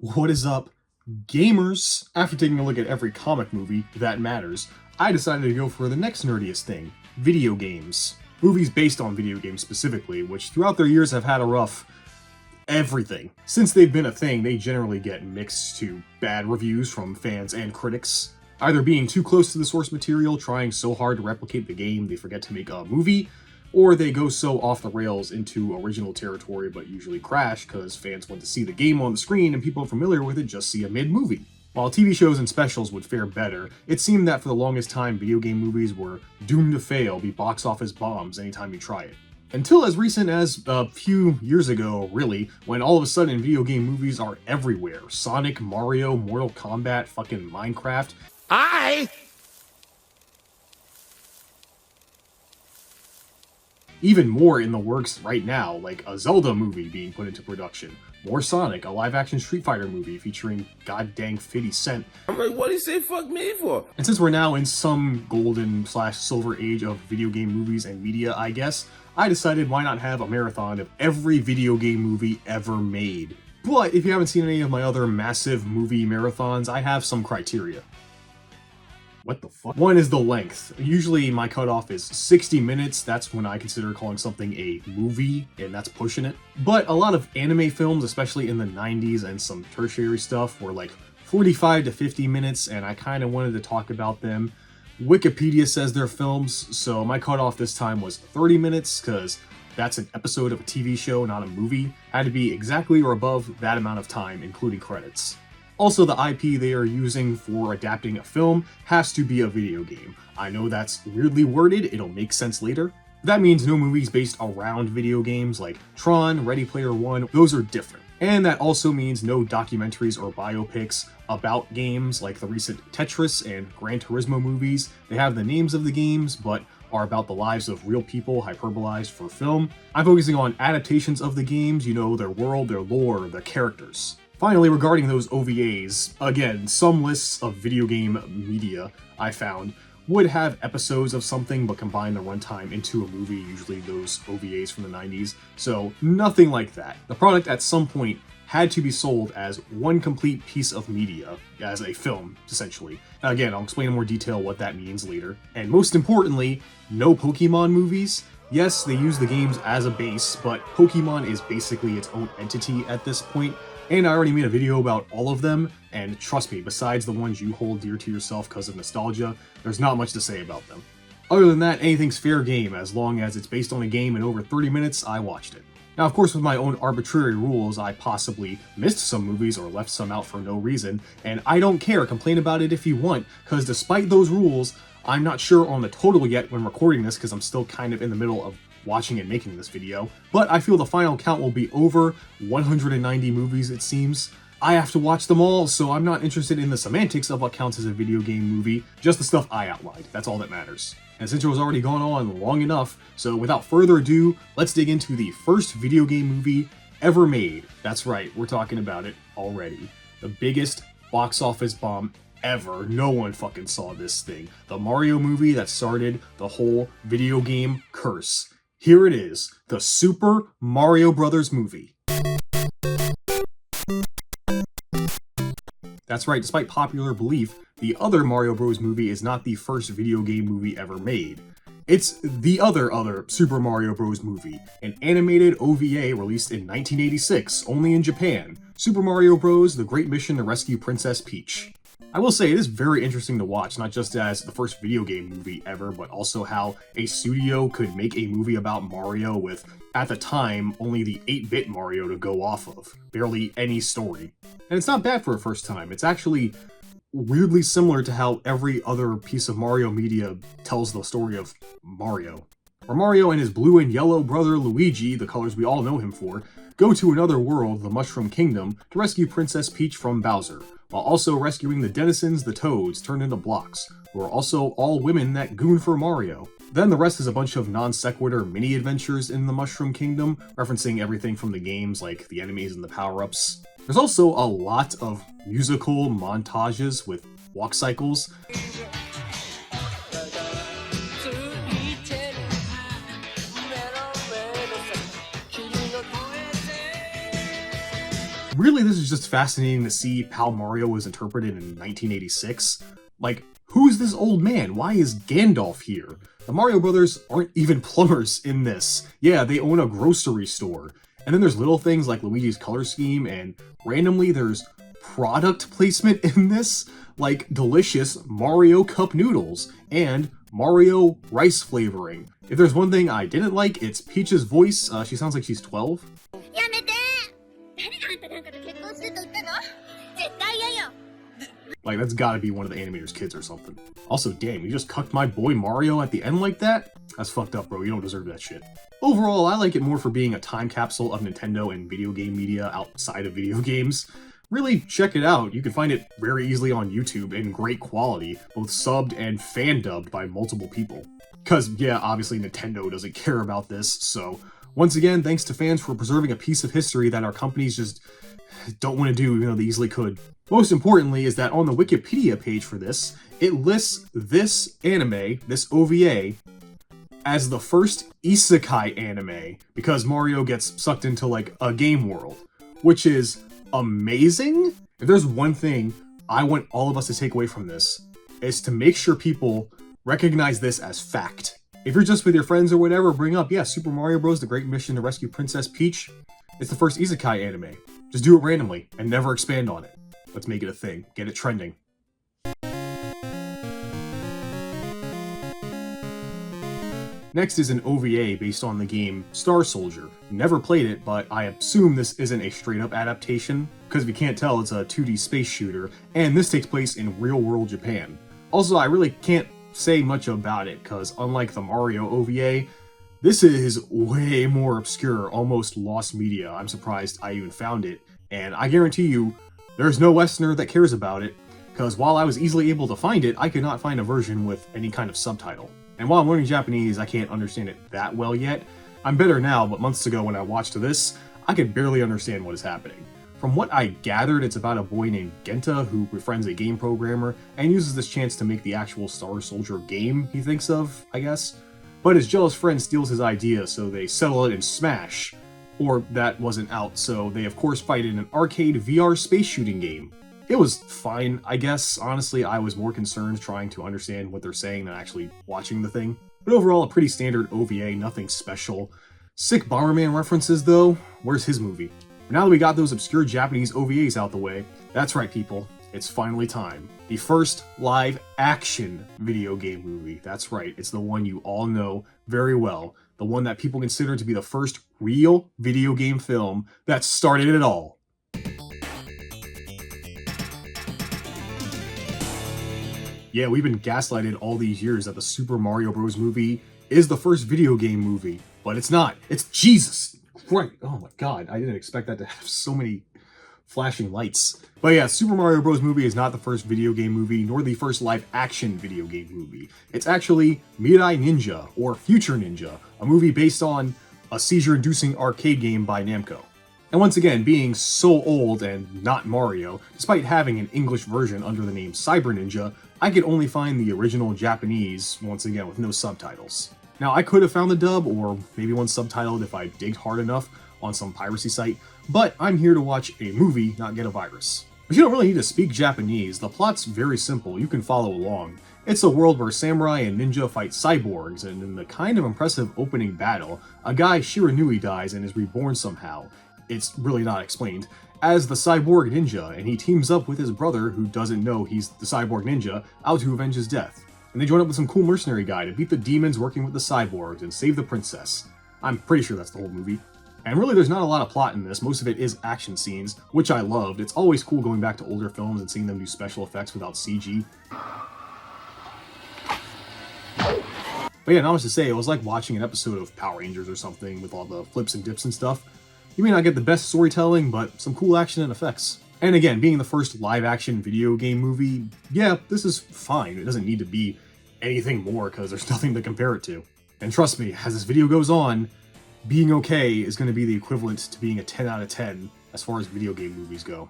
What is up, gamers? After taking a look at every comic movie that matters, I decided to go for the next nerdiest thing, video games. Movies based on video games specifically, which throughout their years have had a rough everything. Since they've been a thing, they generally get mixed to bad reviews from fans and critics, either being too close to the source material, trying so hard to replicate the game they forget to make a movie, or they go so off the rails into original territory but usually crash because fans want to see the game on the screen and people familiar with it just see a mid-movie. While TV shows and specials would fare better, it seemed that for the longest time video game movies were doomed to fail, be box office bombs anytime you try it. Until as recent as a few years ago, really, when all of a sudden video game movies are everywhere. Sonic, Mario, Mortal Kombat, fucking Minecraft. Even more in the works right now, like a Zelda movie being put into production, more Sonic, a live-action Street Fighter movie featuring goddamn 50 Cent. I'm like, what do you say fuck me for? And since we're now in some golden/silver age of video game movies and media, I guess, I decided why not have a marathon of every video game movie ever made. But if you haven't seen any of my other massive movie marathons, I have some criteria. What the fuck? One is the length. Usually my cutoff is 60 minutes. That's when I consider calling something a movie, and that's pushing it. But a lot of anime films, especially in the 90s and some tertiary stuff, were like 45 to 50 minutes, and I kind of wanted to talk about them. Wikipedia says they're films, so my cutoff this time was 30 minutes, because that's an episode of a TV show, not a movie. Had to be exactly or above that amount of time, including credits. Also, the IP they are using for adapting a film has to be a video game. I know that's weirdly worded, it'll make sense later. That means no movies based around video games like Tron, Ready Player One, those are different. And that also means no documentaries or biopics about games like the recent Tetris and Gran Turismo movies. They have the names of the games, but are about the lives of real people hyperbolized for film. I'm focusing on adaptations of the games, you know, their world, their lore, the characters. Finally, regarding those OVAs, again, some lists of video game media I found would have episodes of something but combine the runtime into a movie, usually those OVAs from the 90s, so nothing like that. The product at some point had to be sold as one complete piece of media, as a film, essentially. Again, I'll explain in more detail what that means later. And most importantly, no Pokemon movies. Yes, they use the games as a base, but Pokemon is basically its own entity at this point. And I already made a video about all of them, and trust me, besides the ones you hold dear to yourself because of nostalgia, there's not much to say about them. Other than that, anything's fair game. As long as it's based on a game in over 30 minutes, I watched it. Now, of course, with my own arbitrary rules, I possibly missed some movies or left some out for no reason, and I don't care, complain about it if you want, because despite those rules, I'm not sure on the total yet when recording this because I'm still kind of in the middle of watching and making this video, but I feel the final count will be over 190 movies, it seems. I have to watch them all, so I'm not interested in the semantics of what counts as a video game movie, just the stuff I outlined. That's all that matters. And since it was already gone on long enough, so without further ado, let's dig into the first video game movie ever made. That's right, we're talking about it already. The biggest box office bomb ever. No one fucking saw this thing. The Mario movie that started the whole video game curse. Here it is, the Super Mario Bros. Movie. That's right, despite popular belief, the other Mario Bros. Movie is not the first video game movie ever made. It's the other Super Mario Bros. Movie, an animated OVA released in 1986, only in Japan. Super Mario Bros. The Great Mission to Rescue Princess Peach. I will say it is very interesting to watch, not just as the first video game movie ever, but also how a studio could make a movie about Mario with, at the time, only the 8-bit Mario to go off of. Barely any story. And it's not bad for a first time. It's actually weirdly similar to how every other piece of Mario media tells the story of Mario. Where Mario and his blue and yellow brother Luigi, the colors we all know him for, go to another world, the Mushroom Kingdom, to rescue Princess Peach from Bowser, while also rescuing the denizens, the Toads, turned into blocks, who are also all women that goon for Mario. Then the rest is a bunch of non-sequitur mini-adventures in the Mushroom Kingdom, referencing everything from the games like the enemies and the power-ups. There's also a lot of musical montages with walk cycles. Really, this is just fascinating to see how Mario was interpreted in 1986. Like, who's this old man? Why is Gandalf here? The Mario Brothers aren't even plumbers in this. Yeah, they own a grocery store. And then there's little things like Luigi's color scheme, and randomly there's product placement in this, like delicious Mario Cup noodles and Mario rice flavoring. If there's one thing I didn't like, it's Peach's voice. She sounds like she's 12. Like, that's gotta be one of the animator's kids or something. Also, damn, you just cucked my boy Mario at the end like that? That's fucked up, bro. You don't deserve that shit. Overall, I like it more for being a time capsule of Nintendo and video game media outside of video games. Really, check it out. You can find it very easily on YouTube in great quality, both subbed and fan-dubbed by multiple people. Cause, yeah, obviously Nintendo doesn't care about this, so once again, thanks to fans for preserving a piece of history that our companies just don't want to do, even though they easily could. Most importantly is that on the Wikipedia page for this, it lists this anime, this OVA, as the first isekai anime, because Mario gets sucked into, like, a game world, which is amazing. If there's one thing I want all of us to take away from this, is to make sure people recognize this as fact. If you're just with your friends or whatever, bring up, yeah, Super Mario Bros. The Great Mission to Rescue Princess Peach. It's the first isekai anime. Just do it randomly and never expand on it. Let's make it a thing. Get it trending. Next is an OVA based on the game Star Soldier. Never played it, but I assume this isn't a straight-up adaptation, because if you can't tell, it's a 2D space shooter, and this takes place in real-world Japan. Also, I really can't say much about it, because unlike the Mario OVA, this is way more obscure, almost lost media. I'm surprised I even found it, and I guarantee you, there's no Westerner that cares about it, because while I was easily able to find it, I could not find a version with any kind of subtitle. And while I'm learning Japanese, I can't understand it that well yet. I'm better now, but months ago when I watched this, I could barely understand what is happening. From what I gathered, it's about a boy named Genta who befriends a game programmer and uses this chance to make the actual Star Soldier game he thinks of, I guess. But his jealous friend steals his idea, so they settle it in Smash. Or that wasn't out, so they of course fight in an arcade VR space shooting game. It was fine, I guess. Honestly, I was more concerned trying to understand what they're saying than actually watching the thing. But overall, a pretty standard OVA, nothing special. Sick Bomberman references though. Where's his movie? Now that we got those obscure Japanese OVAs out the way, that's right people, it's finally time. The first live-action video game movie. That's right, it's the one you all know very well. The one that people consider to be the first real video game film that started it all. Yeah, we've been gaslighted all these years that the Super Mario Bros. Movie is the first video game movie, but it's not. It's Jesus Christ. Oh my god, I didn't expect that to have so many flashing lights. But yeah, Super Mario Bros. Movie is not the first video game movie, nor the first live-action video game movie. It's actually Mirai Ninja, or Future Ninja, a movie based on a seizure-inducing arcade game by Namco. And once again, being so old and not Mario, despite having an English version under the name Cyber Ninja, I could only find the original Japanese, once again with no subtitles. Now I could have found the dub, or maybe one subtitled if I digged hard enough on some piracy site, but I'm here to watch a movie, not get a virus. But you don't really need to speak Japanese, the plot's very simple, you can follow along. It's a world where samurai and ninja fight cyborgs, and in the kind of impressive opening battle, a guy Shiranui dies and is reborn somehow. It's really not explained, as the cyborg ninja, and he teams up with his brother, who doesn't know he's the cyborg ninja, out to avenge his death. And they join up with some cool mercenary guy to beat the demons working with the cyborgs and save the princess. I'm pretty sure that's the whole movie. And really there's not a lot of plot in this, most of it is action scenes, which I loved. It's always cool going back to older films and seeing them do special effects without CG. But yeah, not much to say, it was like watching an episode of Power Rangers or something with all the flips and dips and stuff. You may not get the best storytelling, but some cool action and effects. And again, being the first live-action video game movie, yeah, this is fine. It doesn't need to be anything more because there's nothing to compare it to. And trust me, as this video goes on, being okay is going to be the equivalent to being a 10 out of 10 as far as video game movies go.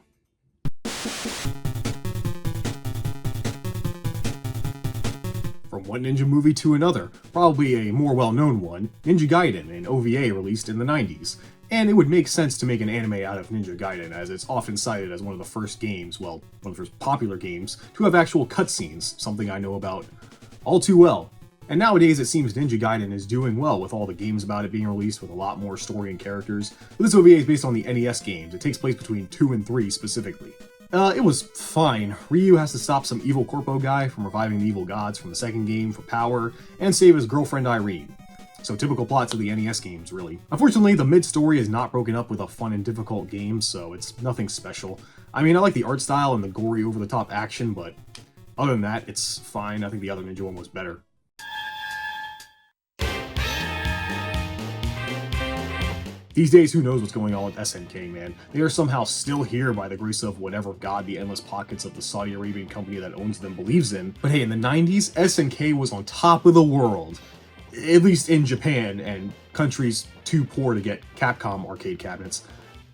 From one ninja movie to another, probably a more well-known one, Ninja Gaiden, an OVA released in the 90s. And it would make sense to make an anime out of Ninja Gaiden, as it's often cited as one of the first games, well, one of the first popular games, to have actual cutscenes, something I know about all too well. And nowadays it seems Ninja Gaiden is doing well with all the games about it being released with a lot more story and characters. But this OVA is based on the NES games. It takes place between 2 and 3 specifically. It was fine. Ryu has to stop some evil corpo guy from reviving the evil gods from the second game for power, and save his girlfriend Irene. So typical plots of the NES games, really. Unfortunately, the mid-story is not broken up with a fun and difficult game, so it's nothing special. I mean, I like the art style and the gory over-the-top action, but other than that, it's fine. I think the other Ninja one was better. These days, who knows what's going on with SNK, man. They are somehow still here by the grace of whatever god the endless pockets of the Saudi Arabian company that owns them believes in. But hey, in the 90s, SNK was on top of the world. At least in Japan and countries too poor to get Capcom arcade cabinets.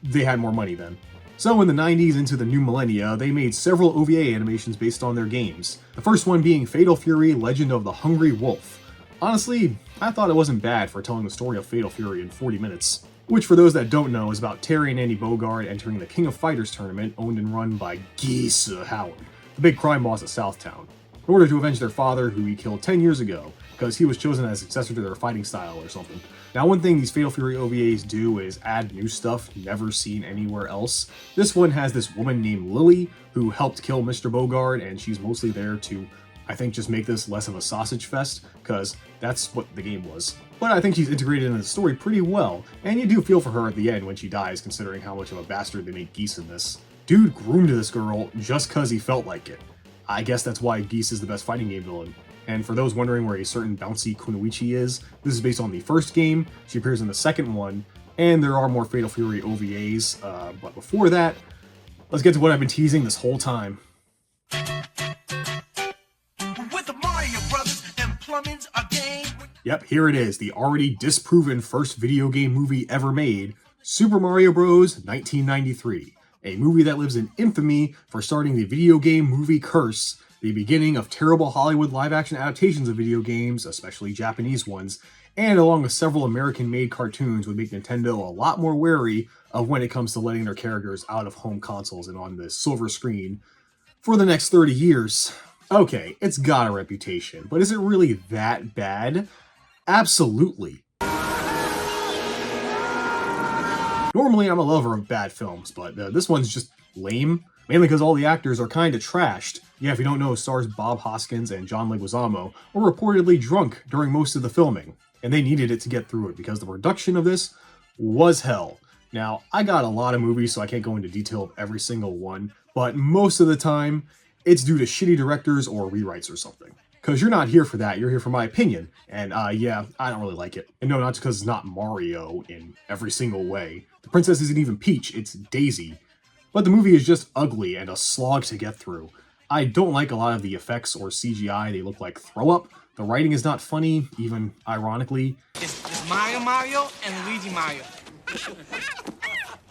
They had more money then. So in the 90s into the new millennia, they made several OVA animations based on their games. The first one being Fatal Fury: Legend of the Hungry Wolf. Honestly, I thought it wasn't bad for telling the story of Fatal Fury in 40 minutes. Which, for those that don't know, is about Terry and Andy Bogard entering the King of Fighters tournament owned and run by Geese Howard, the big crime boss at Southtown, in order to avenge their father, who he killed 10 years ago, because he was chosen as successor to their fighting style or something. Now, one thing these Fatal Fury OVAs do is add new stuff never seen anywhere else. This one has this woman named Lily, who helped kill Mr. Bogard, and she's mostly there to, I think, just make this less of a sausage fest, because that's what the game was. But I think she's integrated into the story pretty well, and you do feel for her at the end when she dies, considering how much of a bastard they make Geese in this. Dude groomed this girl just cause he felt like it. I guess that's why Geese is the best fighting game villain. And for those wondering where a certain bouncy Kunoichi is, this is based on the first game, she appears in the second one, and there are more Fatal Fury OVAs, but before that, let's get to what I've been teasing this whole time. With the Mario Brothers and plumbing's a game. Yep, here it is, the already disproven first video game movie ever made, Super Mario Bros. 1993. A movie that lives in infamy for starting the video game movie curse, the beginning of terrible Hollywood live-action adaptations of video games, especially Japanese ones, and along with several American-made cartoons would make Nintendo a lot more wary of when it comes to letting their characters out of home consoles and on the silver screen for the next 30 years. Okay, it's got a reputation, but is it really that bad? Absolutely. Normally, I'm a lover of bad films, but this one's just lame, mainly because all the actors are kinda trashed. Yeah, if you don't know, stars Bob Hoskins and John Leguizamo were reportedly drunk during most of the filming, and they needed it to get through it because the production of this was hell. Now, I got a lot of movies, so I can't go into detail of every single one, but most of the time, it's due to shitty directors or rewrites or something. Because you're not here for that, you're here for my opinion. And yeah, I don't really like it. And no, not because it's not Mario in every single way. The princess isn't even Peach, it's Daisy. But the movie is just ugly and a slog to get through. I don't like a lot of the effects or CGI, they look like throw up. The writing is not funny, even ironically. It's Mario and Luigi Mario.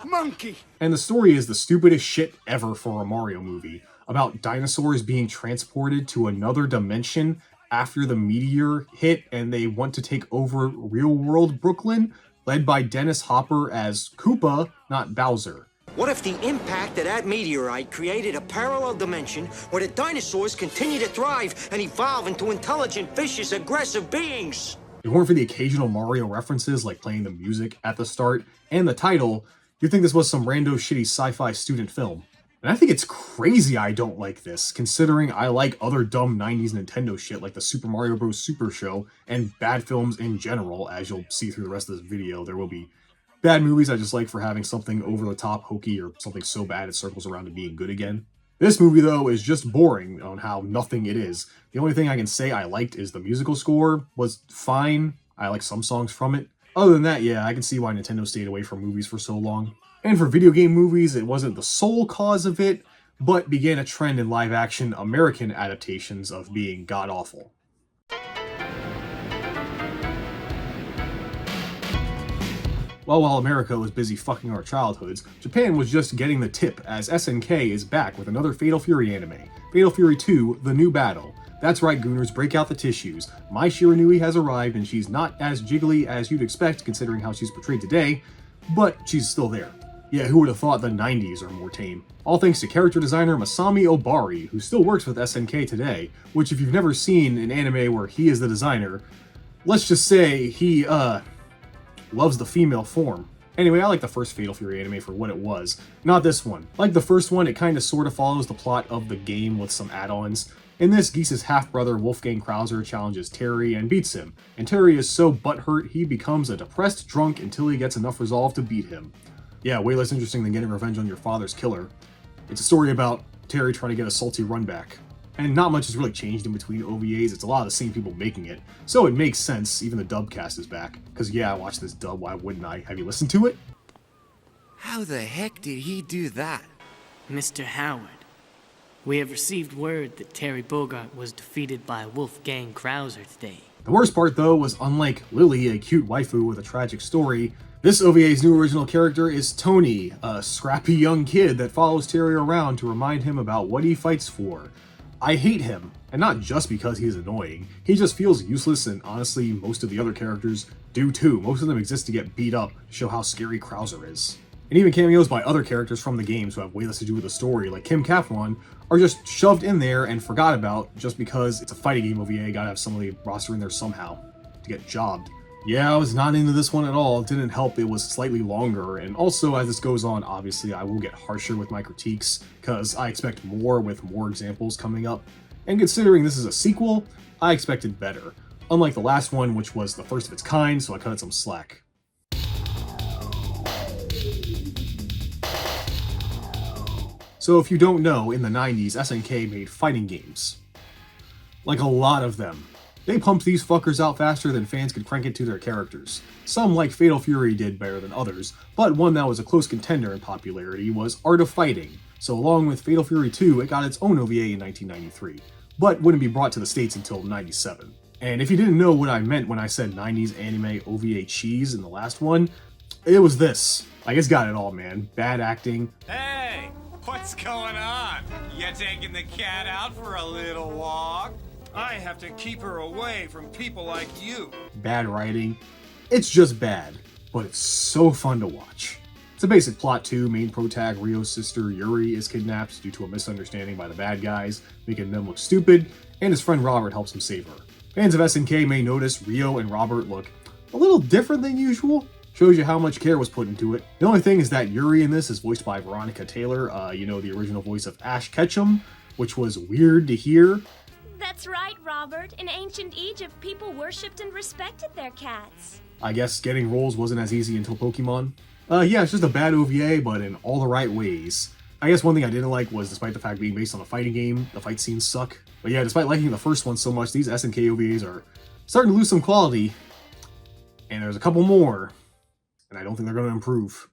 Monkey. And the story is the stupidest shit ever for a Mario movie, about dinosaurs being transported to another dimension after the meteor hit and they want to take over real-world Brooklyn, led by Dennis Hopper as Koopa, not Bowser. What if the impact of that meteorite created a parallel dimension where the dinosaurs continue to thrive and evolve into intelligent, vicious, aggressive beings? If it weren't for the occasional Mario references, like playing the music at the start and the title, you'd think this was some rando shitty sci-fi student film. And I think it's crazy I don't like this, considering I like other dumb 90s Nintendo shit like the Super Mario Bros. Super Show and bad films in general. As you'll see through the rest of this video, there will be bad movies I just like for having something over-the-top hokey or something so bad it circles around to being good again. This movie, though, is just boring on how nothing it is. The only thing I can say I liked is the musical score was fine. I like some songs from it. Other than that, yeah, I can see why Nintendo stayed away from movies for so long. And for video game movies, it wasn't the sole cause of it, but began a trend in live-action American adaptations of being god-awful. Well, while America was busy fucking our childhoods, Japan was just getting the tip as SNK is back with another Fatal Fury anime, Fatal Fury 2: The New Battle. That's right, Gooners, break out the tissues. Mai Shiranui has arrived and she's not as jiggly as you'd expect considering how she's portrayed today, but she's still there. Yeah, who would have thought the 90s are more tame? All thanks to character designer Masami Obari, who still works with SNK today, which if you've never seen an anime where he is the designer, let's just say he, loves the female form. Anyway, I like the first Fatal Fury anime for what it was, not this one. Like the first one, it kinda sorta follows the plot of the game with some add-ons. In this, Geese's half-brother Wolfgang Krauser challenges Terry and beats him, and Terry is so butthurt he becomes a depressed drunk until he gets enough resolve to beat him. Yeah, way less interesting than getting revenge on your father's killer. It's a story about Terry trying to get a salty run back. And not much has really changed in between OVAs, it's a lot of the same people making it. So it makes sense, even the dub cast is back. Cause yeah, I watched this dub, why wouldn't I? Have you listened to it? How the heck did he do that? Mr. Howard, we have received word that Terry Bogard was defeated by Wolfgang Krauser today. The worst part though was unlike Lily, a cute waifu with a tragic story, this OVA's new original character is Tony, a scrappy young kid that follows Terry around to remind him about what he fights for. I hate him, and not just because he's annoying, he just feels useless and honestly most of the other characters do too. Most of them exist to get beat up to show how scary Krauser is. And even cameos by other characters from the games who have way less to do with the story, like Kim Kafwan, are just shoved in there and forgot about just because it's a fighting game OVA, gotta have some of the roster in there somehow to get jobbed. Yeah, I was not into this one at all. It didn't help it was slightly longer, and also as this goes on, obviously I will get harsher with my critiques, because I expect more with more examples coming up. And considering this is a sequel, I expected better. Unlike the last one, which was the first of its kind, so I cut it some slack. So if you don't know, in the 90s, SNK made fighting games. Like a lot of them. They pumped these fuckers out faster than fans could crank it to their characters. Some, like Fatal Fury, did better than others, but one that was a close contender in popularity was Art of Fighting, so along with Fatal Fury 2, it got its own OVA in 1993, but wouldn't be brought to the States until 97. And if you didn't know what I meant when I said 90s anime OVA cheese in the last one, it was this. Like, it's got it all, man. Bad acting. Hey, what's going on? You taking the cat out for a little walk? I have to keep her away from people like you. Bad writing. It's just bad, but it's so fun to watch. It's a basic plot too. Main protag Ryo's sister Yuri is kidnapped due to a misunderstanding by the bad guys, making them look stupid, and his friend Robert helps him save her. Fans of SNK may notice Ryo and Robert look a little different than usual. Shows you how much care was put into it. The only thing is that Yuri in this is voiced by Veronica Taylor, you know, the original voice of Ash Ketchum, which was weird to hear. That's right, Robert. In ancient Egypt, people worshipped and respected their cats. I guess getting roles wasn't as easy until Pokemon. Yeah, it's just a bad OVA, but in all the right ways. I guess one thing I didn't like was, despite the fact being based on a fighting game, the fight scenes suck. But yeah, despite liking the first one so much, these SNK OVAs are starting to lose some quality. And there's a couple more, and I don't think they're going to improve.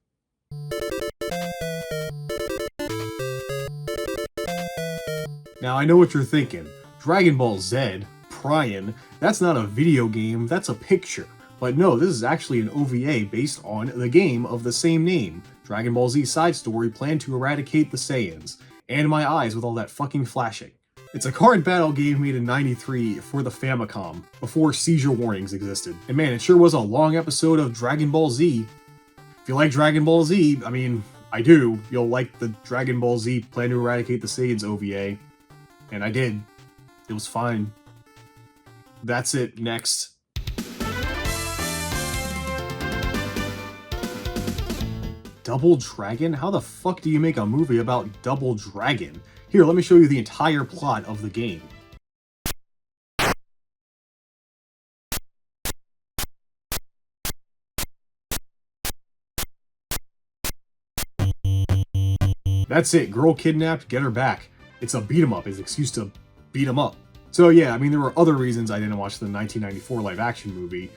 Now, I know what you're thinking. Dragon Ball Z, Pryan, that's not a video game, that's a picture. But no, this is actually an OVA based on the game of the same name, Dragon Ball Z Side Story planned to eradicate the Saiyans. And my eyes with all that fucking flashing. It's a card battle game made in '93 for the Famicom, before seizure warnings existed. And man, it sure was a long episode of Dragon Ball Z. If you like Dragon Ball Z, I mean, I do, you'll like the Dragon Ball Z Plan to Eradicate the Saiyans OVA. And I did. It was fine. That's it. Next. Double Dragon? How the fuck do you make a movie about Double Dragon? Here, let me show you the entire plot of the game. That's it. Girl kidnapped, get her back. It's a beat 'em up. It's an excuse to beat 'em up. So yeah, I mean, there were other reasons I didn't watch the 1994 live action movie,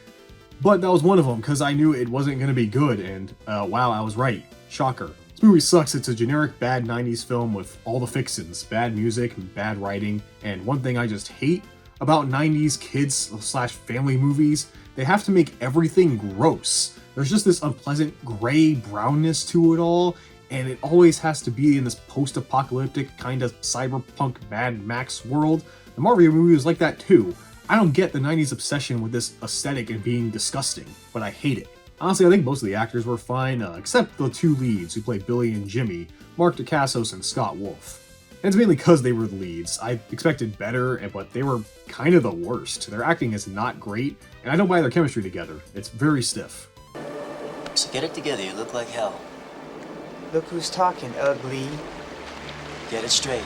but that was one of them because I knew it wasn't going to be good, and wow, I was right. Shocker. This movie sucks. It's a generic bad 90s film with all the fixins, bad music, bad writing, and one thing I just hate about 90s kids/family movies, they have to make everything gross. There's just this unpleasant gray brownness to it all, and it always has to be in this post-apocalyptic kind of cyberpunk Mad Max world. The Marvel movie was like that too. I don't get the 90s obsession with this aesthetic and being disgusting, but I hate it. Honestly, I think most of the actors were fine, except the two leads who played Billy and Jimmy, Mark Dacascos and Scott Wolf. And it's mainly because they were the leads. I expected better, but they were kind of the worst. Their acting is not great, and I don't buy their chemistry together. It's very stiff. So get it together, you look like hell. Look who's talking, ugly. Get it straight.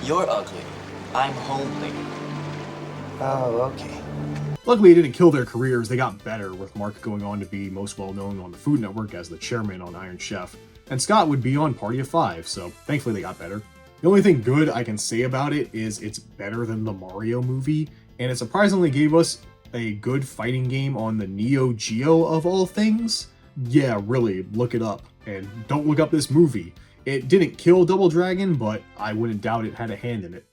You're ugly. I'm homely. Oh, okay. Luckily, it didn't kill their careers. They got better, with Mark going on to be most well known on the Food Network as the chairman on Iron Chef, and Scott would be on Party of Five, so thankfully they got better. The only thing good I can say about it is it's better than the Mario movie, and it surprisingly gave us a good fighting game on the Neo Geo of all things. Yeah, really, look it up, and don't look up this movie. It didn't kill Double Dragon, but I wouldn't doubt it had a hand in it.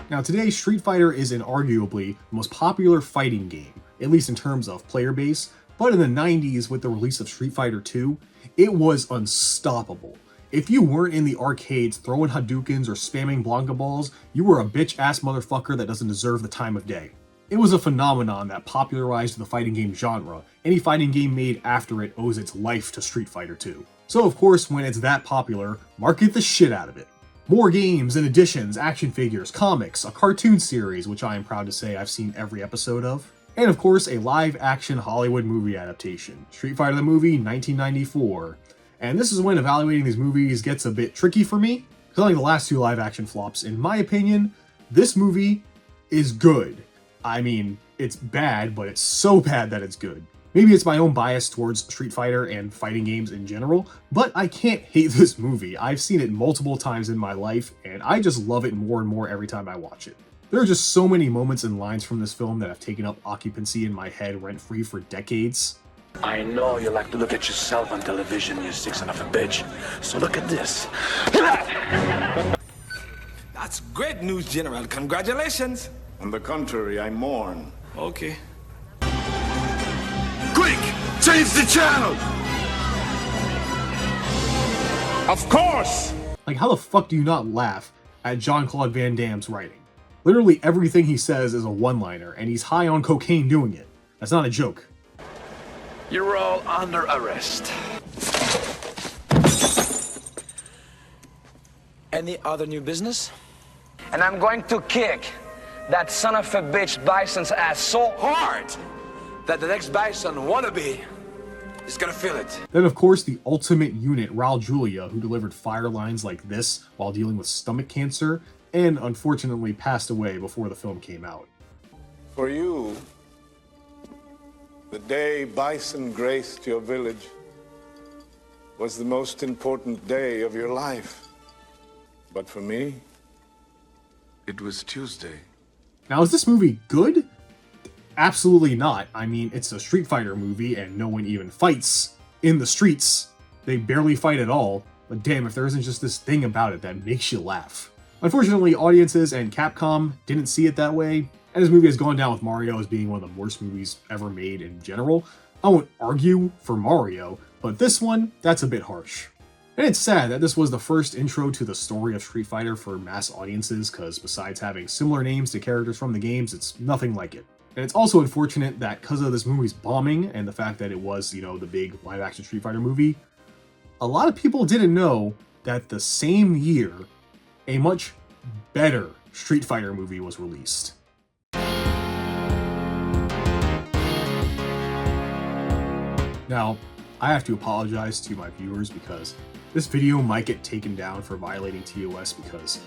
Now today, Street Fighter is inarguably the most popular fighting game, at least in terms of player base, but in the 90s with the release of Street Fighter 2, it was unstoppable. If you weren't in the arcades throwing Hadoukens or spamming Blanka balls, you were a bitch-ass motherfucker that doesn't deserve the time of day. It was a phenomenon that popularized the fighting game genre. Any fighting game made after it owes its life to Street Fighter 2. So of course, when it's that popular, market the shit out of it. More games and editions, action figures, comics, a cartoon series, which I am proud to say I've seen every episode of, and of course a live-action Hollywood movie adaptation, Street Fighter the Movie 1994. And this is when evaluating these movies gets a bit tricky for me, because unlike the last two live-action flops, in my opinion, this movie is good. I mean, it's bad, but it's so bad that it's good. Maybe it's my own bias towards Street Fighter and fighting games in general, but I can't hate this movie. I've seen it multiple times in my life, and I just love it more and more every time I watch it. There are just so many moments and lines from this film that have taken up occupancy in my head rent-free for decades. I know you like to look at yourself on television, you sick son of a bitch. So look at this. That's great news, General. Congratulations. On the contrary, I mourn. Okay. Quick! Change the channel! Of course! Like, how the fuck do you not laugh at Jean-Claude Van Damme's writing? Literally everything he says is a one-liner, and he's high on cocaine doing it. That's not a joke. You're all under arrest. Any other new business? And I'm going to kick that son of a bitch Bison's ass so hard that the next Bison wannabe is gonna feel it. Then of course the ultimate unit, Raul Julia, who delivered fire lines like this while dealing with stomach cancer, and unfortunately passed away before the film came out. For you, the day Bison graced your village was the most important day of your life. But for me, it was Tuesday. Now, is this movie good? Absolutely not. I mean, it's a Street Fighter movie and no one even fights in the streets. They barely fight at all, but damn if there isn't just this thing about it that makes you laugh. Unfortunately, audiences and Capcom didn't see it that way, and this movie has gone down with Mario as being one of the worst movies ever made in general. I won't argue for Mario, but this one, that's a bit harsh. And it's sad that this was the first intro to the story of Street Fighter for mass audiences, because besides having similar names to characters from the games, it's nothing like it. And it's also unfortunate that because of this movie's bombing and the fact that it was, you know, the big live-action Street Fighter movie, a lot of people didn't know that the same year, a much better Street Fighter movie was released. Now, I have to apologize to my viewers because this video might get taken down for violating TOS because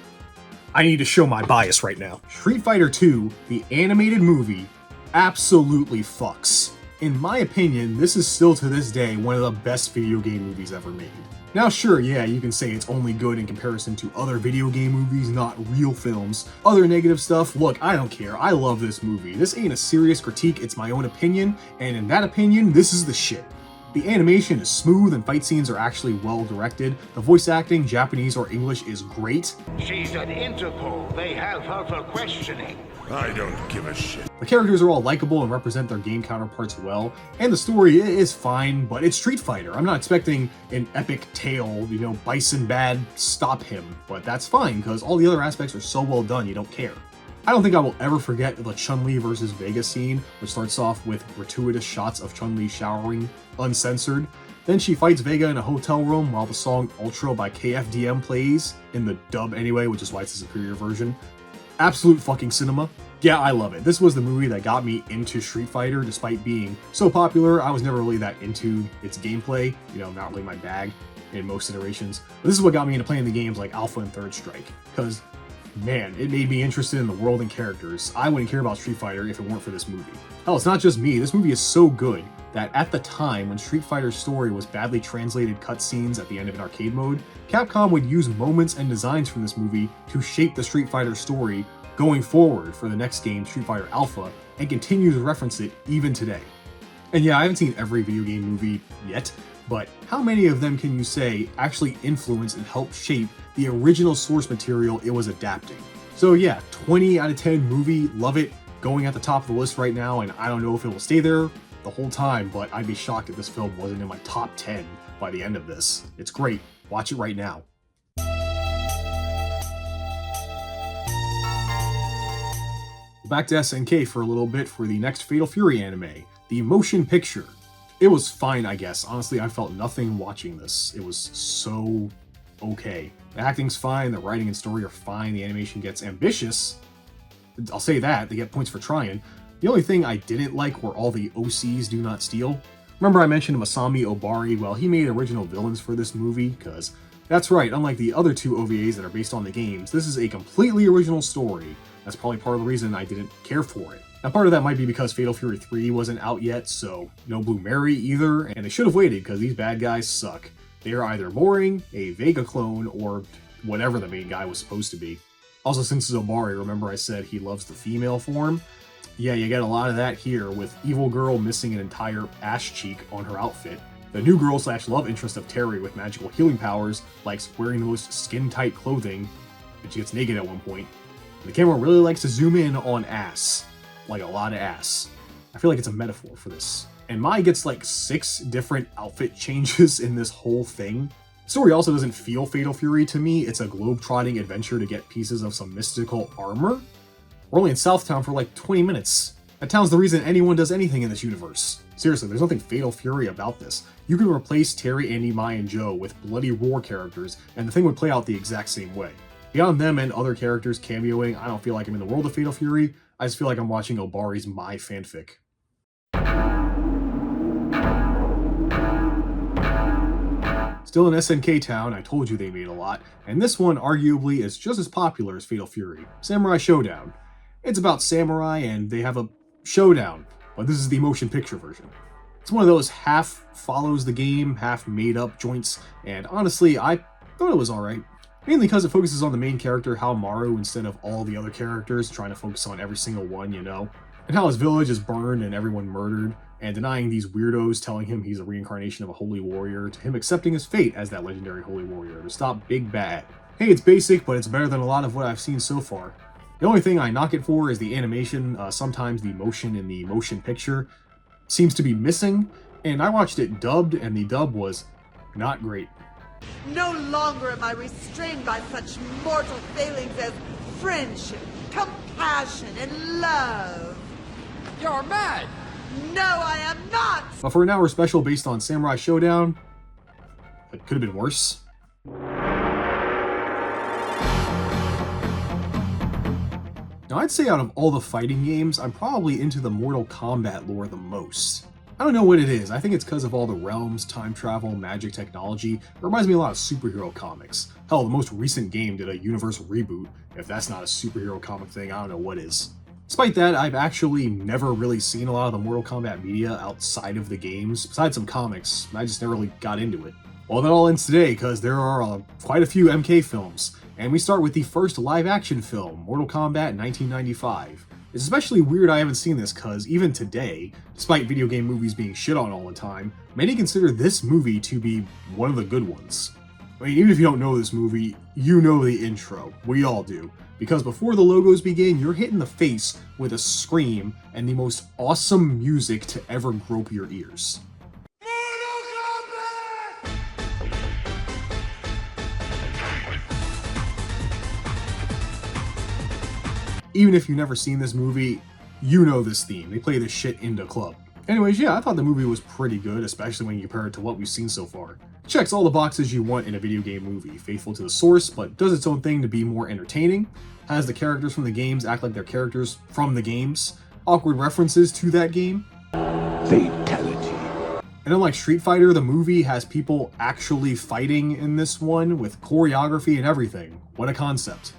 I need to show my bias right now. Street Fighter 2, the animated movie, absolutely fucks. In my opinion, this is still to this day one of the best video game movies ever made. Now sure, yeah, you can say it's only good in comparison to other video game movies, not real films. Other negative stuff, look, I don't care, I love this movie. This ain't a serious critique, it's my own opinion, and in that opinion, this is the shit. The animation is smooth and fight scenes are actually well directed. The voice acting, Japanese or English, is great. She's at Interpol. They have her for questioning. I don't give a shit. The characters are all likable and represent their game counterparts well, and the story is fine, but it's Street Fighter. I'm not expecting an epic tale, you know, Bison bad, stop him, but that's fine, because all the other aspects are so well done you don't care. I don't think I will ever forget the Chun-Li versus Vega scene, which starts off with gratuitous shots of Chun-Li showering, uncensored. Then she fights Vega in a hotel room while the song Ultra by KFDM plays, in the dub anyway, which is why it's the superior version. Absolute fucking cinema. Yeah, I love it. This was the movie that got me into Street Fighter. Despite being so popular, I was never really that into its gameplay, you know, not really my bag in most iterations. But this is what got me into playing the games like Alpha and Third Strike, because man, it made me interested in the world and characters. I wouldn't care about Street Fighter if it weren't for this movie. Hell, it's not just me, this movie is so good that at the time when Street Fighter's story was badly translated cutscenes at the end of an arcade mode, Capcom would use moments and designs from this movie to shape the Street Fighter story going forward for the next game, Street Fighter Alpha, and continue to reference it even today. And yeah, I haven't seen every video game movie yet, but how many of them can you say actually influenced and helped shape the original source material it was adapting? So yeah, 20 out of 10 movie, love it, going at the top of the list right now, and I don't know if it will stay there the whole time, but I'd be shocked if this film wasn't in my top 10 by the end of this. It's great, watch it right now. Back to SNK for a little bit for the next Fatal Fury anime, the motion picture. It was fine, I guess. Honestly, I felt nothing watching this. It was so okay. The acting's fine, the writing and story are fine, the animation gets ambitious. I'll say that, they get points for trying. The only thing I didn't like were all the OCs do not steal. Remember I mentioned Masami Obari? Well, he made original villains for this movie, because that's right, unlike the other two OVAs that are based on the games, this is a completely original story. That's probably part of the reason I didn't care for it. Now part of that might be because Fatal Fury 3 wasn't out yet, so no Blue Mary either, and they should have waited because these bad guys suck. They are either boring, a Vega clone, or whatever the main guy was supposed to be. Also, since it's Obari, remember I said he loves the female form? Yeah, you get a lot of that here, with Evil Girl missing an entire ass cheek on her outfit. The new girl / love interest of Terry with magical healing powers likes wearing the most skin-tight clothing, but she gets naked at one point. The camera really likes to zoom in on ass. Like a lot of ass. I feel like it's a metaphor for this. And Mai gets like 6 different outfit changes in this whole thing. The story also doesn't feel Fatal Fury to me. It's a globe-trotting adventure to get pieces of some mystical armor. We're only in Southtown for like 20 minutes. That town's the reason anyone does anything in this universe. Seriously, there's nothing Fatal Fury about this. You can replace Terry, Andy, Mai, and Joe with Bloody Roar characters, and the thing would play out the exact same way. Beyond them and other characters cameoing, I don't feel like I'm in the world of Fatal Fury. I just feel like I'm watching Obari's Mai fanfic. Still in SNK Town, I told you they made a lot, and this one arguably is just as popular as Fatal Fury, Samurai Showdown. It's about samurai and they have a showdown, but this is the motion picture version. It's one of those half follows the game, half made up joints, and honestly, I thought it was alright. Mainly because it focuses on the main character, Haohmaru, instead of all the other characters, trying to focus on every single one, you know? And how his village is burned and everyone murdered, and denying these weirdos telling him he's a reincarnation of a holy warrior, to him accepting his fate as that legendary holy warrior to stop Big Bad. Hey, it's basic, but it's better than a lot of what I've seen so far. The only thing I knock it for is the animation. Sometimes the motion in the motion picture seems to be missing, and I watched it dubbed, and the dub was not great. No longer am I restrained by such mortal failings as friendship, compassion, and love. You're mad! No, I am not! But for an hour special based on Samurai Showdown, it could have been worse. Now I'd say out of all the fighting games, I'm probably into the Mortal Kombat lore the most. I don't know what it is. I think it's because of all the realms, time travel, magic technology. It reminds me a lot of superhero comics. Hell, the most recent game did a universe reboot. If that's not a superhero comic thing, I don't know what is. Despite that, I've actually never really seen a lot of the Mortal Kombat media outside of the games. Besides some comics, I just never really got into it. Well, that all ends today, because there are quite a few MK films. And we start with the first live-action film, Mortal Kombat 1995. It's especially weird I haven't seen this because even today, despite video game movies being shit on all the time, many consider this movie to be one of the good ones. I mean, even if you don't know this movie, you know the intro. We all do. Because before the logos begin, you're hit in the face with a scream and the most awesome music to ever grope your ears. even if you've never seen this movie, you know this theme. They play this shit into club. Anyways, yeah, I thought the movie was pretty good, especially when you compare it to what we've seen so far. Checks all the boxes you want in a video game movie. Faithful to the source, but does its own thing to be more entertaining. Has the characters from the games act like they're characters from the games. Awkward references to that game. Fatality. And unlike Street Fighter, the movie has people actually fighting in this one with choreography and everything. What a concept.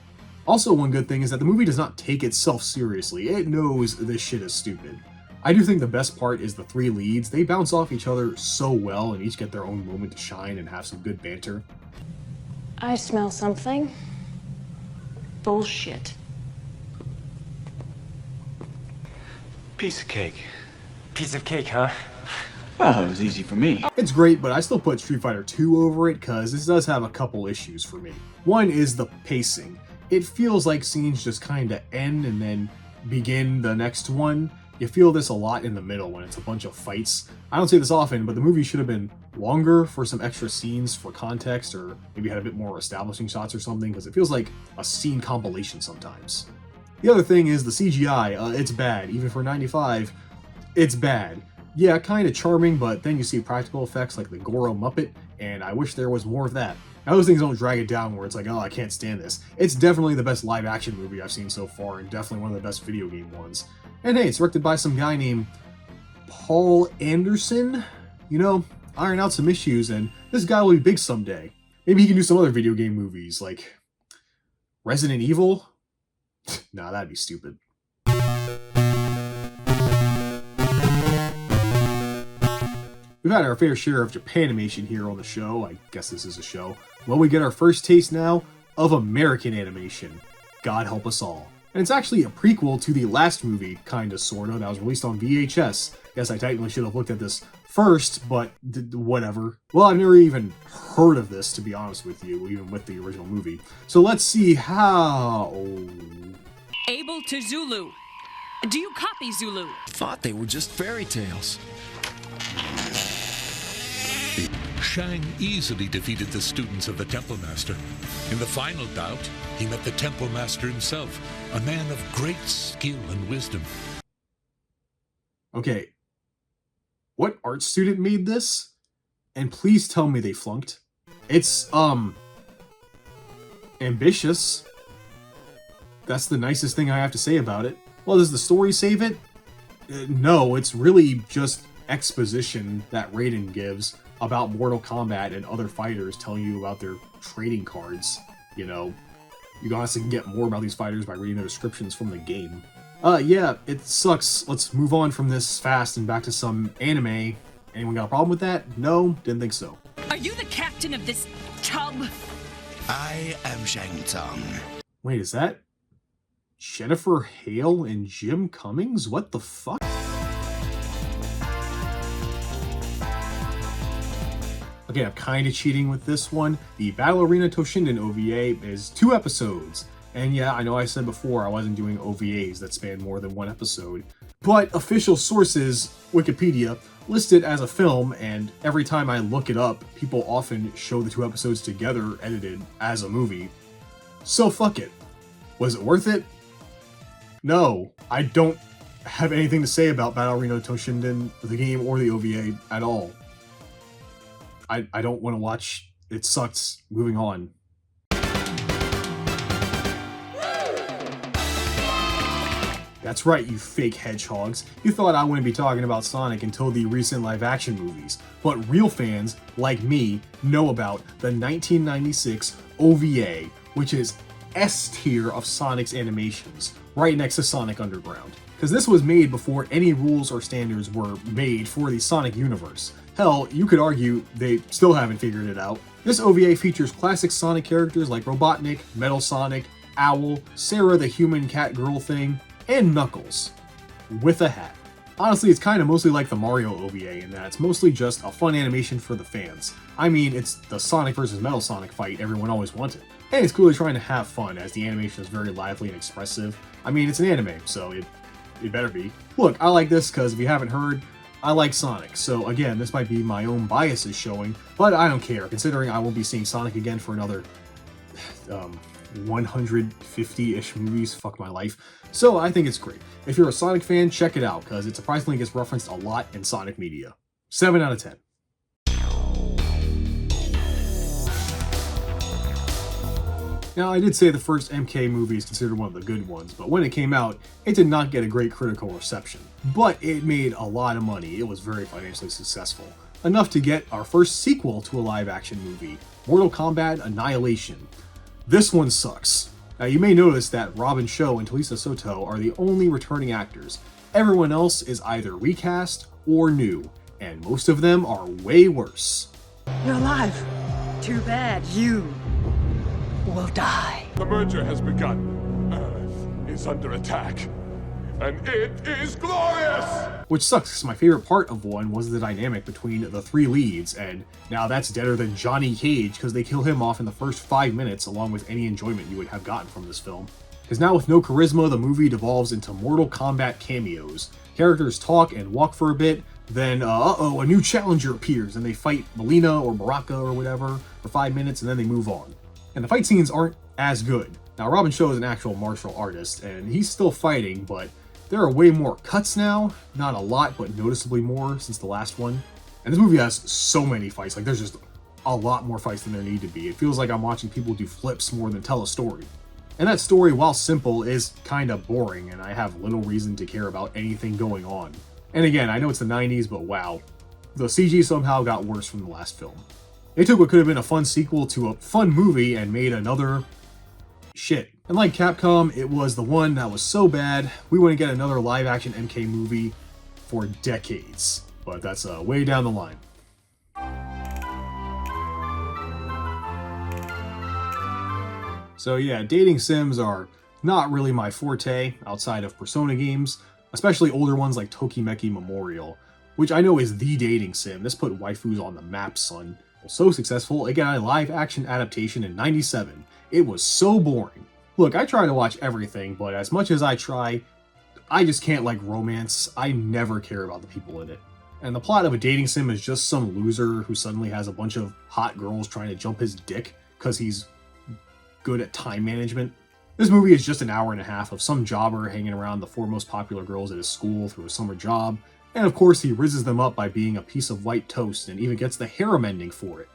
Also, one good thing is that the movie does not take itself seriously. It knows this shit is stupid. I do think the best part is the three leads. They bounce off each other so well and each get their own moment to shine and have some good banter. I smell something. Bullshit. Piece of cake. Piece of cake, huh? Well, it was easy for me. It's great, but I still put Street Fighter 2 over it because this does have a couple issues for me. One is the pacing. It feels like scenes just kinda end and then begin the next one. You feel this a lot in the middle when it's a bunch of fights. I don't say this often, but the movie should have been longer for some extra scenes for context, or maybe had a bit more establishing shots or something, because it feels like a scene compilation sometimes. The other thing is the CGI. It's bad. Even for 95, it's bad. Yeah, kind of charming, but then you see practical effects like the Goro Muppet, and I wish there was more of that. Now, those things don't drag it down where it's like, oh, I can't stand this. It's definitely the best live-action movie I've seen so far, and definitely one of the best video game ones. And hey, it's directed by some guy named Paul Anderson. You know, iron out some issues, and this guy will be big someday. Maybe he can do some other video game movies, like Resident Evil? Nah, that'd be stupid. We've had our fair share of Japanimation here on the show. I guess this is a show. Well, we get our first taste now of American animation. God help us all. And it's actually a prequel to the last movie, kinda sorta, that was released on VHS. Guess I technically should have looked at this first, but whatever. Well, I've never even heard of this, to be honest with you, even with the original movie. So let's see how... Able to Zulu. Do you copy Zulu? Thought they were just fairy tales. Shang easily defeated the students of the Temple Master. In the final bout, he met the Temple Master himself, a man of great skill and wisdom. Okay, what art student made this? And please tell me they flunked. It's, ambitious. That's the nicest thing I have to say about it. Well, does the story save it? No, it's really just exposition that Raiden gives about Mortal Kombat and other fighters, telling you about their trading cards. You know, you honestly can get more about these fighters by reading their descriptions from the game. Yeah, it sucks. Let's move on from this fast and back to some anime. Anyone got a problem with that? No? Didn't think so. Are you the captain of this tub? I am Shang Tsung. Wait, is that Jennifer Hale and Jim Cummings? What the fuck? Okay, I'm kind of cheating with this one. The Battle Arena Toshinden OVA is 2 episodes. And yeah, I know I said before I wasn't doing OVAs that span more than 1 episode. But official sources, Wikipedia, list it as a film, and every time I look it up, people often show the 2 episodes together edited as a movie. So fuck it. Was it worth it? No, I don't have anything to say about Battle Arena Toshinden, the game or the OVA at all. I don't want to watch. It sucks. Moving on. That's right, you fake hedgehogs. You thought I wouldn't be talking about Sonic until the recent live-action movies. But real fans, like me, know about the 1996 OVA, which is S tier of Sonic's animations, right next to Sonic Underground. Because this was made before any rules or standards were made for the Sonic universe. Hell, you could argue they still haven't figured it out. This OVA features classic Sonic characters like Robotnik, Metal Sonic, Owl, Sarah the human cat girl thing, and Knuckles. With a hat. Honestly, it's kind of mostly like the Mario OVA in that it's mostly just a fun animation for the fans. I mean, it's the Sonic vs. Metal Sonic fight everyone always wanted. And it's clearly trying to have fun, as the animation is very lively and expressive. I mean, it's an anime, so it better be. Look, I like this because if you haven't heard, I like Sonic, so again, this might be my own biases showing, but I don't care, considering I won't be seeing Sonic again for another 150-ish movies. Fuck my life. So I think it's great. If you're a Sonic fan, check it out, because it surprisingly gets referenced a lot in Sonic media. 7 out of 10. Now, I did say the first MK movie is considered one of the good ones, but when it came out, it did not get a great critical reception. But it made a lot of money. It was very financially successful. Enough to get our first sequel to a live-action movie, Mortal Kombat Annihilation. This one sucks. Now, you may notice that Robin Shou and Talisa Soto are the only returning actors. Everyone else is either recast or new, and most of them are way worse. You're alive. Too bad you will die. The merger has begun. Earth is under attack, and it is glorious! Which sucks, because my favorite part of one was the dynamic between the three leads, and now that's deader than Johnny Cage, because they kill him off in the first 5 minutes, along with any enjoyment you would have gotten from this film. Because now with no charisma, the movie devolves into Mortal Kombat cameos. Characters talk and walk for a bit, then, a new challenger appears, and they fight Melina or Baraka or whatever for 5 minutes, and then they move on. And the fight scenes aren't as good. Now, Robin Shou is an actual martial artist, and he's still fighting, but there are way more cuts now. Not a lot, but noticeably more since the last one. And this movie has so many fights. Like, there's just a lot more fights than there need to be. It feels like I'm watching people do flips more than tell a story. And that story, while simple, is kind of boring, and I have little reason to care about anything going on. And again, I know it's the 90s, but wow. The CG somehow got worse from the last film. They took what could have been a fun sequel to a fun movie and made another shit. And like Capcom, it was the one that was so bad, we wouldn't get another live-action MK movie for decades. But that's way down the line. So yeah, dating sims are not really my forte outside of Persona games, especially older ones like Tokimeki Memorial, which I know is the dating sim. This put waifus on the map, son. So successful, it got a live-action adaptation in '97. It was so boring. Look, I try to watch everything, but as much as I try, I just can't like romance. I never care about the people in it. And the plot of a dating sim is just some loser who suddenly has a bunch of hot girls trying to jump his dick because he's good at time management. This movie is just an hour and a half of some jobber hanging around the 4 most popular girls at his school through a summer job, and of course he rizzes them up by being a piece of white toast and even gets the harem ending for it.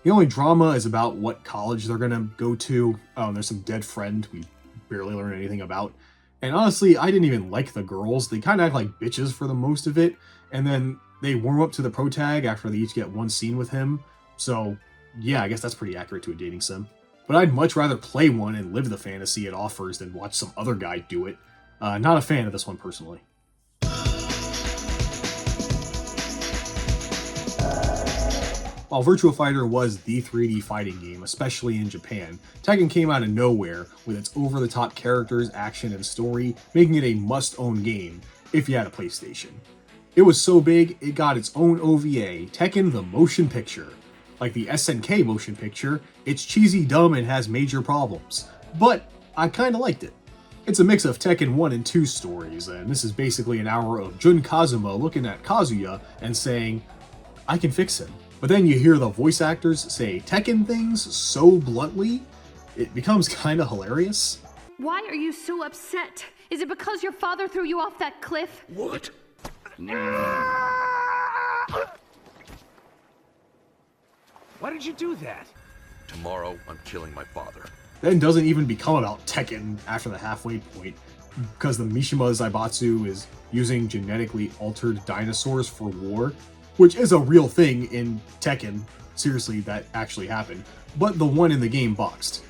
The only drama is about what college they're gonna go to. Oh, and there's some dead friend we barely learn anything about. And honestly, I didn't even like the girls. They kind of act like bitches for the most of it, and then they warm up to the protag after they each get one scene with him. So yeah, I guess that's pretty accurate to a dating sim. But I'd much rather play one and live the fantasy it offers than watch some other guy do it. Not a fan of this one personally. While Virtua Fighter was the 3D fighting game, especially in Japan, Tekken came out of nowhere with its over-the-top characters, action, and story, making it a must-own game if you had a PlayStation. It was so big, it got its own OVA, Tekken the Motion Picture. Like the SNK motion picture, it's cheesy, dumb, and has major problems. But I kinda liked it. It's a mix of Tekken 1 and 2 stories, and this is basically an hour of Jun Kazuma looking at Kazuya and saying, I can fix him. But then you hear the voice actors say Tekken things so bluntly, it becomes kinda hilarious. Why are you so upset? Is it because your father threw you off that cliff? What? Why did you do that? Tomorrow, I'm killing my father. Then doesn't even become about Tekken after the halfway point, because the Mishima Zaibatsu is using genetically altered dinosaurs for war, which is a real thing in Tekken. Seriously, that actually happened. But the one in the game boxed.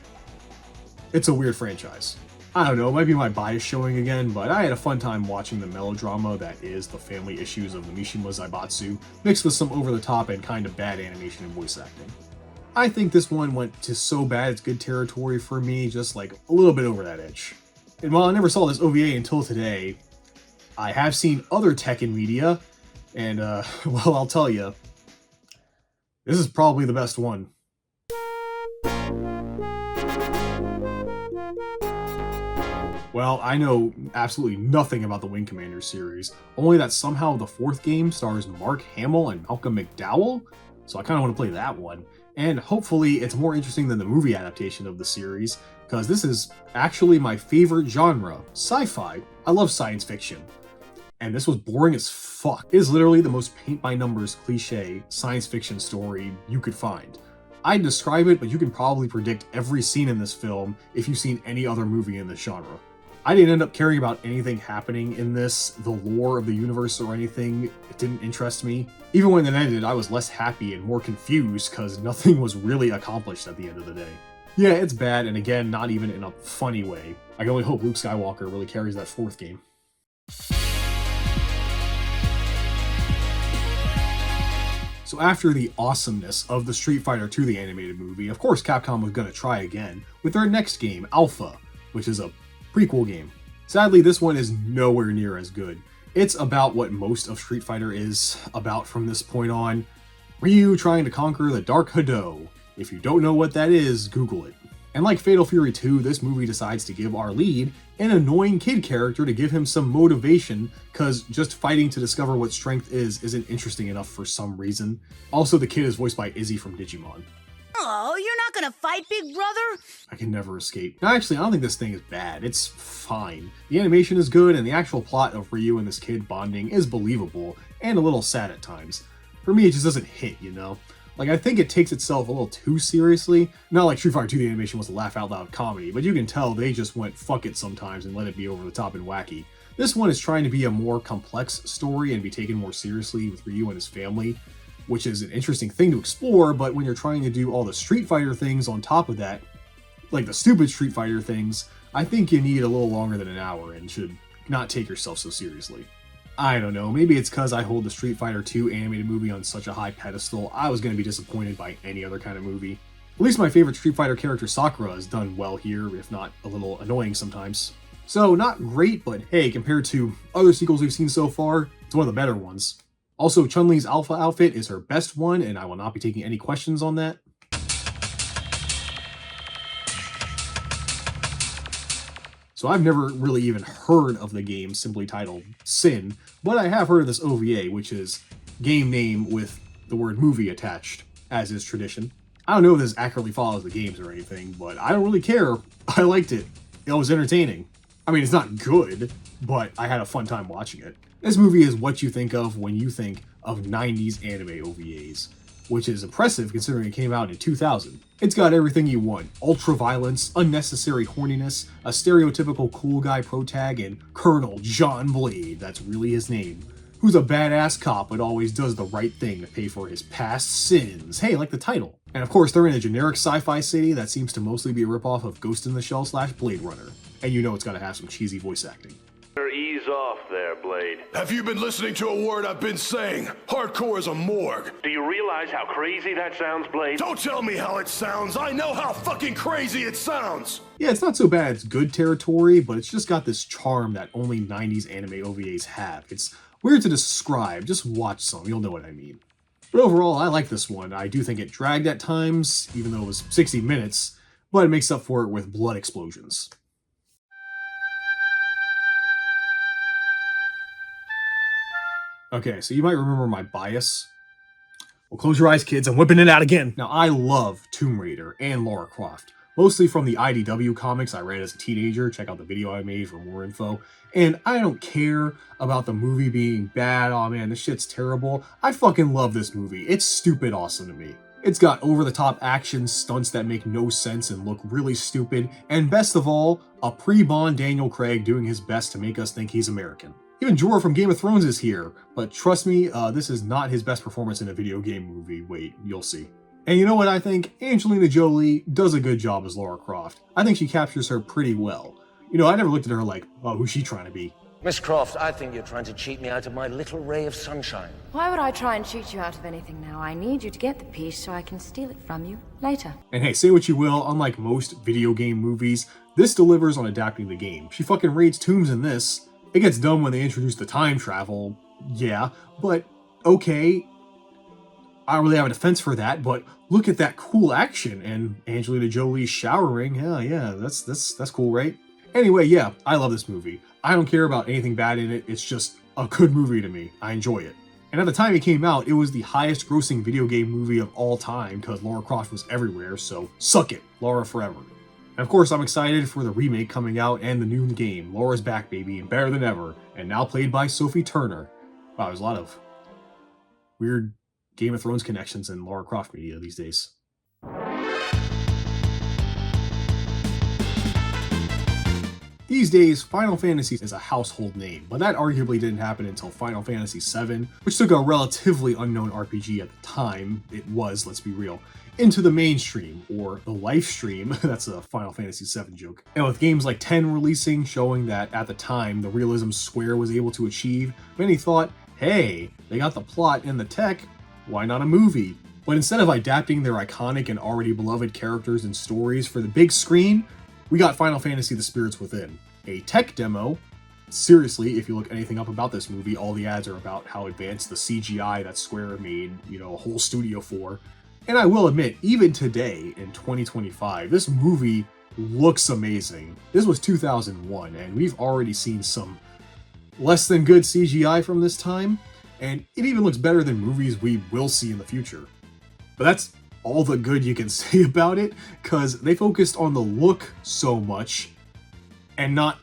It's a weird franchise. I don't know, it might be my bias showing again, but I had a fun time watching the melodrama that is the family issues of the Mishima Zaibatsu, mixed with some over-the-top and kind of bad animation and voice acting. I think this one went to so bad it's good territory for me, just like a little bit over that edge. And while I never saw this OVA until today, I have seen other Tekken media, and well, I'll tell you, this is probably the best one. Well, I know absolutely nothing about the Wing Commander series, only that somehow the 4th game stars Mark Hamill and Malcolm McDowell, so I kind of want to play that one. And hopefully it's more interesting than the movie adaptation of the series, because this is actually my favorite genre, sci-fi. I love science fiction. And this was boring as fuck. It is literally the most paint-by-numbers cliche science fiction story you could find. I'd describe it, but you can probably predict every scene in this film if you've seen any other movie in this genre. I didn't end up caring about anything happening in this, the lore of the universe or anything. It didn't interest me. Even when it ended, I was less happy and more confused because nothing was really accomplished at the end of the day. Yeah, it's bad, and again, not even in a funny way. I can only hope Luke Skywalker really carries that 4th game. So after the awesomeness of the Street Fighter II the animated movie, of course Capcom was gonna try again with their next game, Alpha, which is a prequel game. Sadly, this one is nowhere near as good. It's about what most of Street Fighter is about from this point on. Ryu trying to conquer the Dark Hado. If you don't know what that is, Google it. And like Fatal Fury 2, this movie decides to give our lead an annoying kid character to give him some motivation, cause just fighting to discover what strength is isn't interesting enough for some reason. Also, the kid is voiced by Izzy from Digimon. Oh, you're not gonna fight, big brother? I can never escape. Now, actually, I don't think this thing is bad. It's fine. The animation is good, and the actual plot of Ryu and this kid bonding is believable, and a little sad at times. For me, it just doesn't hit, you know? Like, I think it takes itself a little too seriously. Not like Street Fighter 2 the animation was a laugh-out-loud comedy, but you can tell they just went fuck it sometimes and let it be over the top and wacky. This one is trying to be a more complex story and be taken more seriously with Ryu and his family, which is an interesting thing to explore, but when you're trying to do all the Street Fighter things on top of that, like the stupid Street Fighter things, I think you need a little longer than an hour and should not take yourself so seriously. I don't know, maybe it's because I hold the Street Fighter 2 animated movie on such a high pedestal, I was going to be disappointed by any other kind of movie. At least my favorite Street Fighter character Sakura is done well here, if not a little annoying sometimes. So not great, but hey, compared to other sequels we've seen so far, it's one of the better ones. Also, Chun-Li's Alpha outfit is her best one, and I will not be taking any questions on that. So I've never really even heard of the game simply titled Sin, but I have heard of this OVA, which is game name with the word movie attached, as is tradition. I don't know if this accurately follows the games or anything, but I don't really care. I liked it. It was entertaining. I mean, it's not good, but I had a fun time watching it. This movie is what you think of when you think of 90s anime OVAs, which is impressive considering it came out in 2000. It's got everything you want: ultra violence, unnecessary horniness, a stereotypical cool guy protag, and Colonel John Blade, that's really his name, who's a badass cop but always does the right thing to pay for his past sins. Hey, like the title. And of course, they're in a generic sci-fi city that seems to mostly be a ripoff of Ghost in the Shell / Blade Runner. And you know it's gotta have some cheesy voice acting. Ease off there, Blade. Have you been listening to a word I've been saying? Hardcore is a morgue. Do you realize how crazy that sounds, Blade? Don't tell me how it sounds. I know how fucking crazy it sounds. Yeah, it's not so bad. It's good territory, but it's just got this charm that only 90s anime OVAs have. It's weird to describe. Just watch some. You'll know what I mean. But overall, I like this one. I do think it dragged at times, even though it was 60 minutes, but it makes up for it with blood explosions. Okay, so you might remember my bias. Well, close your eyes, kids. I'm whipping it out again. Now, I love Tomb Raider and Lara Croft, mostly from the IDW comics I read as a teenager. Check out the video I made for more info. And I don't care about the movie being bad. Oh man, this shit's terrible. I fucking love this movie. It's stupid awesome to me. It's got over-the-top action stunts that make no sense and look really stupid. And best of all, a pre-Bond Daniel Craig doing his best to make us think he's American. Even Jorah from Game of Thrones is here, but trust me, this is not his best performance in a video game movie. Wait, you'll see. And you know what I think? Angelina Jolie does a good job as Lara Croft. I think she captures her pretty well. You know, I never looked at her like, oh, who's she trying to be? Miss Croft, I think you're trying to cheat me out of my little ray of sunshine. Why would I try and cheat you out of anything now? I need you to get the piece so I can steal it from you later. And hey, say what you will, unlike most video game movies, this delivers on adapting the game. She fucking raids tombs in this. It gets dumb when they introduce the time travel, yeah, but okay. I don't really have a defense for that, but look at that cool action and Angelina Jolie showering. Yeah, that's cool, right? Anyway, yeah, I love this movie. I don't care about anything bad in it. It's just a good movie to me. I enjoy it. And at the time it came out, it was the highest grossing video game movie of all time because Lara Croft was everywhere, so suck it, Lara forever. And of course I'm excited for the remake coming out and the new game, Lara's back baby and better than ever, and now played by Sophie Turner. Wow, there's a lot of weird Game of Thrones connections in Lara Croft media these days. These days, Final Fantasy is a household name, but that arguably didn't happen until Final Fantasy VII, which took a relatively unknown RPG at the time, it was, let's be real, into the mainstream, or the live stream. That's a Final Fantasy VII joke. And with games like 10 releasing, showing that at the time the realism Square was able to achieve, many thought, hey, they got the plot and the tech, why not a movie? But instead of adapting their iconic and already beloved characters and stories for the big screen, we got Final Fantasy The Spirits Within, a tech demo. Seriously, if you look anything up about this movie, all the ads are about how advanced the CGI that Square made, a whole studio for. And I will admit, even today, in 2025, this movie looks amazing. This was 2001, and we've already seen some less than good CGI from this time, and it even looks better than movies we will see in the future. But that's all the good you can say about it, because they focused on the look so much and not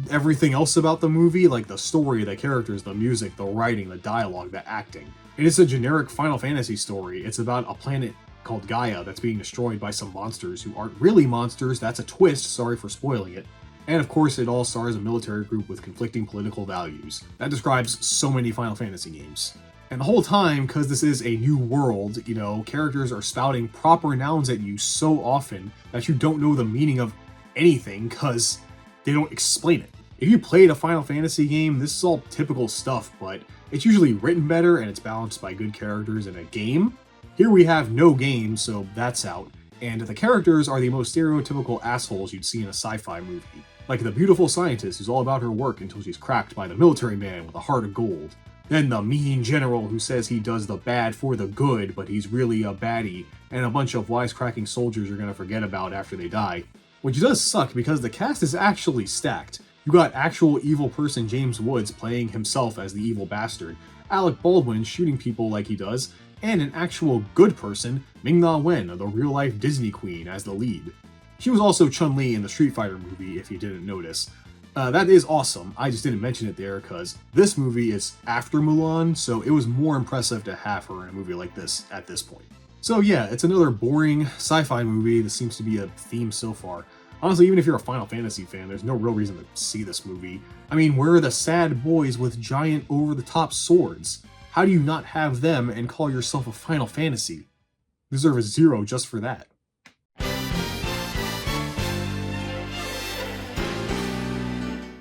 everything else about the movie, like the story, the characters, the music, the writing, the dialogue, the acting. It is a generic Final Fantasy story. It's about a planet called Gaia that's being destroyed by some monsters who aren't really monsters. That's a twist, sorry for spoiling it. And of course it all stars a military group with conflicting political values. That describes so many Final Fantasy games. And the whole time, because this is a new world, characters are spouting proper nouns at you so often that you don't know the meaning of anything because they don't explain it. If you played a Final Fantasy game, this is all typical stuff, but it's usually written better and it's balanced by good characters in a game. Here we have no game, so that's out. And the characters are the most stereotypical assholes you'd see in a sci-fi movie. Like the beautiful scientist who's all about her work until she's cracked by the military man with a heart of gold. Then the mean general who says he does the bad for the good, but he's really a baddie, and a bunch of wisecracking soldiers you're gonna forget about after they die. Which does suck because the cast is actually stacked. You got actual evil person James Woods playing himself as the evil bastard, Alec Baldwin shooting people like he does, and an actual good person, Ming-Na Wen, the real-life Disney queen, as the lead. She was also Chun-Li in the Street Fighter movie, if you didn't notice. That is awesome, I just didn't mention it there because this movie is after Mulan, so it was more impressive to have her in a movie like this at this point. So yeah, it's another boring sci-fi movie. This seems to be a theme so far. Honestly, even if you're a Final Fantasy fan, there's no real reason to see this movie. I mean, where are the sad boys with giant over-the-top swords? How do you not have them and call yourself a Final Fantasy? You deserve a 0 just for that.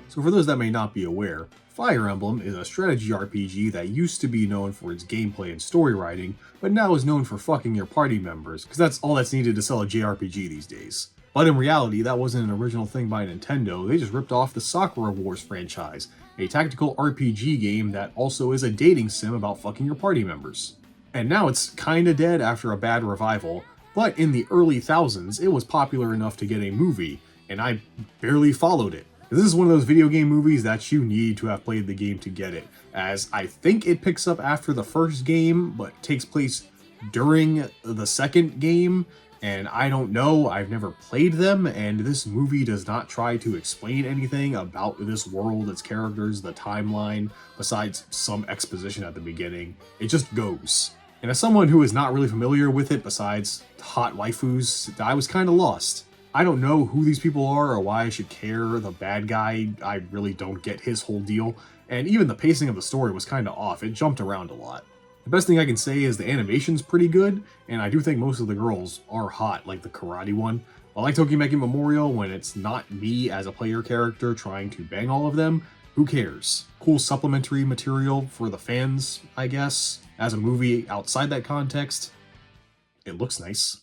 So for those that may not be aware, Fire Emblem is a strategy RPG that used to be known for its gameplay and story writing, but now is known for fucking your party members, because that's all that's needed to sell a JRPG these days. But in reality, that wasn't an original thing by Nintendo, they just ripped off the Sakura Wars franchise, a tactical RPG game that also is a dating sim about fucking your party members. And now it's kinda dead after a bad revival, but in the early thousands, it was popular enough to get a movie, and I barely followed it. This is one of those video game movies that you need to have played the game to get it, as I think it picks up after the first game, but takes place during the second game, and I don't know, I've never played them, and this movie does not try to explain anything about this world, its characters, the timeline, besides some exposition at the beginning. It just goes. And as someone who is not really familiar with it besides hot waifus, I was kind of lost. I don't know who these people are or why I should care. The bad guy, I really don't get his whole deal. And even the pacing of the story was kind of off. It jumped around a lot. The best thing I can say is the animation's pretty good, and I do think most of the girls are hot, like the karate one. I like Tokimeki Memorial when it's not me as a player character trying to bang all of them. Who cares? Cool supplementary material for the fans, I guess. As a movie outside that context, it looks nice.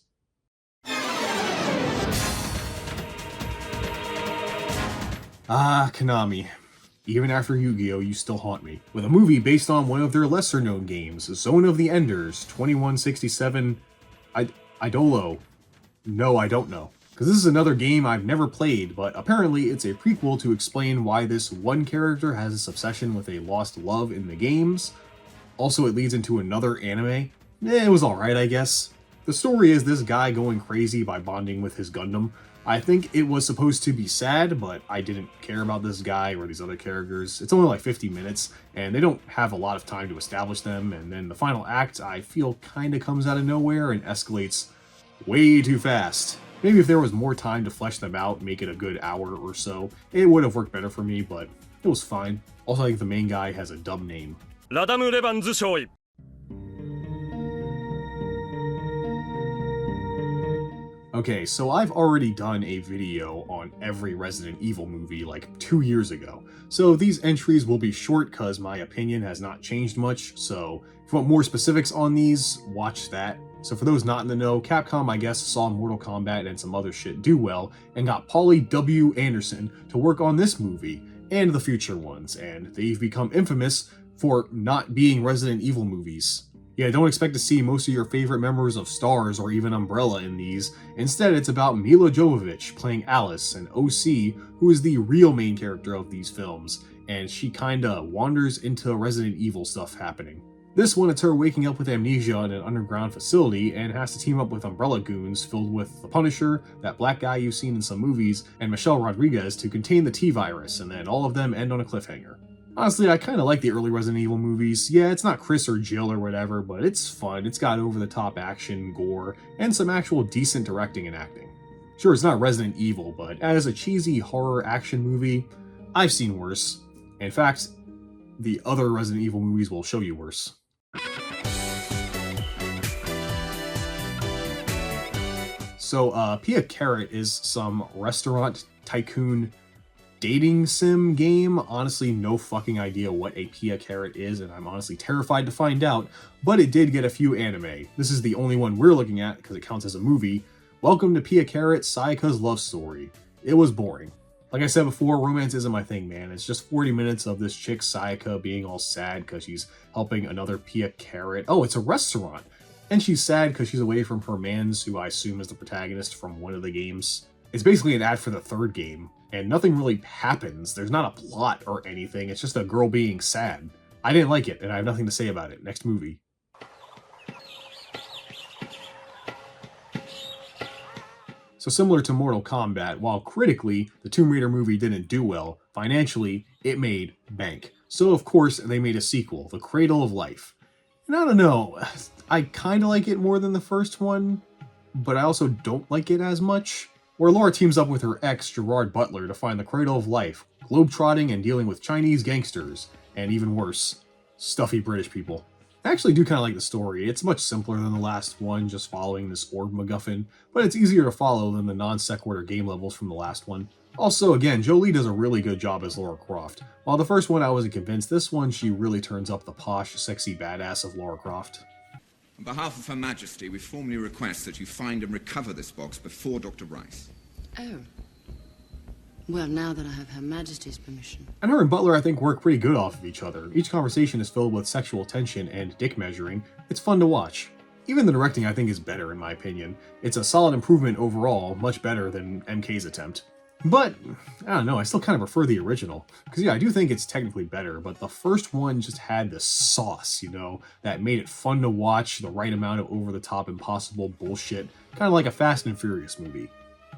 Ah, Konami. Even after Yu-Gi-Oh, you still haunt me. With a movie based on one of their lesser-known games, Zone of the Enders, 2167... Idolo. No, I don't know. Because this is another game I've never played, but apparently it's a prequel to explain why this one character has this obsession with a lost love in the games. Also, it leads into another anime. It was alright, I guess. The story is this guy going crazy by bonding with his Gundam. I think it was supposed to be sad, but I didn't care about this guy or these other characters. It's only like 50 minutes, and they don't have a lot of time to establish them, and then the final act, I feel, kinda comes out of nowhere and escalates way too fast. Maybe if there was more time to flesh them out, make it a good hour or so, it would have worked better for me, but it was fine. Also, I think the main guy has a dumb name. Okay, so I've already done a video on every Resident Evil movie like 2 years ago, so these entries will be short because my opinion has not changed much, so if you want more specifics on these, watch that. So for those not in the know, Capcom, I guess, saw Mortal Kombat and some other shit do well, and got Paulie W. Anderson to work on this movie, and the future ones, and they've become infamous for not being Resident Evil movies. Yeah, don't expect to see most of your favorite members of STARS or even Umbrella in these. Instead, it's about Mila Jovovich playing Alice, and OC, who is the real main character of these films, and she kinda wanders into Resident Evil stuff happening. This one, it's her waking up with amnesia in an underground facility and has to team up with Umbrella goons filled with the Punisher, that black guy you've seen in some movies, and Michelle Rodriguez to contain the T-Virus, and then all of them end on a cliffhanger. Honestly, I kinda like the early Resident Evil movies. Yeah, it's not Chris or Jill or whatever, but it's fun. It's got over-the-top action, gore, and some actual decent directing and acting. Sure, it's not Resident Evil, but as a cheesy horror action movie, I've seen worse. In fact, the other Resident Evil movies will show you worse. So, Pia Carrot is some restaurant tycoon dating sim game. Honestly, no fucking idea what a Pia Carrot is, and I'm honestly terrified to find out, but it did get a few anime. This is the only one we're looking at because it counts as a movie. Welcome to Pia Carrot, Sayaka's love story. It was boring. Like I said before, romance isn't my thing, man. It's just 40 minutes of this chick Sayaka being all sad because she's helping another Pia Carrot. Oh, it's a restaurant! And she's sad because she's away from her mans, who I assume is the protagonist from one of the games. It's basically an ad for the third game, and nothing really happens. There's not a plot or anything, it's just a girl being sad. I didn't like it, and I have nothing to say about it. Next movie. So similar to Mortal Kombat, while critically, the Tomb Raider movie didn't do well, financially, it made bank. So of course, they made a sequel, The Cradle of Life. And I don't know, I kinda like it more than the first one, but I also don't like it as much. Where Laura teams up with her ex, Gerard Butler, to find the Cradle of Life, globetrotting and dealing with Chinese gangsters, and even worse, stuffy British people. I actually do kind of like the story. It's much simpler than the last one, just following this orb MacGuffin, but it's easier to follow than the non-sequitur game levels from the last one. Also, again, Jolie does a really good job as Lara Croft. While the first one I wasn't convinced, this one she really turns up the posh, sexy badass of Lara Croft. On behalf of Her Majesty, we formally request that you find and recover this box before Dr. Rice. Oh. Well, now that I have Her Majesty's permission. And her and Butler, I think, work pretty good off of each other. Each conversation is filled with sexual tension and dick measuring. It's fun to watch. Even the directing, I think, is better, in my opinion. It's a solid improvement overall, much better than MK's attempt. But, I don't know, I still kind of prefer the original. Because yeah, I do think it's technically better, but the first one just had this sauce, you know, that made it fun to watch, the right amount of over-the-top impossible bullshit, kind of like a Fast and Furious movie.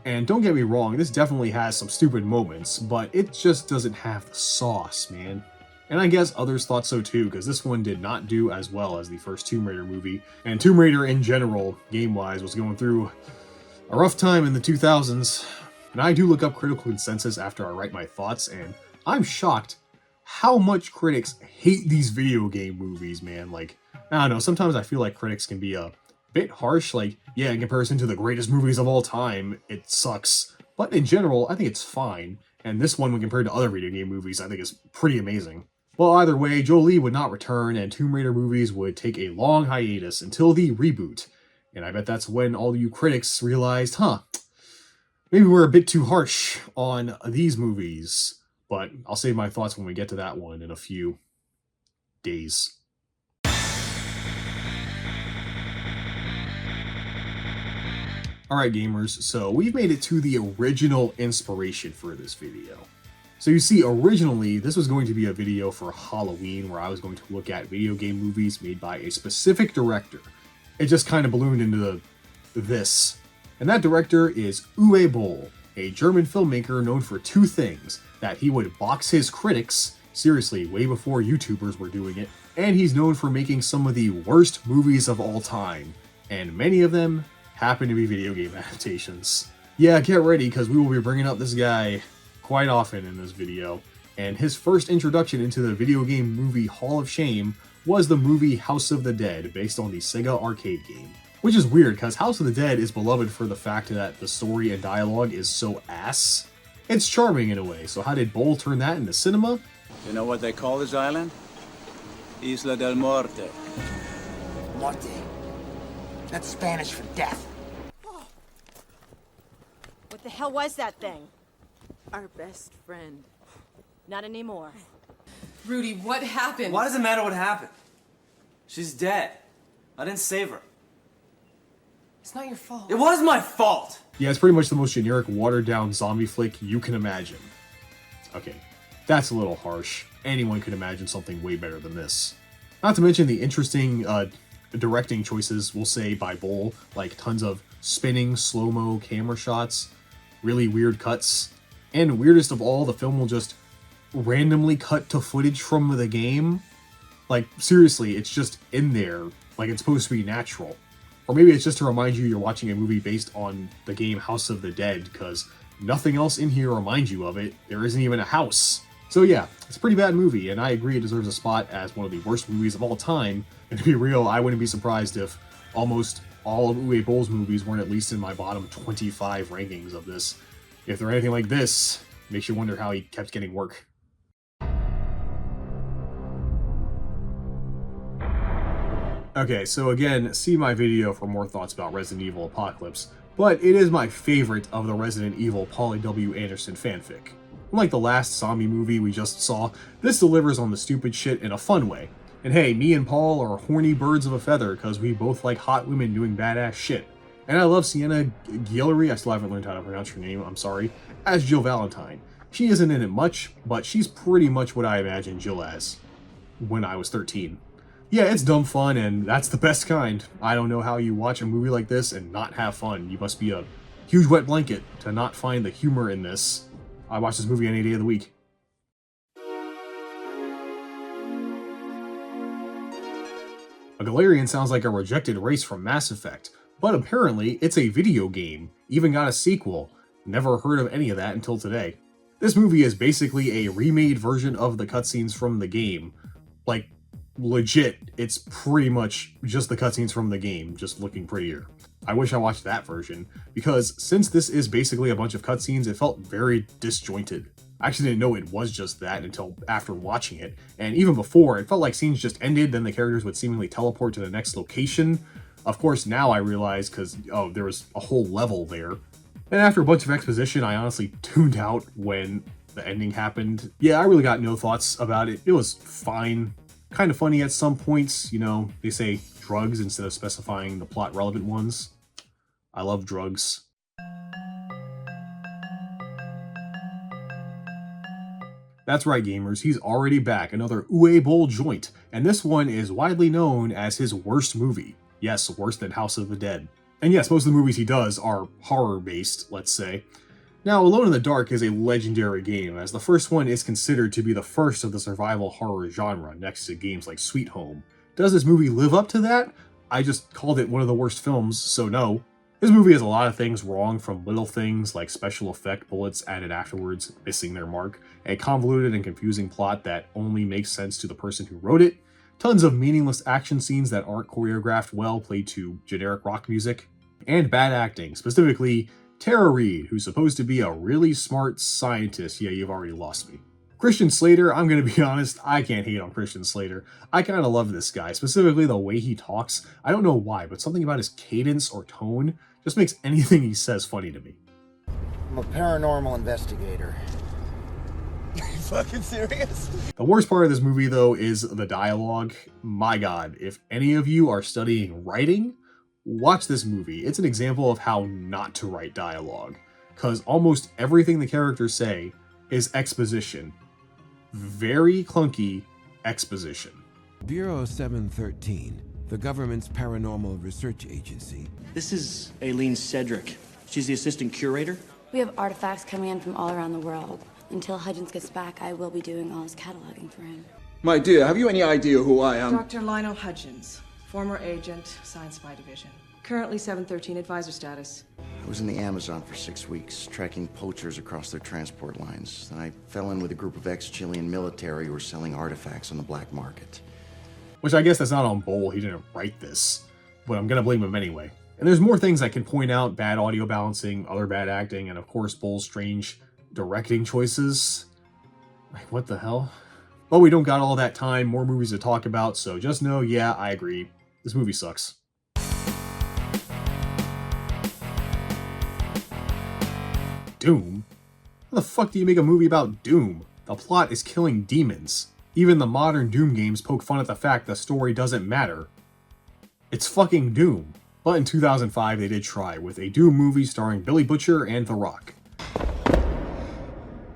And don't get me wrong, this definitely has some stupid moments, but it just doesn't have the sauce, man. And I guess others thought so too, because this one did not do as well as the first Tomb Raider movie, and Tomb Raider in general, game-wise, was going through a rough time in the 2000s. And I do look up critical consensus after I write my thoughts, and I'm shocked how much critics hate these video game movies, man. Like, I don't know, sometimes I feel like critics can be a bit harsh, like, yeah, in comparison to the greatest movies of all time, it sucks. But in general, I think it's fine, and this one, when compared to other video game movies, I think is pretty amazing. Well, either way, Jolie would not return, and Tomb Raider movies would take a long hiatus until the reboot. And I bet that's when all you critics realized, maybe we're a bit too harsh on these movies. But I'll save my thoughts when we get to that one in a few days. Alright gamers, so we've made it to the original inspiration for this video. So you see, originally, this was going to be a video for Halloween where I was going to look at video game movies made by a specific director. It just kind of ballooned into this. And that director is Uwe Boll, a German filmmaker known for two things: that he would box his critics, seriously, way before YouTubers were doing it, and he's known for making some of the worst movies of all time, and many of them happen to be video game adaptations. Yeah, get ready, because we will be bringing up this guy quite often in this video, and his first introduction into the video game movie Hall of Shame was the movie House of the Dead, based on the Sega arcade game. Which is weird, because House of the Dead is beloved for the fact that the story and dialogue is so ass. It's charming in a way, so how did Boll turn that into cinema? You know what they call this island? Isla del Muerte. Muerte. That's Spanish for death. What the hell was that thing? Our best friend. Not anymore. Rudy, what happened? Why does it matter what happened? She's dead. I didn't save her. It's not your fault. It was my fault! Yeah, it's pretty much the most generic, watered-down zombie flick you can imagine. Okay, that's a little harsh. Anyone could imagine something way better than this. Not to mention the interesting directing choices, we'll say, by Boll, like tons of spinning, slow-mo camera shots, really weird cuts, and weirdest of all, the film will just randomly cut to footage from the game. Like, seriously, it's just in there, like it's supposed to be natural. Or maybe it's just to remind you you're watching a movie based on the game House of the Dead, because nothing else in here reminds you of it. There isn't even a house. So yeah, it's a pretty bad movie, and I agree it deserves a spot as one of the worst movies of all time. And to be real, I wouldn't be surprised if almost all of Uwe Boll's movies weren't at least in my bottom 25 rankings of this. If they're anything like this, makes you wonder how he kept getting work. Okay, so again, see my video for more thoughts about Resident Evil Apocalypse, but it is my favorite of the Resident Evil Paulie W. Anderson fanfic. Unlike the last zombie movie we just saw, this delivers on the stupid shit in a fun way. And hey, me and Paul are horny birds of a feather because we both like hot women doing badass shit. And I love Sienna Guillory, I still haven't learned how to pronounce her name, I'm sorry, as Jill Valentine. She isn't in it much, but she's pretty much what I imagined Jill as when I was 13. Yeah, it's dumb fun, and that's the best kind. I don't know how you watch a movie like this and not have fun. You must be a huge wet blanket to not find the humor in this. I watch this movie any day of the week. A Galarian sounds like a rejected race from Mass Effect, but apparently it's a video game. Even got a sequel. Never heard of any of that until today. This movie is basically a remade version of the cutscenes from the game. Like, legit, it's pretty much just the cutscenes from the game, just looking prettier. I wish I watched that version, because since this is basically a bunch of cutscenes, it felt very disjointed. I actually didn't know it was just that until after watching it, and even before, it felt like scenes just ended, then the characters would seemingly teleport to the next location. Of course, now I realize, because, oh, there was a whole level there. And after a bunch of exposition, I honestly tuned out when the ending happened. Yeah, I really got no thoughts about it. It was fine. Kind of funny at some points, you know, they say drugs instead of specifying the plot relevant ones. I love drugs. That's right, gamers, he's already back, another Uwe Boll joint, and this one is widely known as his worst movie. Yes, worse than House of the Dead. And yes, most of the movies he does are horror-based, let's say. Now, Alone in the Dark is a legendary game, as the first one is considered to be the first of the survival horror genre, next to games like Sweet Home. Does this movie live up to that? I just called it one of the worst films, so no. This movie has a lot of things wrong, from little things like special effect bullets added afterwards missing their mark, a convoluted and confusing plot that only makes sense to the person who wrote it, tons of meaningless action scenes that aren't choreographed well played to generic rock music, and bad acting, specifically Tara Reid, who's supposed to be a really smart scientist. Yeah, you've already lost me. Christian Slater, I'm gonna be honest, I can't hate on Christian Slater. I kinda love this guy, specifically the way he talks. I don't know why, but something about his cadence or tone just makes anything he says funny to me. I'm a paranormal investigator. You fucking serious? The worst part of this movie, though, is the dialogue. My god, if any of you are studying writing, watch this movie. It's an example of how not to write dialogue, because almost everything the characters say is exposition. Very clunky exposition. Bureau 713, the government's paranormal research agency. This is Aileen Cedric. She's the assistant curator. We have artifacts coming in from all around the world. Until Hudgens gets back, I will be doing all his cataloging for him. My dear, have you any idea who I am? Dr. Lionel Hudgens, former agent, Science Spy Division. Currently 713 advisor status. I was in the Amazon for 6 weeks, tracking poachers across their transport lines. Then I fell in with a group of ex-Chilean military who were selling artifacts on the black market. Which I guess that's not on Boll, he didn't write this, but I'm gonna blame him anyway. And there's more things I can point out: bad audio balancing, other bad acting, and of course Boll's strange directing choices. Like, what the hell? But we don't got all that time, more movies to talk about, so just know, yeah, I agree. This movie sucks. Doom? How the fuck do you make a movie about Doom? The plot is killing demons. Even the modern Doom games poke fun at the fact the story doesn't matter. It's fucking Doom. But in 2005 they did try, with a Doom movie starring Billy Butcher and The Rock.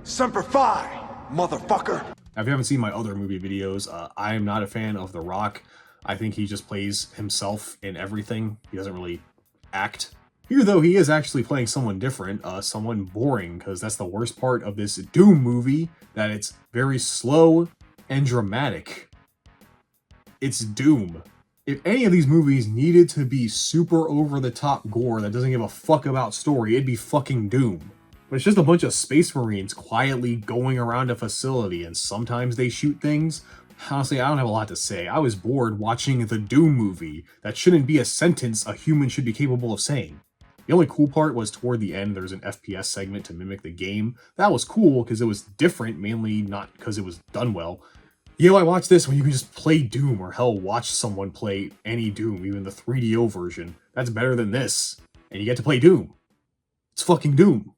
Semper Fi, motherfucker! Now, if you haven't seen my other movie videos, I am not a fan of The Rock. I think he just plays himself in everything. He doesn't really act. Here, though, he is actually playing someone different, someone boring, because that's the worst part of this Doom movie, that it's very slow and dramatic. It's Doom. If any of these movies needed to be super over-the-top gore that doesn't give a fuck about story, it'd be fucking Doom. But it's just a bunch of space marines quietly going around a facility, and sometimes they shoot things. Honestly, I don't have a lot to say. I was bored watching the Doom movie. That shouldn't be a sentence a human should be capable of saying. The only cool part was toward the end, there was an FPS segment to mimic the game. That was cool because it was different, mainly not because it was done well. You know, I watched this when you can just play Doom, or hell, watch someone play any Doom, even the 3DO version. That's better than this. And you get to play Doom. It's fucking Doom.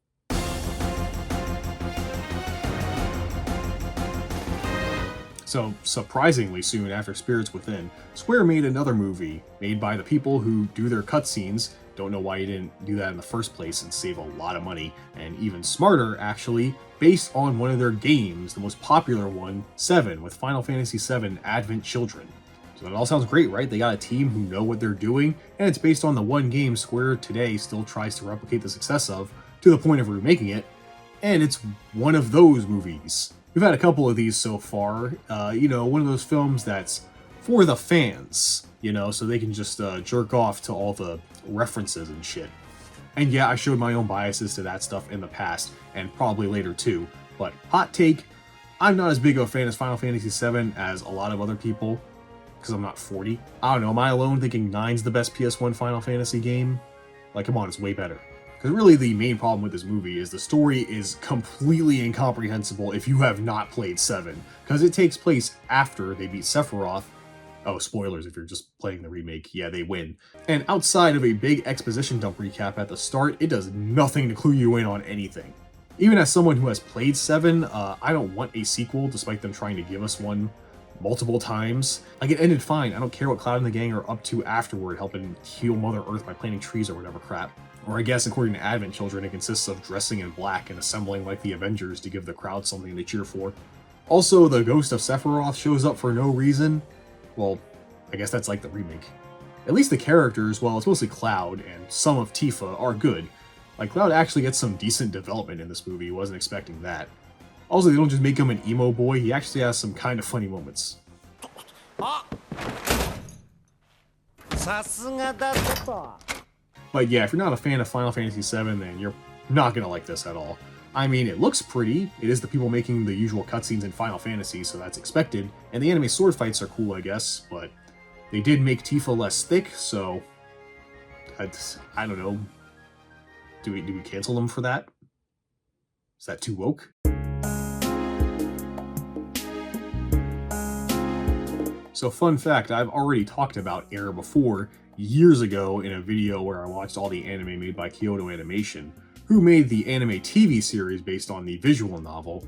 So, surprisingly soon after Spirits Within, Square made another movie, made by the people who do their cutscenes. Don't know why you didn't do that in the first place and save a lot of money. And even smarter, actually, based on one of their games, the most popular one, 7, with Final Fantasy VII Advent Children. So that all sounds great, right? They got a team who know what they're doing, and it's based on the one game Square today still tries to replicate the success of, to the point of remaking it, and it's one of those movies. We've had a couple of these so far, you know, one of those films that's for the fans, you know, so they can just jerk off to all the references and shit. And yeah, I showed my own biases to that stuff in the past, and probably later too, but hot take, I'm not as big of a fan as Final Fantasy VII as a lot of other people, because I'm not 40. I don't know, am I alone thinking 9's the best PS1 Final Fantasy game? Like, come on, it's way better. Because really the main problem with this movie is the story is completely incomprehensible if you have not played 7, because it takes place after they beat Sephiroth. Oh, spoilers if you're just playing the remake, yeah, they win. And outside of a big exposition dump recap at the start, it does nothing to clue you in on anything. Even as someone who has played 7, I don't want a sequel, despite them trying to give us one multiple times. Like, it ended fine, I don't care what Cloud and the gang are up to afterward, helping heal Mother Earth by planting trees or whatever crap. Or I guess according to Advent Children, it consists of dressing in black and assembling like the Avengers to give the crowd something to cheer for. Also, the ghost of Sephiroth shows up for no reason. Well, I guess that's like the remake. At least the characters, well, it's mostly Cloud and some of Tifa, are good. Like, Cloud actually gets some decent development in this movie, wasn't expecting that. Also, they don't just make him an emo boy, he actually has some kind of funny moments. But yeah, if you're not a fan of Final Fantasy VII, then you're not gonna like this at all. I mean, it looks pretty, it is the people making the usual cutscenes in Final Fantasy, so that's expected, and the anime sword fights are cool, I guess, but they did make Tifa less thick, so I don't know. Do we cancel them for that? Is that too woke? So fun fact, I've already talked about Air before, years ago in a video where I watched all the anime made by Kyoto Animation, who made the anime TV series based on the visual novel,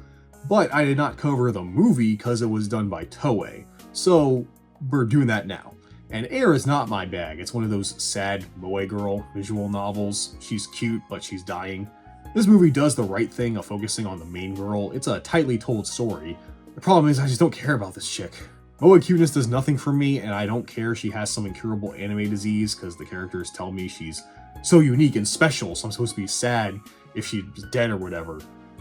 but I did not cover the movie because it was done by Toei, so we're doing that now. And Air is not my bag, it's one of those sad moe girl visual novels. She's cute, but she's dying. This movie does the right thing of focusing on the main girl. It's a tightly told story. The problem is I just don't care about this chick. Moa cuteness does nothing for me, and I don't care she has some incurable anime disease because the characters tell me she's so unique and special, so I'm supposed to be sad if she's dead or whatever.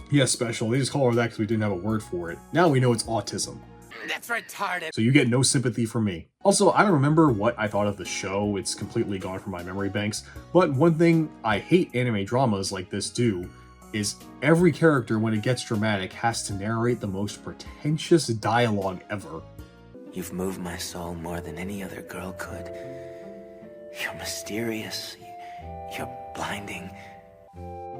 Yeah, special. They just call her that because we didn't have a word for it. Now we know it's autism. That's retarded. So you get no sympathy from me. Also, I don't remember what I thought of the show. It's completely gone from my memory banks. But one thing I hate anime dramas like this do is every character, when it gets dramatic, has to narrate the most pretentious dialogue ever. You've moved my soul more than any other girl could. You're mysterious. You're blinding.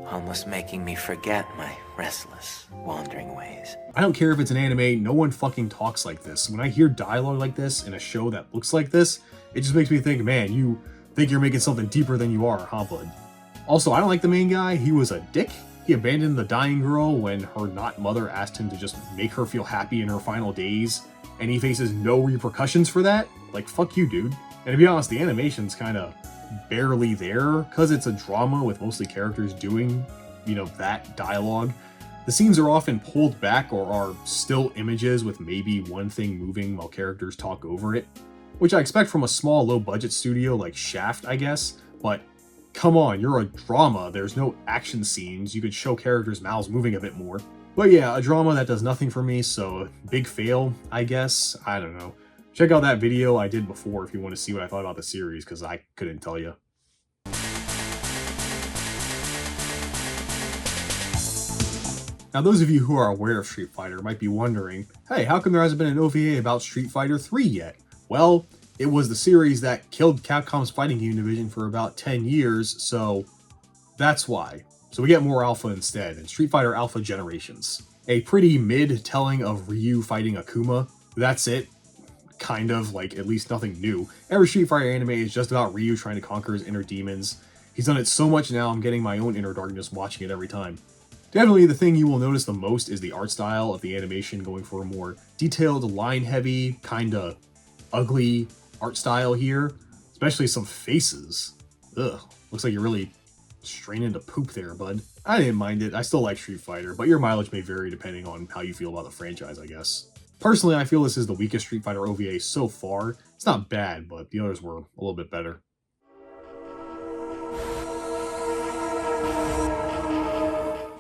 Almost making me forget my restless, wandering ways. I don't care if it's an anime, no one fucking talks like this. When I hear dialogue like this in a show that looks like this, it just makes me think, man, you think you're making something deeper than you are, huh, bud? Also, I don't like the main guy. He was a dick. He abandoned the dying girl when her not-mother asked him to just make her feel happy in her final days, and he faces no repercussions for that? Like, fuck you, dude. And to be honest, the animation's kinda barely there, because it's a drama with mostly characters doing, you know, that dialogue. The scenes are often pulled back or are still images with maybe one thing moving while characters talk over it, which I expect from a small, low-budget studio like Shaft, I guess, but come on, you're a drama, there's no action scenes, you could show characters' mouths moving a bit more. But yeah, a drama that does nothing for me, so big fail, I guess, I don't know. Check out that video I did before if you want to see what I thought about the series, because I couldn't tell you. Now those of you who are aware of Street Fighter might be wondering, hey, how come there hasn't been an OVA about Street Fighter 3 yet? Well, it was the series that killed Capcom's fighting game division for about 10 years, so that's why. So we get more Alpha instead, in Street Fighter Alpha Generations. A pretty mid telling of Ryu fighting Akuma, that's it. Kind of, like, at least nothing new. Every Street Fighter anime is just about Ryu trying to conquer his inner demons. He's done it so much now, I'm getting my own inner darkness watching it every time. Definitely the thing you will notice the most is the art style of the animation going for a more detailed, line-heavy, kinda ugly art style here. Especially some faces. Ugh, looks like you're really straining to poop there, bud. I didn't mind it, I still like Street Fighter, but your mileage may vary depending on how you feel about the franchise, I guess. Personally, I feel this is the weakest Street Fighter OVA so far. It's not bad, but the others were a little bit better.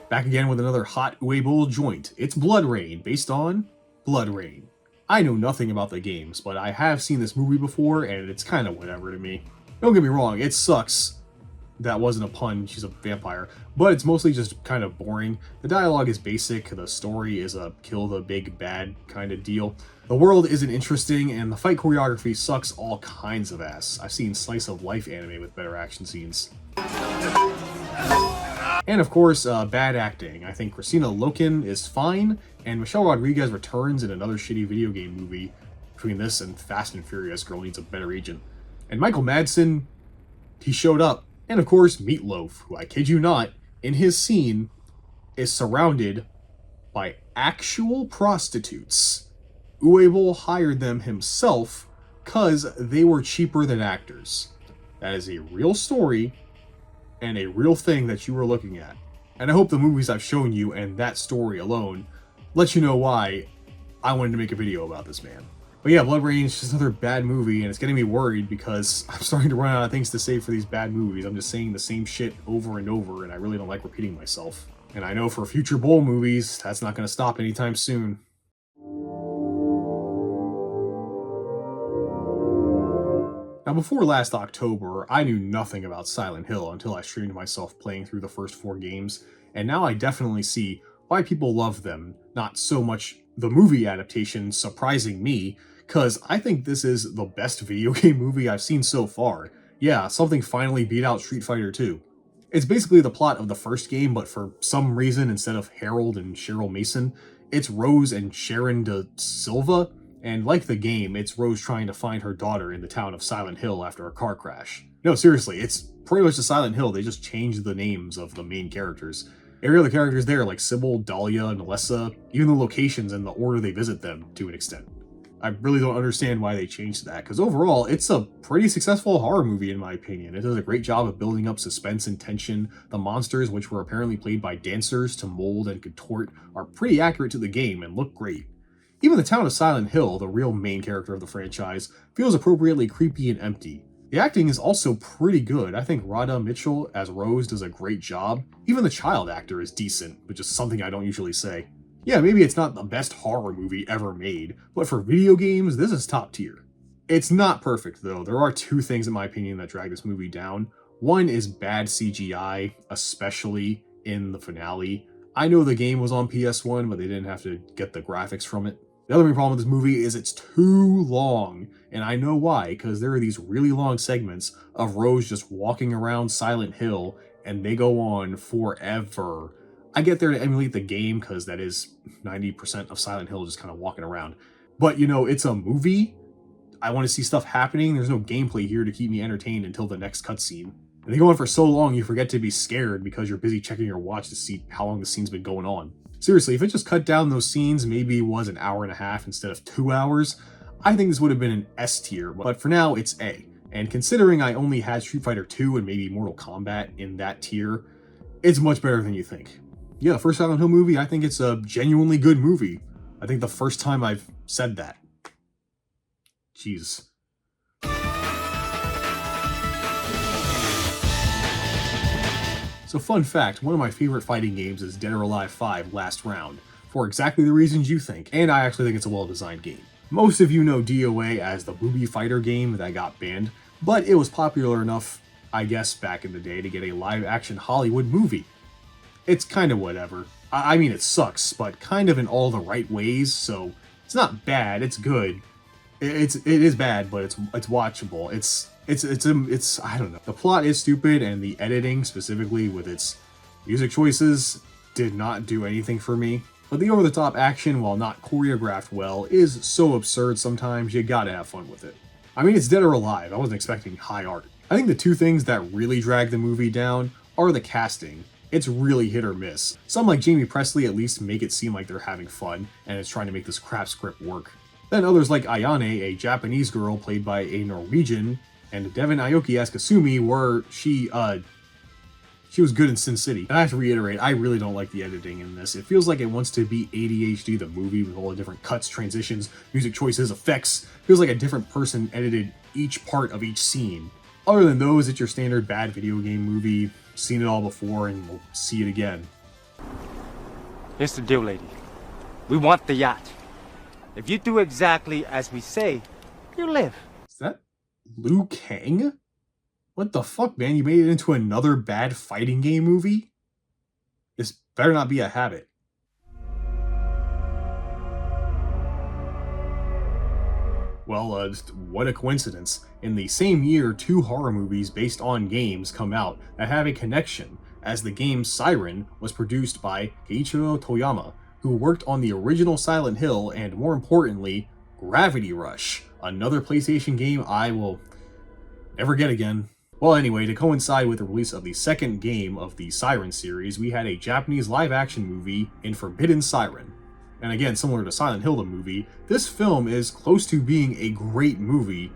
Back again with another hot Uwe joint. It's Blood Rain, based on Blood Rain. I know nothing about the games, but I have seen this movie before, and it's kind of whatever to me. Don't get me wrong, it sucks. That wasn't a pun, she's a vampire. But it's mostly just kind of boring. The dialogue is basic, the story is a kill the big bad kind of deal. The world isn't interesting, and the fight choreography sucks all kinds of ass. I've seen slice of life anime with better action scenes. And of course, bad acting. I think Christina Loken is fine, and Michelle Rodriguez returns in another shitty video game movie. Between this and Fast and Furious, Girl Needs a Better Agent. And Michael Madsen, he showed up. And of course, Meatloaf, who, I kid you not, in his scene, is surrounded by actual prostitutes. Uwe hired them himself because they were cheaper than actors. That is a real story and a real thing that you were looking at. And I hope the movies I've shown you and that story alone let you know why I wanted to make a video about this man. But yeah, Blood Rain is just another bad movie, and it's getting me worried because I'm starting to run out of things to say for these bad movies. I'm just saying the same shit over and over, and I really don't like repeating myself. And I know for future Bowl movies, that's not going to stop anytime soon. Now, before last October, I knew nothing about Silent Hill until I streamed myself playing through the first 4 games, and now I definitely see why people love them, not so much the movie adaptation surprising me, because I think this is the best video game movie I've seen so far. Yeah, something finally beat out Street Fighter 2. It's basically the plot of the first game, but for some reason, instead of Harold and Cheryl Mason, it's Rose and Sharon de Silva, and like the game, it's Rose trying to find her daughter in the town of Silent Hill after a car crash. No, seriously, it's pretty much the Silent Hill, they just changed the names of the main characters. Every other character's there, like Sybil, Dahlia, Nalessa, even the locations and the order they visit them, to an extent. I really don't understand why they changed that, because overall, it's a pretty successful horror movie in my opinion. It does a great job of building up suspense and tension. The monsters, which were apparently played by dancers to mold and contort, are pretty accurate to the game and look great. Even the town of Silent Hill, the real main character of the franchise, feels appropriately creepy and empty. The acting is also pretty good. I think Radha Mitchell as Rose does a great job. Even the child actor is decent, which is something I don't usually say. Yeah, maybe it's not the best horror movie ever made, but for video games, this is top tier. It's not perfect though. There are two things in my opinion that drag this movie down. One is bad CGI, especially in the finale. I know the game was on PS1, but they didn't have to get the graphics from it. The other main problem with this movie is it's too long, and I know why, because there are these really long segments of Rose just walking around Silent Hill, and they go on forever. I get there to emulate the game, because that is 90% of Silent Hill just kind of walking around. But, you know, it's a movie. I want to see stuff happening. There's no gameplay here to keep me entertained until the next cutscene. And they go on for so long, you forget to be scared because you're busy checking your watch to see how long the scene's been going on. Seriously, if it just cut down those scenes, maybe it was an hour and a half instead of 2 hours, I think this would have been an S tier, but for now, it's A. And considering I only had Street Fighter 2 and maybe Mortal Kombat in that tier, it's much better than you think. Yeah, the first Silent Hill movie, I think it's a genuinely good movie. I think the first time I've said that. Jeez. So fun fact, one of my favorite fighting games is Dead or Alive 5 Last Round, for exactly the reasons you think, and I actually think it's a well-designed game. Most of you know DOA as the booby fighter game that got banned, but it was popular enough, I guess back in the day, to get a live-action Hollywood movie. It's kind of whatever. I mean, it sucks, but kind of in all the right ways, so it's not bad, it's good. It is bad, but it's watchable. It's I don't know. The plot is stupid, and the editing, specifically with its music choices, did not do anything for me. But the over-the-top action, while not choreographed well, is so absurd sometimes you gotta have fun with it. I mean, it's Dead or Alive. I wasn't expecting high art. I think the two things that really drag the movie down are the casting. It's really hit or miss. Some like Jamie Presley at least make it seem like they're having fun, and it's trying to make this crap script work. Then others like Ayane, a Japanese girl played by a Norwegian, and Devon Aoki as Kasumi were, she was good in Sin City. And I have to reiterate, I really don't like the editing in this. It feels like it wants to be ADHD the movie with all the different cuts, transitions, music choices, effects. It feels like a different person edited each part of each scene. Other than those, it's your standard bad video game movie. Seen it all before and we'll see it again. Here's the deal, lady. We want the yacht. If you do exactly as we say, you live. Is that Liu Kang? What the fuck, man? You made it into another bad fighting game movie? This better not be a habit. Well, just what a coincidence. In the same year, 2 horror movies based on games come out that have a connection, as the game Siren was produced by Keiichiro Toyama, who worked on the original Silent Hill and, more importantly, Gravity Rush, another PlayStation game I will never get again. Well, anyway, to coincide with the release of the second game of the Siren series, we had a Japanese live-action movie in Forbidden Siren. And again, similar to Silent Hill the movie, this film is close to being a great movie,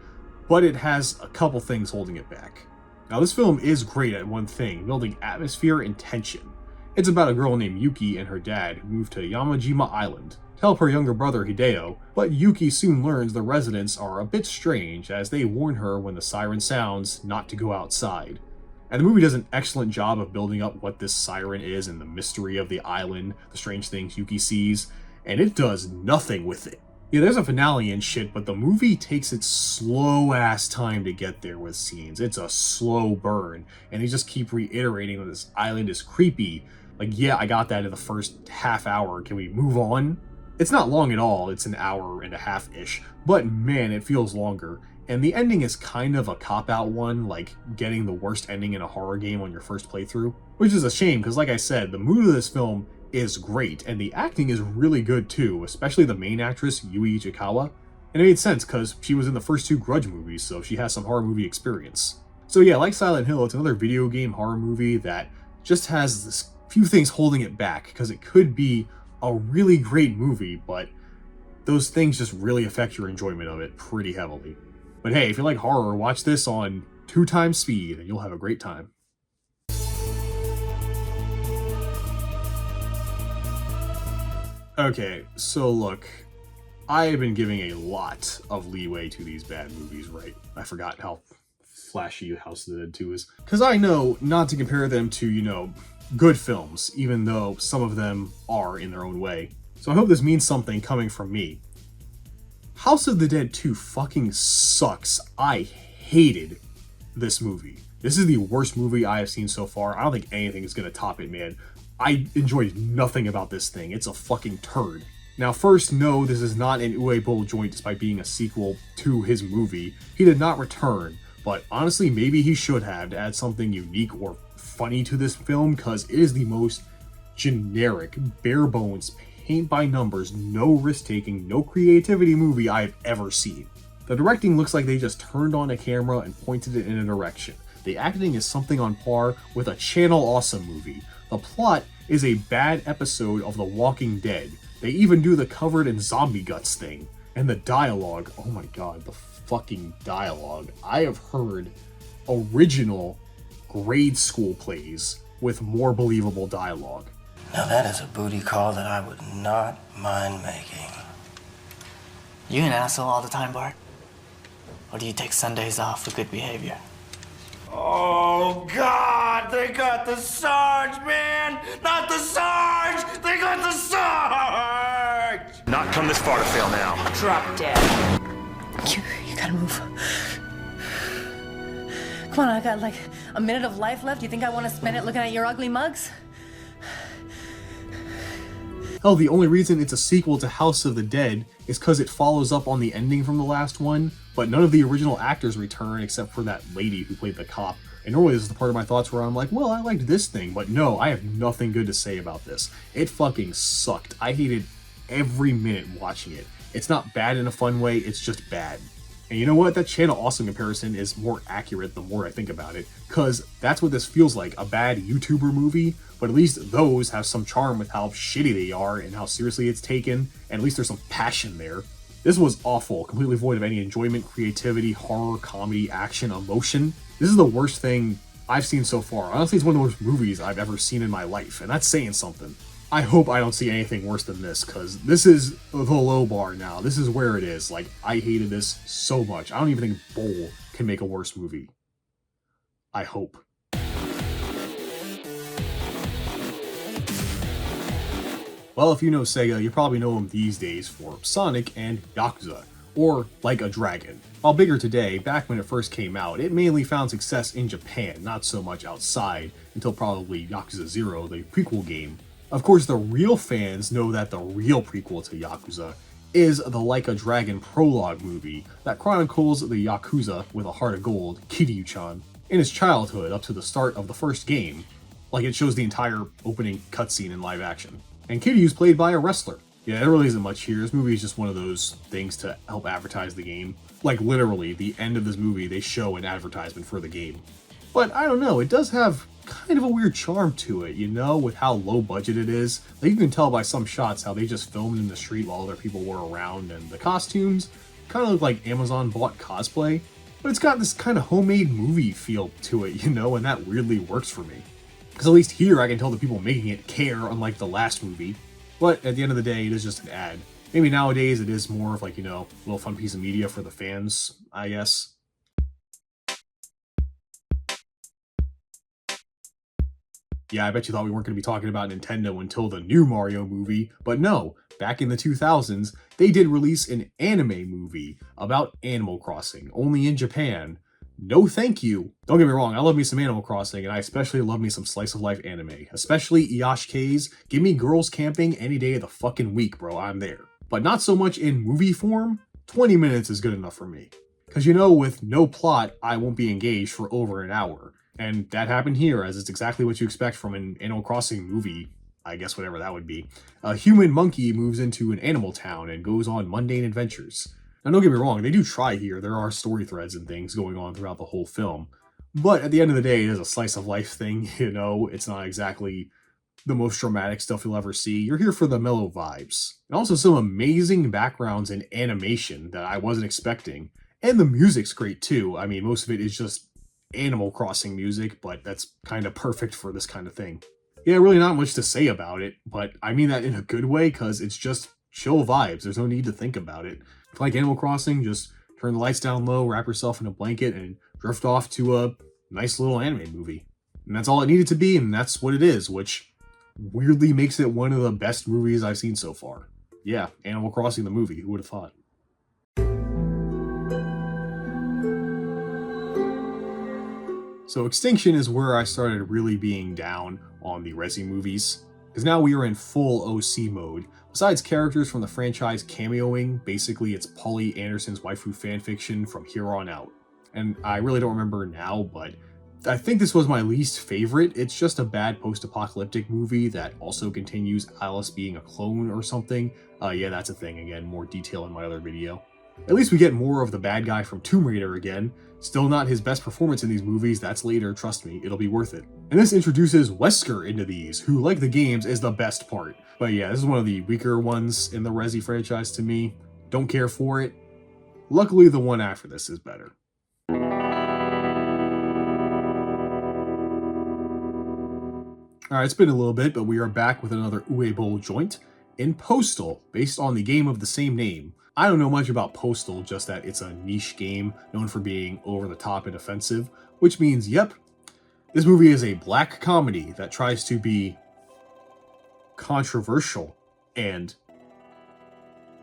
but it has a couple things holding it back. Now, this film is great at one thing, building atmosphere and tension. It's about a girl named Yuki and her dad who moved to Yamajima Island to help her younger brother Hideo, but Yuki soon learns the residents are a bit strange as they warn her when the siren sounds not to go outside. And the movie does an excellent job of building up what this siren is and the mystery of the island, the strange things Yuki sees, and it does nothing with it. Yeah, there's a finale and shit, but the movie takes its slow-ass time to get there with scenes. It's a slow burn, and they just keep reiterating that this island is creepy. Like, yeah, I got that in the first half hour. Can we move on? It's not long at all. It's an hour and a half-ish, but man, it feels longer. And the ending is kind of a cop-out one, like getting the worst ending in a horror game on your first playthrough. Which is a shame, because like I said, the mood of this film is great, and the acting is really good too, especially the main actress, Yui Ichikawa. And it made sense, because she was in the first 2 Grudge movies, so she has some horror movie experience. So yeah, like Silent Hill, it's another video game horror movie that just has this few things holding it back, because it could be a really great movie, but those things just really affect your enjoyment of it pretty heavily. But hey, if you like horror, watch this on 2x speed and you'll have a great time. Okay, so look, I have been giving a lot of leeway to these bad movies, right? I forgot how flashy House of the Dead 2 is. Because I know not to compare them to, you know, good films, even though some of them are in their own way. So I hope this means something coming from me. House of the Dead 2 fucking sucks. I hated this movie. This is the worst movie I have seen so far. I don't think anything is going to top it, man. I enjoyed nothing about this thing. It's a fucking turd. Now first, no, this is not an Uwe Boll joint despite being a sequel to his movie. He did not return, but honestly maybe he should have to add something unique or funny to this film, because it is the most generic, bare bones, paint by numbers, no risk taking, no creativity movie I've ever seen. The directing looks like they just turned on a camera and pointed it in a direction. The acting is something on par with a Channel Awesome movie. The plot is a bad episode of The Walking Dead. They even do the covered in zombie guts thing. And the dialogue, oh my god, the fucking dialogue. I have heard original grade school plays with more believable dialogue. Now that is a booty call that I would not mind making. You an asshole all the time, Bart? Or do you take Sundays off for good behavior? Oh, God! They got the Sarge, man! Not the Sarge! They got the Sarge! Not come this far to fail now. Drop dead. You gotta move. Come on, I got like a minute of life left. You think I want to spend it looking at your ugly mugs? Hell, the only reason it's a sequel to House of the Dead is because it follows up on the ending from the last one, but none of the original actors return except for that lady who played the cop. And normally this is the part of my thoughts where I'm like, well, I liked this thing, but no, I have nothing good to say about this. It fucking sucked. I hated every minute watching it. It's not bad in a fun way, it's just bad. And you know what? That Channel Awesome comparison is more accurate the more I think about it, because that's what this feels like, a bad YouTuber movie, but at least those have some charm with how shitty they are and how seriously it's taken, and at least there's some passion there. This was awful, completely void of any enjoyment, creativity, horror, comedy, action, emotion. This is the worst thing I've seen so far. Honestly, it's one of the worst movies I've ever seen in my life, and that's saying something. I hope I don't see anything worse than this, because this is the low bar now. This is where it is. Like, I hated this so much. I don't even think Boll can make a worse movie. I hope. Well, if you know Sega, you probably know him these days for Sonic and Yakuza, or Like a Dragon. While bigger today, back when it first came out, it mainly found success in Japan, not so much outside, until probably Yakuza 0, the prequel game. Of course, the real fans know that the real prequel to Yakuza is the Like a Dragon prologue movie that chronicles the Yakuza with a heart of gold, Kiryu-chan, in his childhood up to the start of the first game. Like, it shows the entire opening cutscene in live action. And Kiryu's played by a wrestler. Yeah, there really isn't much here. This movie is just one of those things to help advertise the game. Like, literally, the end of this movie, they show an advertisement for the game. But I don't know, it does have kind of a weird charm to it, you know, with how low budget it is. Like, you can tell by some shots how they just filmed in the street while other people were around, and the costumes kind of look like Amazon bought cosplay. But it's got this kind of homemade movie feel to it, you know, and that weirdly works for me. Because at least here I can tell the people making it care, unlike the last movie. But at the end of the day, it is just an ad. Maybe nowadays it is more of like, you know, a little fun piece of media for the fans, I guess. Yeah, I bet you thought we weren't going to be talking about Nintendo until the new Mario movie, but no, back in the 2000s, they did release an anime movie about Animal Crossing, only in Japan. No thank you. Don't get me wrong, I love me some Animal Crossing, and I especially love me some slice of life anime, especially Iyashike's. Give me girls camping any day of the fucking week, bro, I'm there. But not so much in movie form. 20 minutes is good enough for me. Because you know, with no plot, I won't be engaged for over an hour. And that happened here, as it's exactly what you expect from an Animal Crossing movie, I guess whatever that would be. A human monkey moves into an animal town and goes on mundane adventures. Now don't get me wrong, they do try here, there are story threads and things going on throughout the whole film. But at the end of the day, it is a slice of life thing, you know, it's not exactly the most dramatic stuff you'll ever see. You're here for the mellow vibes. And also some amazing backgrounds and animation that I wasn't expecting. And the music's great too. I mean, most of it is just Animal Crossing music, but that's kind of perfect for this kind of thing. Yeah, really not much to say about it, but I mean that in a good way because it's just chill vibes. There's no need to think about it. If you like Animal Crossing, just turn the lights down low, wrap yourself in a blanket, and drift off to a nice little anime movie. And that's all it needed to be, and that's what it is, which weirdly makes it one of the best movies I've seen so far. Yeah, Animal Crossing the movie, who would have thought? So Extinction is where I started really being down on the Resi movies, because now we are in full OC mode. Besides characters from the franchise cameoing, basically it's Polly Anderson's waifu fanfiction from here on out. And I really don't remember now, but I think this was my least favorite. It's just a bad post-apocalyptic movie that also continues Alice being a clone or something. Yeah, that's a thing again, more detail in my other video. At least we get more of the bad guy from Tomb Raider again. Still not his best performance in these movies, that's later, trust me, it'll be worth it. And this introduces Wesker into these, who, like the games, is the best part. But yeah, this is one of the weaker ones in the Resi franchise to me. Don't care for it. Luckily, the one after this is better. Alright, it's been a little bit, but we are back with another Uwe joint in Postal, based on the game of the same name. I don't know much about Postal, just that it's a niche game known for being over the top and offensive, which means, yep, this movie is a black comedy that tries to be controversial and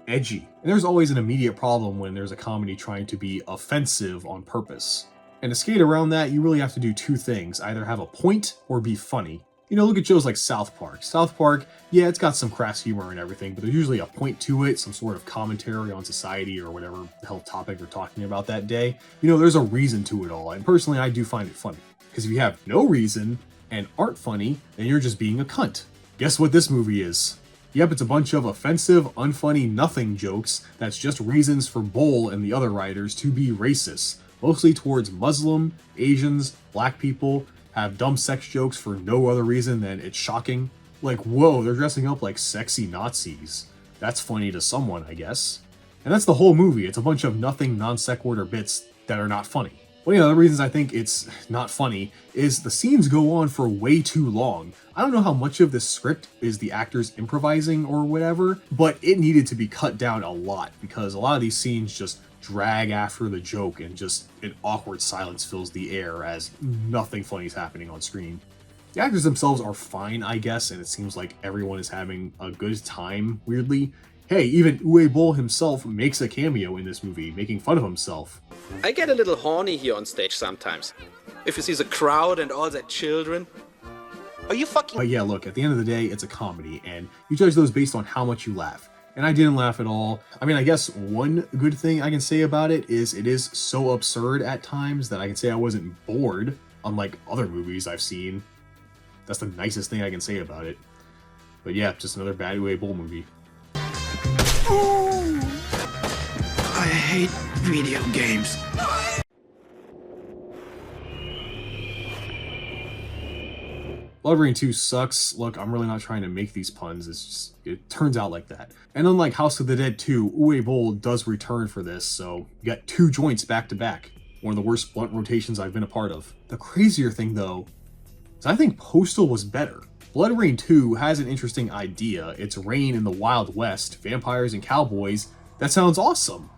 edgy. And there's always an immediate problem when there's a comedy trying to be offensive on purpose. And to skate around that, you really have to do two things, either have a point or be funny. You know, look at shows like South Park. South Park, yeah, it's got some crass humor and everything, but there's usually a point to it, some sort of commentary on society or whatever the hell topic they're talking about that day. You know, there's a reason to it all, and personally, I do find it funny. Because if you have no reason and aren't funny, then you're just being a cunt. Guess what this movie is? Yep, it's a bunch of offensive, unfunny nothing jokes that's just reasons for Bull and the other writers to be racist, mostly towards Muslim, Asians, black people, have dumb sex jokes for no other reason than it's shocking. Like, whoa, they're dressing up like sexy Nazis. That's funny to someone, I guess. And that's the whole movie. It's a bunch of nothing non sequitur bits that are not funny. One of the other reasons I think it's not funny is the scenes go on for way too long. I don't know how much of this script is the actors improvising or whatever, but it needed to be cut down a lot because a lot of these scenes just drag after the joke and just an awkward silence fills the air as nothing funny is happening on screen. The actors themselves are fine, I guess, and it seems like everyone is having a good time, weirdly. Hey, even Uwe Boll himself makes a cameo in this movie, making fun of himself. I get a little horny here on stage sometimes. If you see the crowd and all the children. Are you fucking... But yeah, look, at the end of the day, it's a comedy, and you judge those based on how much you laugh. And I didn't laugh at all. I mean, I guess one good thing I can say about it is so absurd at times that I can say I wasn't bored, unlike other movies I've seen. That's the nicest thing I can say about it. But yeah, just another bad Uwe Boll movie. Ooh. I hate video games. Blood Rain 2 sucks. Look, I'm really not trying to make these puns. It's just, it turns out like that. And unlike House of the Dead 2, Uwe Boll does return for this, so you got two joints back to back. One of the worst blunt rotations I've been a part of. The crazier thing, though, is I think Postal was better. Blood Rain 2 has an interesting idea. It's rain in the Wild West, vampires and cowboys. That sounds awesome.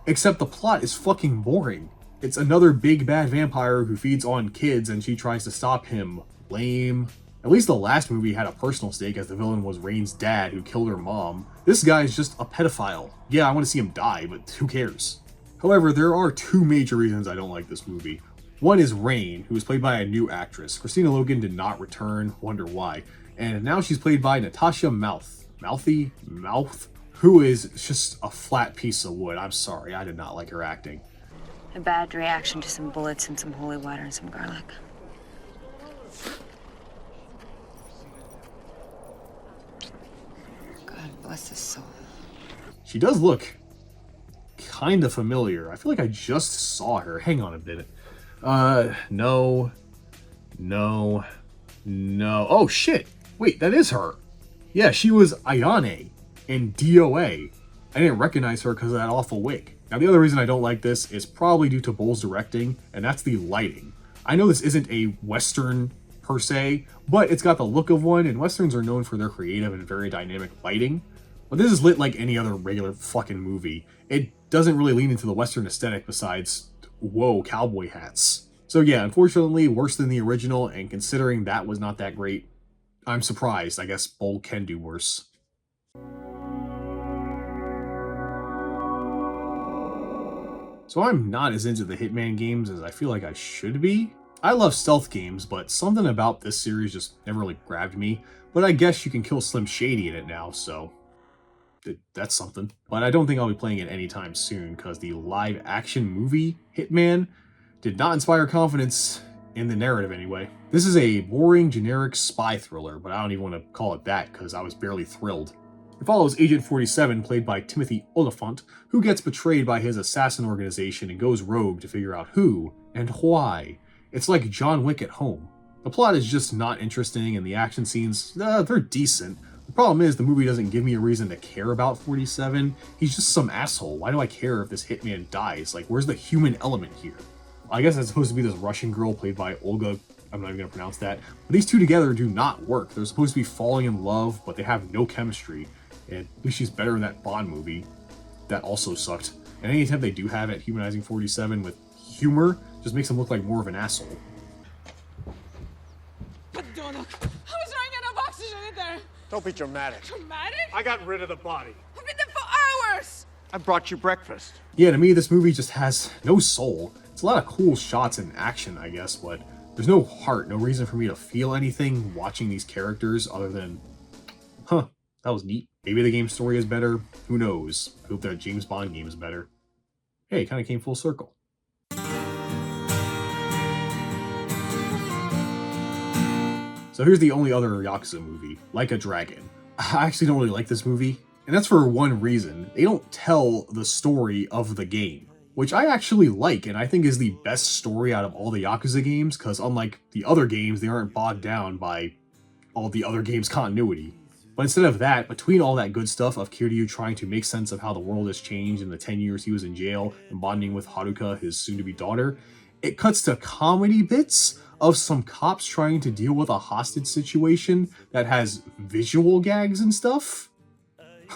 Except the plot is fucking boring. It's another big bad vampire who feeds on kids and she tries to stop him. Lame. At least the last movie had a personal stake as the villain was Rain's dad who killed her mom. This guy is just a pedophile. Yeah, I want to see him die, but who cares? However, there are two major reasons I don't like this movie. One is Rain, who is played by a new actress. Christina Logan did not return, wonder why. And now she's played by Natasha Mouth, who is just a flat piece of wood. I'm sorry, I did not like her acting. A bad reaction to some bullets and some holy water and some garlic. God bless his soul. She does look kind of familiar. I feel like I just saw her. Hang on a minute. No. Oh, shit. Wait, that is her. Yeah, she was Ayane in DOA. I didn't recognize her because of that awful wig. Now, the other reason I don't like this is probably due to Bull's directing, and that's the lighting. I know this isn't a Western per se, but it's got the look of one, and Westerns are known for their creative and very dynamic lighting. But this is lit like any other regular fucking movie. It doesn't really lean into the Western aesthetic besides, whoa, cowboy hats. So yeah, unfortunately, worse than the original, and considering that was not that great, I'm surprised. I guess Bull can do worse. So I'm not as into the Hitman games as I feel like I should be. I love stealth games, but something about this series just never really grabbed me. But I guess you can kill Slim Shady in it now, so that's something. But I don't think I'll be playing it anytime soon, because the live action movie, Hitman, did not inspire confidence in the narrative anyway. This is a boring, generic spy thriller, but I don't even want to call it that because I was barely thrilled. It follows Agent 47, played by Timothy Olyphant, who gets betrayed by his assassin organization and goes rogue to figure out who and why. It's like John Wick at home. The plot is just not interesting, and the action scenes, they're decent. The problem is the movie doesn't give me a reason to care about 47. He's just some asshole. Why do I care if this hitman dies? Like, where's the human element here? I guess that's supposed to be this Russian girl played by Olga. I'm not even going to pronounce that. But these two together do not work. They're supposed to be falling in love, but they have no chemistry. And at least she's better in that Bond movie. That also sucked. And any attempt they do have at humanizing 47 with humor just makes him look like more of an asshole. Podonok! I was running out of oxygen in there! Don't be dramatic. Dramatic? I got rid of the body. I've been there for hours! I brought you breakfast. Yeah, to me, this movie just has no soul. It's a lot of cool shots and action, I guess, but there's no heart, no reason for me to feel anything watching these characters other than, huh, that was neat. Maybe the game story is better. Who knows? I hope that James Bond game is better. Hey, it kind of came full circle. So here's the only other Yakuza movie, Like a Dragon. I actually don't really like this movie, and that's for one reason. They don't tell the story of the game, which I actually like, and I think is the best story out of all the Yakuza games, because unlike the other games, they aren't bogged down by all the other games' continuity. But instead of that, between all that good stuff of Kiryu trying to make sense of how the world has changed in the 10 years he was in jail and bonding with Haruka, his soon-to-be daughter, it cuts to comedy bits of some cops trying to deal with a hostage situation that has visual gags and stuff.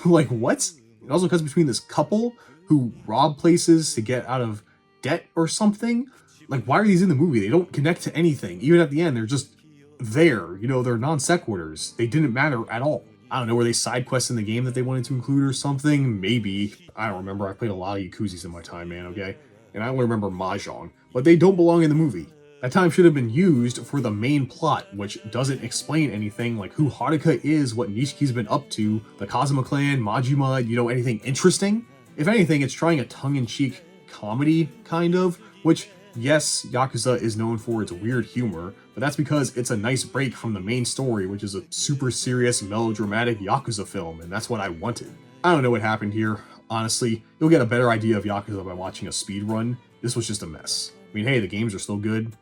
Like, what? It also cuts between this couple who rob places to get out of debt or something. Like, why are these in the movie? They don't connect to anything. Even at the end, they're just there. You know, they're non sequiturs. They didn't matter at all. I don't know, were they side quests in the game that they wanted to include or something? Maybe. I don't remember. I played a lot of Yakuzis in my time, man, okay? And I only remember Mahjong. But they don't belong in the movie. That time should have been used for the main plot, which doesn't explain anything like who Haruka is, what Nishiki's been up to, the Kazuma clan, Majima, you know, anything interesting. If anything, it's trying a tongue-in-cheek comedy, kind of, which, yes, Yakuza is known for its weird humor, but that's because it's a nice break from the main story, which is a super serious, melodramatic Yakuza film, and that's what I wanted. I don't know what happened here. Honestly, you'll get a better idea of Yakuza by watching a speedrun. This was just a mess. I mean, hey, the games are still good,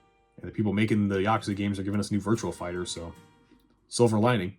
and the people making the Yakuza games are giving us new Virtual Fighters, so silver lining.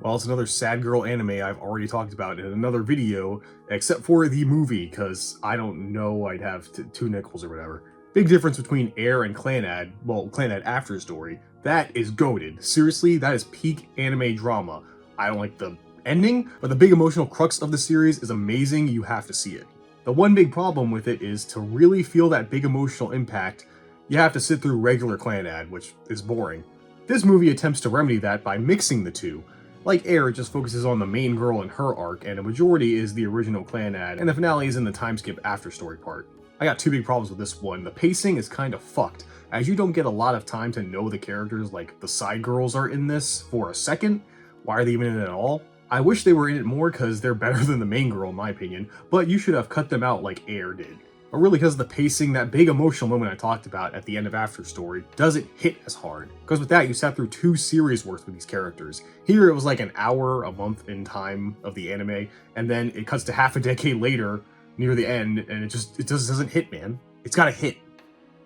Well, it's another sad girl anime I've already talked about in another video, except for the movie, because I don't know, I'd have two nickels or whatever. Big difference between Air and Clannad, well, Clannad After Story. That is goated. Seriously, that is peak anime drama. I don't like the ending, but the big emotional crux of the series is amazing. You have to see it. The one big problem with it is to really feel that big emotional impact, you have to sit through regular Clannad, which is boring. This movie attempts to remedy that by mixing the two. Like Air, it just focuses on the main girl and her arc, and a majority is the original Clannad, and the finale is in the time skip after story part. I got two big problems with this one. The pacing is kind of fucked, as you don't get a lot of time to know the characters, like the side girls are in this for a second. Why are they even in it at all? I wish they were in it more because they're better than the main girl in my opinion, but you should have cut them out like Air did. But really because of the pacing, that big emotional moment I talked about at the end of After Story doesn't hit as hard. Because with that, you sat through 2 series worth with these characters. Here it was like an hour, a month in time of the anime, and then it cuts to half a decade later, near the end, and it just doesn't hit, man. It's gotta hit.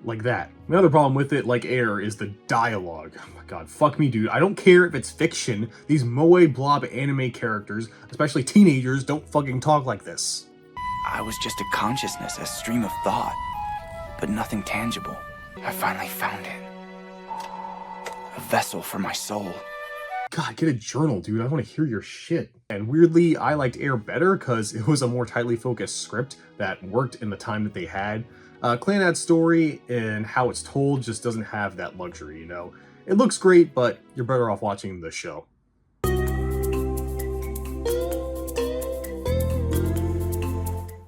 like that. Another problem with it, like Air, is the dialogue. Oh my god, fuck me, dude. I don't care if it's fiction. These moe blob anime characters, especially teenagers, don't fucking talk like this. I was just a consciousness, a stream of thought, but nothing tangible. I finally found it. A vessel for my soul. God, get a journal, dude. I want to hear your shit. And weirdly, I liked Air better because it was a more tightly focused script that worked in the time that they had. Clannad's story and how it's told just doesn't have that luxury, you know? It looks great, but you're better off watching the show.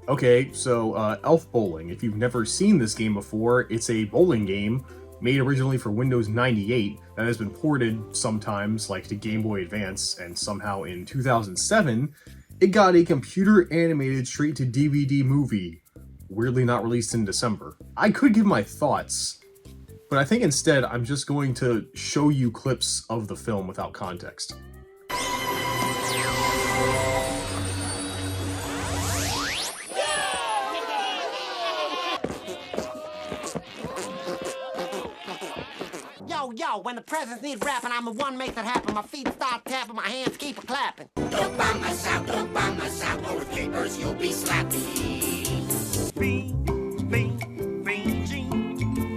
Okay, so Elf Bowling. If you've never seen this game before, it's a bowling game made originally for Windows 98 that has been ported sometimes, like to Game Boy Advance, and somehow in 2007, it got a computer animated straight to DVD movie, weirdly not released in December. I could give my thoughts, but I think instead I'm just going to show you clips of the film without context. Yo, when the presents need wrapping, I'm the one make that happen. My feet start tapping, my hands keep a-clapping. Don't buy my sound, or with papers you'll be slapping.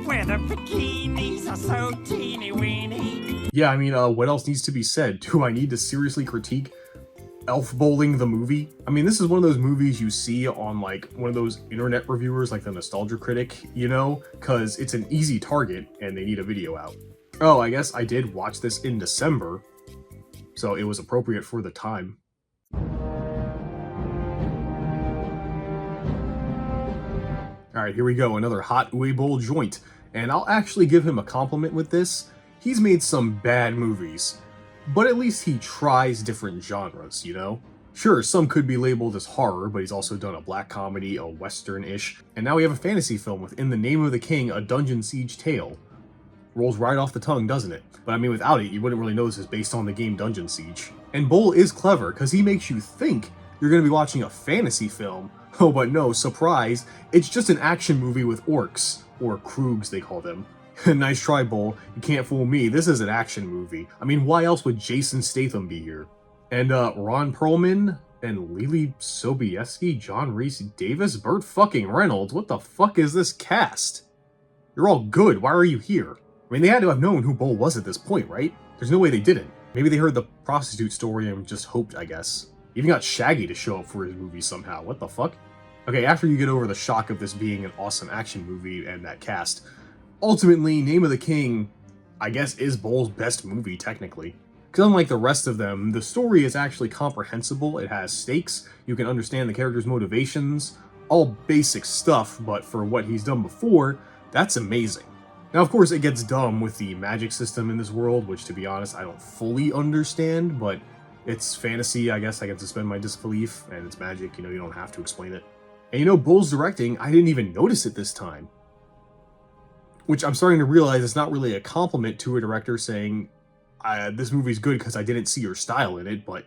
Where the bikinis are so teeny weeny. Yeah, I mean, what else needs to be said? Do I need to seriously critique Elf Bowling the movie? I mean, this is one of those movies you see on like one of those internet reviewers like the Nostalgia Critic, you know, because it's an easy target and they need a video out. Oh, I guess I did watch this in December, so it was appropriate for the time. Alright, here we go, another hot Uwe joint, and I'll actually give him a compliment with this. He's made some bad movies, but at least he tries different genres, you know? Sure, some could be labeled as horror, but he's also done a black comedy, a western-ish, and now we have a fantasy film with In the Name of the King, a Dungeon Siege tale. Rolls right off the tongue, doesn't it? But I mean, without it, you wouldn't really know this is based on the game Dungeon Siege. And Bull is clever, because he makes you think you're going to be watching a fantasy film. Oh, but no, surprise, it's just an action movie with orcs, or Kroogs they call them. Nice try, Bull. You can't fool me, this is an action movie. I mean, why else would Jason Statham be here? And Ron Perlman, and Lily Sobieski, John Rhys Davis, Burt fucking Reynolds, what the fuck is this cast? You're all good, why are you here? I mean, they had to have known who Bull was at this point, right? There's no way they didn't. Maybe they heard the prostitute story and just hoped, I guess. Even got Shaggy to show up for his movie somehow, what the fuck? Okay, after you get over the shock of this being an awesome action movie and that cast, ultimately, Name of the King, I guess, is Bull's best movie, technically. Because unlike the rest of them, the story is actually comprehensible, it has stakes, you can understand the character's motivations, all basic stuff, but for what he's done before, that's amazing. Now, of course, it gets dumb with the magic system in this world, which, to be honest, I don't fully understand, but it's fantasy, I guess I can suspend my disbelief, and it's magic, you know, you don't have to explain it. And you know, Bull's directing, I didn't even notice it this time. Which I'm starting to realize is not really a compliment to a director saying, this movie's good because I didn't see your style in it, but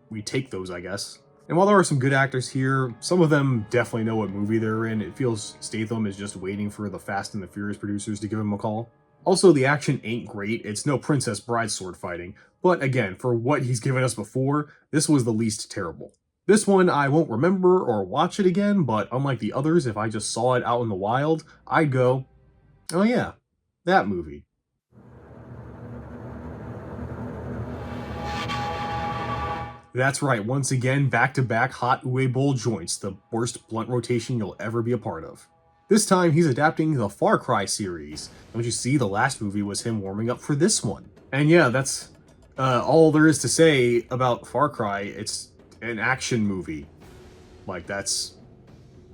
we take those, I guess. And while there are some good actors here, some of them definitely know what movie they're in. It feels Statham is just waiting for the Fast and the Furious producers to give him a call. Also, the action ain't great. It's no Princess Bride sword fighting. But again, for what he's given us before, this was the least terrible. This one, I won't remember or watch it again, but unlike the others, if I just saw it out in the wild, I'd go, oh yeah, that movie. That's right, once again, back-to-back hot Uwe Boll joints, the worst blunt rotation you'll ever be a part of. This time, he's adapting the Far Cry series. Don't you see, the last movie was him warming up for this one. And yeah, that's all there is to say about Far Cry. It's an action movie. Like, that's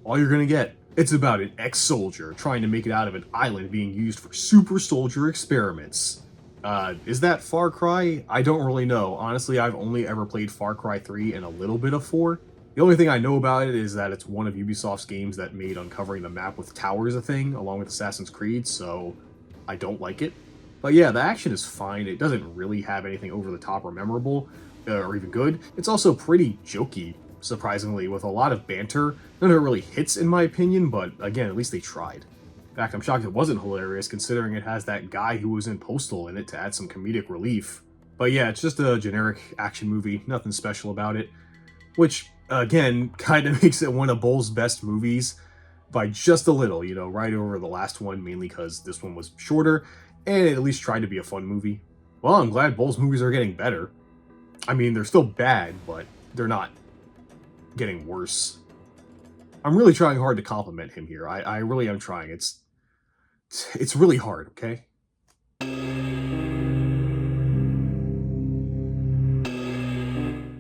all you're gonna get. It's about an ex-soldier trying to make it out of an island being used for super soldier experiments. Is that Far Cry? I don't really know. Honestly, I've only ever played Far Cry 3 and a little bit of 4. The only thing I know about it is that it's one of Ubisoft's games that made uncovering the map with towers a thing, along with Assassin's Creed, so I don't like it. But yeah, the action is fine. It doesn't really have anything over the top or memorable, or even good. It's also pretty jokey, surprisingly, with a lot of banter. None of it really hits in my opinion, but again, at least they tried. In fact, I'm shocked it wasn't hilarious considering it has that guy who was in Postal in it to add some comedic relief. But yeah, it's just a generic action movie, nothing special about it, which again kind of makes it one of Bull's best movies by just a little, you know, right over the last one, mainly because this one was shorter and it at least tried to be a fun movie. Well, I'm glad Bull's movies are getting better. I mean, they're still bad, but they're not getting worse. I'm really trying hard to compliment him here. I really am trying. It's really hard, okay?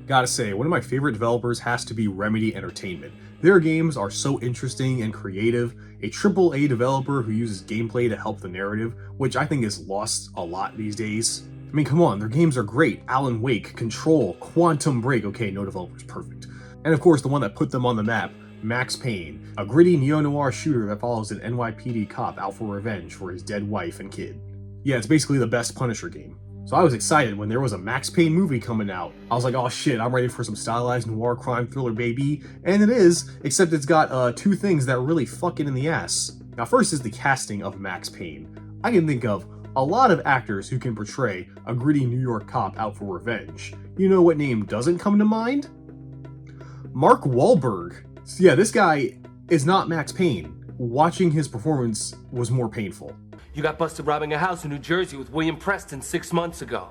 Gotta say, one of my favorite developers has to be Remedy Entertainment. Their games are so interesting and creative. A AAA developer who uses gameplay to help the narrative, which I think is lost a lot these days. I mean, come on, their games are great. Alan Wake, Control, Quantum Break. Okay, no developer's perfect. And of course, the one that put them on the map, Max Payne, a gritty neo-noir shooter that follows an NYPD cop out for revenge for his dead wife and kid. Yeah, it's basically the best Punisher game. So I was excited when there was a Max Payne movie coming out. I was like, oh shit, I'm ready for some stylized noir crime thriller, baby. And it is, except it's got two things that really fuck it in the ass. Now first is the casting of Max Payne. I can think of a lot of actors who can portray a gritty New York cop out for revenge. You know what name doesn't come to mind? Mark Wahlberg. So yeah, this guy is not Max Payne. Watching his performance was more painful. You got busted robbing a house in New Jersey with William Preston 6 months ago.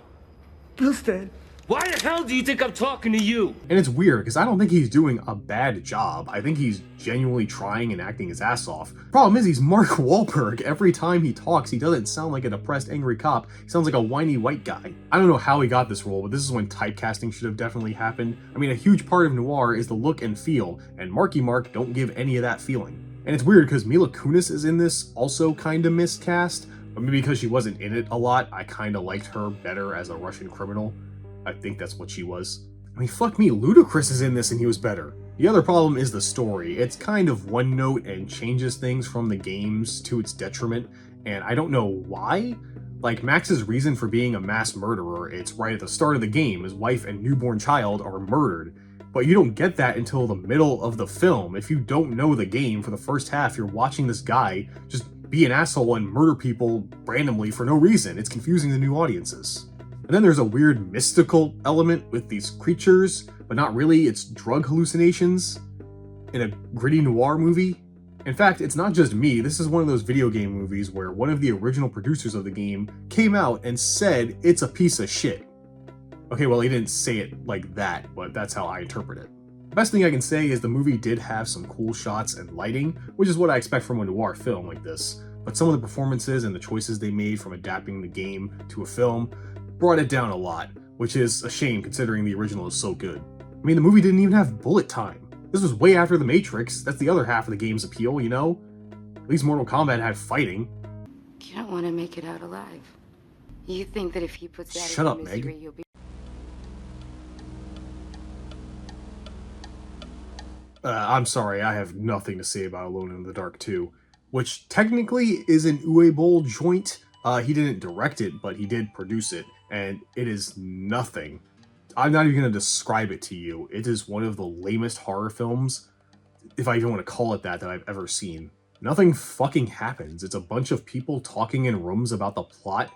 Bill's dead. Why the hell do you think I'm talking to you? And it's weird, because I don't think he's doing a bad job. I think he's genuinely trying and acting his ass off. Problem is, he's Mark Wahlberg. Every time he talks, he doesn't sound like a depressed, angry cop. He sounds like a whiny white guy. I don't know how he got this role, but this is when typecasting should have definitely happened. I mean, a huge part of noir is the look and feel, and Marky Mark don't give any of that feeling. And it's weird, because Mila Kunis is in this, also kinda miscast. But maybe because she wasn't in it a lot, I kinda liked her better as a Russian criminal. I think that's what she was. I mean, fuck me, Ludacris is in this and he was better. The other problem is the story. It's kind of one note and changes things from the games to its detriment, and I don't know why. Like, Max's reason for being a mass murderer, it's right at the start of the game. His wife and newborn child are murdered. But you don't get that until the middle of the film. If you don't know the game for the first half, you're watching this guy just be an asshole and murder people randomly for no reason. It's confusing to new audiences. And then there's a weird mystical element with these creatures, but not really, it's drug hallucinations in a gritty noir movie. In fact, it's not just me, this is one of those video game movies where one of the original producers of the game came out and said it's a piece of shit. Okay, well, he didn't say it like that, but that's how I interpret it. The best thing I can say is the movie did have some cool shots and lighting, which is what I expect from a noir film like this. But some of the performances and the choices they made from adapting the game to a film brought it down a lot, which is a shame considering the original is so good. I mean, the movie didn't even have bullet time. This was way after The Matrix. That's the other half of the game's appeal, you know? At least Mortal Kombat had fighting. You don't want to make it out alive. You think that if he puts that Shut in up, misery, Meg. you'll be... I'm sorry, I have nothing to say about Alone in the Dark 2, which technically is an Uwe Boll joint. He didn't direct it, but he did produce it, and it is nothing. I'm not even going to describe it to you. It is one of the lamest horror films, if I even want to call it that I've ever seen. Nothing fucking happens. It's a bunch of people talking in rooms about the plot,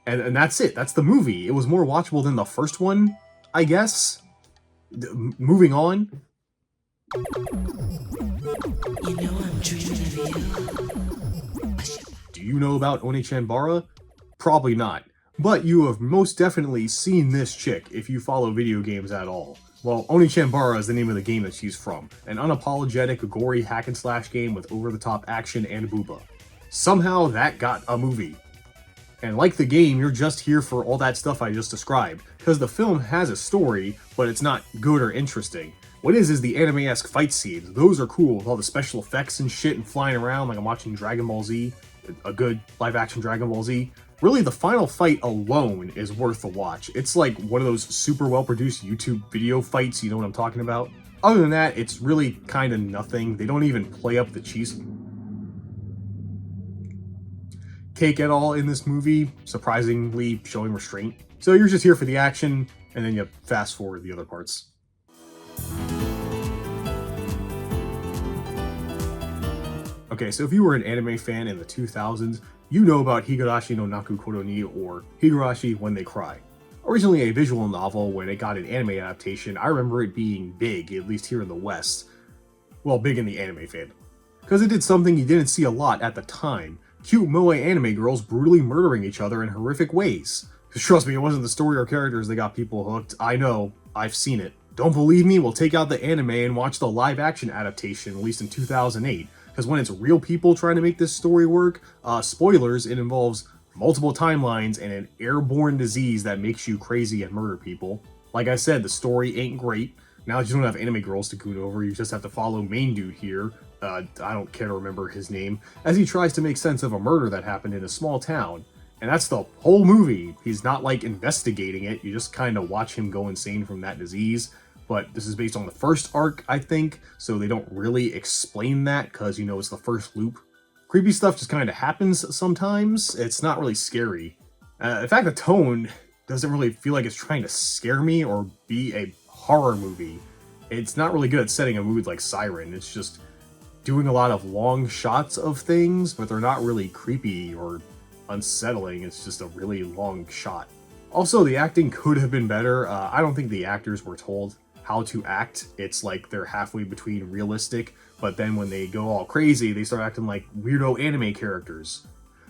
and that's it. That's the movie. It was more watchable than the first one, I guess. Moving on. You know I'm dreaming of you. Do you know about Onechanbara? Probably not. But you have most definitely seen this chick if you follow video games at all. Well, Onechanbara is the name of the game that she's from. An unapologetic, gory hack-and-slash game with over-the-top action and booba. Somehow that got a movie. And like the game, you're just here for all that stuff I just described, because the film has a story, but it's not good or interesting. What is the anime-esque fight scenes. Those are cool, with all the special effects and shit and flying around like I'm watching Dragon Ball Z, a good live-action Dragon Ball Z. Really, the final fight alone is worth the watch. It's like one of those super well-produced YouTube video fights, you know what I'm talking about? Other than that, it's really kind of nothing. They don't even play up the cheese cake at all in this movie, surprisingly showing restraint. So you're just here for the action, and then you fast forward the other parts. Okay, so if you were an anime fan in the 2000s, you know about Higurashi no Naku Koro ni, or Higurashi When They Cry. Originally a visual novel, when it got an anime adaptation, I remember it being big, at least here in the West. Well, big in the anime fandom. Because it did something you didn't see a lot at the time. Cute moe anime girls brutally murdering each other in horrific ways. Because trust me, it wasn't the story or characters that got people hooked. I know, I've seen it. Don't believe me? Well, take out the anime and watch the live-action adaptation released in 2008. Because when it's real people trying to make this story work, spoilers, it involves multiple timelines and an airborne disease that makes you crazy and murder people. Like I said, the story ain't great. Now that you don't have anime girls to coon over, you just have to follow main dude here, I don't care to remember his name, as he tries to make sense of a murder that happened in a small town. And that's the whole movie. He's not like investigating it, you just kind of watch him go insane from that disease. But this is based on the first arc, I think, so they don't really explain that because, you know, it's the first loop. Creepy stuff just kind of happens sometimes. It's not really scary. In fact, the tone doesn't really feel like it's trying to scare me or be a horror movie. It's not really good at setting a mood like Siren. It's just doing a lot of long shots of things, but they're not really creepy or unsettling. It's just a really long shot. Also, the acting could have been better. I don't think the actors were told how to act. It's like they're halfway between realistic, but then when they go all crazy, they start acting like weirdo anime characters.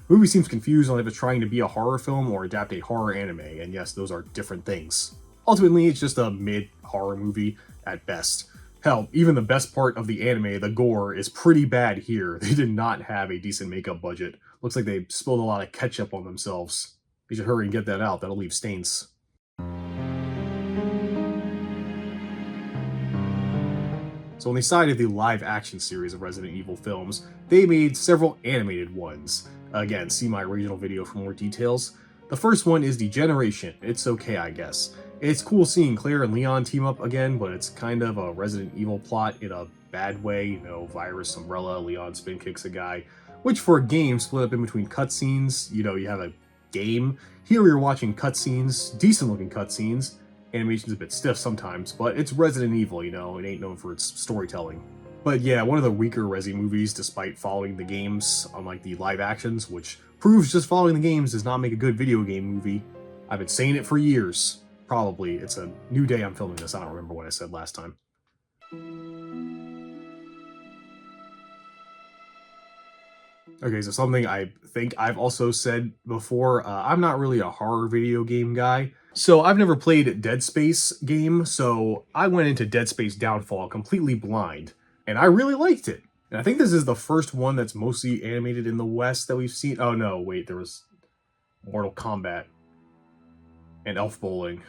The movie seems confused on if it's trying to be a horror film or adapt a horror anime, and yes, those are different things. Ultimately, it's just a mid-horror movie at best. Hell, even the best part of the anime, the gore, is pretty bad here. They did not have a decent makeup budget. Looks like they spilled a lot of ketchup on themselves. They should hurry and get that out, that'll leave stains. So on the side of the live-action series of Resident Evil films, they made several animated ones. Again, see my original video for more details. The first one is Degeneration. It's okay, I guess. It's cool seeing Claire and Leon team up again, but it's kind of a Resident Evil plot in a bad way. You know, Virus Umbrella, Leon spin kicks a guy. Which for a game split up in between cutscenes, you know, you have a game. Here you're watching cutscenes, decent looking cutscenes. Animation's a bit stiff sometimes, but it's Resident Evil, you know, it ain't known for its storytelling. But yeah, one of the weaker Resi movies despite following the games, unlike the live actions, which proves just following the games does not make a good video game movie. I've been saying it for years. Probably. It's a new day I'm filming this, I don't remember what I said last time. Okay, so something I think I've also said before, I'm not really a horror video game guy. So I've never played Dead Space game, so I went into Dead Space Downfall completely blind, and I really liked it. And I think this is the first one that's mostly animated in the West that we've seen. Oh no, wait, there was Mortal Kombat and Elf Bowling.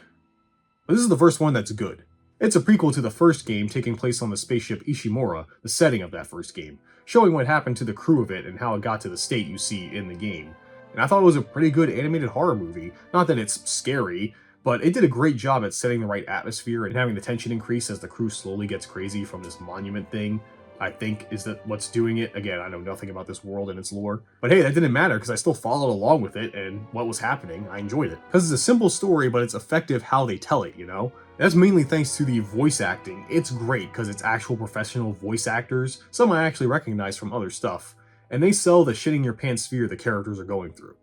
But this is the first one that's good. It's a prequel to the first game taking place on the spaceship Ishimura, the setting of that first game, showing what happened to the crew of it and how it got to the state you see in the game. And I thought it was a pretty good animated horror movie. Not that it's scary, but it did a great job at setting the right atmosphere and having the tension increase as the crew slowly gets crazy from this monument thing. I think is that what's doing it. Again, I know nothing about this world and its lore. But hey, that didn't matter because I still followed along with it and what was happening. I enjoyed it. Because it's a simple story, but it's effective how they tell it, you know? That's mainly thanks to the voice acting. It's great because it's actual professional voice actors, some I actually recognize from other stuff. And they sell the shitting your pants fear the characters are going through.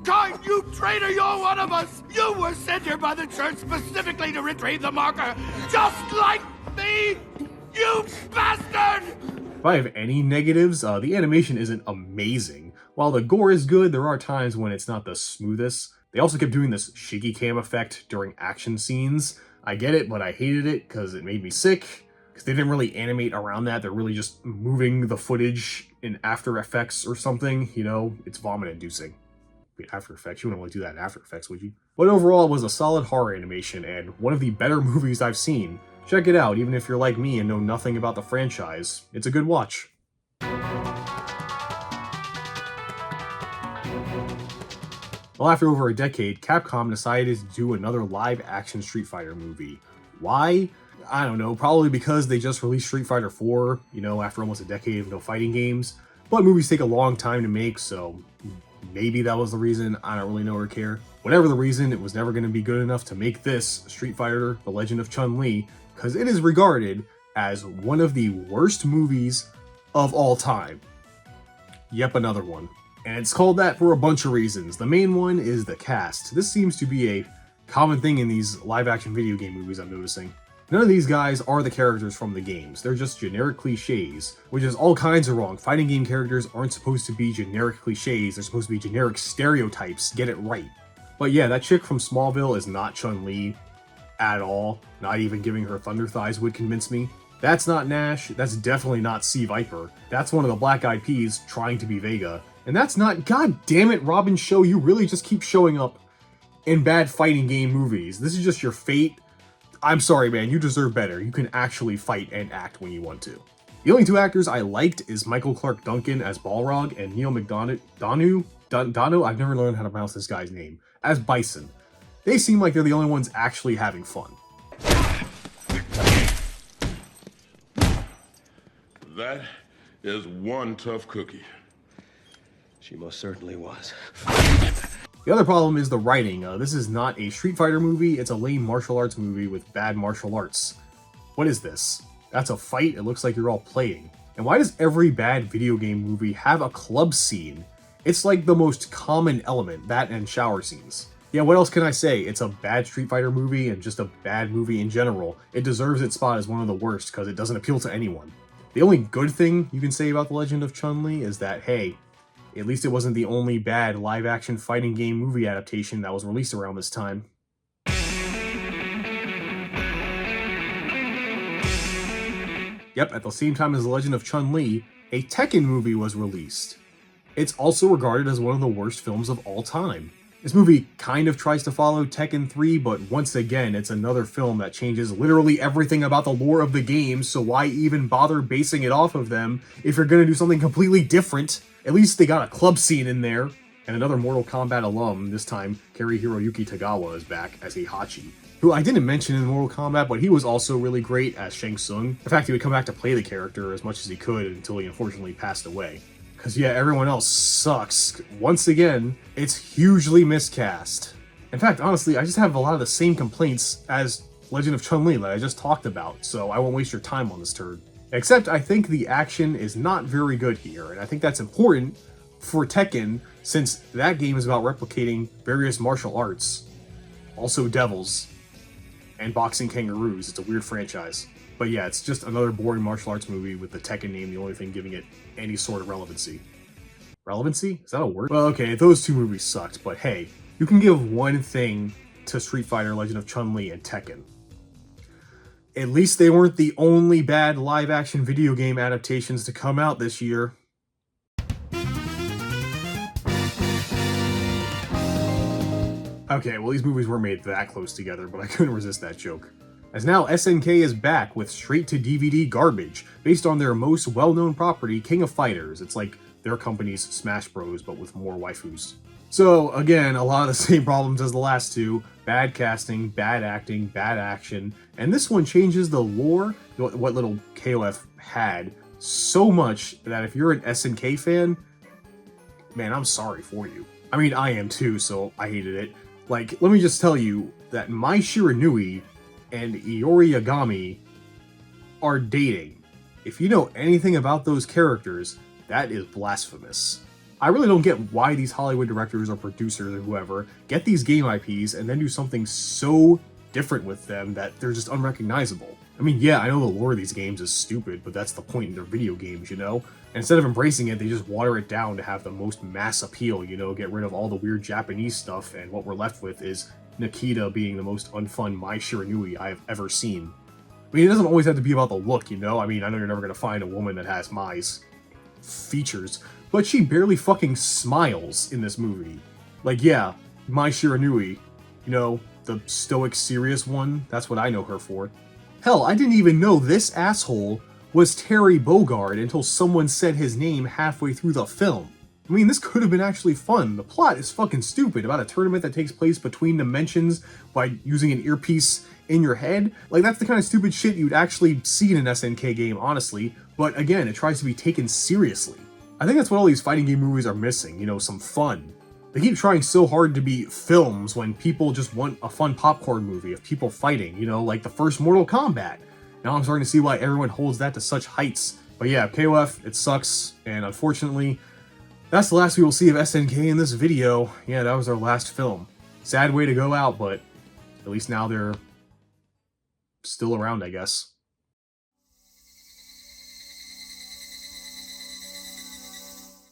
God, you traitor, you're one of us! You were sent here by the church specifically to retrieve the marker, just like me! You bastard! If I have any negatives, the animation isn't amazing. While the gore is good, there are times when it's not the smoothest. They also kept doing this shaky cam effect during action scenes. I get it, but I hated it because it made me sick. Because they didn't really animate around that, they're really just moving the footage in After Effects or something, you know? It's vomit-inducing. Wait, After Effects? You wouldn't really do that in After Effects, would you? But overall, it was a solid horror animation, and one of the better movies I've seen. Check it out, even if you're like me and know nothing about the franchise. It's a good watch. Well, after over a decade, Capcom decided to do another live-action Street Fighter movie. Why? I don't know, probably because they just released Street Fighter 4, you know, after almost a decade of no fighting games. But movies take a long time to make, so maybe that was the reason. I don't really know or care. Whatever the reason, it was never going to be good enough to make this Street Fighter: The Legend of Chun-Li, because it is regarded as one of the worst movies of all time. Yep, another one. And it's called that for a bunch of reasons. The main one is the cast. This seems to be a common thing in these live-action video game movies I'm noticing. None of these guys are the characters from the games. They're just generic cliches, which is all kinds of wrong. Fighting game characters aren't supposed to be generic cliches. They're supposed to be generic stereotypes. Get it right. But yeah, that chick from Smallville is not Chun-Li at all. Not even giving her thunder thighs would convince me. That's not Nash. That's definitely not Sea Viper. That's one of the Black Eyed Peas trying to be Vega. And that's not... God damn it, Robin Show, you really just keep showing up in bad fighting game movies. This is just your fate. I'm sorry, man, you deserve better. You can actually fight and act when you want to. The only two actors I liked is Michael Clark Duncan as Balrog and Neil McDonough, I've never learned how to pronounce this guy's name, as Bison. They seem like they're the only ones actually having fun. That is one tough cookie. She most certainly was. The other problem is the writing. This is not a Street Fighter movie, it's a lame martial arts movie with bad martial arts. What is this? That's a fight? It looks like you're all playing. And why does every bad video game movie have a club scene? It's like the most common element, that and shower scenes. Yeah, what else can I say? It's a bad Street Fighter movie and just a bad movie in general. It deserves its spot as one of the worst because it doesn't appeal to anyone. The only good thing you can say about The Legend of Chun-Li is that, hey, at least it wasn't the only bad live-action fighting game movie adaptation that was released around this time. Yep, at the same time as The Legend of Chun-Li, a Tekken movie was released. It's also regarded as one of the worst films of all time. This movie kind of tries to follow Tekken 3, but once again, it's another film that changes literally everything about the lore of the game, so why even bother basing it off of them if you're gonna do something completely different? At least they got a club scene in there. And another Mortal Kombat alum, this time Kari Hiroyuki Tagawa, is back as Heihachi, who I didn't mention in Mortal Kombat, but he was also really great as Shang Tsung. In fact, he would come back to play the character as much as he could until he unfortunately passed away. Because yeah, everyone else sucks. Once again, it's hugely miscast. In fact, honestly, I just have a lot of the same complaints as Legend of Chun-Li that I just talked about, so I won't waste your time on this turd. Except I think the action is not very good here, and I think that's important for Tekken, since that game is about replicating various martial arts. Also devils. And boxing kangaroos. It's a weird franchise. But yeah, it's just another boring martial arts movie with the Tekken name the only thing giving it any sort of relevancy. Relevancy? Is that a word? Well, okay, those two movies sucked, but hey, you can give one thing to Street Fighter, Legend of Chun-Li, and Tekken. At least they weren't the only bad live-action video game adaptations to come out this year. Okay, well these movies weren't made that close together, but I couldn't resist that joke. As now SNK is back with straight-to-DVD garbage, based on their most well-known property, King of Fighters. It's like their company's Smash Bros, but with more waifus. So, again, a lot of the same problems as the last two. Bad casting, bad acting, bad action. And this one changes the lore, what little KOF had, so much that if you're an SNK fan, man, I'm sorry for you. I mean, I am too, so I hated it. Like, let me just tell you that Mai Shiranui and Iori Yagami are dating. If you know anything about those characters, that is blasphemous. I really don't get why these Hollywood directors or producers or whoever get these game IPs and then do something so different with them that they're just unrecognizable. I mean, yeah, I know the lore of these games is stupid, but that's the point in their video games, you know? And instead of embracing it, they just water it down to have the most mass appeal, you know, get rid of all the weird Japanese stuff, and what we're left with is Nikita being the most unfun Mai Shiranui I have ever seen. I mean, it doesn't always have to be about the look, you know? I mean, I know you're never gonna find a woman that has Mai's features, but she barely fucking smiles in this movie. Like, yeah, Mai Shiranui, you know, the stoic, serious one, that's what I know her for. Hell, I didn't even know this asshole was Terry Bogard until someone said his name halfway through the film. I mean, this could have been actually fun. The plot is fucking stupid about a tournament that takes place between dimensions by using an earpiece in your head. Like, that's the kind of stupid shit you'd actually see in an SNK game, honestly. But again, it tries to be taken seriously. I think that's what all these fighting game movies are missing, you know, some fun. They keep trying so hard to be films when people just want a fun popcorn movie of people fighting, you know, like the first Mortal Kombat. Now I'm starting to see why everyone holds that to such heights. But yeah, KOF, it sucks, and unfortunately, That's the last we will see of SNK in this video. Yeah, that was our last film. Sad way to go out, but at least now they're still around, I guess.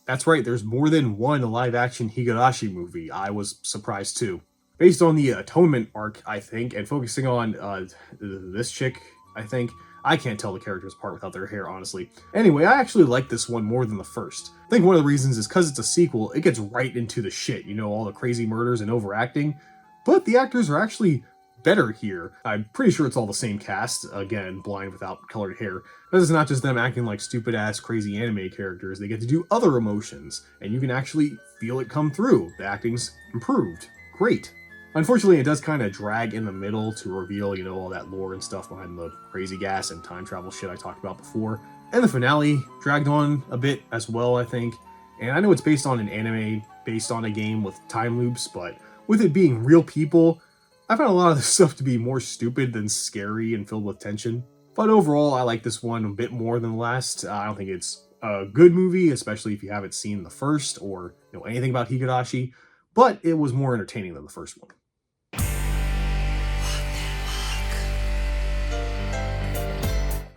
That's right, there's more than one live-action Higurashi movie. I was surprised too. Based on the Atonement arc, I think, and focusing on this chick, I think. I can't tell the characters apart without their hair, honestly. Anyway, I actually like this one more than the first. I think one of the reasons is because it's a sequel, it gets right into the shit, you know, all the crazy murders and overacting, but the actors are actually better here. I'm pretty sure it's all the same cast, again, blind without colored hair. This is not just them acting like stupid-ass crazy anime characters, they get to do other emotions, and you can actually feel it come through. The acting's improved. Great. Unfortunately, it does kind of drag in the middle to reveal, you know, all that lore and stuff behind the crazy gas and time travel shit I talked about before. And the finale dragged on a bit as well, I think. And I know it's based on an anime, based on a game with time loops, but with it being real people, I found a lot of this stuff to be more stupid than scary and filled with tension. But overall, I like this one a bit more than the last. I don't think it's a good movie, especially if you haven't seen the first or know anything about Higurashi, but it was more entertaining than the first one.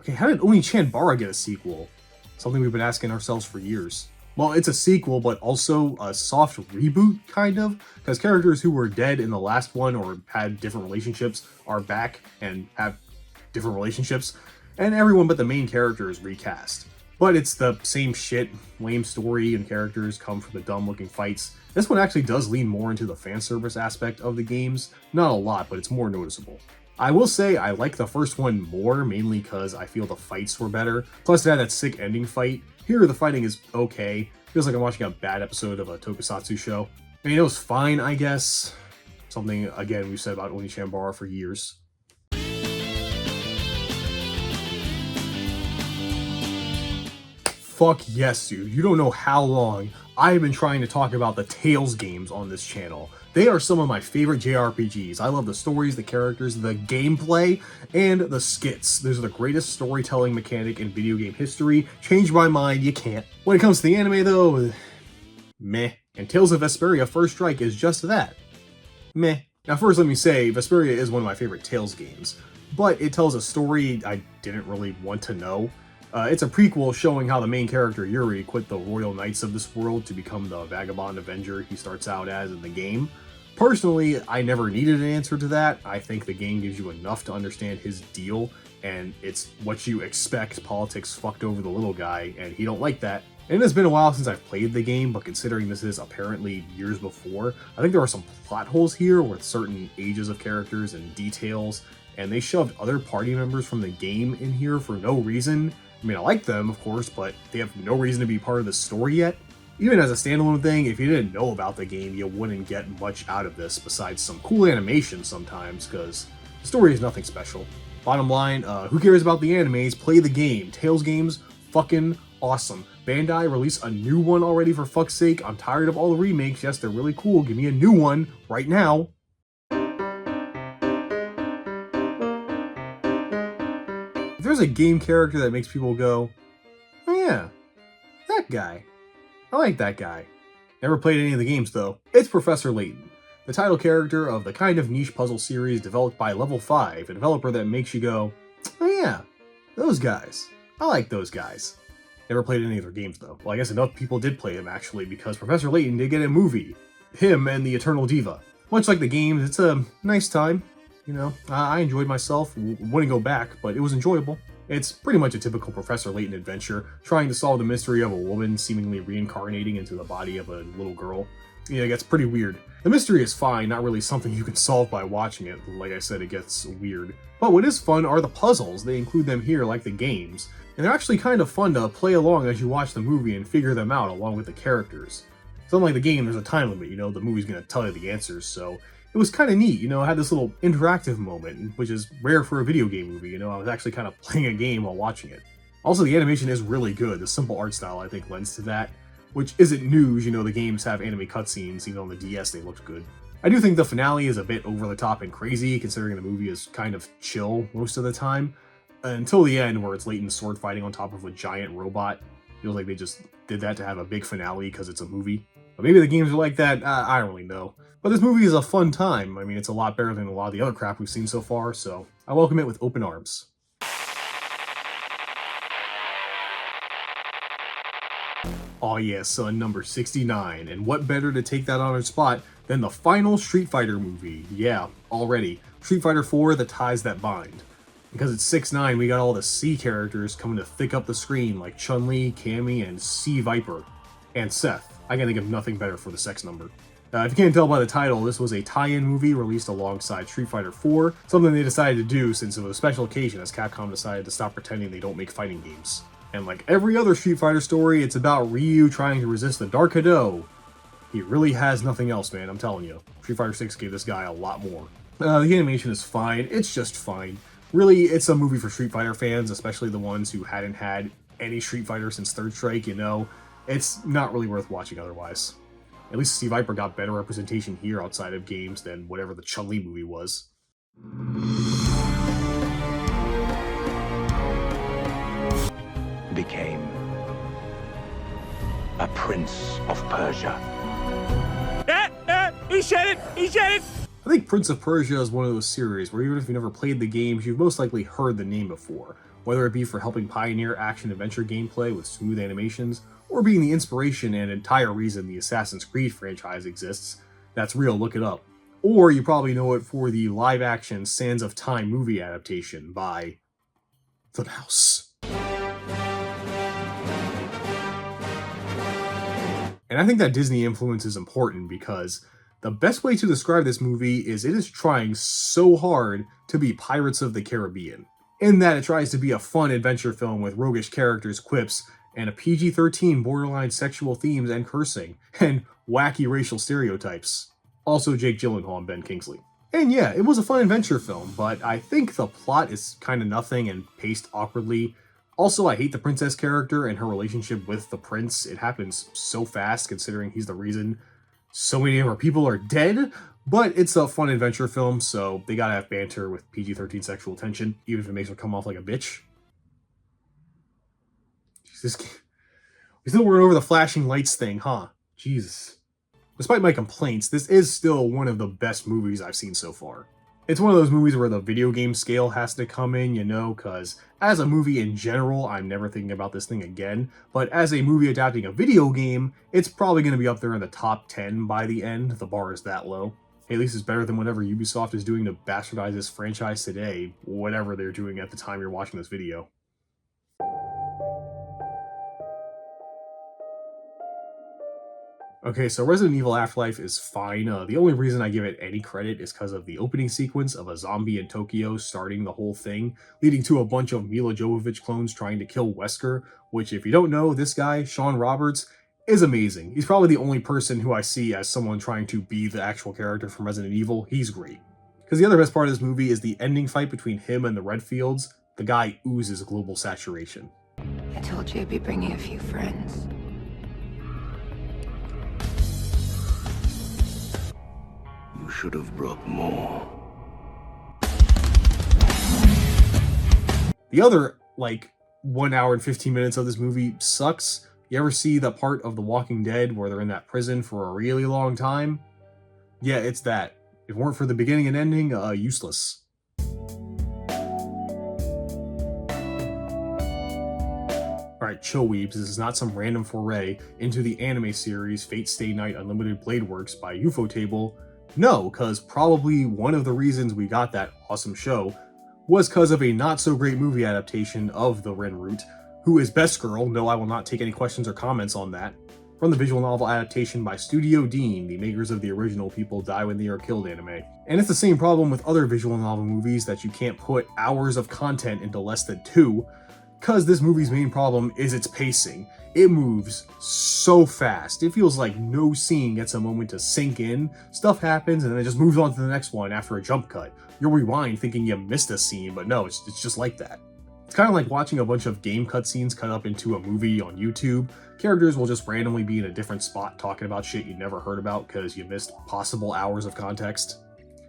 Okay, how did Oni-chan-Bara get a sequel? Something we've been asking ourselves for years. Well, it's a sequel, but also a soft reboot, kind of, because characters who were dead in the last one or had different relationships are back and have different relationships, and everyone but the main character is recast. But it's the same shit, lame story, and characters come from the dumb-looking fights. This one actually does lean more into the fan service aspect of the games. Not a lot, but it's more noticeable. I will say I like the first one more, mainly because I feel the fights were better. Plus it had that sick ending fight. Here the fighting is okay. Feels like I'm watching a bad episode of a tokusatsu show. I mean, it was fine, I guess. Something, again, we've said about Oni-chan-Bara for years. Fuck yes, dude. You don't know how long I've been trying to talk about the Tales games on this channel. They are some of my favorite JRPGs. I love the stories, the characters, the gameplay, and the skits. Those are the greatest storytelling mechanic in video game history. Change my mind, you can't. When it comes to the anime though, meh. And Tales of Vesperia First Strike is just that. Meh. Now first let me say, Vesperia is one of my favorite Tales games, but it tells a story I didn't really want to know. It's a prequel showing how the main character, Yuri, quit the Royal Knights of this world to become the Vagabond Avenger he starts out as in the game. Personally, I never needed an answer to that. I think the game gives you enough to understand his deal, and it's what you expect. Politics fucked over the little guy, and he don't like that. And it's been a while since I've played the game, but considering this is apparently years before, I think there are some plot holes here with certain ages of characters and details, and they shoved other party members from the game in here for no reason. I mean, I like them, of course, but they have no reason to be part of the story yet. Even as a standalone thing, if you didn't know about the game, you wouldn't get much out of this besides some cool animation sometimes, because the story is nothing special. Bottom line, who cares about the animes? Play the game. Tales games, fucking awesome. Bandai released a new one already, for fuck's sake. I'm tired of all the remakes. Yes, they're really cool. Give me a new one right now. If there's a game character that makes people go, oh yeah, that guy. I like that guy. Never played any of the games though. It's Professor Layton, the title character of the kind of niche puzzle series developed by Level 5, a developer that makes you go, oh yeah, those guys. I like those guys. Never played any of their games though. Well, I guess enough people did play them actually, because Professor Layton did get a movie. Him and the Eternal Diva. Much like the games, it's a nice time. You know, I enjoyed myself, wouldn't go back, but it was enjoyable. It's pretty much a typical Professor Layton adventure, trying to solve the mystery of a woman seemingly reincarnating into the body of a little girl. Yeah, it gets pretty weird. The mystery is fine, not really something you can solve by watching it. Like I said, it gets weird. But what is fun are the puzzles. They include them here like the games. And they're actually kind of fun to play along as you watch the movie and figure them out along with the characters. So unlike the game, there's a time limit, you know, the movie's gonna tell you the answers, so it was kind of neat, you know, I had this little interactive moment, which is rare for a video game movie, you know, I was actually kind of playing a game while watching it. Also, the animation is really good, the simple art style I think lends to that, which isn't news, you know, the games have anime cutscenes, even on the DS they looked good. I do think the finale is a bit over the top and crazy, considering the movie is kind of chill most of the time, until the end where it's Layton sword fighting on top of a giant robot. Feels like they just did that to have a big finale because it's a movie. But maybe the games are like that, I don't really know. But this movie is a fun time. I mean, it's a lot better than a lot of the other crap we've seen so far, so I welcome it with open arms. Oh yeah, son, number 69. And what better to take that honored spot than the final Street Fighter movie? Yeah, already. Street Fighter 4, The Ties That Bind. Because it's 6-9, we got all the C characters coming to thick up the screen like Chun-Li, Cammy, and C Viper. And Seth. I can think of nothing better for the sex number. If you can't tell by the title, this was a tie-in movie released alongside Street Fighter 4, something they decided to do since it was a special occasion as Capcom decided to stop pretending they don't make fighting games. And like every other Street Fighter story, it's about Ryu trying to resist the Dark Hado. He really has nothing else, man, I'm telling you. Street Fighter 6 gave this guy a lot more. The animation is fine, it's just fine. Really, it's a movie for Street Fighter fans, especially the ones who hadn't had any Street Fighter since Third Strike, you know. It's not really worth watching otherwise. At least C Viper got better representation here outside of games than whatever the Chun-Li movie was. Became a prince of Persia. He said it! He said it! I think Prince of Persia is one of those series where even if you've never played the games, you've most likely heard the name before, whether it be for helping pioneer action-adventure gameplay with smooth animations, or being the inspiration and entire reason the Assassin's Creed franchise exists. That's real, look it up. Or you probably know it for the live-action Sands of Time movie adaptation by The Mouse. And I think that Disney influence is important because the best way to describe this movie is it is trying so hard to be Pirates of the Caribbean, in that it tries to be a fun adventure film with roguish characters, quips, and a PG-13 borderline sexual themes and cursing, and wacky racial stereotypes. Also Jake Gyllenhaal and Ben Kingsley. And yeah, it was a fun adventure film, but I think the plot is kind of nothing and paced awkwardly. Also, I hate the princess character and her relationship with the prince. It happens so fast considering he's the reason so many of our people are dead, but it's a fun adventure film, so they gotta have banter with PG-13 sexual tension, even if it makes her come off like a bitch. Jesus. We still weren't over the flashing lights thing, huh? Jesus. Despite my complaints, this is still one of the best movies I've seen so far. It's one of those movies where the video game scale has to come in, you know, because as a movie in general, I'm never thinking about this thing again, but as a movie adapting a video game, it's probably going to be up there in the top 10 by the end. The bar is that low. Hey, at least it's better than whatever Ubisoft is doing to bastardize this franchise today, whatever they're doing at the time you're watching this video. Okay, so Resident Evil Afterlife is fine. The only reason I give it any credit is because of the opening sequence of a zombie in Tokyo starting the whole thing, leading to a bunch of Mila Jovovich clones trying to kill Wesker, which if you don't know, this guy, Sean Roberts, is amazing. He's probably the only person who I see as someone trying to be the actual character from Resident Evil. He's great. Because the other best part of this movie is the ending fight between him and the Redfields. The guy oozes global saturation. I told you I'd be bringing a few friends. You should have brought more. The other, 1 hour and 15 minutes of this movie sucks. You ever see the part of The Walking Dead where they're in that prison for a really long time? Yeah, it's that. If it weren't for the beginning and ending, useless. Alright, chill weebs, this is not some random foray into the anime series Fate Stay Night Unlimited Blade Works by Ufotable. No, because probably one of the reasons we got that awesome show was because of a not-so-great movie adaptation of the Renroot, who is Best Girl. No, I will not take any questions or comments on that. From the visual novel adaptation by Studio Dean, the makers of the original People Die When They Are Killed anime. And it's the same problem with other visual novel movies that you can't put hours of content into less than 2, because this movie's main problem is its pacing. It moves so fast. It feels like no scene gets a moment to sink in. Stuff happens and then it just moves on to the next one after a jump cut. You'll rewind thinking you missed a scene, but no, it's just like that. It's kind of like watching a bunch of game cutscenes cut up into a movie on YouTube. Characters will just randomly be in a different spot talking about shit you never heard about because you missed possible hours of context.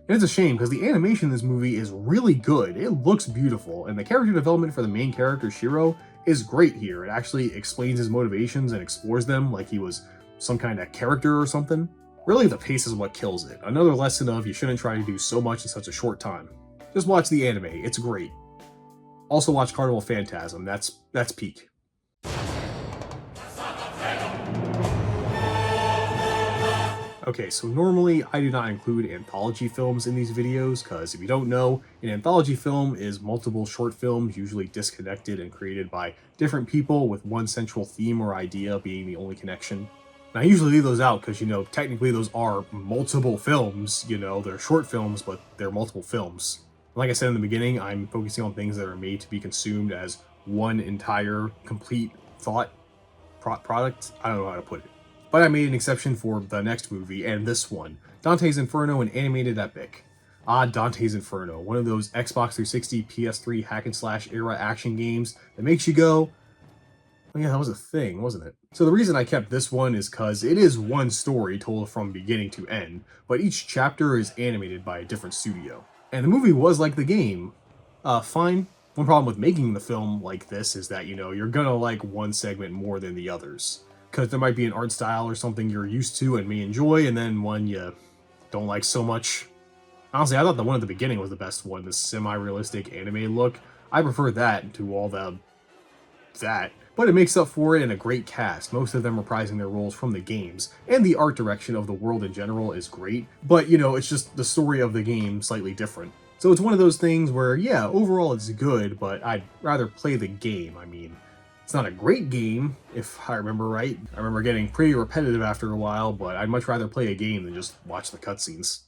And it's a shame because the animation in this movie is really good. It looks beautiful, and the character development for the main character, Shiro, is great here. It actually explains his motivations and explores them like he was some kind of character or something. Really, the pace is what kills it. Another lesson of you shouldn't try to do so much in such a short time. Just watch the anime, it's great. Also watch Carnival Phantasm, that's peak. Okay, so normally I do not include anthology films in these videos, because if you don't know, an anthology film is multiple short films, usually disconnected and created by different people with one central theme or idea being the only connection. And I usually leave those out because, you know, technically those are multiple films, you know, they're short films, but they're multiple films. Like I said in the beginning, I'm focusing on things that are made to be consumed as one entire, complete thought product. I don't know how to put it. But I made an exception for the next movie, and this one, Dante's Inferno, an animated epic. Dante's Inferno, one of those Xbox 360, PS3 hack and slash era action games that makes you go, oh yeah, that was a thing, wasn't it? So the reason I kept this one is because it is one story told from beginning to end, but each chapter is animated by a different studio. And the movie was like the game. Fine. One problem with making the film like this is that, you know, you're gonna like one segment more than the others. Because there might be an art style or something you're used to and may enjoy, and then one you don't like so much. Honestly, I thought the one at the beginning was the best one, the semi-realistic anime look. I prefer that to all that. But it makes up for it in a great cast, most of them reprising their roles from the games, and the art direction of the world in general is great, but you know, it's just the story of the game slightly different. So it's one of those things where, yeah, overall it's good, but I'd rather play the game. I mean, it's not a great game, if I remember right. I remember getting pretty repetitive after a while, but I'd much rather play a game than just watch the cutscenes.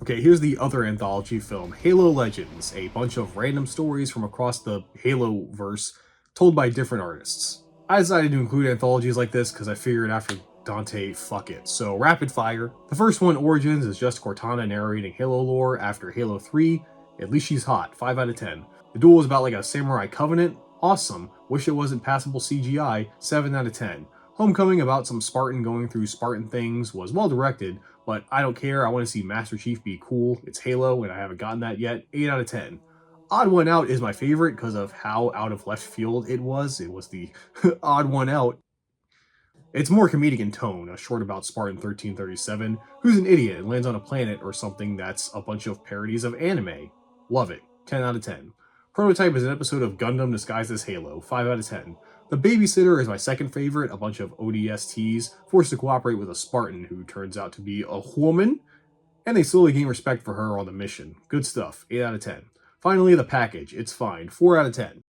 Okay, here's the other anthology film, Halo Legends, a bunch of random stories from across the Halo-verse told by different artists. I decided to include anthologies like this because I figured after Dante, fuck it. So, rapid fire. The first one, Origins, is just Cortana narrating Halo lore after Halo 3. At least she's hot, 5 out of 10. The duel is about like a samurai covenant, awesome. Wish it wasn't passable CGI, 7 out of 10. Homecoming about some Spartan going through Spartan things was well directed, but I don't care, I want to see Master Chief be cool. It's Halo and I haven't gotten that yet, 8 out of 10. Odd One Out is my favorite because of how out of left field it was. It was the odd one out. It's more comedic in tone, a short about Spartan 1337, who's an idiot and lands on a planet or something that's a bunch of parodies of anime. Love it, 10 out of 10. Prototype is an episode of Gundam disguised as Halo, 5 out of 10. The Babysitter is my second favorite, a bunch of ODSTs forced to cooperate with a Spartan who turns out to be a woman, and they slowly gain respect for her on the mission. Good stuff, 8 out of 10. Finally, The Package, it's fine, 4 out of 10.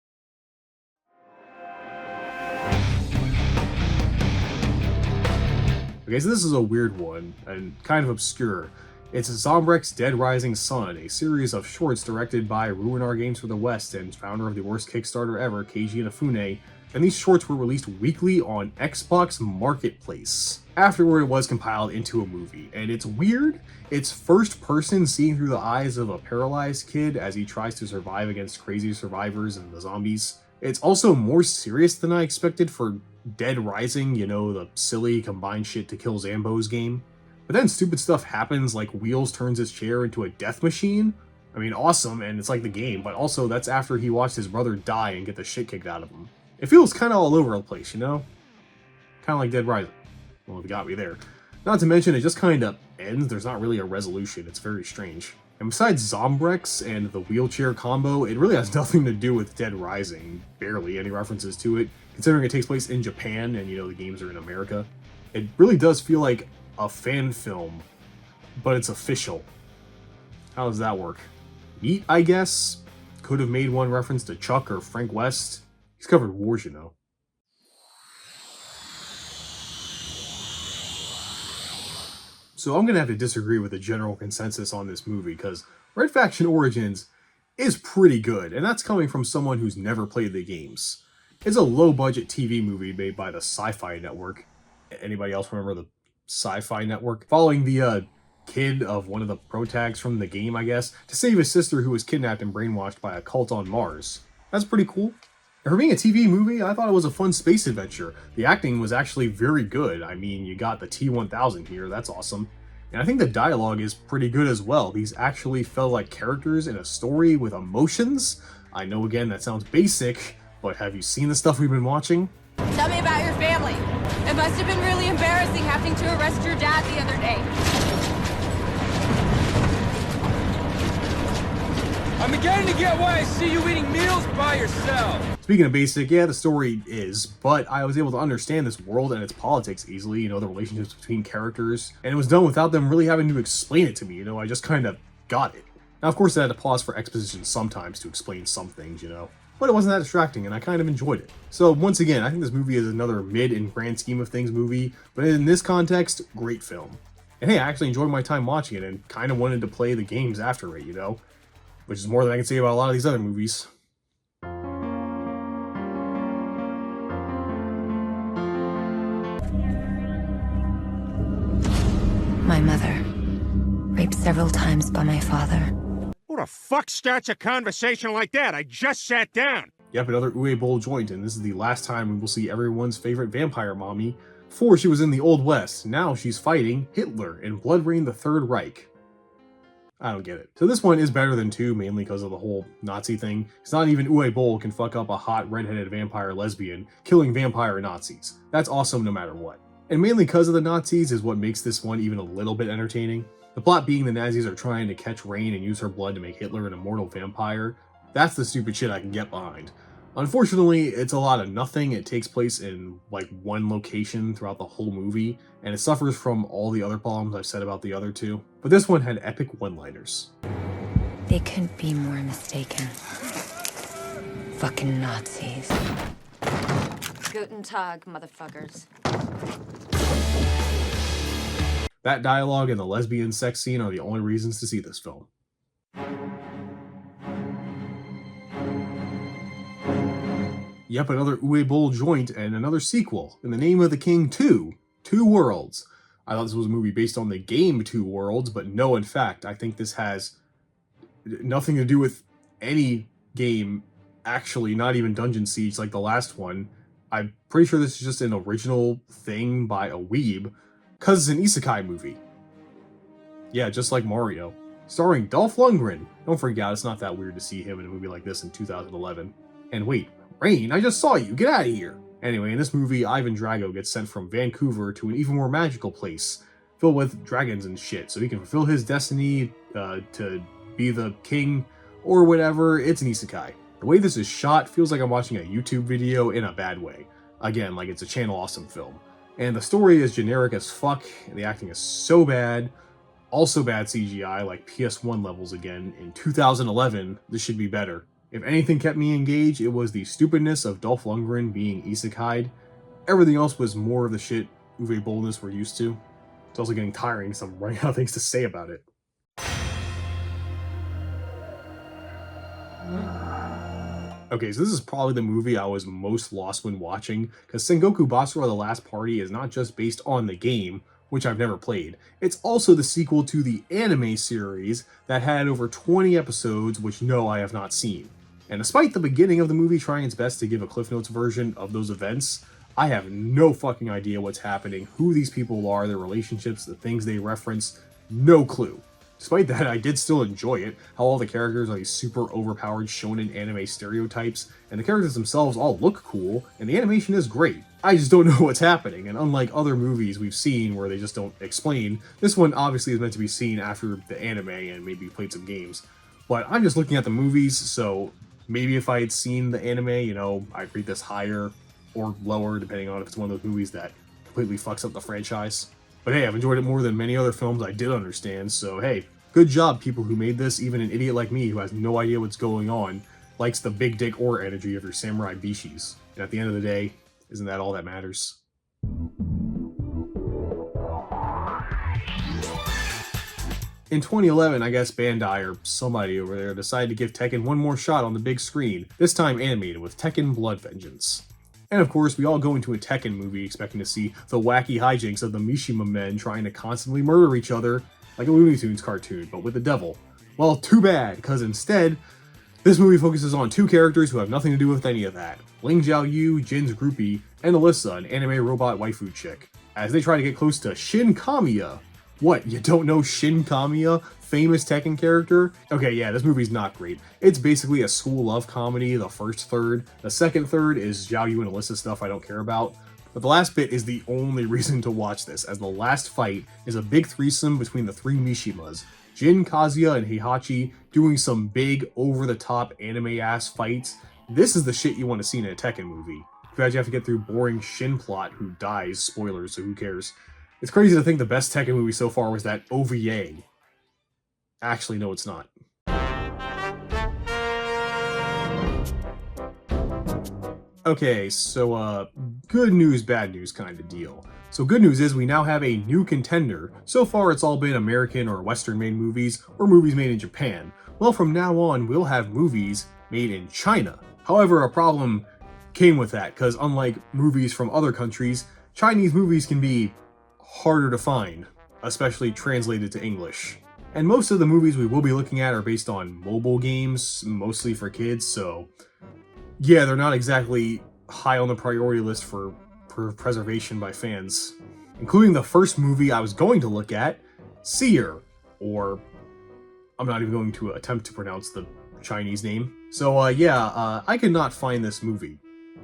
Okay, so this is a weird one, and kind of obscure. It's Zombrex Dead Rising Sun, a series of shorts directed by Ruinar Games for the West and founder of the worst Kickstarter ever, Keiji Inafune, and these shorts were released weekly on Xbox Marketplace. Afterward, it was compiled into a movie, and it's weird. It's first person seeing through the eyes of a paralyzed kid as he tries to survive against crazy survivors and the zombies. It's also more serious than I expected for Dead Rising, you know, the silly combine shit to kill Zambos game. But then stupid stuff happens, like Wheels turns his chair into a death machine. I mean, awesome, and it's like the game, but also that's after he watched his brother die and get the shit kicked out of him. It feels kind of all over the place, you know? Kind of like Dead Rising. Well, it got me there. Not to mention, it just kind of ends. There's not really a resolution. It's very strange. And besides Zombrex and the wheelchair combo, it really has nothing to do with Dead Rising. Barely any references to it, considering it takes place in Japan and, you know, the games are in America. It really does feel like a fan film, but it's official. How does that work? Neat, I guess. Could have made one reference to Chuck or Frank West. He's covered wars, you know. So I'm gonna have to disagree with the general consensus on this movie, because Red Faction Origins is pretty good, and that's coming from someone who's never played the games. It's a low-budget TV movie made by the Sci-Fi Network. Anybody else remember the Sci-Fi Network? Following the kid of one of the protags from the game, I guess, to save his sister who was kidnapped and brainwashed by a cult on Mars. That's pretty cool. And for being a TV movie, I thought it was a fun space adventure. The acting was actually very good. I mean, you got the T-1000 here, that's awesome. And I think the dialogue is pretty good as well. These actually felt like characters in a story with emotions. I know, again, that sounds basic, but have you seen the stuff we've been watching? Tell me about your family. It must have been really embarrassing having to arrest your dad the other day. I'm beginning to get why I see you eating meals by yourself. Speaking of basic, yeah, the story is, but I was able to understand this world and its politics easily, you know, the relationships between characters, and it was done without them really having to explain it to me, you know, I just kind of got it. Now, of course, I had to pause for exposition sometimes to explain some things, you know, but it wasn't that distracting, and I kind of enjoyed it. So, once again, I think this movie is another mid in grand scheme of things movie, but in this context, great film. And hey, I actually enjoyed my time watching it, and kind of wanted to play the games after it, you know, which is more than I can say about a lot of these other movies. My mother, raped several times by my father. Who the fuck starts a conversation like that? I just sat down. Yep, another Uwe Boll joint, and this is the last time we will see everyone's favorite vampire mommy. Before, she was in the Old West. Now she's fighting Hitler in Blood Rain the Third Reich. I don't get it. So this one is better than 2, mainly because of the whole Nazi thing. It's not even Uwe Boll can fuck up a hot redheaded vampire lesbian, killing vampire Nazis. That's awesome no matter what. And mainly because of the Nazis is what makes this one even a little bit entertaining. The plot being the Nazis are trying to catch Rain and use her blood to make Hitler an immortal vampire. That's the stupid shit I can get behind. Unfortunately, it's a lot of nothing. It takes place in like one location throughout the whole movie, and it suffers from all the other problems I've said about the other two. But this one had epic one-liners. They couldn't be more mistaken. Fucking Nazis. Guten Tag, motherfuckers. That dialogue and the lesbian sex scene are the only reasons to see this film. Yep, another Uwe Boll joint and another sequel. In the Name of the King 2, Two Worlds. I thought this was a movie based on the game Two Worlds, but no, in fact, I think this has nothing to do with any game, actually, not even Dungeon Siege like the last one. I'm pretty sure this is just an original thing by a weeb, because it's an isekai movie. Yeah, just like Mario. Starring Dolph Lundgren. Don't freak out, it's not that weird to see him in a movie like this in 2011. And wait, Rain, I just saw you, get out of here! Anyway, in this movie, Ivan Drago gets sent from Vancouver to an even more magical place, filled with dragons and shit, so he can fulfill his destiny to be the king, or whatever. It's an isekai. The way this is shot feels like I'm watching a YouTube video in a bad way. Again, like it's a Channel Awesome film. And the story is generic as fuck, and the acting is so bad. Also bad CGI, like PS1 levels again. In 2011, this should be better. If anything kept me engaged, it was the stupidness of Dolph Lundgren being isekai'd. Everything else was more of the shit Uwe Bollness we're used to. It's also getting tiring, so I'm running out of things to say about it. Okay, so this is probably the movie I was most lost when watching, because Sengoku Basara The Last Party is not just based on the game, which I've never played. It's also the sequel to the anime series that had over 20 episodes, which no, I have not seen. And despite the beginning of the movie trying its best to give a Cliff Notes version of those events, I have no fucking idea what's happening, who these people are, their relationships, the things they reference, no clue. Despite that, I did still enjoy it, how all the characters are these super overpowered shonen anime stereotypes, and the characters themselves all look cool, and the animation is great. I just don't know what's happening, and unlike other movies we've seen where they just don't explain, this one obviously is meant to be seen after the anime and maybe played some games. But I'm just looking at the movies, so maybe if I had seen the anime, you know, I'd rate this higher or lower, depending on if it's one of those movies that completely fucks up the franchise. But hey, I've enjoyed it more than many other films I did understand, so hey, good job people who made this. Even an idiot like me who has no idea what's going on likes the big dick or energy of your samurai bishis. And at the end of the day, isn't that all that matters? In 2011, I guess Bandai or somebody over there decided to give Tekken one more shot on the big screen, this time animated with Tekken Blood Vengeance. And of course, we all go into a Tekken movie expecting to see the wacky hijinks of the Mishima men trying to constantly murder each other like a Looney Tunes cartoon, but with the devil. Well, too bad, because instead, this movie focuses on two characters who have nothing to do with any of that. Ling Xiaoyu, Jin's groupie, and Alyssa, an anime robot waifu chick, as they try to get close to Shin Kamiya, What, you don't know Shin Kamiya, famous Tekken character? Okay, yeah, this movie's not great. It's basically a school love comedy, the first third. The second third is Zhao Yu and Alyssa stuff I don't care about. But the last bit is the only reason to watch this, as the last fight is a big threesome between the three Mishimas. Jin, Kazuya, and Heihachi doing some big, over-the-top anime-ass fights. This is the shit you want to see in a Tekken movie. Too bad you have to get through boring Shin plot who dies, spoilers, so who cares. It's crazy to think the best Tekken movie so far was that OVA. Actually, no, it's not. Okay, so good news, bad news kind of deal. So good news is we now have a new contender. So far it's all been American or Western made movies, or movies made in Japan. Well, from now on we'll have movies made in China. However, a problem came with that, because unlike movies from other countries, Chinese movies can be harder to find, especially translated to English. And most of the movies we will be looking at are based on mobile games, mostly for kids, so yeah, they're not exactly high on the priority list for preservation by fans. Including the first movie I was going to look at, Seer, or I'm not even going to attempt to pronounce the Chinese name. So I could not find this movie,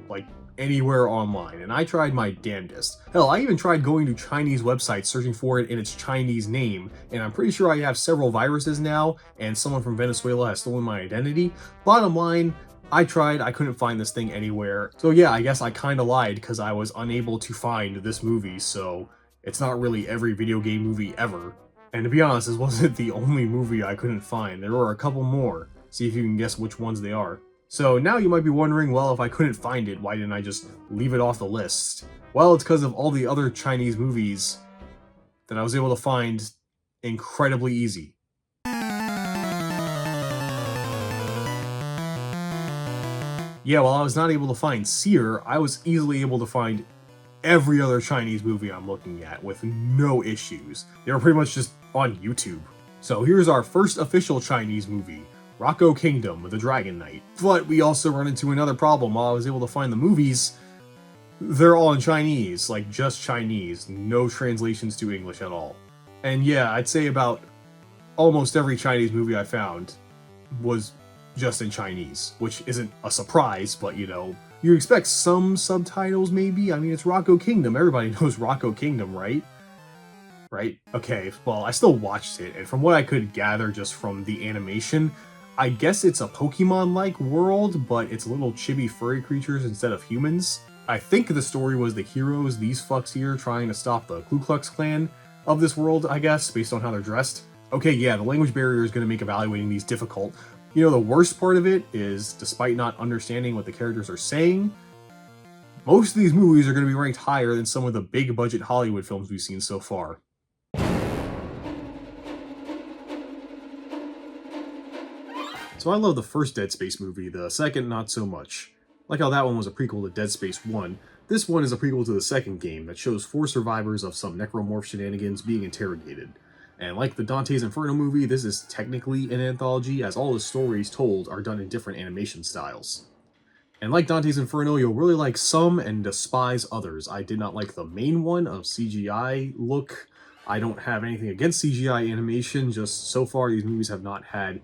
like, anywhere online, and I tried my damnedest. Hell, I even tried going to Chinese websites searching for it in its Chinese name, and I'm pretty sure I have several viruses now, and someone from Venezuela has stolen my identity. Bottom line, I tried, I couldn't find this thing anywhere. So yeah, I guess I kinda lied because I was unable to find this movie, so it's not really every video game movie ever. And to be honest, this wasn't the only movie I couldn't find. There were a couple more. See if you can guess which ones they are. So now you might be wondering, well, if I couldn't find it, why didn't I just leave it off the list? Well, it's because of all the other Chinese movies that I was able to find incredibly easy. Yeah, while I was not able to find Seer, I was easily able to find every other Chinese movie I'm looking at with no issues. They were pretty much just on YouTube. So here's our first official Chinese movie, Rocco Kingdom, The Dragon Knight. But we also run into another problem. While I was able to find the movies, they're all in Chinese, like just Chinese, no translations to English at all. And yeah, I'd say about almost every Chinese movie I found was just in Chinese, which isn't a surprise, but you know, you expect some subtitles maybe? I mean, it's Rocco Kingdom, everybody knows Rocco Kingdom, right? Right? Okay, well, I still watched it, and from what I could gather just from the animation, I guess it's a Pokemon-like world, but it's little chibi furry creatures instead of humans. I think the story was the heroes, these fucks here, trying to stop the Ku Klux Klan of this world, I guess, based on how they're dressed. Okay, yeah, the language barrier is going to make evaluating these difficult. You know, the worst part of it is, despite not understanding what the characters are saying, most of these movies are going to be ranked higher than some of the big-budget Hollywood films we've seen so far. So I love the first Dead Space movie, the second not so much. Like how that one was a prequel to Dead Space 1, this one is a prequel to the second game that shows 4 survivors of some necromorph shenanigans being interrogated. And like the Dante's Inferno movie, this is technically an anthology, as all the stories told are done in different animation styles. And like Dante's Inferno, you'll really like some and despise others. I did not like the main one of CGI look. I don't have anything against CGI animation, just so far these movies have not had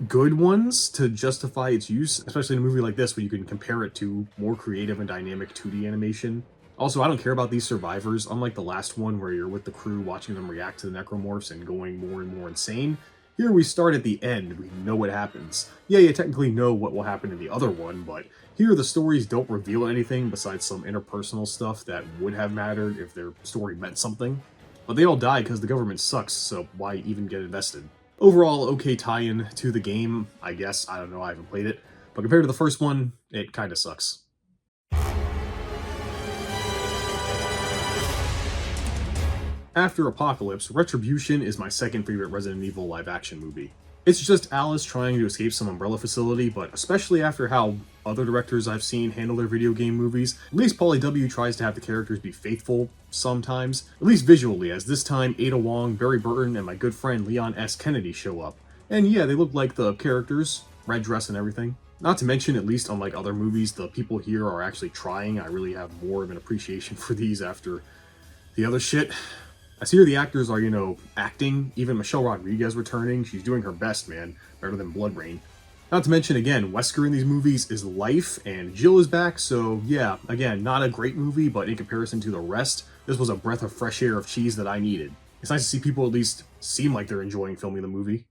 good ones to justify its use, especially in a movie like this where you can compare it to more creative and dynamic 2D animation. Also, I don't care about these survivors, unlike the last one where you're with the crew watching them react to the necromorphs and going more and more insane. Here we start at the end, we know what happens. Yeah, you technically know what will happen in the other one, but here the stories don't reveal anything besides some interpersonal stuff that would have mattered if their story meant something. But they all die because the government sucks, so why even get invested? Overall, okay tie-in to the game, I guess. I don't know, I haven't played it. But compared to the first one, it kinda sucks. After Apocalypse, Retribution is my second favorite Resident Evil live-action movie. It's just Alice trying to escape some Umbrella facility, but especially after how other directors I've seen handle their video game movies, at least Pauly W tries to have the characters be faithful sometimes, at least visually, as this time Ada Wong, Barry Burton, and my good friend Leon S. Kennedy show up. And yeah, they look like the characters, red dress and everything. Not to mention, at least unlike other movies, the people here are actually trying. I really have more of an appreciation for these after the other shit. I see here the actors are, you know, acting. Even Michelle Rodriguez returning. She's doing her best, man. Better than Blood Rain. Not to mention, again, Wesker in these movies is life, and Jill is back, so yeah, again, not a great movie, but in comparison to the rest, this was a breath of fresh air of cheese that I needed. It's nice to see people at least seem like they're enjoying filming the movie.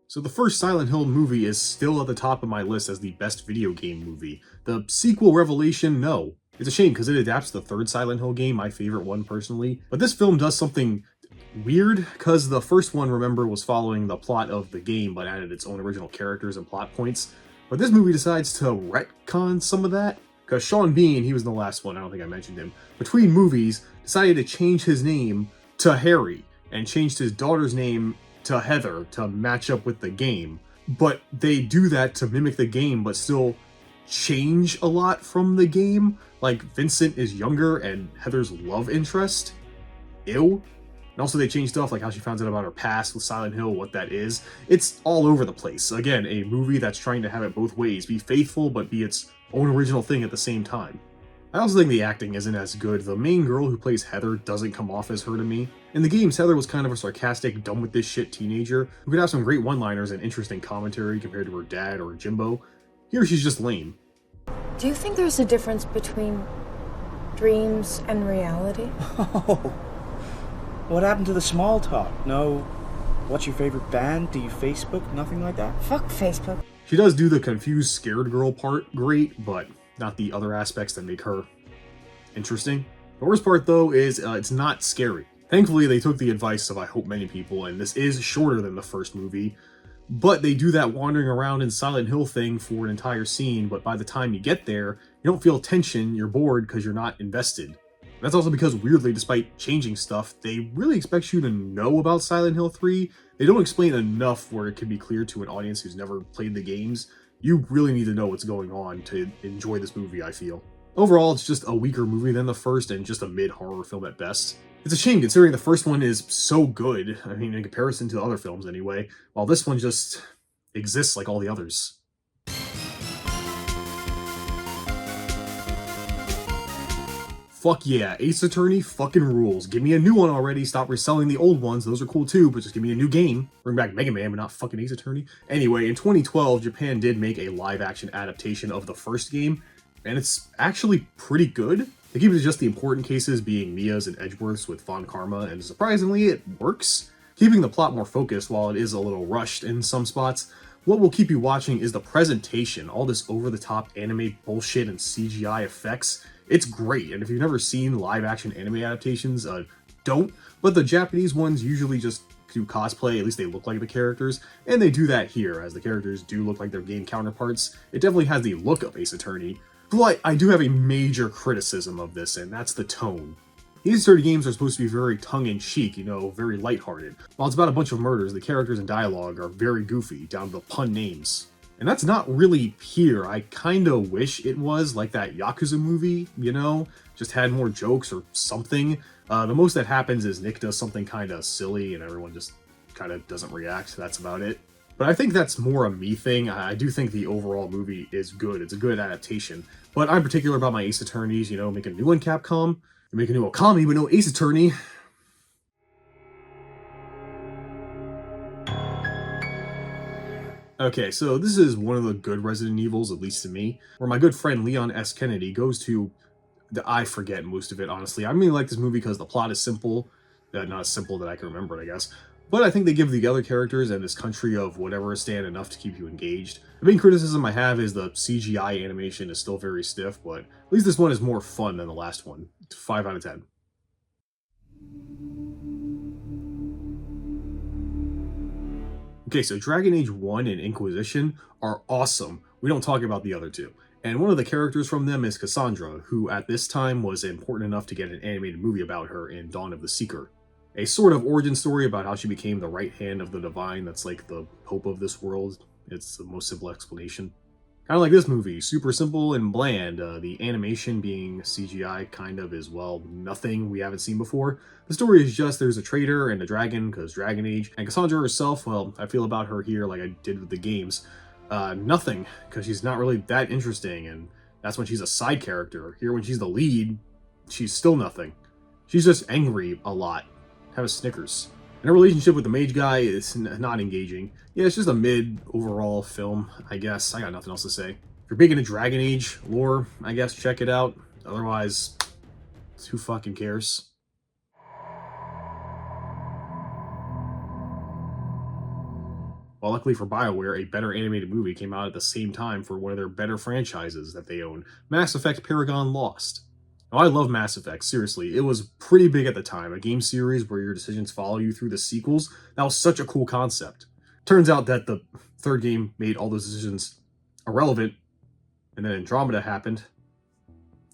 So the first Silent Hill movie is still at the top of my list as the best video game movie. The sequel, Revelation, no. It's a shame because it adapts the third Silent Hill game, my favorite one personally. But this film does something weird, because the first one, remember, was following the plot of the game but added its own original characters and plot points. But this movie decides to retcon some of that, because Sean Bean, he was in the last one, I don't think I mentioned him, between movies decided to change his name to Harry and changed his daughter's name to Heather to match up with the game. But they do that to mimic the game but still change a lot from the game. Like, Vincent is younger and Heather's love interest. Ew. And also they change stuff like how she finds out about her past with Silent Hill, what that is. It's all over the place. Again, a movie that's trying to have it both ways. Be faithful, but be its own original thing at the same time. I also think the acting isn't as good. The main girl who plays Heather doesn't come off as her to me. In the games, Heather was kind of a sarcastic, done with this shit teenager who could have some great one-liners and interesting commentary compared to her dad or Jimbo. Here she's just lame. Do you think there's a difference between dreams and reality? Oh. What happened to the small talk? No, what's your favorite band? Do you Facebook? Nothing like that? Fuck Facebook. She does do the confused, scared girl part great, but not the other aspects that make her interesting. The worst part, though, is it's not scary. Thankfully, they took the advice of, I hope, many people, and this is shorter than the first movie, but they do that wandering around in Silent Hill thing for an entire scene, but by the time you get there, you don't feel tension, you're bored because you're not invested. That's also because, weirdly, despite changing stuff, they really expect you to know about Silent Hill 3. They don't explain enough where it can be clear to an audience who's never played the games. You really need to know what's going on to enjoy this movie, I feel. Overall, it's just a weaker movie than the first and just a mid-horror film at best. It's a shame considering the first one is so good, I mean, in comparison to the other films anyway, while this one just exists like all the others. Fuck yeah, Ace Attorney fucking rules. Give me a new one already, stop reselling the old ones, those are cool too, but just give me a new game. Bring back Mega Man, but not fucking Ace Attorney. Anyway, in 2012, Japan did make a live-action adaptation of the first game, and it's actually pretty good. They keep it to just the important cases being Mia's and Edgeworth's with Von Karma, and surprisingly, it works. Keeping the plot more focused while it is a little rushed in some spots, what will keep you watching is the presentation, all this over-the-top anime bullshit and CGI effects. It's great, and if you've never seen live-action anime adaptations, don't. But the Japanese ones usually just do cosplay, at least they look like the characters, and they do that here, as the characters do look like their game counterparts. It definitely has the look of Ace Attorney, but I do have a major criticism of this, and that's the tone. These Ace Attorney games are supposed to be very tongue-in-cheek, you know, very lighthearted. While it's about a bunch of murders, the characters and dialogue are very goofy, down to the pun names. And that's not really here. I kinda wish it was like that Yakuza movie, you know? Just had more jokes or something. The most that happens is Nick does something kinda silly and everyone just kinda doesn't react. That's about it. But I think that's more a me thing. I do think the overall movie is good. It's a good adaptation. But I'm particular about my Ace Attorneys, you know, make a new one, Capcom. Make a new Okami, but no Ace Attorney. Okay, so this is one of the good Resident Evils, at least to me, where my good friend Leon S. Kennedy goes to... I forget most of it, honestly. I really like this movie because the plot is simple. Not as simple that I can remember it, I guess. But I think they give the other characters and this country of whatever stand enough to keep you engaged. The main criticism I have is the CGI animation is still very stiff, but at least this one is more fun than the last one. 5 out of 10. Okay, so Dragon Age 1 and Inquisition are awesome. We don't talk about the other two. And one of the characters from them is Cassandra, who at this time was important enough to get an animated movie about her in Dawn of the Seeker. A sort of origin story about how she became the right hand of the Divine that's like the Pope of this world. It's the most simple explanation. Kind of like this movie, super simple and bland. The animation being CGI kind of is, well, nothing we haven't seen before. The story is just there's a traitor and a dragon, because Dragon Age. And Cassandra herself, well, I feel about her here like I did with the games. Nothing, because she's not really that interesting, and That's when she's a side character. Here, when she's the lead, she's still nothing. She's just angry a lot. Have a Snickers. And her relationship with the mage guy is not engaging. Yeah, it's just a mid overall film, I guess. I got nothing else to say. If you're big into Dragon Age lore, I guess check it out. Otherwise, who fucking cares? Well, luckily for BioWare, a better animated movie came out at the same time for one of their better franchises that they own, Mass Effect Paragon Lost. Now, I love Mass Effect, seriously. It was pretty big at the time, a game series where your decisions follow you through the sequels. That was such a cool concept. Turns out that the third game made all those decisions irrelevant, and then Andromeda happened.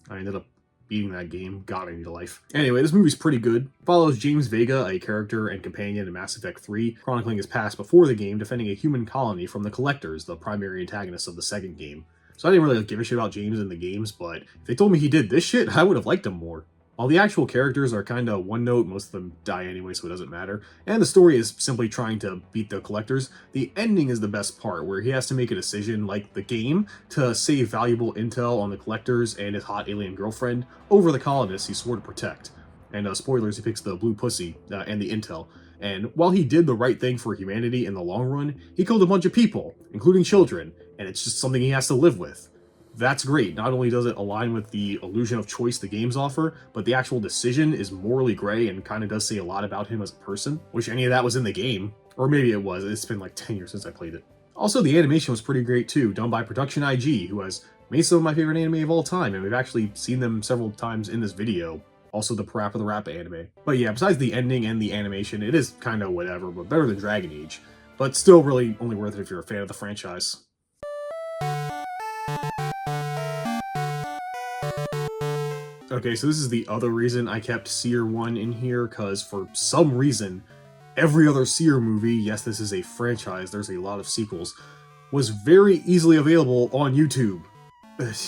I ended up beating that game. God, I need a life. Anyway, this movie's pretty good. Follows James Vega, a character and companion in Mass Effect 3, chronicling his past before the game, defending a human colony from the Collectors, the primary antagonists of the second game. So I didn't really give a shit about James in the games, but if they told me he did this shit, I would have liked him more. All the actual characters are kind of one note, most of them die anyway, so it doesn't matter. And the story is simply trying to beat the Collectors. The ending is the best part, where he has to make a decision, like the game, to save valuable intel on the Collectors and his hot alien girlfriend over the colonists he swore to protect. And spoilers, he picks the blue pussy and the intel. And while he did the right thing for humanity in the long run, he killed a bunch of people, including children, and it's just something he has to live with. That's great. Not only does it align with the illusion of choice the games offer, but the actual decision is morally gray and kind of does say a lot about him as a person. Wish any of that was in the game. Or maybe it was. It's been like 10 years since I played it. Also, the animation was pretty great too, done by Production IG, who has made some of my favorite anime of all time, and we've actually seen them several times in this video. Also the Parappa the Rappa anime. But yeah, besides the ending and the animation, it is kind of whatever, but better than Dragon Age. But still really only worth it if you're a fan of the franchise. Okay, so this is the other reason I kept Seer 1 in here, because for some reason, every other Seer movie, yes, this is a franchise, there's a lot of sequels, was very easily available on YouTube.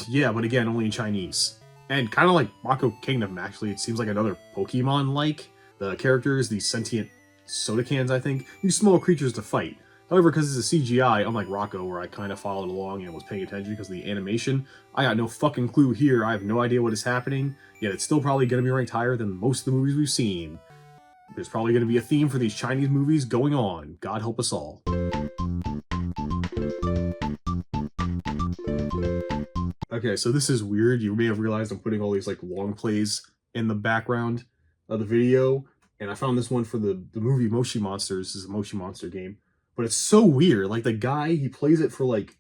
Yeah, but again, only in Chinese. And kind of like Mako Kingdom, actually, it seems like another Pokemon-like. The characters, these sentient soda cans, I think, use small creatures to fight. However, because it's a CGI, unlike Rocco, where I kind of followed along and was paying attention because of the animation, I got no fucking clue here. I have no idea what is happening, yet it's still probably going to be ranked higher than most of the movies we've seen. There's probably going to be a theme for these Chinese movies going on. God help us all. Okay, so this is weird. You may have realized I'm putting all these like long plays in the background of the video, and I found this one for the movie Moshi Monsters. This is a Moshi Monster game. But it's so weird. Like, the guy, he plays it for like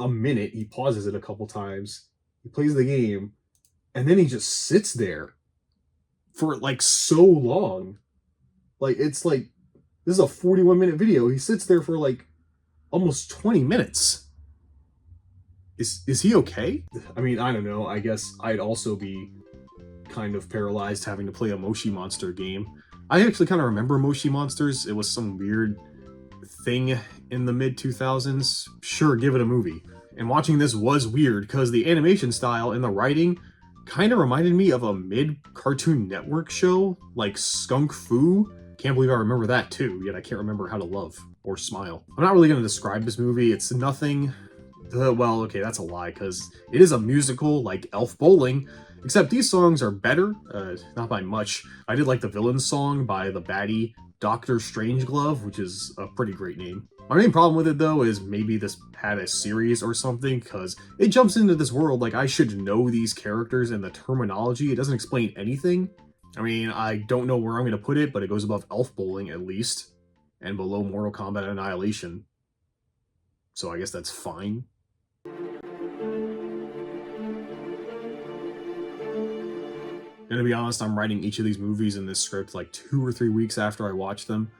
a minute. He pauses it a couple times. He plays the game. And then he just sits there for like so long. Like, it's like, this is a 41-minute video. He sits there for like almost 20 minutes. Is he okay? I mean, I don't know. I guess I'd also be kind of paralyzed having to play a Moshi Monster game. I actually kind of remember Moshi Monsters. It was some weird thing in the mid-2000s. Sure, give it a movie. And watching this was weird because the animation style and the writing kind of reminded me of a mid-Cartoon Network show like Skunk Fu. Can't believe I remember that too, yet I can't remember how to love or smile. I'm not really going to describe this movie. It's nothing... well, okay, that's a lie, because it is a musical like Elf Bowling, except these songs are better, not by much. I did like the villain song by the baddie Dr. Strangeglove, which is a pretty great name. My main problem with it, though, is maybe this had a series or something, because it jumps into this world like I should know these characters and the terminology. It doesn't explain anything. I mean, I don't know where I'm going to put it, but it goes above Elf Bowling, at least, and below Mortal Kombat Annihilation. So I guess that's fine. And to be honest, I'm writing each of these movies in this script like 2 or 3 weeks after I watch them.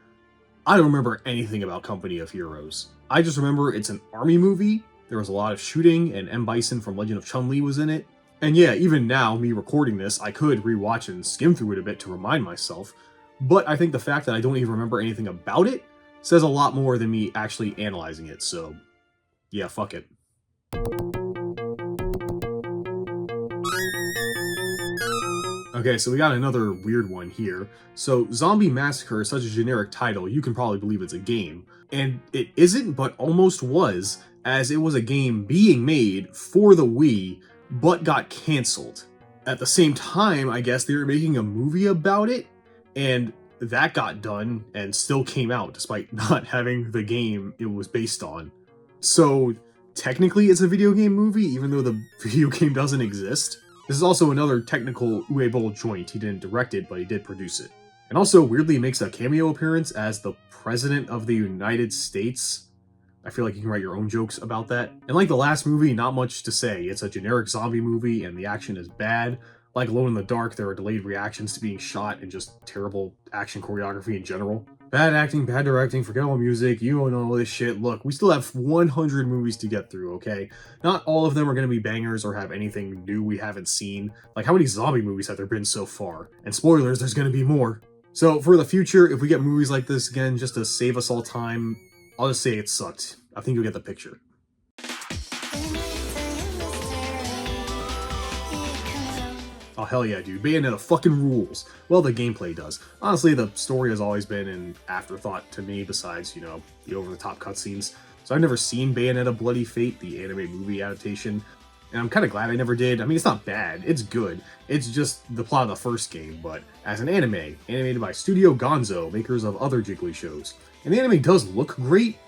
I don't remember anything about Company of Heroes. I just remember it's an army movie, there was a lot of shooting, and M. Bison from Legend of Chun-Li was in it. And yeah, even now, me recording this, I could rewatch and skim through it a bit to remind myself, but I think the fact that I don't even remember anything about it says a lot more than me actually analyzing it, so yeah, fuck it. Okay, so we got another weird one here. So, Zombie Massacre is such a generic title, you can probably believe it's a game. And it isn't, but almost was, as it was a game being made for the Wii but got canceled. At the same time, I guess they were making a movie about it, and that got done and still came out despite not having the game it was based on. So technically it's a video game movie, even though the video game doesn't exist. This is also another technical Uwe joint. He didn't direct it, but he did produce it. And also weirdly makes a cameo appearance as the President of the United States. I feel like you can write your own jokes about that. And like the last movie, not much to say. It's a generic zombie movie and the action is bad. Like Alone in the Dark, there are delayed reactions to being shot and just terrible action choreography in general. Bad acting, bad directing, forget all music, you don't know all this shit. Look, we still have 100 movies to get through, okay? Not all of them are going to be bangers or have anything new we haven't seen. Like, how many zombie movies have there been so far? And spoilers, there's going to be more. So for the future, if we get movies like this again, just to save us all time, I'll just say it sucked. I think you'll get the picture. Oh hell yeah, dude. Bayonetta fucking rules. Well, the gameplay does. Honestly, the story has always been an afterthought to me, besides, you know, the over-the-top cutscenes. So I've never seen Bayonetta Bloody Fate, the anime movie adaptation, and I'm kind of glad I never did. I mean, it's not bad. It's good. It's just the plot of the first game, but as an anime, animated by Studio Gonzo, makers of other Jiggly shows. And the anime does look great.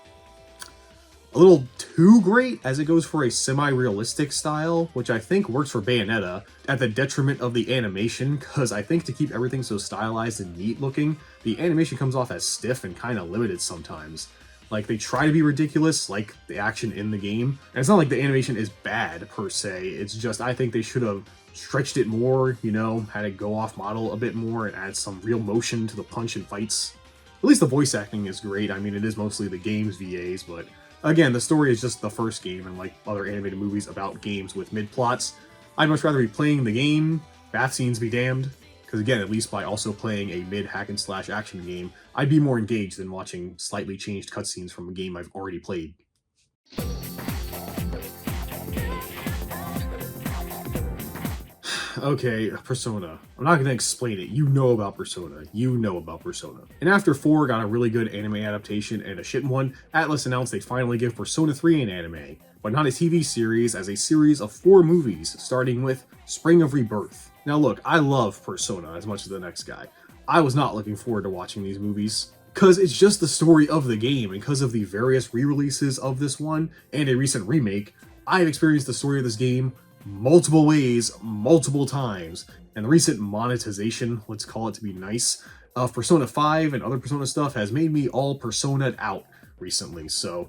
A little too great, as it goes for a semi-realistic style, which I think works for Bayonetta, at the detriment of the animation, because I think to keep everything so stylized and neat looking, the animation comes off as stiff and kind of limited sometimes. Like, they try to be ridiculous, like the action in the game, and it's not like the animation is bad, per se, it's just I think they should have stretched it more, you know, had it go off model a bit more and add some real motion to the punch and fights. At least the voice acting is great. I mean, it is mostly the game's VAs, but again, the story is just the first game, and like other animated movies about games with mid-plots, I'd much rather be playing the game, bath scenes be damned, because again, at least by also playing a mid-hack-and-slash action game, I'd be more engaged than watching slightly changed cutscenes from a game I've already played. Okay, Persona. I'm not going to explain it. You know about Persona. You know about Persona. And after 4 got a really good anime adaptation and a shit one, Atlus announced they'd finally give Persona 3 an anime, but not a TV series, as a series of 4 movies, starting with Spring of Rebirth. Now look, I love Persona as much as the next guy. I was not looking forward to watching these movies, because it's just the story of the game, and because of the various re-releases of this one, and a recent remake, I've experienced the story of this game multiple ways, multiple times, and the recent monetization, let's call it to be nice, of Persona 5 and other Persona stuff has made me all Persona'd out recently, so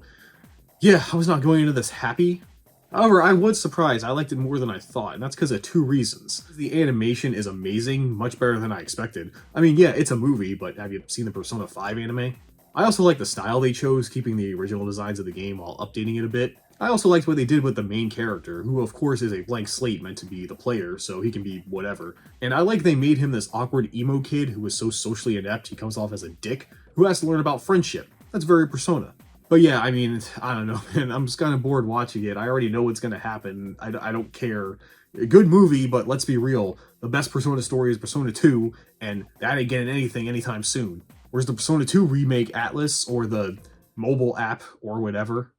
yeah, I was not going into this happy. However, I was surprised. I liked it more than I thought, and that's because of 2 reasons. The animation is amazing, much better than I expected. I mean, yeah, it's a movie, but have you seen the Persona 5 anime? I also like the style they chose, keeping the original designs of the game while updating it a bit. I also liked what they did with the main character, who of course is a blank slate meant to be the player, so he can be whatever. And I like they made him this awkward emo kid who is so socially inept he comes off as a dick, who has to learn about friendship. That's very Persona. But yeah, I mean, I don't know, man, I'm just kind of bored watching it. I already know what's going to happen. I don't care. A good movie, but let's be real. The best Persona story is Persona 2, and that ain't getting anything anytime soon. Where's the Persona 2 remake Atlus, or the mobile app, or whatever?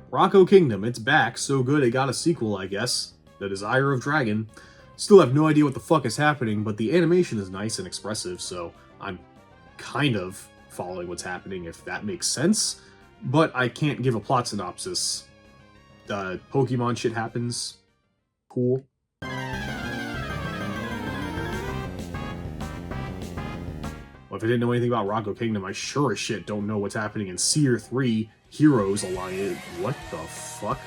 Rocco Kingdom, it's back, so good it got a sequel, I guess. The Desire of Dragon. Still have no idea what the fuck is happening, but the animation is nice and expressive, so I'm kind of following what's happening, if that makes sense. But I can't give a plot synopsis. Pokemon shit happens. Cool. Well, if I didn't know anything about Rocco Kingdom, I sure as shit don't know what's happening in Seer 3 Heroes Alliance. What the fuck?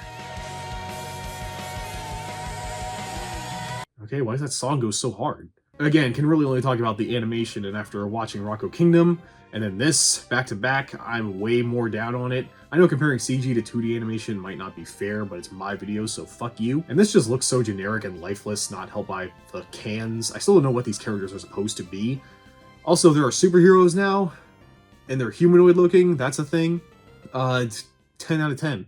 Okay, why does that song go so hard? Again, can really only talk about the animation, and after watching Rocco Kingdom, and then this, back to back, I'm way more down on it. I know comparing CG to 2D animation might not be fair, but it's my video, so fuck you. And this just looks so generic and lifeless, not helped by the cans. I still don't know what these characters are supposed to be. Also, there are superheroes now, and they're humanoid looking, that's a thing. It's 10 out of 10.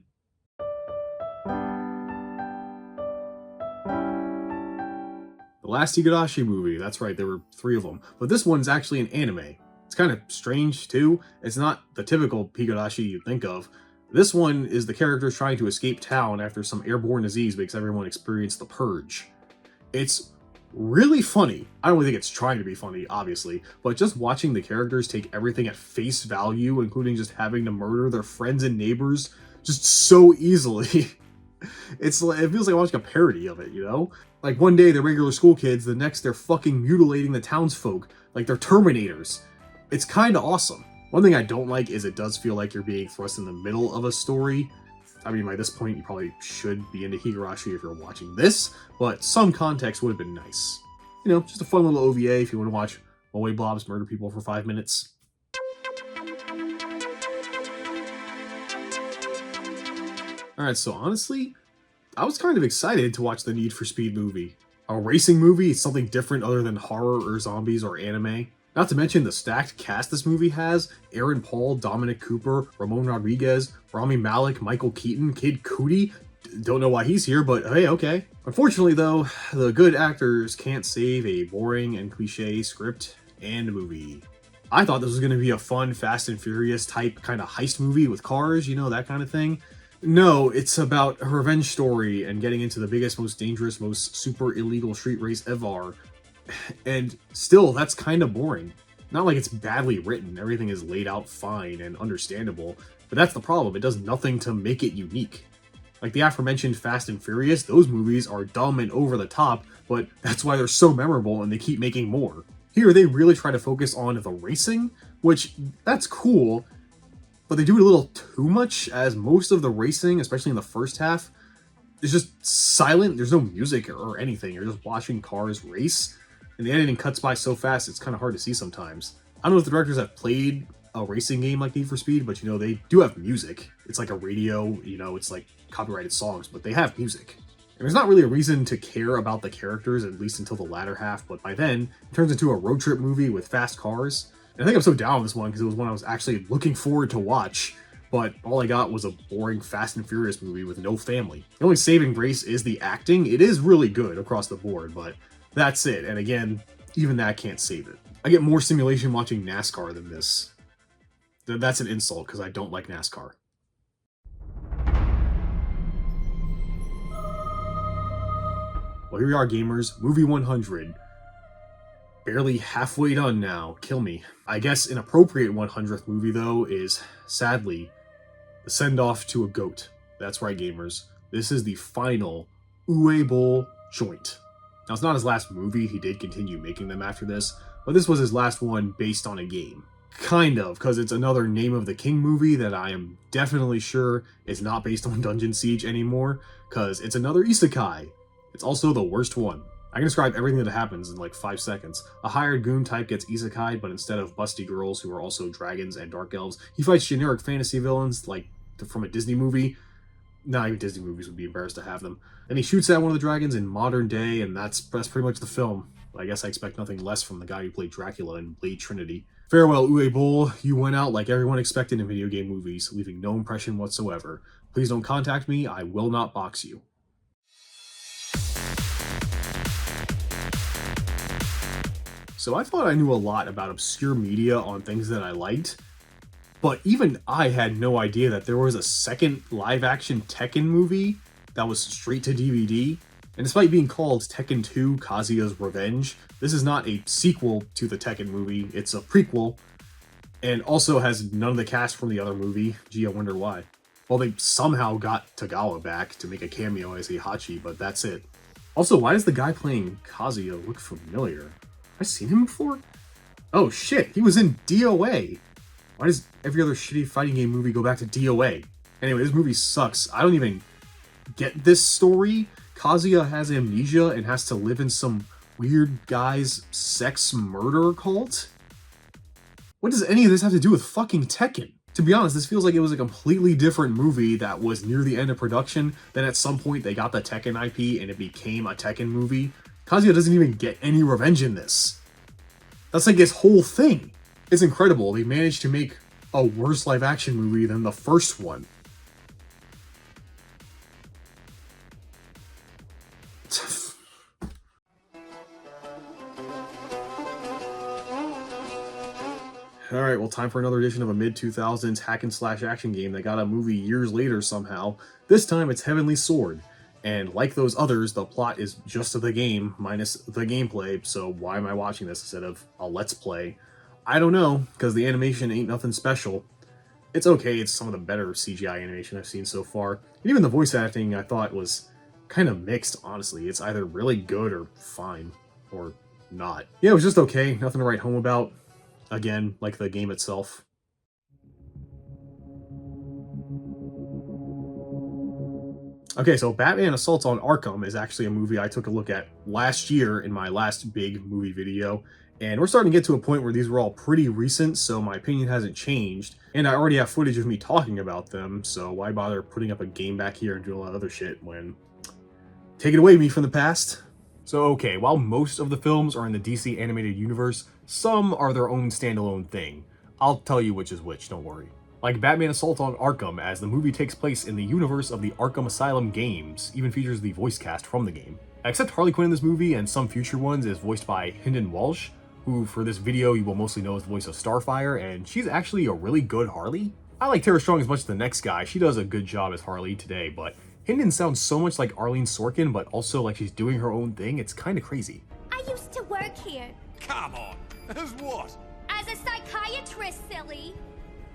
The last Higurashi movie, that's right, there were 3 of them. But this one's actually an anime. It's kind of strange, too. It's not the typical Higurashi you'd think of. This one is the characters trying to escape town after some airborne disease makes everyone experience the purge. It's really funny. I don't really think it's trying to be funny, obviously, but just watching the characters take everything at face value, including just having to murder their friends and neighbors just so easily. It feels like watching a parody of it, you know? Like one day they're regular school kids, the next they're fucking mutilating the townsfolk like they're Terminators. It's kinda awesome. One thing I don't like is it does feel like you're being thrust in the middle of a story. I mean, by this point, you probably should be into Higurashi if you're watching this, but some context would have been nice. You know, just a fun little OVA if you want to watch Moe Blobs murder people for 5 minutes. Alright, so honestly, I was kind of excited to watch the Need for Speed movie. A racing movie is something different other than horror or zombies or anime. Not to mention the stacked cast this movie has: Aaron Paul, Dominic Cooper, Ramon Rodriguez, Rami Malek, Michael Keaton, Kid Cudi. Don't know why he's here, but hey, okay. Unfortunately though, the good actors can't save a boring and cliche script and movie. I thought this was going to be a fun Fast and Furious type kind of heist movie with cars, you know, that kind of thing. No, it's about a revenge story and getting into the biggest, most dangerous, most super illegal street race ever. And still, that's kind of boring. Not like it's badly written, everything is laid out fine and understandable, but that's the problem, it does nothing to make it unique. Like the aforementioned Fast and Furious, those movies are dumb and over the top, but that's why they're so memorable and they keep making more. Here, they really try to focus on the racing, which, that's cool, but they do it a little too much, as most of the racing, especially in the first half, is just silent. There's no music or anything, you're just watching cars race. And the editing cuts by so fast, it's kind of hard to see sometimes. I don't know if the directors have played a racing game like Need for Speed, but you know, they do have music. It's like a radio, you know, it's like copyrighted songs, but they have music. And there's not really a reason to care about the characters, at least until the latter half, but by then, it turns into a road trip movie with fast cars. And I think I'm so down with this one because it was one I was actually looking forward to watch, but all I got was a boring Fast and Furious movie with no family. The only saving grace is the acting. It is really good across the board, but that's it, and again, even that can't save it. I get more simulation watching NASCAR than this. That's an insult, because I don't like NASCAR. Well, here we are, gamers. Movie 100. Barely halfway done now. Kill me. I guess an appropriate 100th movie, though, is, sadly, the send-off to a goat. That's right, gamers. This is the final Uwe joint. Now, it's not his last movie, he did continue making them after this, but this was his last one based on a game. Kind of, because it's another Name of the King movie that I am definitely sure is not based on Dungeon Siege anymore, because it's another isekai. It's also the worst one. I can describe everything that happens in like 5 seconds. A hired goon type gets isekai, but instead of busty girls who are also dragons and dark elves, he fights generic fantasy villains like from a Disney movie. Not even Disney movies would be embarrassed to have them. And he shoots at one of the dragons in modern day, and that's pretty much the film. I guess I expect nothing less from the guy who played Dracula in Blade Trinity. Farewell, Uwe Boll. You went out like everyone expected in video game movies, leaving no impression whatsoever. Please don't contact me, I will not box you. So I thought I knew a lot about obscure media on things that I liked, but even I had no idea that there was a second live-action Tekken movie that was straight to DVD. And despite being called Tekken 2 Kazuya's Revenge, this is not a sequel to the Tekken movie, it's a prequel, and also has none of the cast from the other movie. Gee, I wonder why. Well, they somehow got Tagawa back to make a cameo as Heihachi, but that's it. Also, why does the guy playing Kazuya look familiar? Have I seen him before? Oh shit, he was in DOA! Why does every other shitty fighting game movie go back to DOA? Anyway, this movie sucks. I don't even get this story. Kazuya has amnesia and has to live in some weird guy's sex murder cult? What does any of this have to do with fucking Tekken? To be honest, this feels like it was a completely different movie that was near the end of production, then at some point they got the Tekken IP and it became a Tekken movie. Kazuya doesn't even get any revenge in this. That's like his whole thing. It's incredible, they managed to make a worse live action movie than the first one. Alright, well, time for another edition of a mid-2000s hack-and-slash action game that got a movie years later somehow. This time it's Heavenly Sword. And like those others, the plot is just the game, minus the gameplay, so why am I watching this instead of a Let's Play? I don't know, because the animation ain't nothing special. It's okay, it's some of the better CGI animation I've seen so far. And even the voice acting I thought was kind of mixed, honestly. It's either really good or fine, or not. Yeah, it was just okay, nothing to write home about. Again, like the game itself. Okay, so Batman Assault on Arkham is actually a movie I took a look at last year in my last big movie video, and we're starting to get to a point where these were all pretty recent, so my opinion hasn't changed, and I already have footage of me talking about them, so why bother putting up a game back here and doing a lot of other shit when... Take it away, me from the past. So okay, while most of the films are in the DC animated universe, some are their own standalone thing. I'll tell you which is which, don't worry. Like Batman Assault on Arkham, as the movie takes place in the universe of the Arkham Asylum games, even features the voice cast from the game. Except Harley Quinn in this movie and some future ones is voiced by Hynden Walsh, who for this video you will mostly know as the voice of Starfire, and she's actually a really good Harley. I like Tara Strong as much as the next guy, she does a good job as Harley today, but Hynden sounds so much like Arlene Sorkin, but also like she's doing her own thing, it's kinda crazy. I used to work here. Come on, as what? As a psychiatrist, silly.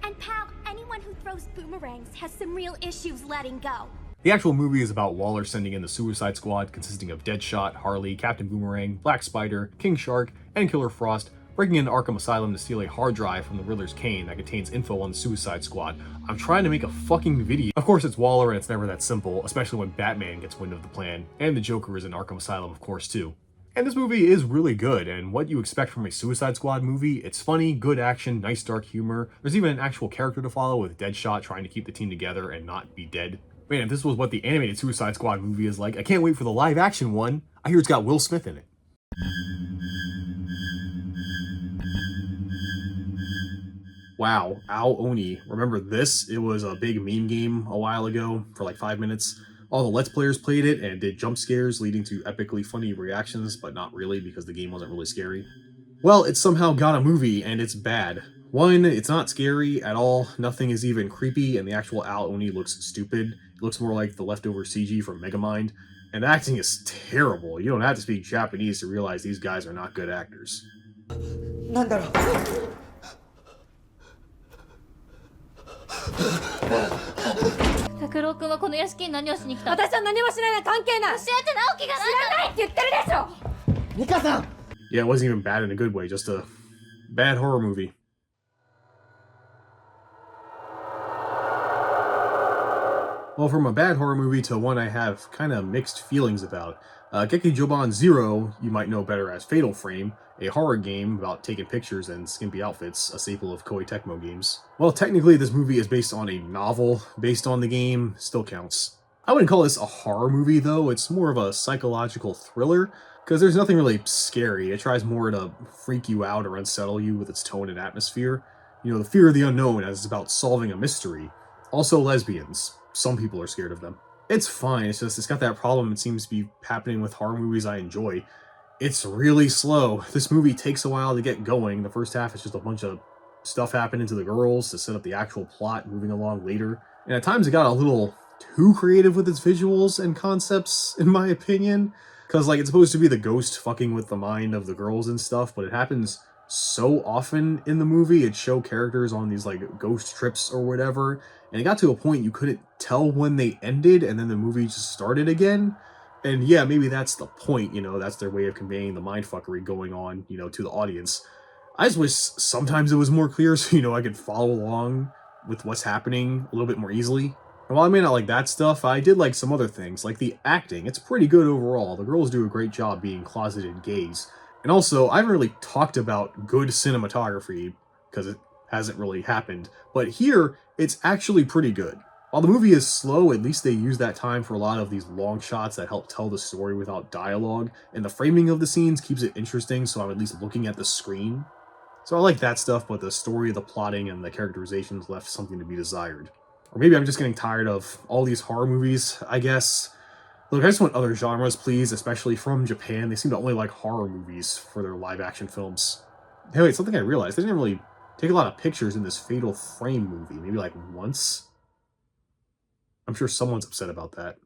And pal, anyone who throws boomerangs has some real issues letting go. The actual movie is about Waller sending in the Suicide Squad, consisting of Deadshot, Harley, Captain Boomerang, Black Spider, King Shark, and Killer Frost, breaking into Arkham Asylum to steal a hard drive from the Riddler's cane that contains info on the Suicide Squad. I'm trying to make a fucking video. Of course it's Waller and it's never that simple, especially when Batman gets wind of the plan, and the Joker is in Arkham Asylum of course too. And this movie is really good, and what you expect from a Suicide Squad movie, it's funny, good action, nice dark humor. There's even an actual character to follow with Deadshot trying to keep the team together and not be dead. Man, if this was what the animated Suicide Squad movie is like, I can't wait for the live action one. I hear it's got Will Smith in it. Wow, Ao Oni. Remember this? It was a big meme game a while ago for like 5 minutes. All the Let's Players played it and did jump scares leading to epically funny reactions, but not really because the game wasn't really scary. Well, it somehow got a movie and it's bad. One, it's not scary at all, nothing is even creepy, and the actual Ao Oni looks stupid. It looks more like the leftover CG from Megamind, and the acting is terrible. You don't have to speak Japanese to realize these guys are not good actors. なんだろう。拓郎君はこの屋敷に何をしに来たの？私は何も知らない、関係ない。教えて直樹が知らないって言ってるでしょ。ミカさん。 Yeah, it wasn't even bad in a good way, just a bad horror movie. Well, from a bad horror movie to one I have kind of mixed feelings about. Gekijoban Zero, you might know better as Fatal Frame, a horror game about taking pictures and skimpy outfits, a staple of Koei Tecmo games. Well, technically this movie is based on a novel based on the game, still counts. I wouldn't call this a horror movie though, it's more of a psychological thriller, because there's nothing really scary. It tries more to freak you out or unsettle you with its tone and atmosphere. You know, the fear of the unknown as it's about solving a mystery. Also lesbians. Some people are scared of them. It's fine, it's just, it's got that problem it seems to be happening with horror movies I enjoy. It's really slow. This movie takes a while to get going. The first half is just a bunch of stuff happening to the girls to set up the actual plot moving along later. And at times it got a little too creative with its visuals and concepts, in my opinion. Because, like, it's supposed to be the ghost fucking with the mind of the girls and stuff, but it happens so often in the movie. It show characters on these, like, ghost trips or whatever, and it got to a point you couldn't tell when they ended, and then the movie just started again. And yeah, maybe that's the point, you know, that's their way of conveying the mindfuckery going on, you know, to the audience. I just wish sometimes it was more clear so, you know, I could follow along with what's happening a little bit more easily. And while I may not like that stuff, I did like some other things, like the acting. It's pretty good overall. The girls do a great job being closeted gays. And also, I haven't really talked about good cinematography, because it hasn't really happened. But here, it's actually pretty good. While the movie is slow, at least they use that time for a lot of these long shots that help tell the story without dialogue. And the framing of the scenes keeps it interesting, so I'm at least looking at the screen. So I like that stuff, but the story, the plotting, and the characterizations left something to be desired. Or maybe I'm just getting tired of all these horror movies, I guess. Look, I just want other genres, please, especially from Japan. They seem to only like horror movies for their live-action films. Hey, wait, something I realized. They didn't really take a lot of pictures in this Fatal Frame movie, maybe like once. I'm sure someone's upset about that.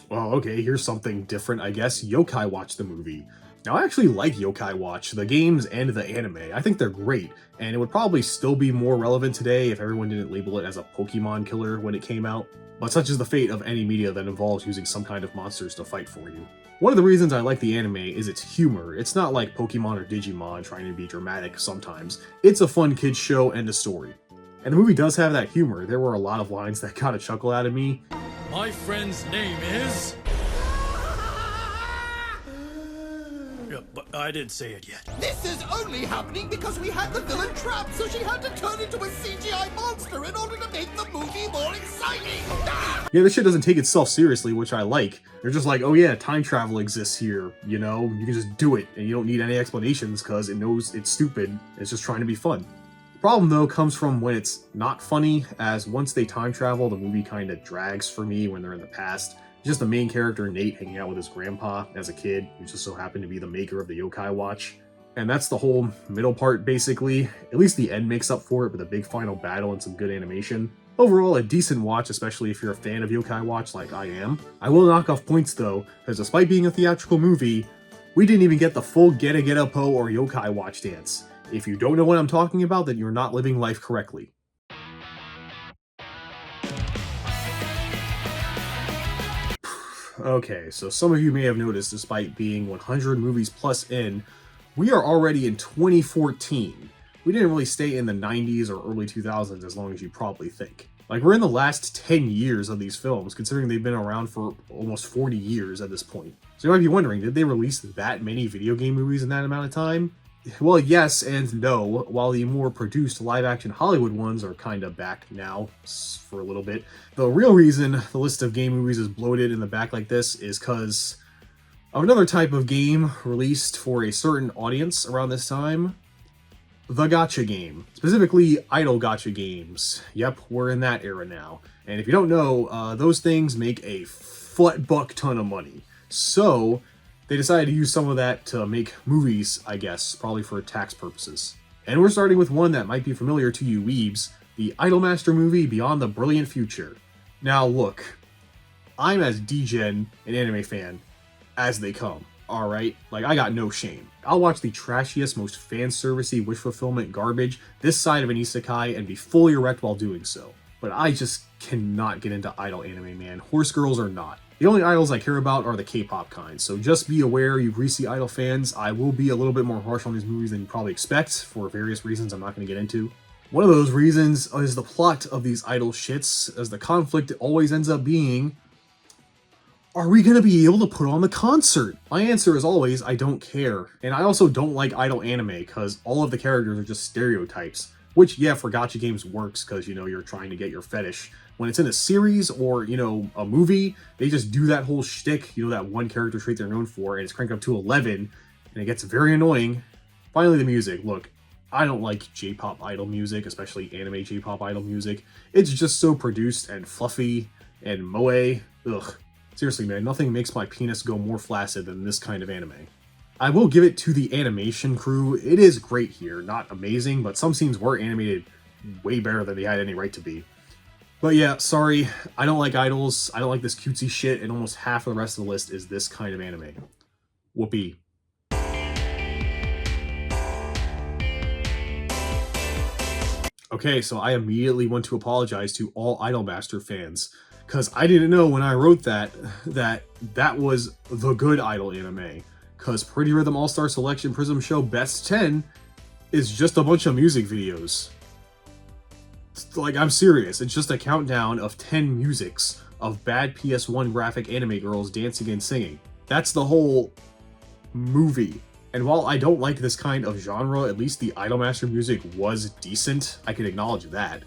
Well, okay, here's something different, I guess. Yokai Watch the movie. Now, I actually like Yokai Watch, the games and the anime. I think they're great, and it would probably still be more relevant today if everyone didn't label it as a Pokemon killer when it came out. But such is the fate of any media that involves using some kind of monsters to fight for you. One of the reasons I like the anime is its humor. It's not like Pokemon or Digimon trying to be dramatic sometimes. It's a fun kids show and a story. And the movie does have that humor. There were a lot of lines that got a chuckle out of me. My friend's name is... Yeah, but I didn't say it yet. This is only happening because we had the villain trapped, so she had to turn into a CGI monster in order to make the movie more exciting. Ah! Yeah, this shit doesn't take itself seriously, which I like. They're just like, oh yeah, time travel exists here, you know? You can just do it, and you don't need any explanations because it knows it's stupid. It's just trying to be fun. The problem, though, comes from when it's not funny, as once they time travel, the movie kind of drags for me when they're in the past. Just the main character, Nate, hanging out with his grandpa as a kid, who just so happened to be the maker of the Yokai Watch. And that's the whole middle part, basically. At least the end makes up for it with a big final battle and some good animation. Overall, a decent watch, especially if you're a fan of Yokai Watch like I am. I will knock off points, though, because despite being a theatrical movie, we didn't even get the full Geta Geta Po or Yokai Watch dance. If you don't know what I'm talking about, then you're not living life correctly. Okay, so some of you may have noticed, despite being 100 movies plus in, we are already in 2014. We didn't really stay in the 90s or early 2000s as long as you probably think. Like, we're in the last 10 years of these films, considering they've been around for almost 40 years at this point. So you might be wondering, did they release that many video game movies in that amount of time? Well, yes and no. While the more produced live-action Hollywood ones are kind of back now for a little bit, the real reason the list of game movies is bloated in the back like this is because of another type of game released for a certain audience around this time. The gacha game. Specifically, idol gacha games. Yep, we're in that era now. And if you don't know, those things make a buck ton of money. So they decided to use some of that to make movies, I guess, probably for tax purposes. And we're starting with one that might be familiar to you weebs, the Idolmaster movie Beyond the Brilliant Future. Now look, I'm as degen an anime fan as they come, alright? Like, I got no shame. I'll watch the trashiest, most fan-servicey wish fulfillment garbage this side of an isekai and be fully erect while doing so. But I just cannot get into idol anime, man. Horse girls or not. The only idols I care about are the K-pop kind, so just be aware, you greasy idol fans, I will be a little bit more harsh on these movies than you probably expect, for various reasons I'm not going to get into. One of those reasons is the plot of these idol shits, as the conflict always ends up being, are we going to be able to put on the concert? My answer is always, I don't care. And I also don't like idol anime, because all of the characters are just stereotypes. Which, yeah, for gacha games works, because, you know, you're trying to get your fetish. When it's in a series or, you know, a movie, they just do that whole shtick, you know, that one character trait they're known for, and it's cranked up to 11, and it gets very annoying. Finally, the music. Look, I don't like J-pop idol music, especially anime J-pop idol music. It's just so produced and fluffy and moe. Ugh. Seriously, man, nothing makes my penis go more flaccid than this kind of anime. I will give it to the animation crew. It is great here. Not amazing, but some scenes were animated way better than they had any right to be. But yeah, sorry, I don't like idols, I don't like this cutesy shit, and almost half of the rest of the list is this kind of anime. Whoopee. Okay, so I immediately want to apologize to all Idolmaster fans, because I didn't know when I wrote that was the good idol anime, because Pretty Rhythm All-Star Selection Prism Show Best 10 is just a bunch of music videos. Like, I'm serious, it's just a countdown of 10 musics of bad PS1 graphic anime girls dancing and singing. That's the whole movie. And while I don't like this kind of genre, at least the Idolmaster music was decent. I can acknowledge that.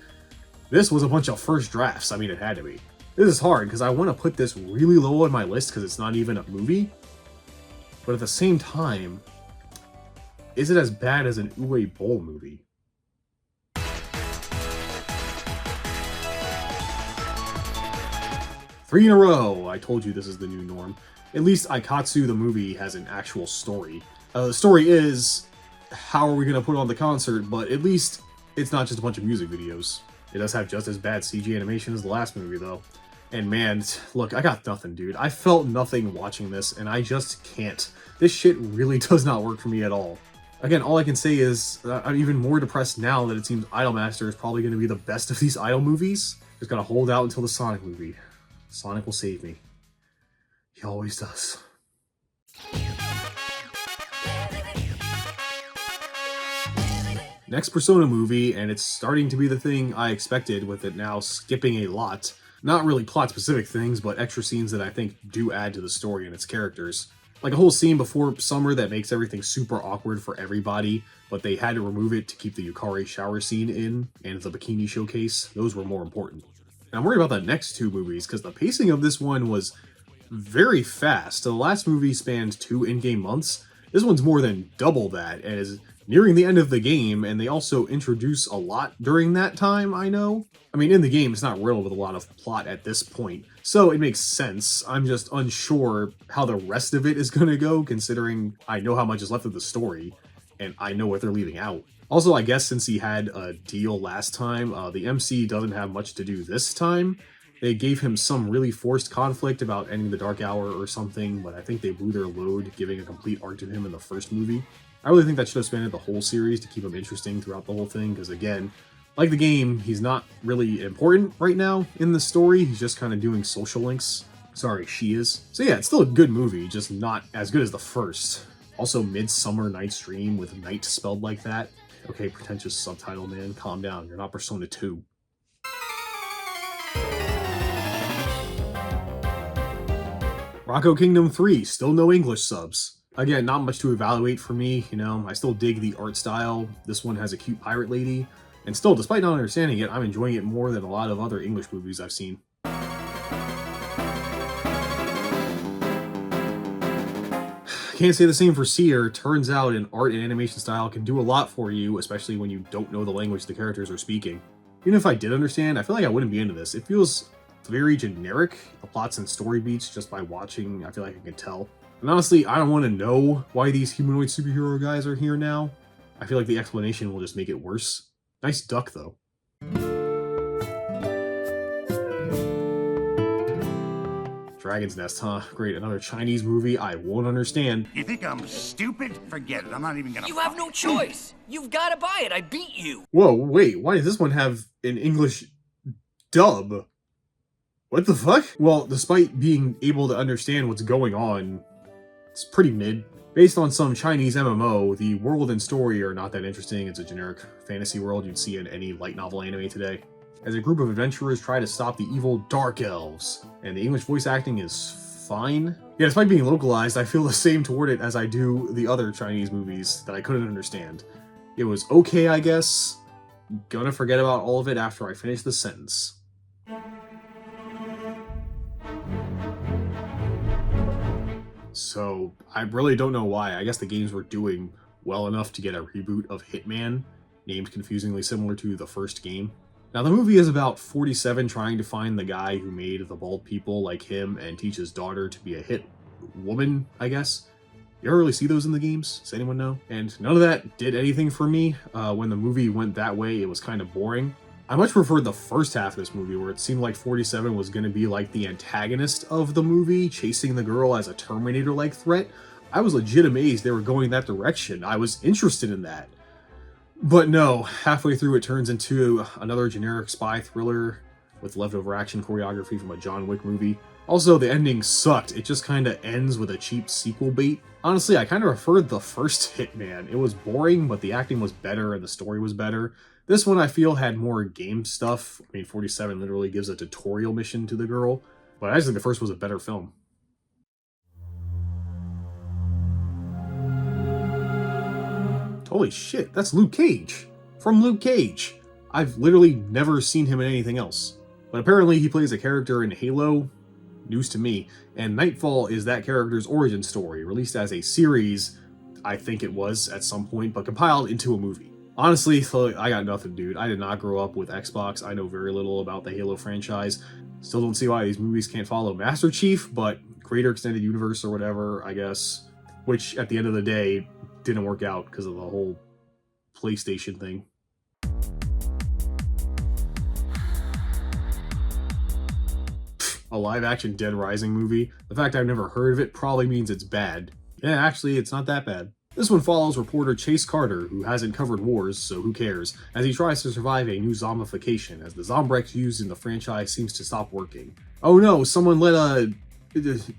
This was a bunch of first drafts. I mean, it had to be. This is hard, because I want to put this really low on my list because it's not even a movie. But at the same time, is it as bad as an Uwe Boll movie? Three in a row! I told you this is the new norm. At least Aikatsu the movie has an actual story. The story is, how are we going to put on the concert, but at least it's not just a bunch of music videos. It does have just as bad CG animation as the last movie though. And man, look, I got nothing, dude. I felt nothing watching this, and I just can't. This shit really does not work for me at all. Again, all I can say is I'm even more depressed now that it seems Idolmaster is probably going to be the best of these Idol movies. Just gotta hold out until the Sonic movie. Sonic will save me. He always does. Next Persona movie, and it's starting to be the thing I expected, with it now skipping a lot. Not really plot-specific things, but extra scenes that I think do add to the story and its characters. Like a whole scene before summer that makes everything super awkward for everybody, but they had to remove it to keep the Yukari shower scene in, and the bikini showcase. Those were more important. And I'm worried about the next two movies, because the pacing of this one was very fast. The last movie spanned 2 in-game months. This one's more than double that, and is nearing the end of the game, and they also introduce a lot during that time, I know. I mean, in the game, it's not riddled with a lot of plot at this point, so it makes sense. I'm just unsure how the rest of it is gonna go, considering I know how much is left of the story, and I know what they're leaving out. Also, I guess since he had a deal last time, the MC doesn't have much to do this time. They gave him some really forced conflict about ending the Dark Hour or something, but I think they blew their load giving a complete arc to him in the first movie. I really think that should have spanned the whole series to keep him interesting throughout the whole thing, because again, like the game, he's not really important right now in the story. He's just kind of doing social links. Sorry, she is. So yeah, it's still a good movie, just not as good as the first. Also, Midsummer Night's Dream with night spelled like that. Okay, pretentious subtitle, man. Calm down. You're not Persona 2. Rocco Kingdom 3, still no English subs. Again, not much to evaluate for me, you know, I still dig the art style. This one has a cute pirate lady, and still, despite not understanding it, I'm enjoying it more than a lot of other English movies I've seen. Can't say the same for Seer. Turns out an art and animation style can do a lot for you, especially when you don't know the language the characters are speaking. Even if I did understand, I feel like I wouldn't be into this. It feels very generic, the plots and story beats, just by watching, I feel like I can tell. And honestly, I don't want to know why these humanoid superhero guys are here now. I feel like the explanation will just make it worse. Nice duck, though. Dragon's Nest, huh? Great, another Chinese movie I won't understand. You think I'm stupid? Forget it. I'm not even gonna. You have no choice. You've got to buy it. I beat you. Whoa, wait, why does this one have an English dub? What the fuck? Well, despite being able to understand what's going on, it's pretty mid. Based on some Chinese MMO, the world and story are not that interesting. It's a generic fantasy world you'd see in any light novel anime today. As a group of adventurers try to stop the evil Dark Elves, and the English voice acting is fine. Yeah, despite being localized, I feel the same toward it as I do the other Chinese movies that I couldn't understand. It was okay, I guess. Gonna forget about all of it after I finish the sentence. So, I really don't know why. I guess the games were doing well enough to get a reboot of Hitman, named confusingly similar to the first game. Now, the movie is about 47 trying to find the guy who made the bald people like him and teach his daughter to be a hit woman, I guess. You ever really see those in the games? Does anyone know? And none of that did anything for me. When the movie went that way, it was kind of boring. I much preferred the first half of this movie, where it seemed like 47 was going to be like the antagonist of the movie, chasing the girl as a Terminator-like threat. I was legit amazed they were going that direction. I was interested in that. But no, halfway through it turns into another generic spy thriller with leftover action choreography from a John Wick movie. Also, the ending sucked. It just kind of ends with a cheap sequel bait. Honestly, I kind of preferred the first Hitman. It was boring, but the acting was better and the story was better. This one I feel had more game stuff. I mean, 47 literally gives a tutorial mission to the girl, but I just think the first was a better film. Holy shit, that's Luke Cage! From Luke Cage! I've literally never seen him in anything else. But apparently he plays a character in Halo, news to me, and Nightfall is that character's origin story, released as a series, I think it was at some point, but compiled into a movie. Honestly, I got nothing, dude. I did not grow up with Xbox. I know very little about the Halo franchise. Still don't see why these movies can't follow Master Chief, but Greater Extended Universe or whatever, I guess. Which, at the end of the day, didn't work out because of the whole PlayStation thing. A live-action Dead Rising movie? The fact I've never heard of it probably means it's bad. Yeah, actually, it's not that bad. This one follows reporter Chase Carter, who hasn't covered wars, so who cares, as he tries to survive a new zombification, as the Zombrex used in the franchise seems to stop working. Oh no, someone let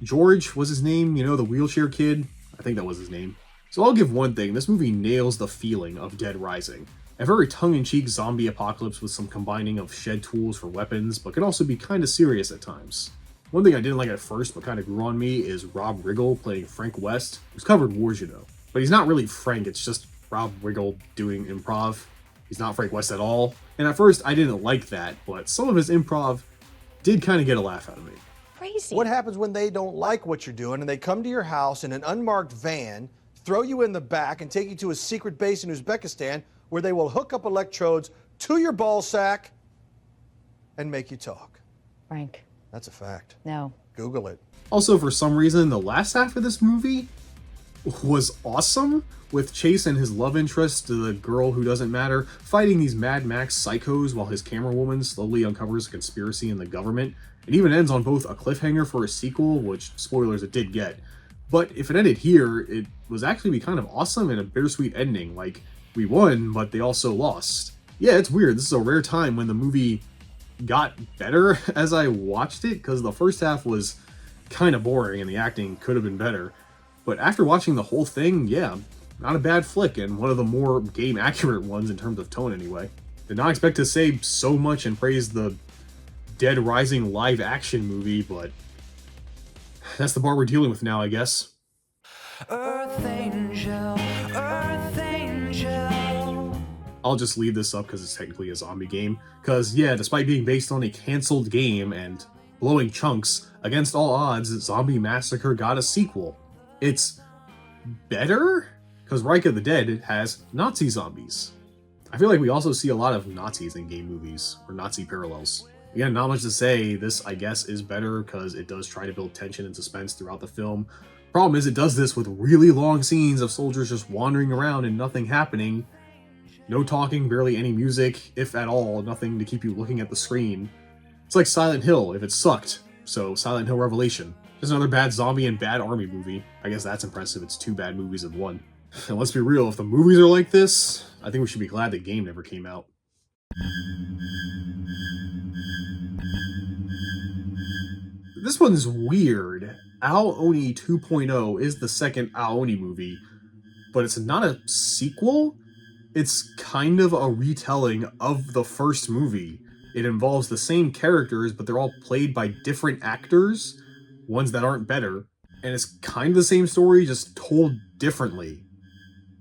George was his name, you know, the wheelchair kid? I think that was his name. So I'll give one thing, this movie nails the feeling of Dead Rising. A very tongue-in-cheek zombie apocalypse with some combining of shed tools for weapons, but can also be kinda serious at times. One thing I didn't like at first, but kinda grew on me, is Rob Riggle playing Frank West, who's covered wars, you know. But he's not really Frank, it's just Rob Riggle doing improv. He's not Frank West at all. And at first, I didn't like that, but some of his improv did kind of get a laugh out of me. Crazy. What happens when they don't like what you're doing and they come to your house in an unmarked van, throw you in the back, and take you to a secret base in Uzbekistan where they will hook up electrodes to your ball sack and make you talk? Frank. That's a fact. No. Google it. Also, for some reason, the last half of this movie was awesome, with Chase and his love interest, the girl who doesn't matter, fighting these Mad Max psychos while his camera woman slowly uncovers a conspiracy in the government. It even ends on both a cliffhanger for a sequel, which, spoilers, it did get. But if it ended here, it was actually kind of awesome and a bittersweet ending, like, we won, but they also lost. Yeah, it's weird, this is a rare time when the movie got better as I watched it, because the first half was kind of boring and the acting could have been better. But after watching the whole thing, yeah, not a bad flick, and one of the more game-accurate ones in terms of tone anyway. Did not expect to say so much and praise the Dead Rising live-action movie, but that's the bar we're dealing with now, I guess. Earth Angel, Earth Angel. I'll just leave this up because it's technically a zombie game. Because, yeah, despite being based on a cancelled game and blowing chunks, against all odds, Zombie Massacre got a sequel. It's better? Because Reich of the Dead has Nazi zombies. I feel like we also see a lot of Nazis in game movies, or Nazi parallels. Again, not much to say, this I guess is better because it does try to build tension and suspense throughout the film. Problem is it does this with really long scenes of soldiers just wandering around and nothing happening. No talking, barely any music, if at all, nothing to keep you looking at the screen. It's like Silent Hill if it sucked, so Silent Hill Revelation. Just another bad zombie and bad army movie. I guess that's impressive, it's 2 bad movies in one. And let's be real, if the movies are like this, I think we should be glad the game never came out. This one's weird. Ao Oni 2.0 is the second Ao Oni movie, but it's not a sequel? It's kind of a retelling of the first movie. It involves the same characters, but they're all played by different actors, ones that aren't better, and it's kind of the same story, just told differently.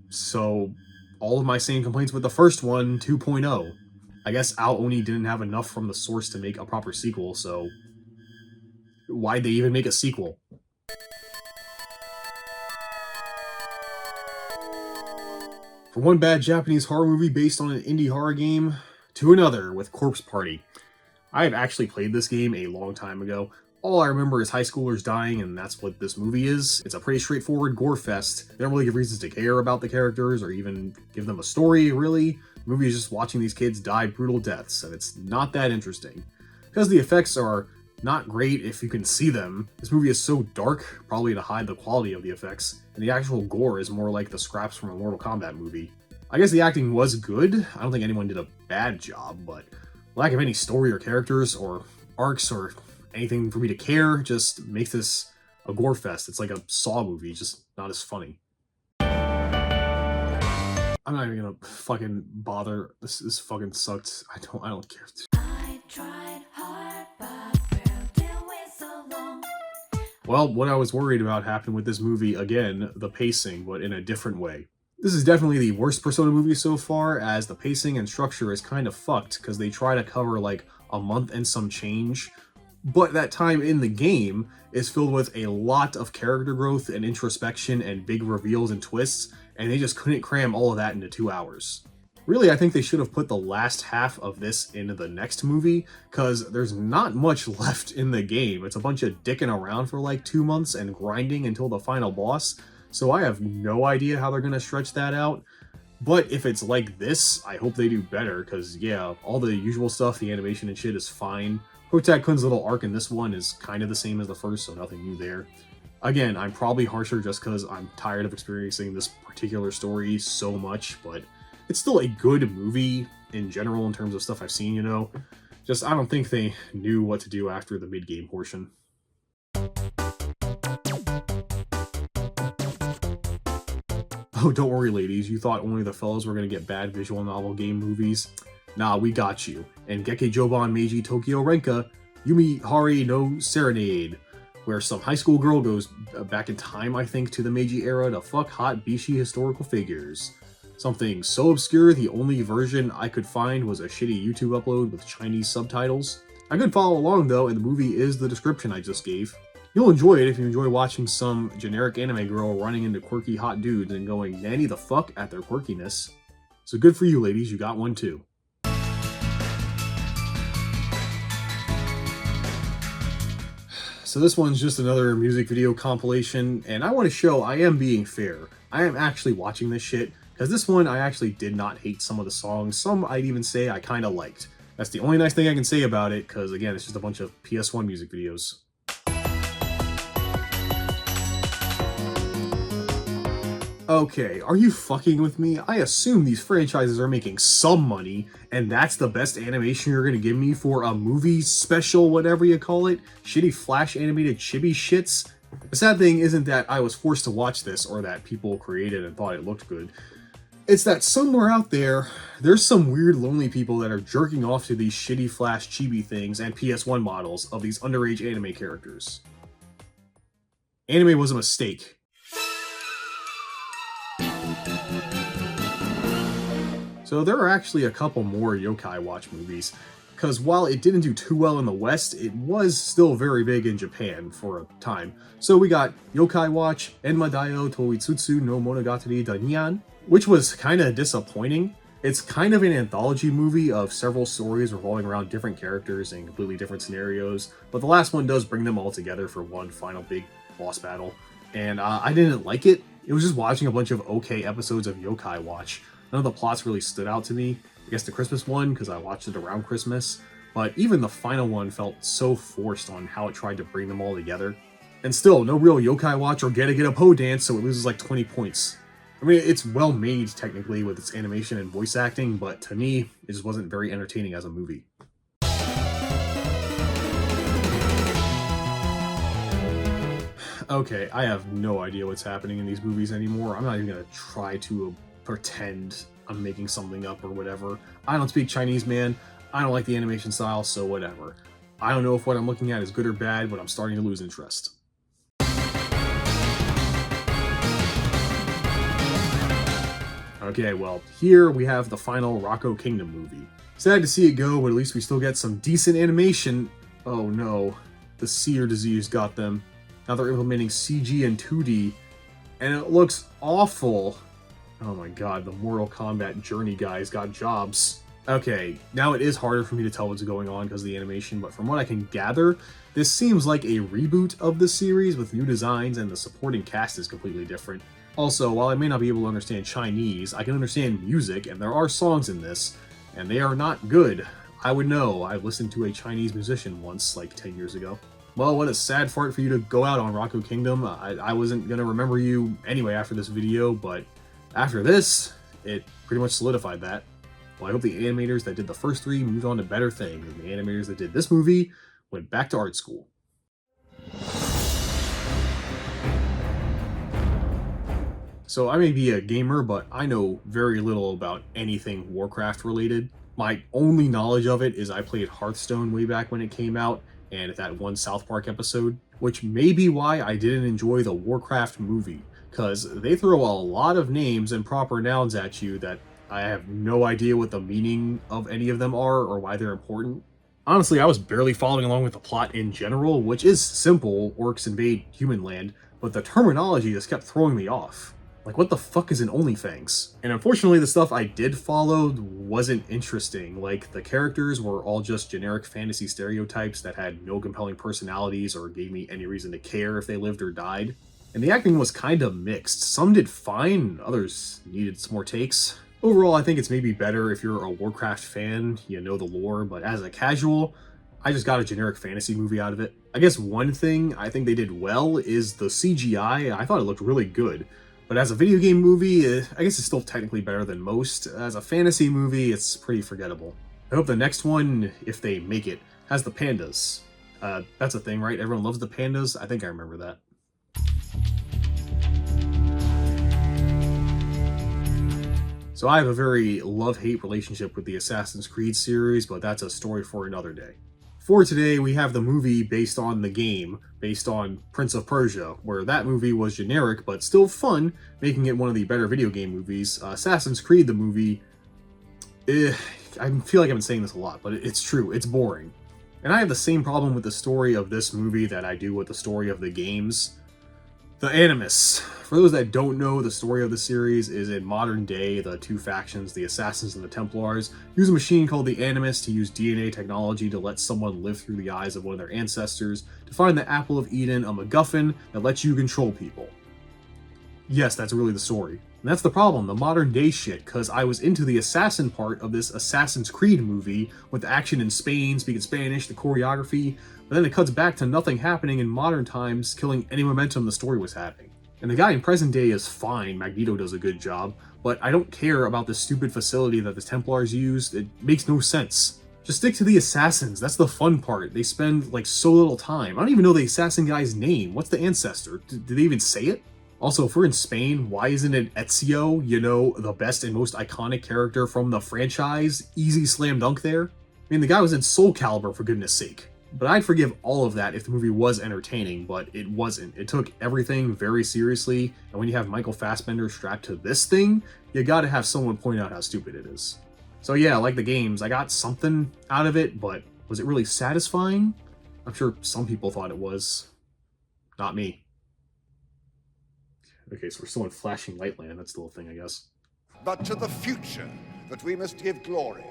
So, all of my same complaints with the first one, 2.0. I guess Ao Oni didn't have enough from the source to make a proper sequel, so why'd they even make a sequel? From one bad Japanese horror movie based on an indie horror game, to another with Corpse Party. I have actually played this game a long time ago. All I remember is high schoolers dying, and that's what this movie is. It's a pretty straightforward gore fest. They don't really give reasons to care about the characters or even give them a story, really. The movie is just watching these kids die brutal deaths, and it's not that interesting. Because the effects are not great if you can see them. This movie is so dark, probably to hide the quality of the effects, and the actual gore is more like the scraps from a Mortal Kombat movie. I guess the acting was good. I don't think anyone did a bad job, but lack of any story or characters or arcs or anything for me to care just makes this a gore fest. It's like a Saw movie, just not as funny. I'm not even gonna fucking bother. This fucking sucked. I don't care. I tried hard, but girl, wait so long. Well, what I was worried about happened with this movie again, the pacing, but in a different way. This is definitely the worst Persona movie so far, as the pacing and structure is kind of fucked, because they try to cover like a month and some change, but that time in the game is filled with a lot of character growth and introspection and big reveals and twists, and they just couldn't cram all of that into 2 hours. Really, I think they should have put the last half of this into the next movie, because there's not much left in the game. It's a bunch of dicking around for like 2 months and grinding until the final boss, so I have no idea how they're going to stretch that out. But if it's like this, I hope they do better, because yeah, all the usual stuff, the animation and shit is fine. Hotak-kun's little arc in this one is kind of the same as the first, so nothing new there. Again, I'm probably harsher just because I'm tired of experiencing this particular story so much, but it's still a good movie in general in terms of stuff I've seen, you know? Just, I don't think they knew what to do after the mid-game portion. Oh, don't worry, ladies. You thought only the fellas were going to get bad visual novel game movies? Nah, we got you. In Gekkei Joban Meiji Tokyo Renka, Yumi Hari no Serenade, where some high school girl goes back in time, I think, to the Meiji era to fuck hot Bishi historical figures. Something so obscure the only version I could find was a shitty YouTube upload with Chinese subtitles. I could follow along though, and the movie is the description I just gave. You'll enjoy it if you enjoy watching some generic anime girl running into quirky hot dudes and going nanny the fuck at their quirkiness. So good for you ladies, you got one too. So this one's just another music video compilation, and I want to show I am being fair. I am actually watching this shit, because this one I actually did not hate some of the songs. Some I'd even say I kind of liked. That's the only nice thing I can say about it, because again, it's just a bunch of PS1 music videos. Okay, are you fucking with me? I assume these franchises are making some money, and that's the best animation you're gonna give me for a movie special, whatever you call it? Shitty flash animated chibi shits? The sad thing isn't that I was forced to watch this or that people created and thought it looked good. It's that somewhere out there, there's some weird lonely people that are jerking off to these shitty flash chibi things and PS1 models of these underage anime characters. Anime was a mistake. So there are actually a couple more Yokai Watch movies, because while it didn't do too well in the West, it was still very big in Japan for a time. So we got Yokai Watch, Enmadayo Toitsutsu no Monogatari da Nyan, which was kind of disappointing. It's kind of an anthology movie of several stories revolving around different characters and completely different scenarios, but the last one does bring them all together for one final big boss battle. And I didn't like it. It was just watching a bunch of okay episodes of Yokai Watch. None of the plots really stood out to me. I guess the Christmas one, because I watched it around Christmas. But even the final one felt so forced on how it tried to bring them all together. And still, no real Yokai Watch or Get a Po dance, so it loses like 20 points. I mean, it's well made technically with its animation and voice acting, but to me, it just wasn't very entertaining as a movie. Okay, I have no idea what's happening in these movies anymore. I'm not even gonna try to pretend I'm making something up or whatever. I don't speak Chinese, man. I don't like the animation style, so whatever. I don't know if what I'm looking at is good or bad, but I'm starting to lose interest. Okay, well, here we have the final Rocco Kingdom movie. Sad to see it go, but at least we still get some decent animation. Oh no, the seer disease got them. Now they're implementing CG and 2D, and it looks awful. Oh my god, the Mortal Kombat Journey guys got jobs. Okay, now it is harder for me to tell what's going on because of the animation, but from what I can gather, this seems like a reboot of the series with new designs and the supporting cast is completely different. Also, while I may not be able to understand Chinese, I can understand music, and there are songs in this, and they are not good. I would know. I listened to a Chinese musician once, like 10 years ago. Well, what a sad fart for you to go out on, Rocco Kingdom. I wasn't gonna remember you anyway after this video, but after this, it pretty much solidified that. Well, I hope the animators that did the first three moved on to better things, and the animators that did this movie went back to art school. So I may be a gamer, but I know very little about anything Warcraft related. My only knowledge of it is I played Hearthstone way back when it came out, and that one South Park episode, which may be why I didn't enjoy the Warcraft movie, because they throw a lot of names and proper nouns at you that I have no idea what the meaning of any of them are or why they're important. Honestly, I was barely following along with the plot in general, which is simple, orcs invade human land, but the terminology just kept throwing me off. Like, what the fuck is an OnlyFans? And unfortunately, the stuff I did follow wasn't interesting. Like, the characters were all just generic fantasy stereotypes that had no compelling personalities or gave me any reason to care if they lived or died. And the acting was kind of mixed. Some did fine, others needed some more takes. Overall, I think it's maybe better if you're a Warcraft fan, you know the lore, but as a casual, I just got a generic fantasy movie out of it. I guess one thing I think they did well is the CGI. I thought it looked really good. But as a video game movie, I guess it's still technically better than most. As a fantasy movie, it's pretty forgettable. I hope the next one, if they make it, has the pandas. That's a thing, right? Everyone loves the pandas? I think I remember that. So I have a very love-hate relationship with the Assassin's Creed series, but that's a story for another day. For today, we have the movie based on the game, based on Prince of Persia, where that movie was generic but still fun, making it one of the better video game movies. Assassin's Creed, the movie, I feel like I've been saying this a lot, but it's true, it's boring. And I have the same problem with the story of this movie that I do with the story of the games. The Animus. For those that don't know, the story of the series is in modern day, the two factions, the Assassins and the Templars, use a machine called the Animus to use DNA technology to let someone live through the eyes of one of their ancestors to find the Apple of Eden, a MacGuffin that lets you control people. Yes, that's really the story. And that's the problem, the modern day shit, because I was into the assassin part of this Assassin's Creed movie, with the action in Spain, speaking Spanish, the choreography, but then it cuts back to nothing happening in modern times, killing any momentum the story was having. And the guy in present day is fine, Magneto does a good job, but I don't care about this stupid facility that the Templars used, it makes no sense. Just stick to the assassins, that's the fun part. They spend like so little time. I don't even know the assassin guy's name. What's the ancestor? Did they even say it? Also, if we're in Spain, why isn't it Ezio, you know, the best and most iconic character from the franchise? Easy slam dunk there. I mean, the guy was in Soul Calibur, for goodness sake. But I'd forgive all of that if the movie was entertaining, but it wasn't. It took everything very seriously, and when you have Michael Fassbender strapped to this thing, you gotta have someone point out how stupid it is. So yeah, like the games, I got something out of it, but was it really satisfying? I'm sure some people thought it was. Not me. Okay, so we're still in Flashing Lightland, that's still a thing, I guess. But to the future that we must give glory.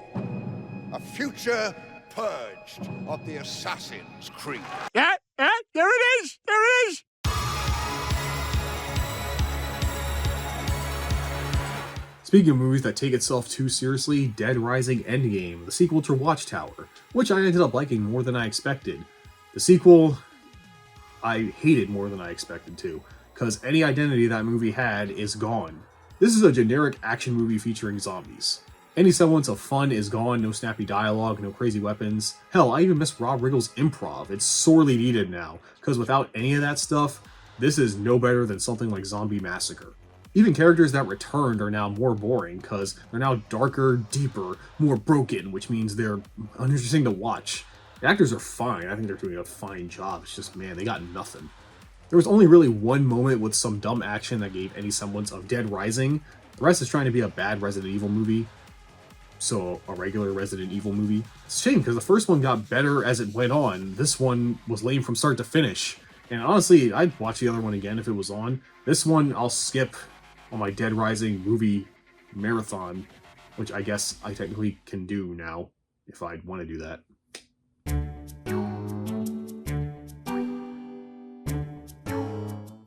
A future purged of the Assassin's Creed. Yeah, there it is! There it is! Speaking of movies that take itself too seriously, Dead Rising Endgame, the sequel to Watchtower, which I ended up liking more than I expected. The sequel, I hated more than I expected to, because any identity that movie had is gone. This is a generic action movie featuring zombies. Any semblance of fun is gone, no snappy dialogue, no crazy weapons. Hell, I even miss Rob Riggle's improv. It's sorely needed now, because without any of that stuff, this is no better than something like Zombie Massacre. Even characters that returned are now more boring, because they're now darker, deeper, more broken, which means they're uninteresting to watch. The actors are fine, I think they're doing a fine job, it's just, man, they got nothing. There was only really one moment with some dumb action that gave any semblance of Dead Rising. The rest is trying to be a bad Resident Evil movie. So, a regular Resident Evil movie. It's a shame, because the first one got better as it went on. This one was lame from start to finish. And honestly, I'd watch the other one again if it was on. This one, I'll skip on my Dead Rising movie marathon, which I guess I technically can do now, if I'd want to do that.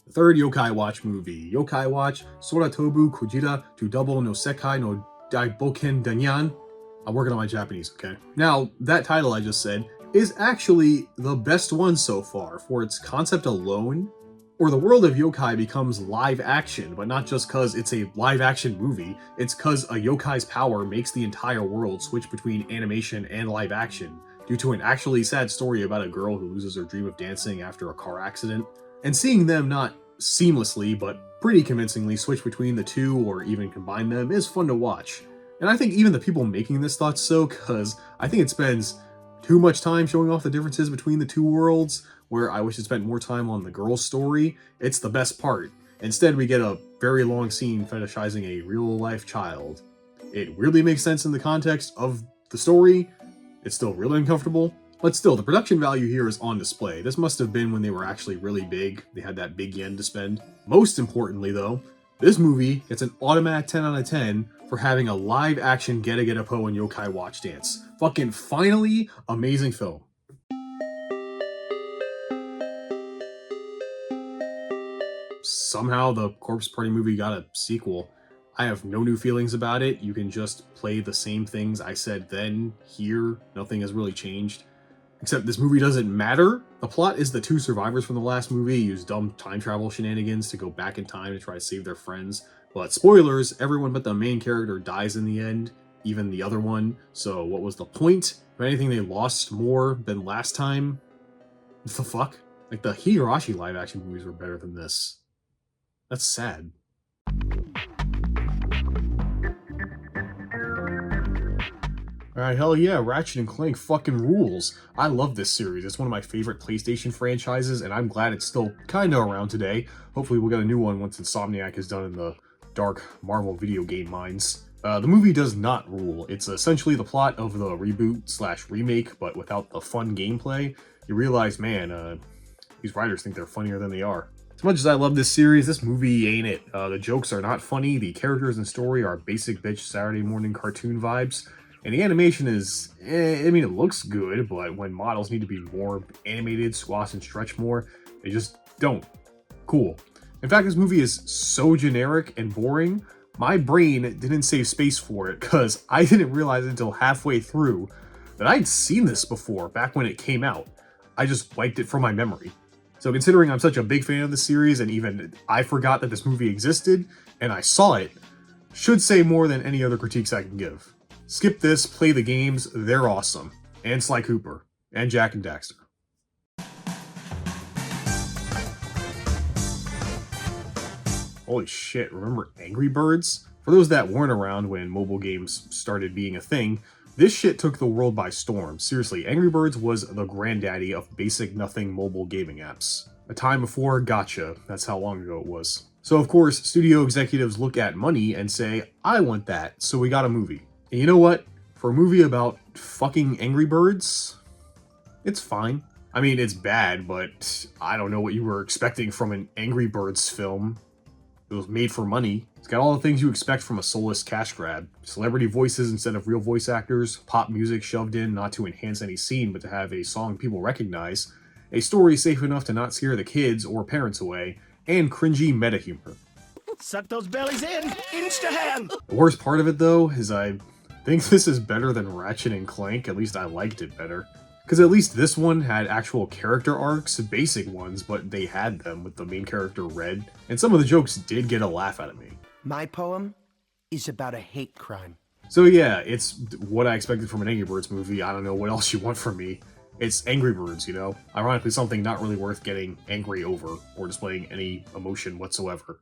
The third Yokai Watch movie, Yokai Watch Soratobu Kujira to Double no Sekai no Daiboken Danyan. I'm working on my Japanese, okay? Now, that title I just said is actually the best one so far for its concept alone, or the world of yokai becomes live action, but not just cause it's a live action movie, it's cause a yokai's power makes the entire world switch between animation and live action, due to an actually sad story about a girl who loses her dream of dancing after a car accident. And seeing them not seamlessly, but pretty convincingly switch between the two or even combine them is fun to watch. And I think even the people making this thought so, because I think it spends too much time showing off the differences between the two worlds, where I wish it spent more time on the girl's story. It's the best part. Instead, we get a very long scene fetishizing a real-life child. It weirdly makes sense in the context of the story. It's still really uncomfortable. But still, the production value here is on display. This must have been when they were actually really big. They had that big yen to spend. Most importantly, though, This movie gets an automatic 10 out of 10 for having a live action Geta Geta Po and Yokai Watch Dance. Fucking finally, amazing film. Somehow the Corpse Party movie got a sequel. I have no new feelings about it. You can just play the same things I said then, here. Nothing has really changed. Except this movie doesn't matter. The plot is the two survivors from the last movie use dumb time travel shenanigans to go back in time to try to save their friends. But spoilers, everyone but the main character dies in the end, even the other one. So what was the point? If anything, they lost more than last time. What the fuck? Like, the Higurashi live action movies were better than this. That's sad. Alright, hell yeah, Ratchet & Clank fucking rules. I love this series. It's one of my favorite PlayStation franchises, and I'm glad it's still kinda around today. Hopefully we'll get a new one once Insomniac is done in the dark Marvel video game mines. The movie does not rule. It's essentially the plot of the reboot/remake, but without the fun gameplay. You realize, man, these writers think they're funnier than they are. As much as I love this series, this movie ain't it. The jokes are not funny, the characters and story are basic bitch Saturday morning cartoon vibes. And the animation is, I mean, it looks good, but when models need to be more animated, squash and stretch more, they just don't. Cool. In fact, this movie is so generic and boring, my brain didn't save space for it, because I didn't realize until halfway through that I'd seen this before, back when it came out. I just wiped it from my memory. So considering I'm such a big fan of the series, and even I forgot that this movie existed, and I saw it, should say more than any other critiques I can give. Skip this, play the games, they're awesome. And Sly Cooper. And Jak and Daxter. Holy shit, remember Angry Birds? For those that weren't around when mobile games started being a thing, this shit took the world by storm. Seriously, Angry Birds was the granddaddy of basic nothing mobile gaming apps. A time before Gacha, that's how long ago it was. So of course, studio executives look at money and say, I want that, so we got a movie. And you know what? For a movie about fucking Angry Birds, it's fine. I mean, it's bad, but I don't know what you were expecting from an Angry Birds film. It was made for money. It's got all the things you expect from a soulless cash grab. Celebrity voices instead of real voice actors, pop music shoved in not to enhance any scene but to have a song people recognize, a story safe enough to not scare the kids or parents away, and cringy meta humor. Suck those bellies in, insta-hand! The worst part of it though is I think this is better than Ratchet & Clank, at least I liked it better. Because at least this one had actual character arcs, basic ones, but they had them with the main character Red, and some of the jokes did get a laugh out of me. My poem is about a hate crime. So yeah, it's what I expected from an Angry Birds movie. I don't know what else you want from me. It's Angry Birds, you know? Ironically, something not really worth getting angry over, or displaying any emotion whatsoever.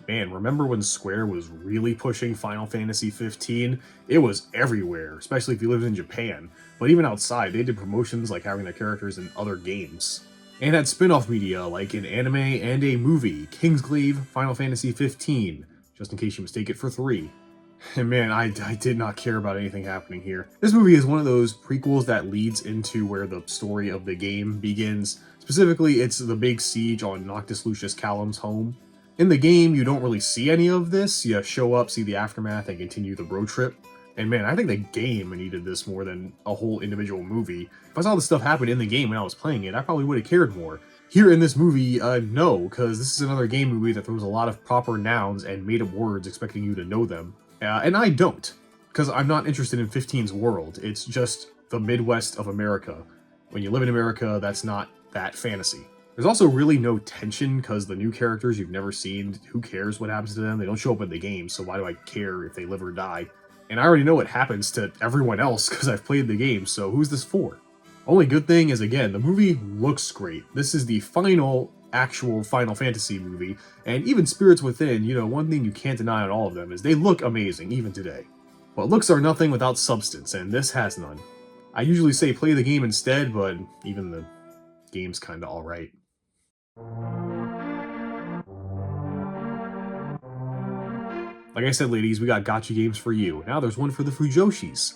Man, remember when Square was really pushing Final Fantasy 15? It was everywhere, especially if you lived in Japan. But even outside, they did promotions like having their characters in other games. And had spin-off media like an anime and a movie, Kingsglaive Final Fantasy 15, just in case you mistake it for 3. And man, I did not care about anything happening here. This movie is one of those prequels that leads into where the story of the game begins. Specifically, it's the big siege on Noctis Lucius Callum's home. In the game, you don't really see any of this. You show up, see the aftermath, and continue the road trip. And man, I think the game needed this more than a whole individual movie. If I saw this stuff happen in the game when I was playing it, I probably would have cared more. Here in this movie, no, because this is another game movie that throws a lot of proper nouns and made-up words expecting you to know them. And I don't, because I'm not interested in 15's world. It's just the Midwest of America. When you live in America, that's not that fantasy. There's also really no tension, because the new characters you've never seen, who cares what happens to them? They don't show up in the game, so why do I care if they live or die? And I already know what happens to everyone else, because I've played the game, so who's this for? Only good thing is, again, the movie looks great. This is the final actual Final Fantasy movie, and even Spirits Within, you know, one thing you can't deny on all of them is they look amazing, even today. But looks are nothing without substance, and this has none. I usually say play the game instead, but even the game's kinda alright. Like I said, ladies, we got gacha games for you. Now there's one for the Fujoshis.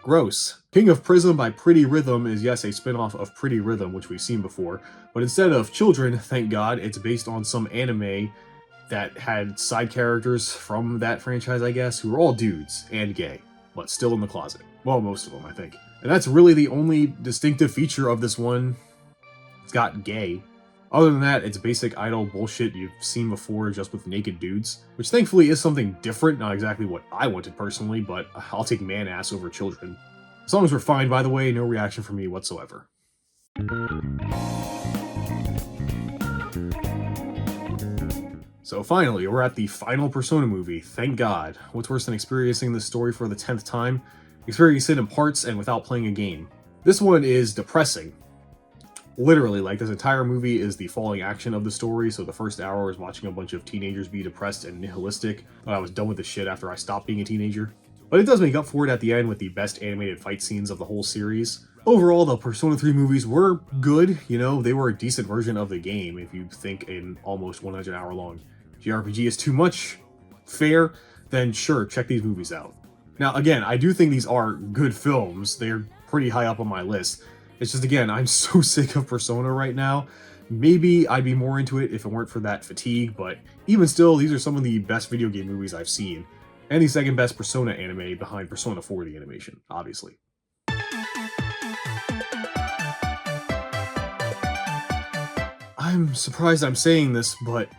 Gross. King of Prism by Pretty Rhythm is, yes, a spin-off of Pretty Rhythm, which we've seen before, but instead of children, thank God, it's based on some anime that had side characters from that franchise, I guess, who were all dudes and gay, but still in the closet. Well, most of them, I think. And that's really the only distinctive feature of this one. It's got gay. Other than that, it's basic idol bullshit you've seen before, just with naked dudes, which thankfully is something different, not exactly what I wanted personally, but I'll take man-ass over children. The songs were fine, by the way, no reaction from me whatsoever. So finally, we're at the final Persona movie, thank God. What's worse than experiencing this story for the 10th time? Experience it in parts and without playing a game. This one is depressing. Literally, like, this entire movie is the falling action of the story, so the first hour is watching a bunch of teenagers be depressed and nihilistic. Thought I was done with this shit after I stopped being a teenager. But it does make up for it at the end with the best animated fight scenes of the whole series. Overall, the Persona 3 movies were good, you know, they were a decent version of the game if you think an almost 100-hour long JRPG is too much, fair, then sure, check these movies out. Now again, I do think these are good films, they're pretty high up on my list. It's just, again, I'm so sick of Persona right now. Maybe I'd be more into it if it weren't for that fatigue, but even still, these are some of the best video game movies I've seen. And the second best Persona anime behind Persona 4 the animation, obviously. I'm surprised I'm saying this, but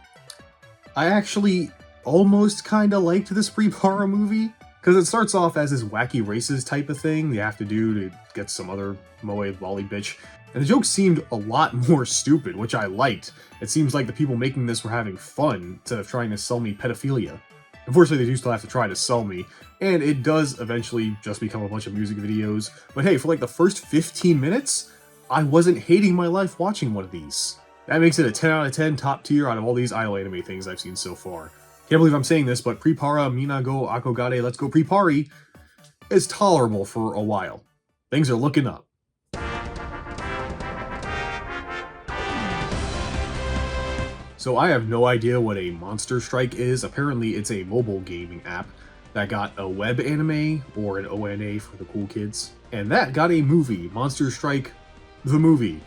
I actually almost kinda liked this Pre-Para movie. Because it starts off as this wacky races type of thing you have to do to get some other moe volley bitch. And the jokes seemed a lot more stupid, which I liked. It seems like the people making this were having fun instead of trying to sell me pedophilia. Unfortunately, they do still have to try to sell me, and it does eventually just become a bunch of music videos. But hey, for like the first 15 minutes, I wasn't hating my life watching one of these. That makes it a 10 out of 10 top tier out of all these idol anime things I've seen so far. Can't believe I'm saying this, but Pre-Para Minago Akogare Let's Go Pre-Pari is tolerable for a while. Things are looking up. So I have no idea what a Monster Strike is. Apparently it's a mobile gaming app that got a web anime, or an ONA for the cool kids. And that got a movie, Monster Strike the Movie,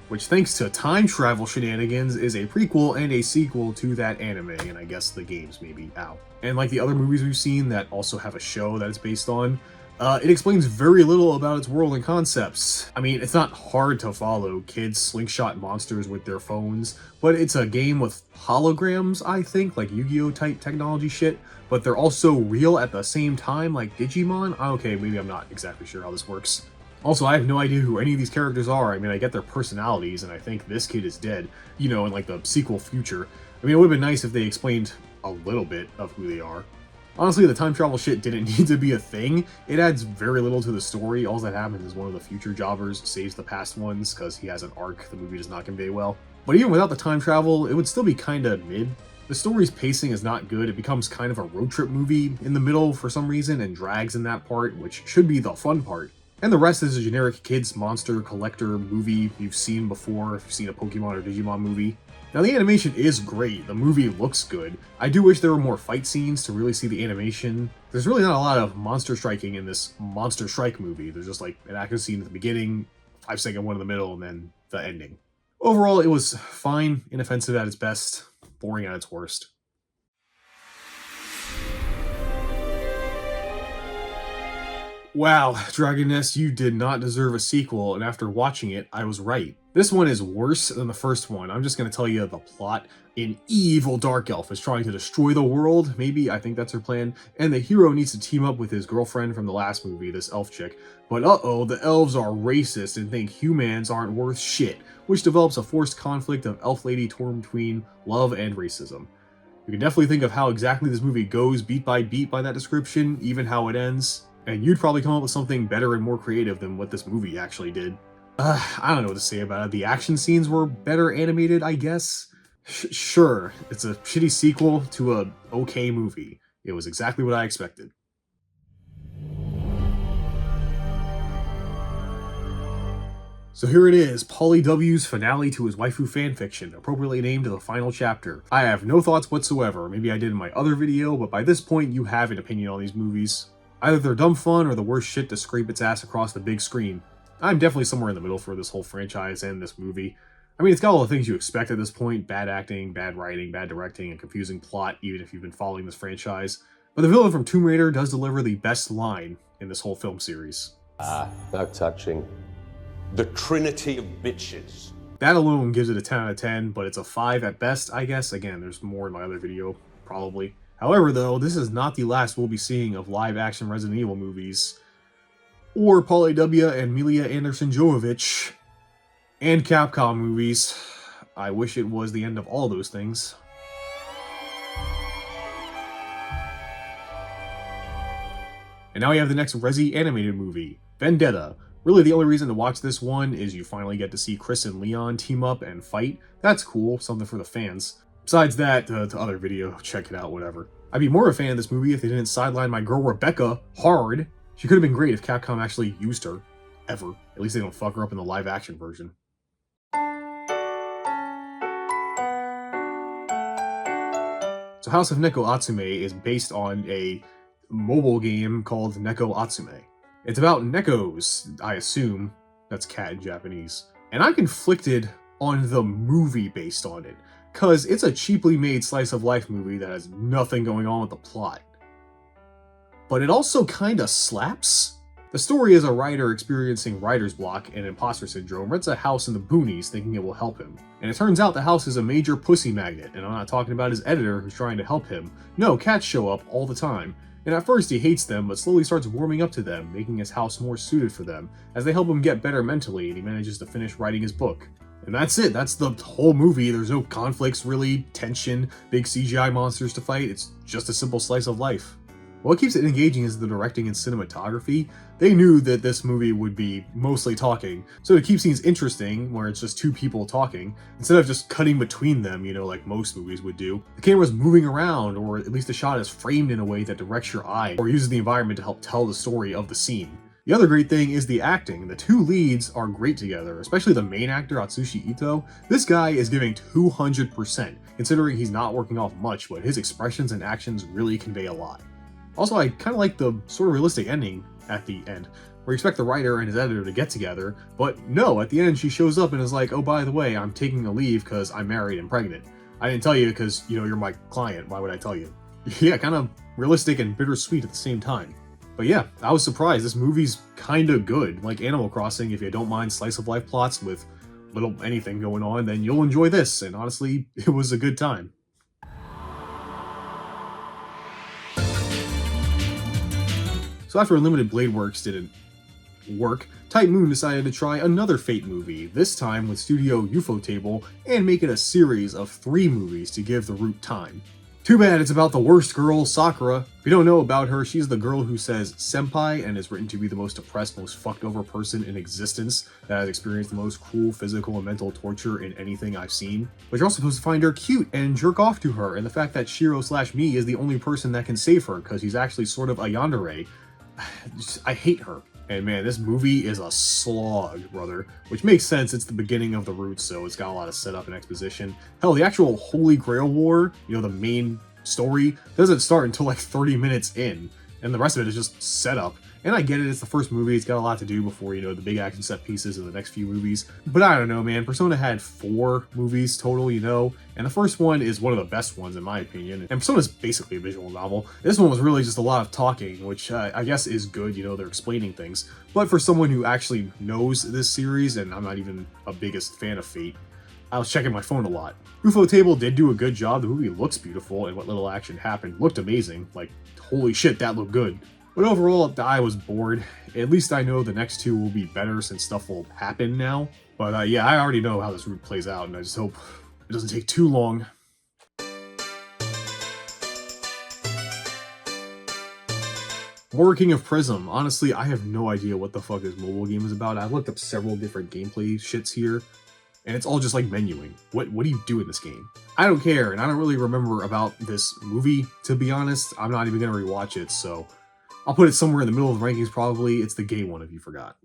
which thanks to time travel shenanigans is a prequel and a sequel to that anime, and I guess the games maybe, ow. And like the other movies we've seen that also have a show that it's based on, it explains very little about its world and concepts. I mean, it's not hard to follow kids slingshot monsters with their phones, but it's a game with holograms, I think, like Yu-Gi-Oh type technology shit, but they're also real at the same time, like Digimon? Okay, maybe I'm not exactly sure how this works. Also, I have no idea who any of these characters are. I mean, I get their personalities, and I think this kid is dead, you know, in like the sequel future. I mean, it would have been nice if they explained a little bit of who they are. Honestly, the time travel shit didn't need to be a thing. It adds very little to the story. All that happens is one of the future jobbers saves the past ones because he has an arc the movie does not convey well. But even without the time travel, it would still be kinda mid. The story's pacing is not good. It becomes kind of a road trip movie in the middle for some reason and drags in that part, which should be the fun part. And the rest is a generic kids monster collector movie you've seen before if you've seen a Pokemon or Digimon movie. Now the animation is great, the movie looks good. I do wish there were more fight scenes to really see the animation. There's really not a lot of monster striking in this Monster Strike movie. There's just like an action scene at the beginning, 5-second one in the middle, and then the ending. Overall, it was fine, inoffensive at its best, boring at its worst. Wow, Dragon Nest, you did not deserve a sequel, and after watching it, I was right. This one is worse than the first one. I'm just gonna tell you the plot. An evil dark elf is trying to destroy the world, maybe, I think that's her plan, and the hero needs to team up with his girlfriend from the last movie, this elf chick. But uh-oh, the elves are racist and think humans aren't worth shit, which develops a forced conflict of elf lady torn between love and racism. You can definitely think of how exactly this movie goes beat by that description, even how it ends. And you'd probably come up with something better and more creative than what this movie actually did. I don't know what to say about it. The action scenes were better animated, I guess. Sure, it's a shitty sequel to a okay movie. It was exactly what I expected. So here it is, Pauly W's finale to his waifu fanfiction, appropriately named The Final Chapter. I have no thoughts whatsoever. Maybe I did in my other video, but by this point you have an opinion on these movies. Either they're dumb fun or the worst shit to scrape its ass across the big screen. I'm definitely somewhere in the middle for this whole franchise and this movie. I mean, it's got all the things you expect at this point: bad acting, bad writing, bad directing, and confusing plot, even if you've been following this franchise. But the villain from Tomb Raider does deliver the best line in this whole film series. Ah, how touching. The Trinity of bitches. That alone gives it a 10 out of 10, but it's a 5 at best, I guess. Again, there's more in my other video, probably. However, though, this is not the last we'll be seeing of live-action Resident Evil movies, or Paul A.W. and Milia Anderson-Jovovich, and Capcom movies. I wish it was the end of all those things. And now we have the next Resi animated movie, Vendetta. Really, the only reason to watch this one is you finally get to see Chris and Leon team up and fight. That's cool, something for the fans. Besides that, to other video, check it out, whatever. I'd be more a fan of this movie if they didn't sideline my girl Rebecca hard. She could have been great if Capcom actually used her. Ever. At least they don't fuck her up in the live-action version. So House of Neko Atsume is based on a mobile game called Neko Atsume. It's about Nekos, I assume. That's cat in Japanese. And I'm conflicted on the movie based on it, cause it's a cheaply made slice of life movie that has nothing going on with the plot. But it also kinda slaps. The story is a writer experiencing writer's block and imposter syndrome rents a house in the boonies thinking it will help him. And it turns out the house is a major pussy magnet, and I'm not talking about his editor who's trying to help him. No, cats show up all the time. And at first he hates them, but slowly starts warming up to them, making his house more suited for them, as they help him get better mentally, and he manages to finish writing his book. And that's it, that's the whole movie. There's no conflicts, really, tension, big CGI monsters to fight. It's just a simple slice of life. What keeps it engaging is the directing and cinematography. They knew that this movie would be mostly talking, so to keep scenes interesting, where it's just two people talking, instead of just cutting between them, you know, like most movies would do, the camera's moving around, or at least the shot is framed in a way that directs your eye, or uses the environment to help tell the story of the scene. The other great thing is the acting. The two leads are great together, especially the main actor, Atsushi Ito. This guy is giving 200%, considering he's not working off much, but his expressions and actions really convey a lot. Also, I kind of like the sort of realistic ending at the end, where you expect the writer and his editor to get together, but no, at the end she shows up and is like, oh, by the way, I'm taking a leave because I'm married and pregnant. I didn't tell you because, you know, you're my client, why would I tell you? Yeah, kind of realistic and bittersweet at the same time. But yeah, I was surprised. This movie's kind of good. Like Animal Crossing, if you don't mind slice of life plots with little anything going on, then you'll enjoy this, and honestly, it was a good time. So after Unlimited Blade Works didn't work, Type Moon decided to try another Fate movie, this time with studio Ufotable, and make it a series of 3 movies to give the root time. Too bad it's about the worst girl, Sakura. If you don't know about her, she's the girl who says senpai and is written to be the most depressed, most fucked over person in existence that has experienced the most cruel physical and mental torture in anything I've seen. But you're also supposed to find her cute and jerk off to her, and the fact that Shiro/Me is the only person that can save her because he's actually sort of a yandere. I hate her. And man, this movie is a slog, brother. Which makes sense, it's the beginning of the roots, so it's got a lot of setup and exposition. Hell, the actual Holy Grail War, you know, the main story, doesn't start until like 30 minutes in. And the rest of it is just setup. And I get it, it's the first movie, it's got a lot to do before, you know, the big action set pieces in the next few movies. But I don't know, man, Persona had 4 movies total, you know, and the first one is one of the best ones in my opinion. And Persona's basically a visual novel. This one was really just a lot of talking, which I guess is good, you know, they're explaining things. But for someone who actually knows this series, and I'm not even a biggest fan of Fate, I was checking my phone a lot. Ufotable did do a good job, the movie looks beautiful, and what little action happened looked amazing. Like, holy shit, that looked good. But overall, I was bored. At least I know the next 2 will be better since stuff will happen now. But yeah, I already know how this route plays out, and I just hope it doesn't take too long. More King of Prism. Honestly, I have no idea what the fuck this mobile game is about. I've looked up several different gameplay shits here, and it's all just like menuing. What do you do in this game? I don't care, and I don't really remember about this movie, to be honest. I'm not even gonna rewatch it, so I'll put it somewhere in the middle of the rankings probably. It's the gay one if you forgot.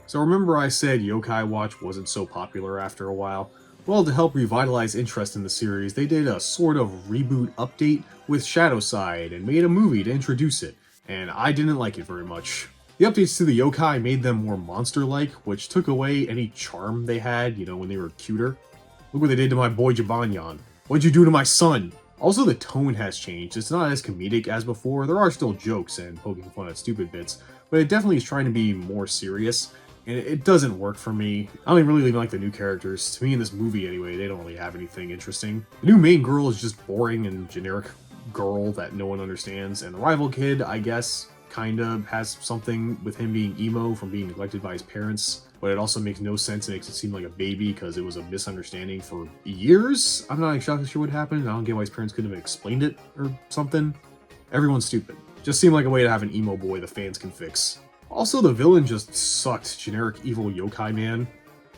So remember I said Yokai Watch wasn't so popular after a while? Well, to help revitalize interest in the series, they did a sort of reboot update with Shadowside and made a movie to introduce it, and I didn't like it very much. The updates to the yokai made them more monster-like, which took away any charm they had, you know, when they were cuter. Look what they did to my boy Jibanyan. What'd you do to my son? Also, the tone has changed. It's not as comedic as before. There are still jokes and poking fun at stupid bits, but it definitely is trying to be more serious, and it doesn't work for me. I don't really even like the new characters. To me, in this movie anyway, they don't really have anything interesting. The new main girl is just boring and generic girl that no one understands, and the rival kid, I guess, kinda has something with him being emo from being neglected by his parents, but it also makes no sense and makes it seem like a baby because it was a misunderstanding for years. I'm not exactly sure what happened. I don't get why his parents couldn't have explained it or something. Everyone's stupid. Just seemed like a way to have an emo boy the fans can fix. Also, the villain just sucked. Generic evil yokai man.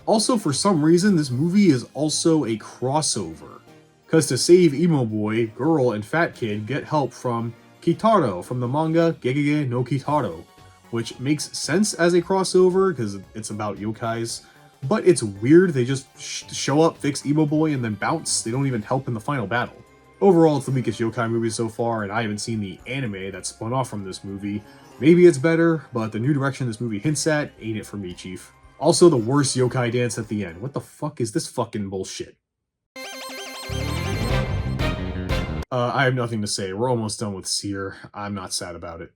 Also, for some reason, this movie is also a crossover. Because to save emo boy, girl, and fat kid get help from Kitaro from the manga Gegege no Kitaro, which makes sense as a crossover because it's about yokais, but it's weird they just show up, fix emo boy, and then bounce. They don't even help in the final battle. Overall, it's the weakest yokai movie so far, and I haven't seen the anime that spun off from this movie. Maybe it's better, but the new direction this movie hints at ain't it for me, chief. Also, the worst yokai dance at the end. What the fuck is this fucking bullshit? I have nothing to say. We're almost done with Seer. I'm not sad about it.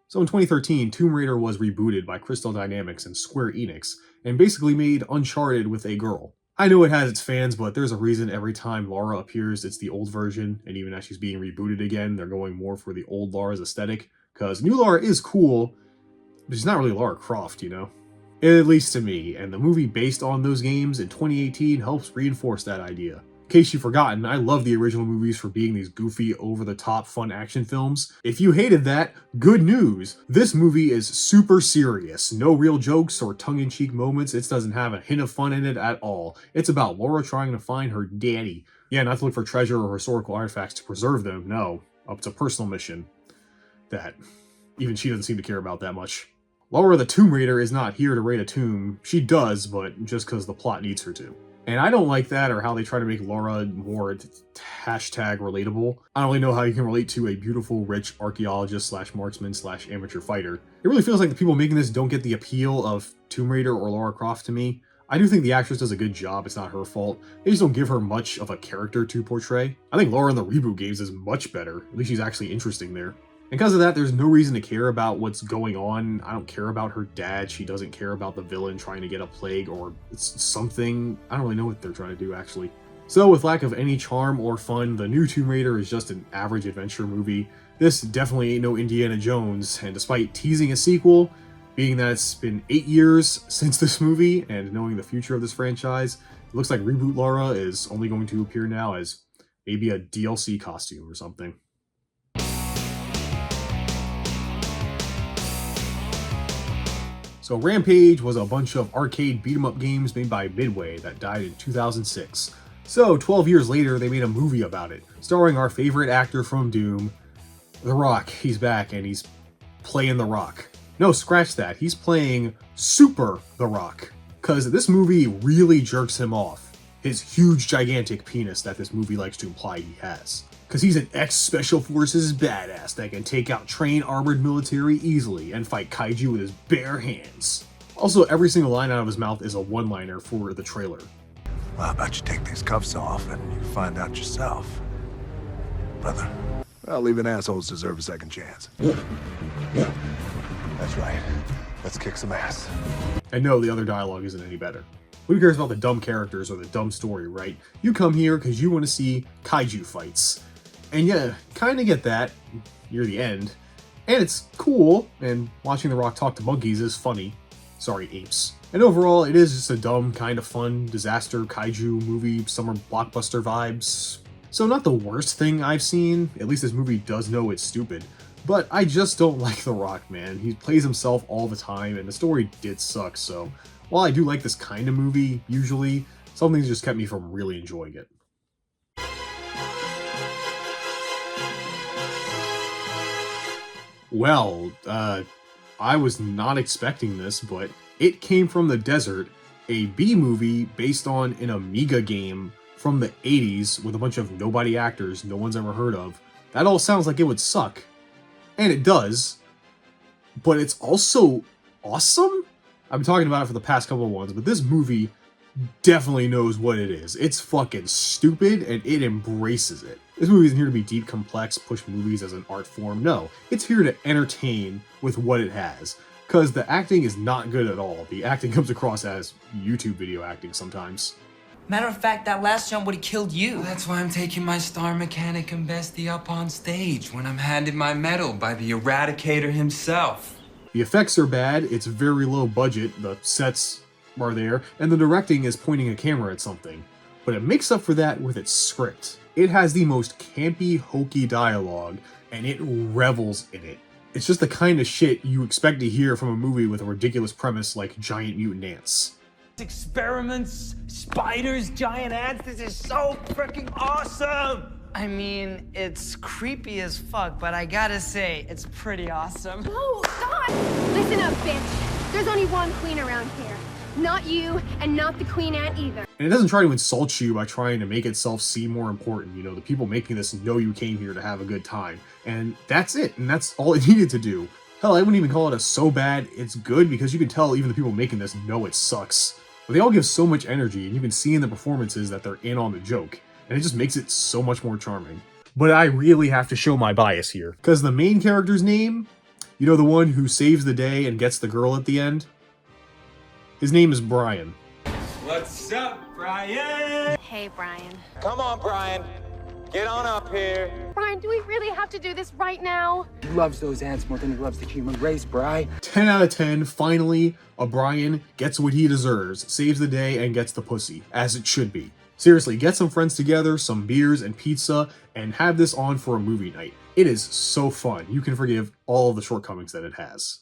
So in 2013, Tomb Raider was rebooted by Crystal Dynamics and Square Enix, and basically made Uncharted with a girl. I know it has its fans, but there's a reason every time Lara appears, it's the old version, and even as she's being rebooted again, they're going more for the old Lara's aesthetic, because new Lara is cool, but she's not really Lara Croft, you know? At least to me, and the movie based on those games in 2018 helps reinforce that idea. In case you've forgotten, I love the original movies for being these goofy, over-the-top, fun action films. If you hated that, good news! This movie is super serious. No real jokes or tongue-in-cheek moments. It doesn't have a hint of fun in it at all. It's about Laura trying to find her daddy. Yeah, not to look for treasure or historical artifacts to preserve them, no. It's a personal mission that even she doesn't seem to care about that much. Lara the Tomb Raider is not here to raid a tomb. She does, but just because the plot needs her to. And I don't like that or how they try to make Lara more hashtag relatable. I don't really know how you can relate to a beautiful, rich archaeologist slash marksman slash amateur fighter. It really feels like the people making this don't get the appeal of Tomb Raider or Lara Croft to me. I do think the actress does a good job, it's not her fault. They just don't give her much of a character to portray. I think Lara in the reboot games is much better. At least she's actually interesting there. Because of that, there's no reason to care about what's going on. I don't care about her dad. She doesn't care about the villain trying to get a plague or something. I don't really know what they're trying to do, actually. So with lack of any charm or fun, the new Tomb Raider is just an average adventure movie. This definitely ain't no Indiana Jones, and despite teasing a sequel, being that it's been 8 years since this movie, and knowing the future of this franchise, it looks like Reboot Lara is only going to appear now as maybe a DLC costume or something. So Rampage was a bunch of arcade beat-em-up games made by Midway that died in 2006. So 12 years later, they made a movie about it, starring our favorite actor from Doom, The Rock. He's back and he's playing The Rock. No, scratch that. He's playing Super The Rock. Because this movie really jerks him off. His huge, gigantic penis that this movie likes to imply he has. Because he's an ex-Special Forces badass that can take out trained armored military easily and fight kaiju with his bare hands. Also, every single line out of his mouth is a one-liner for the trailer. Well, how about you take these cuffs off and you find out yourself, brother? Well, even assholes deserve a second chance. That's right. Let's kick some ass. And no, the other dialogue isn't any better. Who cares about the dumb characters or the dumb story, right? You come here because you want to see kaiju fights. And yeah, kind of get that near the end. And it's cool, and watching The Rock talk to monkeys is funny. Sorry, apes. And overall, it is just a dumb, kind of fun, disaster kaiju movie, summer blockbuster vibes. So not the worst thing I've seen, at least this movie does know it's stupid. But I just don't like The Rock, man. He plays himself all the time, and the story did suck, so while I do like this kind of movie, usually, some things just kept me from really enjoying it. Well, I was not expecting this, but It Came from the Desert, a B-movie based on an Amiga game from the 80s with a bunch of nobody actors no one's ever heard of. That all sounds like it would suck. And it does. But it's also awesome? I've been talking about it for the past couple of ones, but this movie definitely knows what it is. It's fucking stupid, and it embraces it. This movie isn't here to be deep, complex, push movies as an art form. No, it's here to entertain with what it has. Because the acting is not good at all. The acting comes across as YouTube video acting sometimes. Matter of fact, that last jump would have killed you. That's why I'm taking my star mechanic and bestie up on stage when I'm handed my medal by the Eradicator himself. The effects are bad, it's very low budget, the sets are there, and the directing is pointing a camera at something. But it makes up for that with its script. It has the most campy, hokey dialogue, and it revels in it. It's just the kind of shit you expect to hear from a movie with a ridiculous premise like giant mutant ants. Experiments, spiders, giant ants, this is so freaking awesome! I mean, it's creepy as fuck, but I gotta say, it's pretty awesome. Oh, God! Listen up, bitch. There's only one queen around here. Not you, and not the queen ant either. And it doesn't try to insult you by trying to make itself seem more important. You know, the people making this know you came here to have a good time. And that's it, and that's all it needed to do. Hell, I wouldn't even call it a so bad it's good, because you can tell even the people making this know it sucks. But they all give so much energy, and you can see in the performances that they're in on the joke. And it just makes it so much more charming. But I really have to show my bias here, because the main character's name, you know, the one who saves the day and gets the girl at the end? His name is Brian. What's up, Brian? Hey, Brian. Come on, Brian. Get on up here. Brian, do we really have to do this right now? He loves those ants more than he loves the human race, Bri. 10 out of 10, finally, O'Brien gets what he deserves, saves the day, and gets the pussy, as it should be. Seriously, get some friends together, some beers and pizza, and have this on for a movie night. It is so fun. You can forgive all of the shortcomings that it has.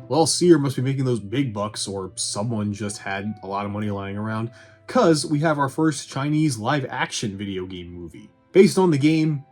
Well, Seer must be making those big bucks, or someone just had a lot of money lying around, cause we have our first Chinese live-action video game movie. Based on the game,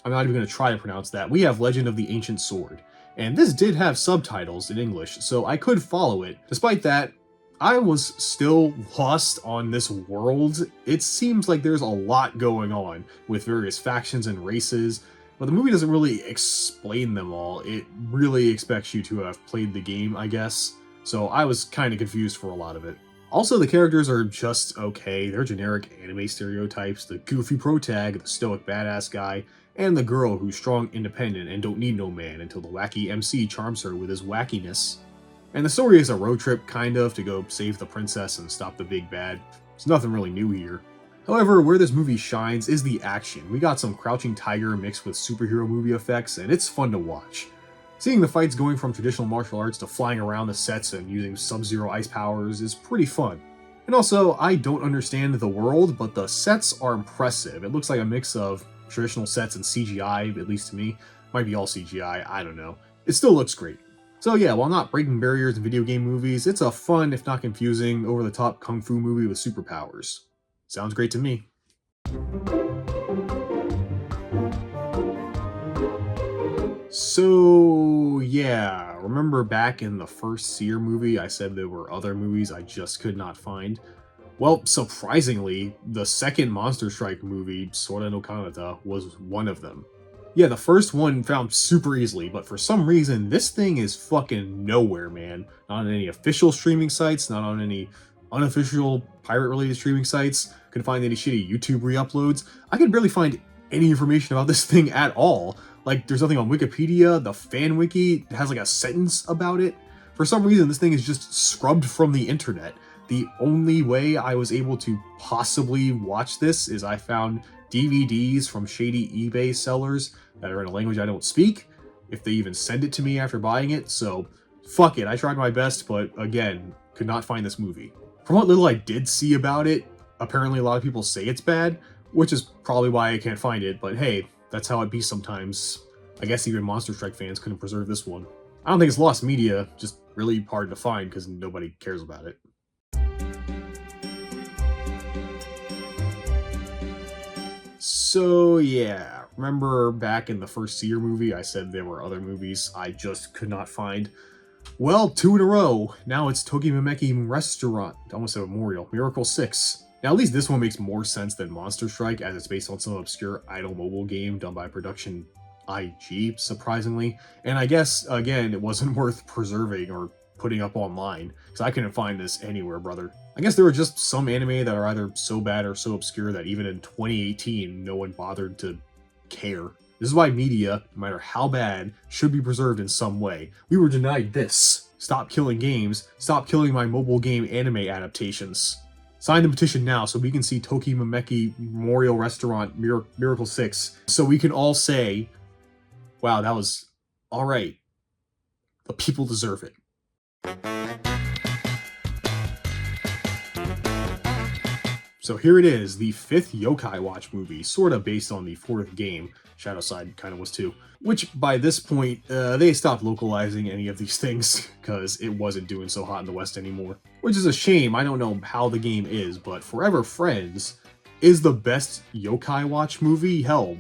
I'm not even going to try to pronounce that, we have Legend of the Ancient Sword. And this did have subtitles in English, so I could follow it. Despite that, I was still lost on this world. It seems like there's a lot going on with various factions and races, but the movie doesn't really explain them all. It really expects you to have played the game, I guess. So I was kind of confused for a lot of it. Also, the characters are just okay. They're generic anime stereotypes. The goofy protag, the stoic badass guy, and the girl who's strong, independent, and don't need no man until the wacky MC charms her with his wackiness. And the story is a road trip, kind of, to go save the princess and stop the big bad. There's nothing really new here. However, where this movie shines is the action. We got some Crouching Tiger mixed with superhero movie effects, and it's fun to watch. Seeing the fights going from traditional martial arts to flying around the sets and using Sub-Zero ice powers is pretty fun. And also, I don't understand the world, but the sets are impressive. It looks like a mix of traditional sets and CGI, at least to me. Might be all CGI, I don't know. It still looks great. So yeah, while not breaking barriers in video game movies, it's a fun, if not confusing, over-the-top kung fu movie with superpowers. Sounds great to me. So yeah, remember back in the first Seer movie I said there were other movies I just could not find? Well, surprisingly, the second Monster Strike movie, Sword no Kanata, was one of them. Yeah, the first one found super easily, but for some reason, this thing is fucking nowhere, man. Not on any official streaming sites, not on any unofficial pirate-related streaming sites. Couldn't find any shitty YouTube re-uploads. I could barely find any information about this thing at all. Like, there's nothing on Wikipedia, the fan wiki has like a sentence about it. For some reason, this thing is just scrubbed from the internet. The only way I was able to possibly watch this is I found DVDs from shady eBay sellers that are in a language I don't speak, if they even send it to me after buying it, so fuck it, I tried my best, but again, could not find this movie. From what little I did see about it, apparently a lot of people say it's bad, which is probably why I can't find it, but hey, that's how it be sometimes. I guess even Monster Strike fans couldn't preserve this one. I don't think it's lost media, just really hard to find because nobody cares about it. So yeah, Remember back in the first Seer movie, I said there were other movies I just could not find? Well, 2 in a row. Now it's Tokimeki Restaurant, almost a memorial, Miracle 6. Now at least this one makes more sense than Monster Strike, as it's based on some obscure idle mobile game done by Production IG, surprisingly. And I guess, again, it wasn't worth preserving or putting up online, because I couldn't find this anywhere, brother. I guess there were just some anime that are either so bad or so obscure that even in 2018, no one bothered to care. This is why media, no matter how bad, should be preserved in some way. We were denied this. Stop killing games. Stop killing my mobile game anime adaptations. Sign the petition now so we can see Tokimeki Memorial Restaurant Miracle 6. So we can all say, wow, that was alright. The people deserve it. So here it is, the 5th Yokai Watch movie, sort of based on the 4th game. Shadowside kind of was too. Which, by this point, they stopped localizing any of these things, because it wasn't doing so hot in the West anymore. Which is a shame. I don't know how the game is, but Forever Friends is the best Yokai Watch movie. Hell,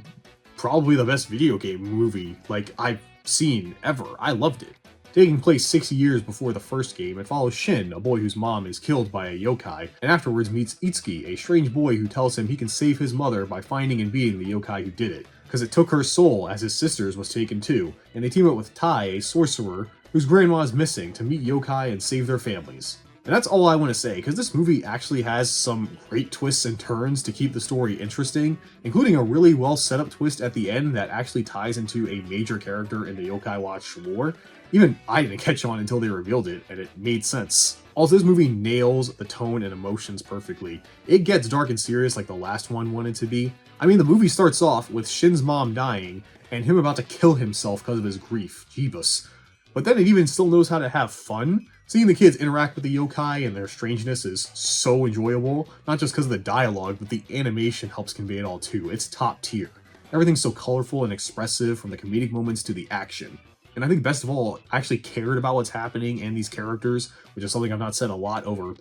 probably the best video game movie, like, I've seen ever. I loved it. Taking place 6 years before the first game, it follows Shin, a boy whose mom is killed by a yokai, and afterwards meets Itsuki, a strange boy who tells him he can save his mother by finding and beating the yokai who did it, because it took her soul as his sister's was taken too, and they team up with Tai, a sorcerer, whose grandma is missing, to meet yokai and save their families. And that's all I want to say, because this movie actually has some great twists and turns to keep the story interesting, including a really well set up twist at the end that actually ties into a major character in the Yokai Watch lore. Even I didn't catch on until they revealed it, and it made sense. Also, this movie nails the tone and emotions perfectly. It gets dark and serious like the last one wanted to be. I mean, the movie starts off with Shin's mom dying, and him about to kill himself because of his grief. Jeebus. But then it even still knows how to have fun. Seeing the kids interact with the yokai and their strangeness is so enjoyable, not just because of the dialogue, but the animation helps convey it all too. It's top tier. Everything's so colorful and expressive, from the comedic moments to the action. And I think best of all, I actually cared about what's happening and these characters, which is something I've not said a lot over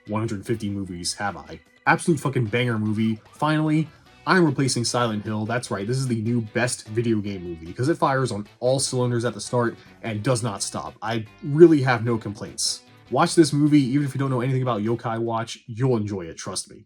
150 movies, have I? Absolute fucking banger movie. Finally, I'm replacing Silent Hill. That's right, this is the new best video game movie, because it fires on all cylinders at the start and does not stop. I really have no complaints. Watch this movie, even if you don't know anything about Yokai Watch, you'll enjoy it, trust me.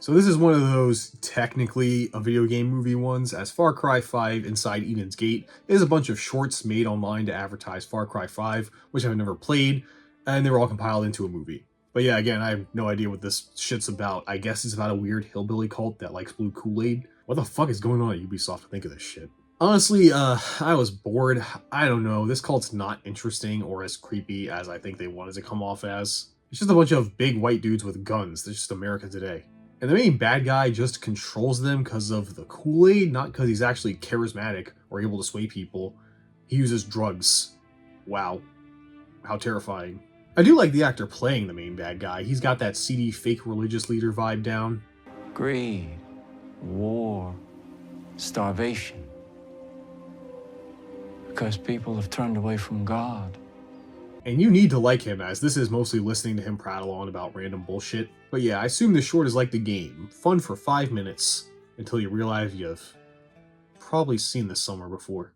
So this is one of those technically a video game movie ones, as Far Cry 5 Inside Eden's Gate is a bunch of shorts made online to advertise Far Cry 5, which I've never played, and they were all compiled into a movie. But yeah, again, I have no idea what this shit's about. I guess it's about a weird hillbilly cult that likes blue Kool-Aid. What the fuck is going on at Ubisoft to think of this shit? Honestly, I was bored. I don't know, this cult's not interesting or as creepy as I think they wanted to come off as. It's just a bunch of big white dudes with guns. That's just America today. And the main bad guy just controls them because of the Kool-Aid, not because he's actually charismatic or able to sway people. He uses drugs. Wow. How terrifying. I do like the actor playing the main bad guy. He's got that seedy fake religious leader vibe down. Greed, war, starvation. Because people have turned away from God. And you need to like him, as this is mostly listening to him prattle on about random bullshit. But yeah, I assume this short is like the game. Fun for 5 minutes, until you realize you've probably seen this somewhere before.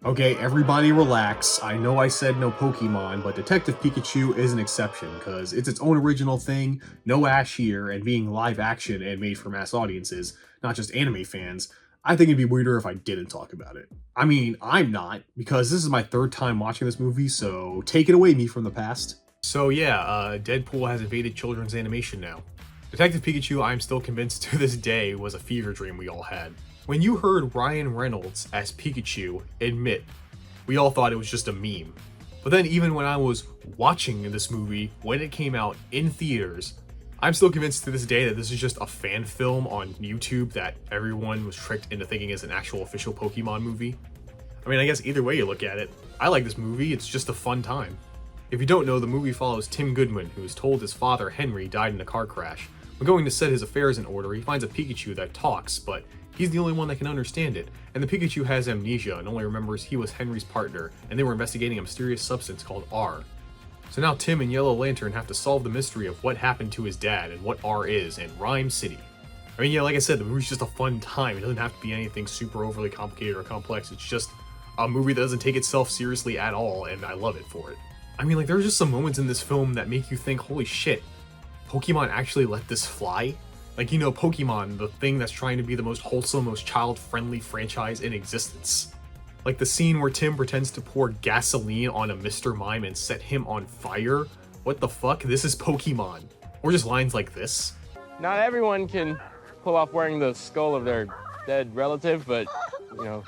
Okay, everybody relax. I know I said no Pokemon, but Detective Pikachu is an exception, because it's its own original thing, no Ash here, and being live action and made for mass audiences, not just anime fans, I think it'd be weirder if I didn't talk about it. I mean, I'm not, because this is my 3rd time watching this movie, so take it away, me from the past. So yeah, Deadpool has invaded children's animation now. Detective Pikachu, I'm still convinced to this day, was a fever dream we all had. When you heard Ryan Reynolds as Pikachu, admit, we all thought it was just a meme. But then even when I was watching this movie, when it came out in theaters, I'm still convinced to this day that this is just a fan film on YouTube that everyone was tricked into thinking is an actual official Pokemon movie. I mean, I guess either way you look at it, I like this movie, it's just a fun time. If you don't know, the movie follows Tim Goodman, who is told his father Henry died in a car crash. When going to set his affairs in order, he finds a Pikachu that talks, but He's the only one that can understand it, and the Pikachu has amnesia and only remembers he was Henry's partner, and they were investigating a mysterious substance called R. So now Tim and Yellow Lantern have to solve the mystery of what happened to his dad and what R is in Rhyme City. I mean, yeah, like I said, the movie's just a fun time. It doesn't have to be anything super overly complicated or complex. It's just a movie that doesn't take itself seriously at all, and I love it for it. I mean, like, there are just some moments in this film that make you think, holy shit, Pokemon actually let this fly? Like, you know, Pokemon, the thing that's trying to be the most wholesome, most child-friendly franchise in existence. Like the scene where Tim pretends to pour gasoline on a Mr. Mime and set him on fire? What the fuck? This is Pokemon. Or just lines like this. Not everyone can pull off wearing the skull of their dead relative, but, you know,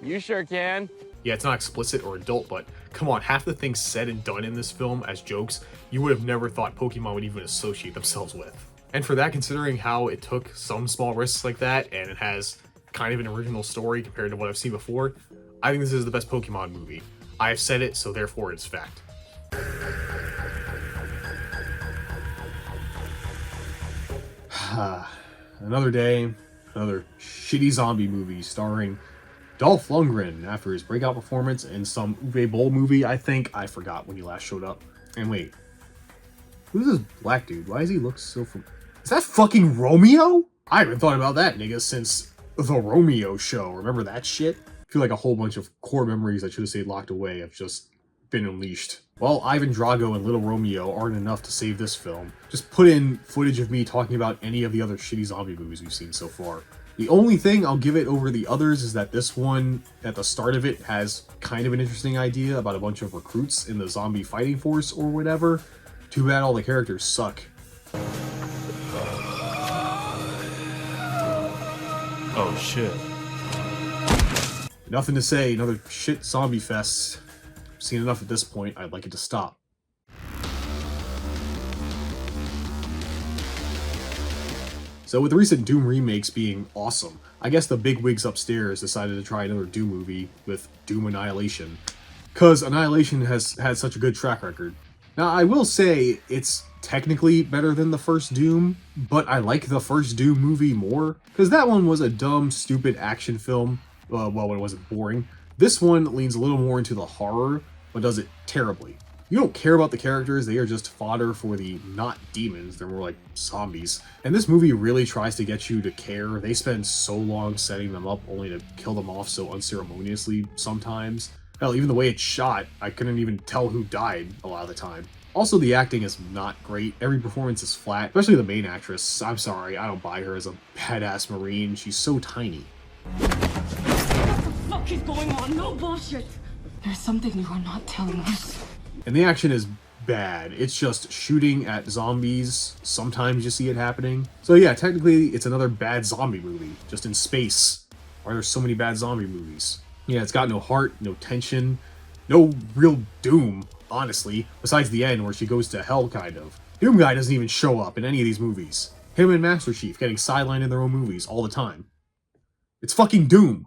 you sure can. Yeah, it's not explicit or adult, but come on, half the things said and done in this film as jokes, you would have never thought Pokemon would even associate themselves with. And for that, considering how it took some small risks like that, and it has kind of an original story compared to what I've seen before, I think this is the best Pokemon movie. I have said it, so therefore it's fact. Another day, another shitty zombie movie starring Dolph Lundgren after his breakout performance in some Uwe Boll movie, I think. I forgot when he last showed up. And wait, who's this black dude? Why does he look so Is that fucking Romeo? I haven't thought about that nigga since the Romeo show. Remember that shit? I feel like a whole bunch of core memories I should have stayed locked away have just been unleashed. Well, Ivan Drago and Little Romeo aren't enough to save this film. Just put in footage of me talking about any of the other shitty zombie movies we've seen so far. The only thing I'll give it over the others is that this one, at the start of it, has kind of an interesting idea about a bunch of recruits in the zombie fighting force or whatever. Too bad all the characters suck. Oh shit. Nothing to say, another shit zombie fest. Seen enough at this point, I'd like it to stop. So with the recent Doom remakes being awesome, I guess the bigwigs upstairs decided to try another Doom movie with Doom Annihilation. Cause Annihilation has had such a good track record. Now I will say it's technically better than the first Doom, but I like the first Doom movie more, cause that one was a dumb, stupid action film, well, when it wasn't boring. This one leans a little more into the horror, but does it terribly. You don't care about the characters, they are just fodder for the not demons, they're more like zombies. And this movie really tries to get you to care. They spend so long setting them up only to kill them off so unceremoniously sometimes. Hell, even the way it's shot, I couldn't even tell who died a lot of the time. Also, the acting is not great. Every performance is flat, especially the main actress. I'm sorry, I don't buy her as a badass Marine. She's so tiny. What the fuck is going on? No bullshit! There's something you are not telling us. And the action is bad. It's just shooting at zombies. Sometimes you see it happening. So yeah, technically it's another bad zombie movie, just in space. Why are there so many bad zombie movies? Yeah, it's got no heart, no tension, no real Doom, honestly, besides the end where she goes to hell, kind of. Doom Guy doesn't even show up in any of these movies. Him and Master Chief getting sidelined in their own movies all the time. It's fucking Doom.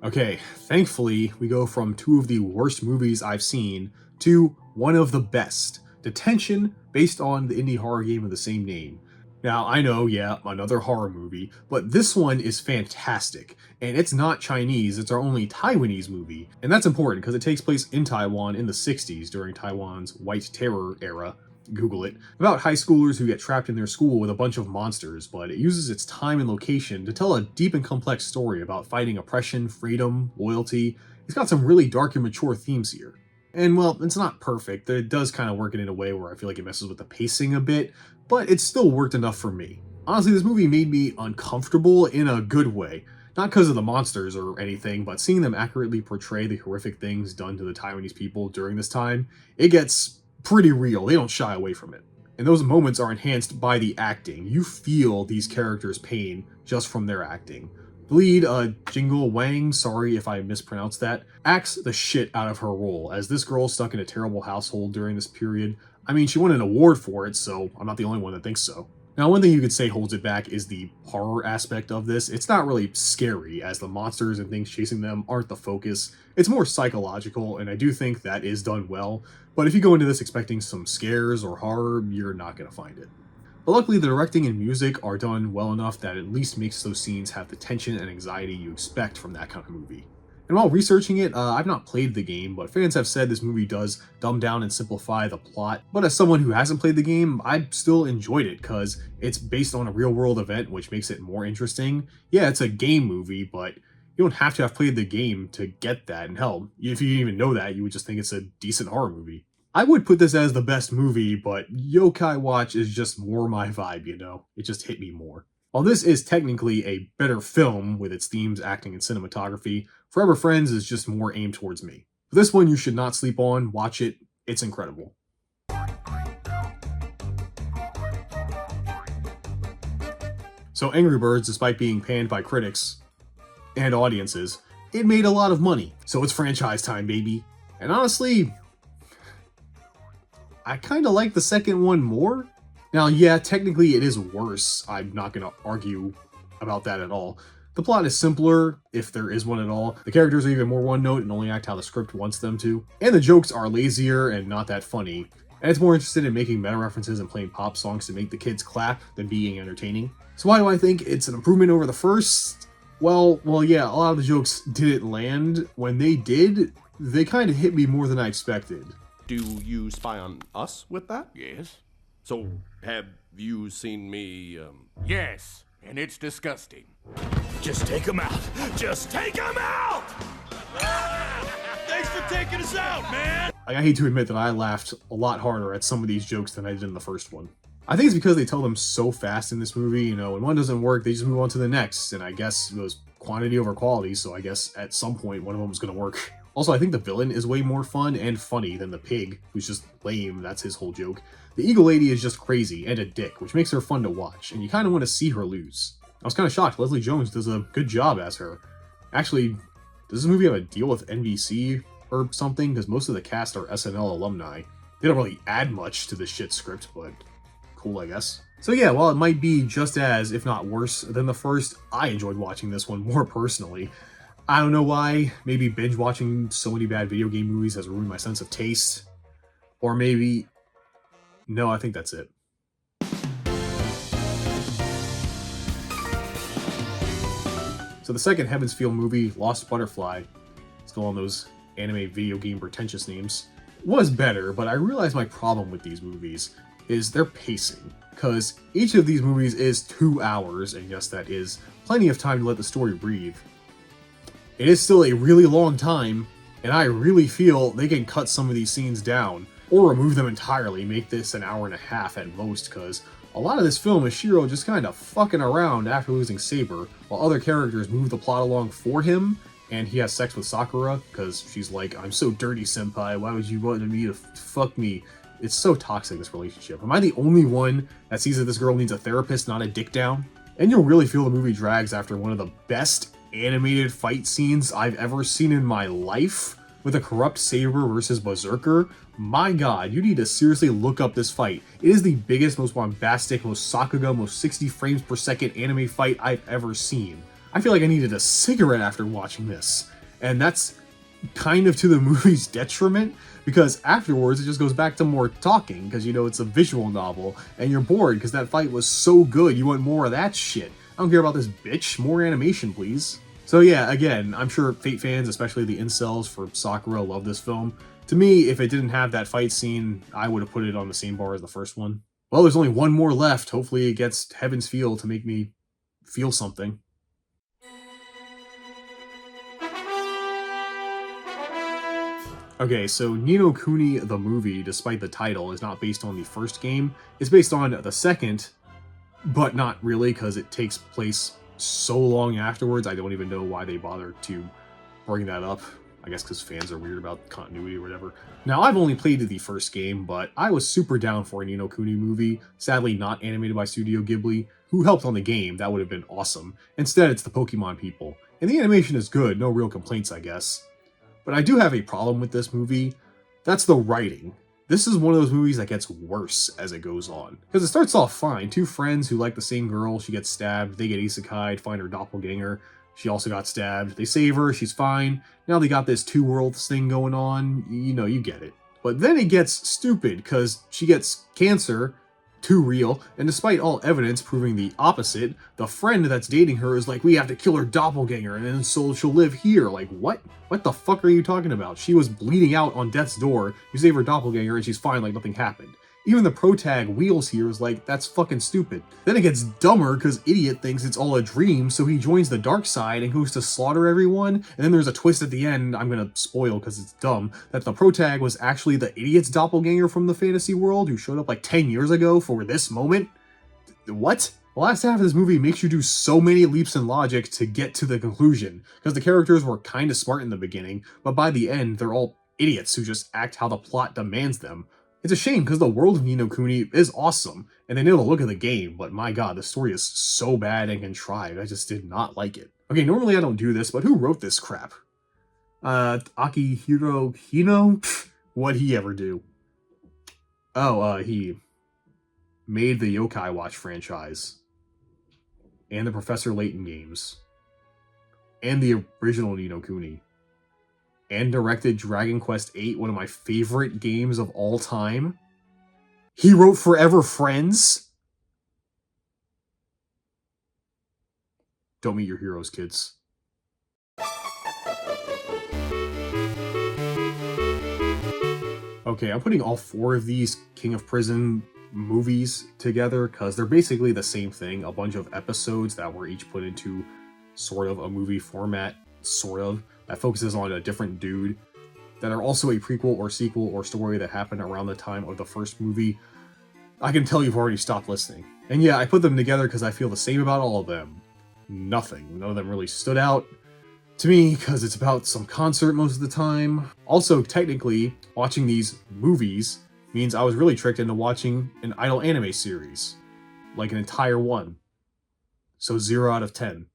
Okay, thankfully, we go from two of the worst movies I've seen to one of the best. Detention, based on the indie horror game of the same name. Now, I know, yeah, another horror movie, but this one is fantastic. And it's not Chinese, it's our only Taiwanese movie. And that's important because it takes place in Taiwan in the 60s during Taiwan's White Terror era. Google it, about high schoolers who get trapped in their school with a bunch of monsters, but it uses its time and location to tell a deep and complex story about fighting oppression, freedom, loyalty. It's got some really dark and mature themes here. And well, it's not perfect, it does kind of work it in a way where I feel like it messes with the pacing a bit, but it still worked enough for me. Honestly, this movie made me uncomfortable in a good way. Not because of the monsters or anything, but seeing them accurately portray the horrific things done to the Taiwanese people during this time, it gets pretty real. They don't shy away from it. And those moments are enhanced by the acting. You feel these characters' pain just from their acting. The lead, Jingle Wang, sorry if I mispronounced that, acts the shit out of her role, as this girl stuck in a terrible household during this period. I mean, she won an award for it, so I'm not the only one that thinks so. Now, one thing you could say holds it back is the horror aspect of this. It's not really scary, as the monsters and things chasing them aren't the focus. It's more psychological, and I do think that is done well. But if you go into this expecting some scares or horror, you're not going to find it. But luckily, the directing and music are done well enough that it at least makes those scenes have the tension and anxiety you expect from that kind of movie. And while researching it, I've not played the game, but fans have said this movie does dumb down and simplify the plot. But as someone who hasn't played the game, I still enjoyed it because it's based on a real-world event, which makes it more interesting. Yeah, it's a game movie, but you don't have to have played the game to get that. And hell, if you didn't even know that, you would just think it's a decent horror movie. I would put this as the best movie, but Yokai Watch is just more my vibe, you know? It just hit me more. While this is technically a better film with its themes, acting, and cinematography, Forever Friends is just more aimed towards me. For this one, you should not sleep on. Watch it. It's incredible. So Angry Birds, despite being panned by critics and audiences, it made a lot of money. So it's franchise time, baby. And honestly, I kind of like the second one more. Now, yeah, technically it is worse. I'm not going to argue about that at all. The plot is simpler, if there is one at all. The characters are even more one-note and only act how the script wants them to. And the jokes are lazier and not that funny. And it's more interested in making meta references and playing pop songs to make the kids clap than being entertaining. So why do I think it's an improvement over the first? Well, yeah, a lot of the jokes didn't land. When they did, they kind of hit me more than I expected. Do you spy on us with that? Yes. So, have you seen me, Yes, and it's disgusting. Just take him out. Just take him out! Thanks for taking us out, man! I hate to admit that I laughed a lot harder at some of these jokes than I did in the first one. I think it's because they tell them so fast in this movie, you know, when one doesn't work, they just move on to the next, and I guess it was quantity over quality, so I guess at some point one of them was going to work. Also, I think the villain is way more fun and funny than the pig, who's just lame. That's his whole joke. The Eagle Lady is just crazy and a dick, which makes her fun to watch, and you kind of want to see her lose. I was kind of shocked. Leslie Jones does a good job as her. Actually, does this movie have a deal with NBC or something? Because most of the cast are SNL alumni. They don't really add much to the shit script, but cool, I guess. So yeah, while it might be just as, if not worse, than the first, I enjoyed watching this one more personally. I don't know why. Maybe binge watching so many bad video game movies has ruined my sense of taste. Or maybe... No, I think that's it. So the second Heaven's Feel movie, Lost Butterfly, still on those anime video game pretentious names, was better, but I realized my problem with these movies is their pacing. Because each of these movies is 2 hours, and yes, that is plenty of time to let the story breathe. It is still a really long time, and I really feel they can cut some of these scenes down, or remove them entirely, make this an hour and a half at most, because a lot of this film is Shiro just kind of fucking around after losing Saber, while other characters move the plot along for him, and he has sex with Sakura, because she's like, I'm so dirty, senpai, why would you want me to fuck me? It's so toxic, this relationship. Am I the only one that sees that this girl needs a therapist, not a dick down? And you'll really feel the movie drags after one of the best animated fight scenes I've ever seen in my life, with a corrupt Saber versus Berserker. My god, you need to seriously look up this fight. It is the biggest, most bombastic, most Sakuga, most 60 frames per second anime fight I've ever seen. I feel like I needed a cigarette after watching this, and that's kind of to the movie's detriment, because afterwards it just goes back to more talking, because you know it's a visual novel, and you're bored because that fight was so good, you want more of that shit. I don't care about this bitch, more animation please. So yeah, again, I'm sure Fate fans, especially the incels for Sakura, love this film. To me, if it didn't have that fight scene, I would have put it on the same bar as the first one. Well, there's only one more left. Hopefully it gets Heaven's Feel to make me feel something. Okay, so Ni no Kuni the movie, despite the title, is not based on the first game. It's based on the second, but not really, because it takes place so long afterwards. I don't even know why they bothered to bring that up. I guess because fans are weird about continuity or whatever. Now, I've only played the first game, but I was super down for a Ni no Kuni movie. Sadly, not animated by Studio Ghibli, who helped on the game. That would have been awesome. Instead, it's the Pokemon people. And the animation is good, no real complaints, I guess. But I do have a problem with this movie. That's the writing. This is one of those movies that gets worse as it goes on. Because it starts off fine. Two friends who like the same girl, she gets stabbed, they get isekai'd, find her doppelganger. She also got stabbed. They save her, she's fine. Now they got this two worlds thing going on. You know, you get it. But then it gets stupid, because she gets cancer, too real, and despite all evidence proving the opposite, the friend that's dating her is like, we have to kill her doppelganger, and then so she'll live here. Like, what? What the fuck are you talking about? She was bleeding out on death's door, you save her doppelganger, and she's fine like nothing happened. Even the protag Wheels here is like, that's fucking stupid. Then it gets dumber because Idiot thinks it's all a dream, so he joins the dark side and goes to slaughter everyone. And then there's a twist at the end, I'm gonna spoil because it's dumb, that the protag was actually the Idiot's doppelganger from the fantasy world who showed up like 10 years ago for this moment. What? The last half of this movie makes you do so many leaps in logic to get to the conclusion, because the characters were kind of smart in the beginning, but by the end, they're all idiots who just act how the plot demands them. It's a shame because the world of Ni no Kuni is awesome, and they know the look of the game, but my god, the story is so bad and contrived, I just did not like it. Okay, normally I don't do this, but who wrote this crap? Akihiro Hino? What'd he ever do? Oh, he made the Yokai Watch franchise, and the Professor Layton games, and the original Ni no Kuni, and directed Dragon Quest VIII, one of my favorite games of all time. He wrote Forever Friends. Don't meet your heroes, kids. Okay, I'm putting all four of these King of Prison movies together because they're basically the same thing, a bunch of episodes that were each put into sort of a movie format, sort of, that focuses on a different dude, that are also a prequel or sequel or story that happened around the time of the first movie. I can tell you've already stopped listening. And yeah, I put them together because I feel the same about all of them. Nothing. None of them really stood out to me because it's about some concert most of the time. Also, technically, watching these movies means I was really tricked into watching an idol anime series. Like an entire one. So 0 out of 10.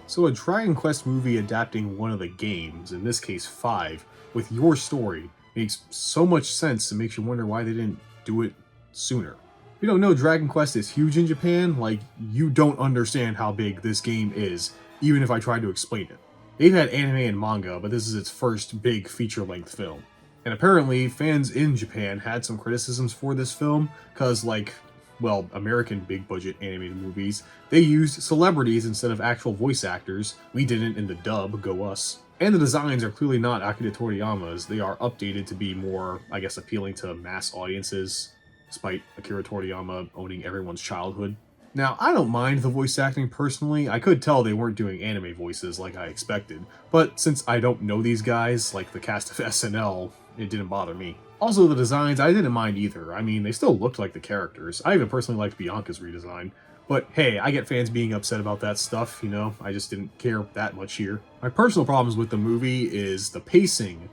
So a Dragon Quest movie adapting one of the games, in this case 5, with your story, makes so much sense it makes you wonder why they didn't do it sooner. If you don't know, Dragon Quest is huge in Japan, like, you don't understand how big this game is, even if I tried to explain it. They've had anime and manga, but this is its first big feature-length film. And apparently, fans in Japan had some criticisms for this film, cause like, well, American big-budget animated movies, they used celebrities instead of actual voice actors. We didn't in the dub, go us. And the designs are clearly not Akira Toriyama's, they are updated to be more, I guess, appealing to mass audiences, despite Akira Toriyama owning everyone's childhood. Now, I don't mind the voice acting personally, I could tell they weren't doing anime voices like I expected, but since I don't know these guys, like the cast of SNL, it didn't bother me. Also, the designs, I didn't mind either. I mean, they still looked like the characters. I even personally liked Bianca's redesign. But hey, I get fans being upset about that stuff, you know? I just didn't care that much here. My personal problems with the movie is the pacing.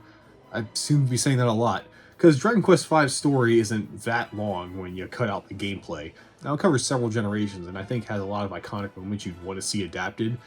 I seem to be saying that a lot. Because Dragon Quest V's story isn't that long when you cut out the gameplay. Now, it covers several generations, and I think has a lot of iconic moments you'd want to see adapted.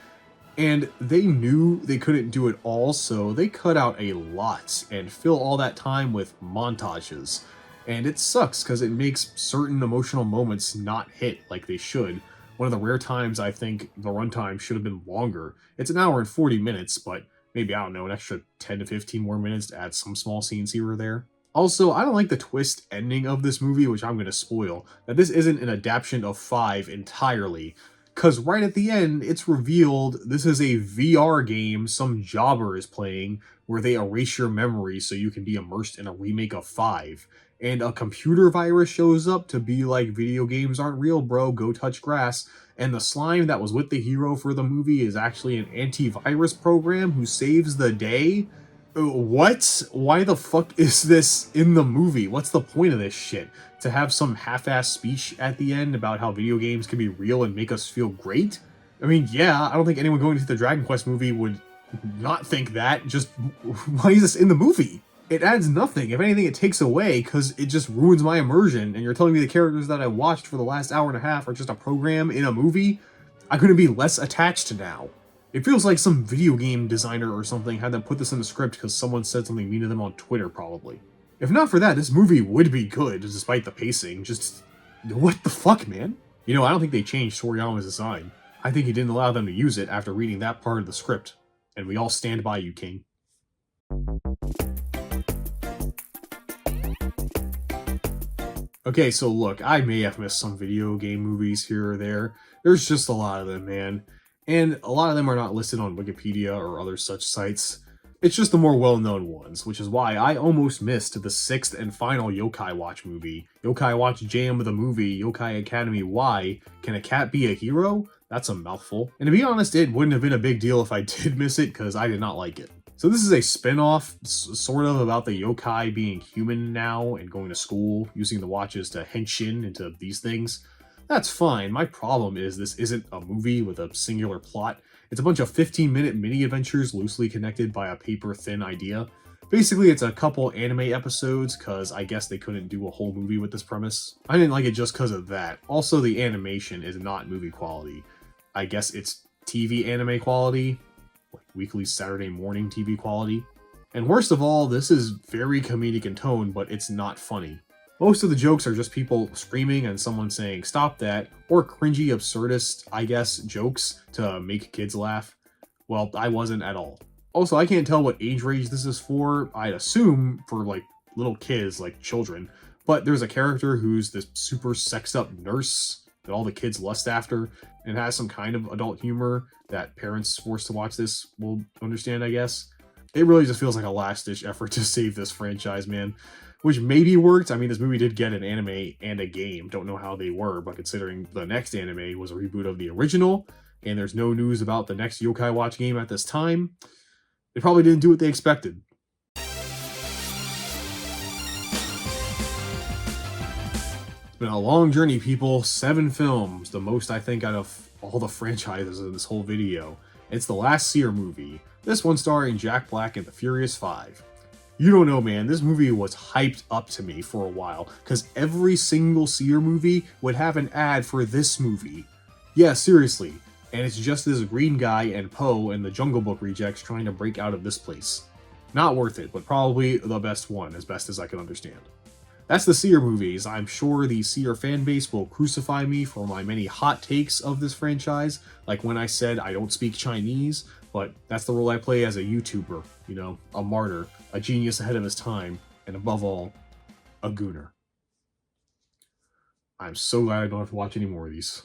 And they knew they couldn't do it all, so they cut out a lot and fill all that time with montages. And it sucks because it makes certain emotional moments not hit like they should. One of the rare times I think the runtime should have been longer. It's an hour and 40 minutes, but maybe, I don't know, an extra 10 to 15 more minutes to add some small scenes here or there. Also, I don't like the twist ending of this movie, which I'm going to spoil, that this isn't an adaptation of 5 entirely. Because right at the end, it's revealed this is a VR game some jobber is playing where they erase your memory so you can be immersed in a remake of 5. And a computer virus shows up to be like, video games aren't real, bro, go touch grass. And the slime that was with the hero for the movie is actually an antivirus program who saves the day? What? Why the fuck is this in the movie? What's the point of this shit? To have some half-assed speech at the end about how video games can be real and make us feel great? I mean, yeah, I don't think anyone going to the Dragon Quest movie would not think that. Just, why is this in the movie? It adds nothing. If anything, it takes away, because it just ruins my immersion, and you're telling me the characters that I watched for the last hour and a half are just a program in a movie? I'm going to be less attached now. It feels like some video game designer or something had them put this in the script because someone said something mean to them on Twitter, probably. If not for that, this movie would be good, despite the pacing. Just, what the fuck, man? You know, I don't think they changed Toriyama's design. I think he didn't allow them to use it after reading that part of the script. And we all stand by you, King. Okay, so look, I may have missed some video game movies here or there. There's just a lot of them, man. And a lot of them are not listed on Wikipedia or other such sites. It's just the more well-known ones, which is why I almost missed the 6th and final Yokai Watch movie. Yokai Watch Jam the movie, Yokai Academy Y, Can a Cat Be a Hero? That's a mouthful. And to be honest, it wouldn't have been a big deal if I did miss it, because I did not like it. So this is a spin-off, sort of, about the yokai being human now and going to school, using the watches to henshin into these things. That's fine. My problem is this isn't a movie with a singular plot. It's a bunch of 15-minute mini-adventures loosely connected by a paper-thin idea. Basically, it's a couple anime episodes, because I guess they couldn't do a whole movie with this premise. I didn't like it just because of that. Also, the animation is not movie quality. I guess it's TV anime quality, like weekly Saturday morning TV quality. And worst of all, this is very comedic in tone, but it's not funny. Most of the jokes are just people screaming and someone saying, "Stop that," or cringy, absurdist, I guess, jokes to make kids laugh. Well, I wasn't at all. Also, I can't tell what age range this is for. I'd assume for, like, little kids, like children. But there's a character who's this super sexed up nurse that all the kids lust after, and has some kind of adult humor that parents forced to watch this will understand, I guess. It really just feels like a last-ditch effort to save this franchise, man. Which maybe worked. I mean, this movie did get an anime and a game. Don't know how they were, but considering the next anime was a reboot of the original, and there's no news about the next Yokai Watch game at this time, they probably didn't do what they expected. It's been a long journey, people. 7 films, the most I think out of all the franchises in this whole video. It's the last Seer movie, this one starring Jack Black and the Furious 5. You don't know, man, this movie was hyped up to me for a while, because every single Seer movie would have an ad for this movie. Yeah, seriously. And it's just this green guy and Poe and the Jungle Book rejects trying to break out of this place. Not worth it, but probably the best one, as best as I can understand. That's the Seer movies. I'm sure the Seer fanbase will crucify me for my many hot takes of this franchise, like when I said I don't speak Chinese, but that's the role I play as a YouTuber, you know, a martyr, a genius ahead of his time, and above all, a gooner. I'm so glad I don't have to watch any more of these.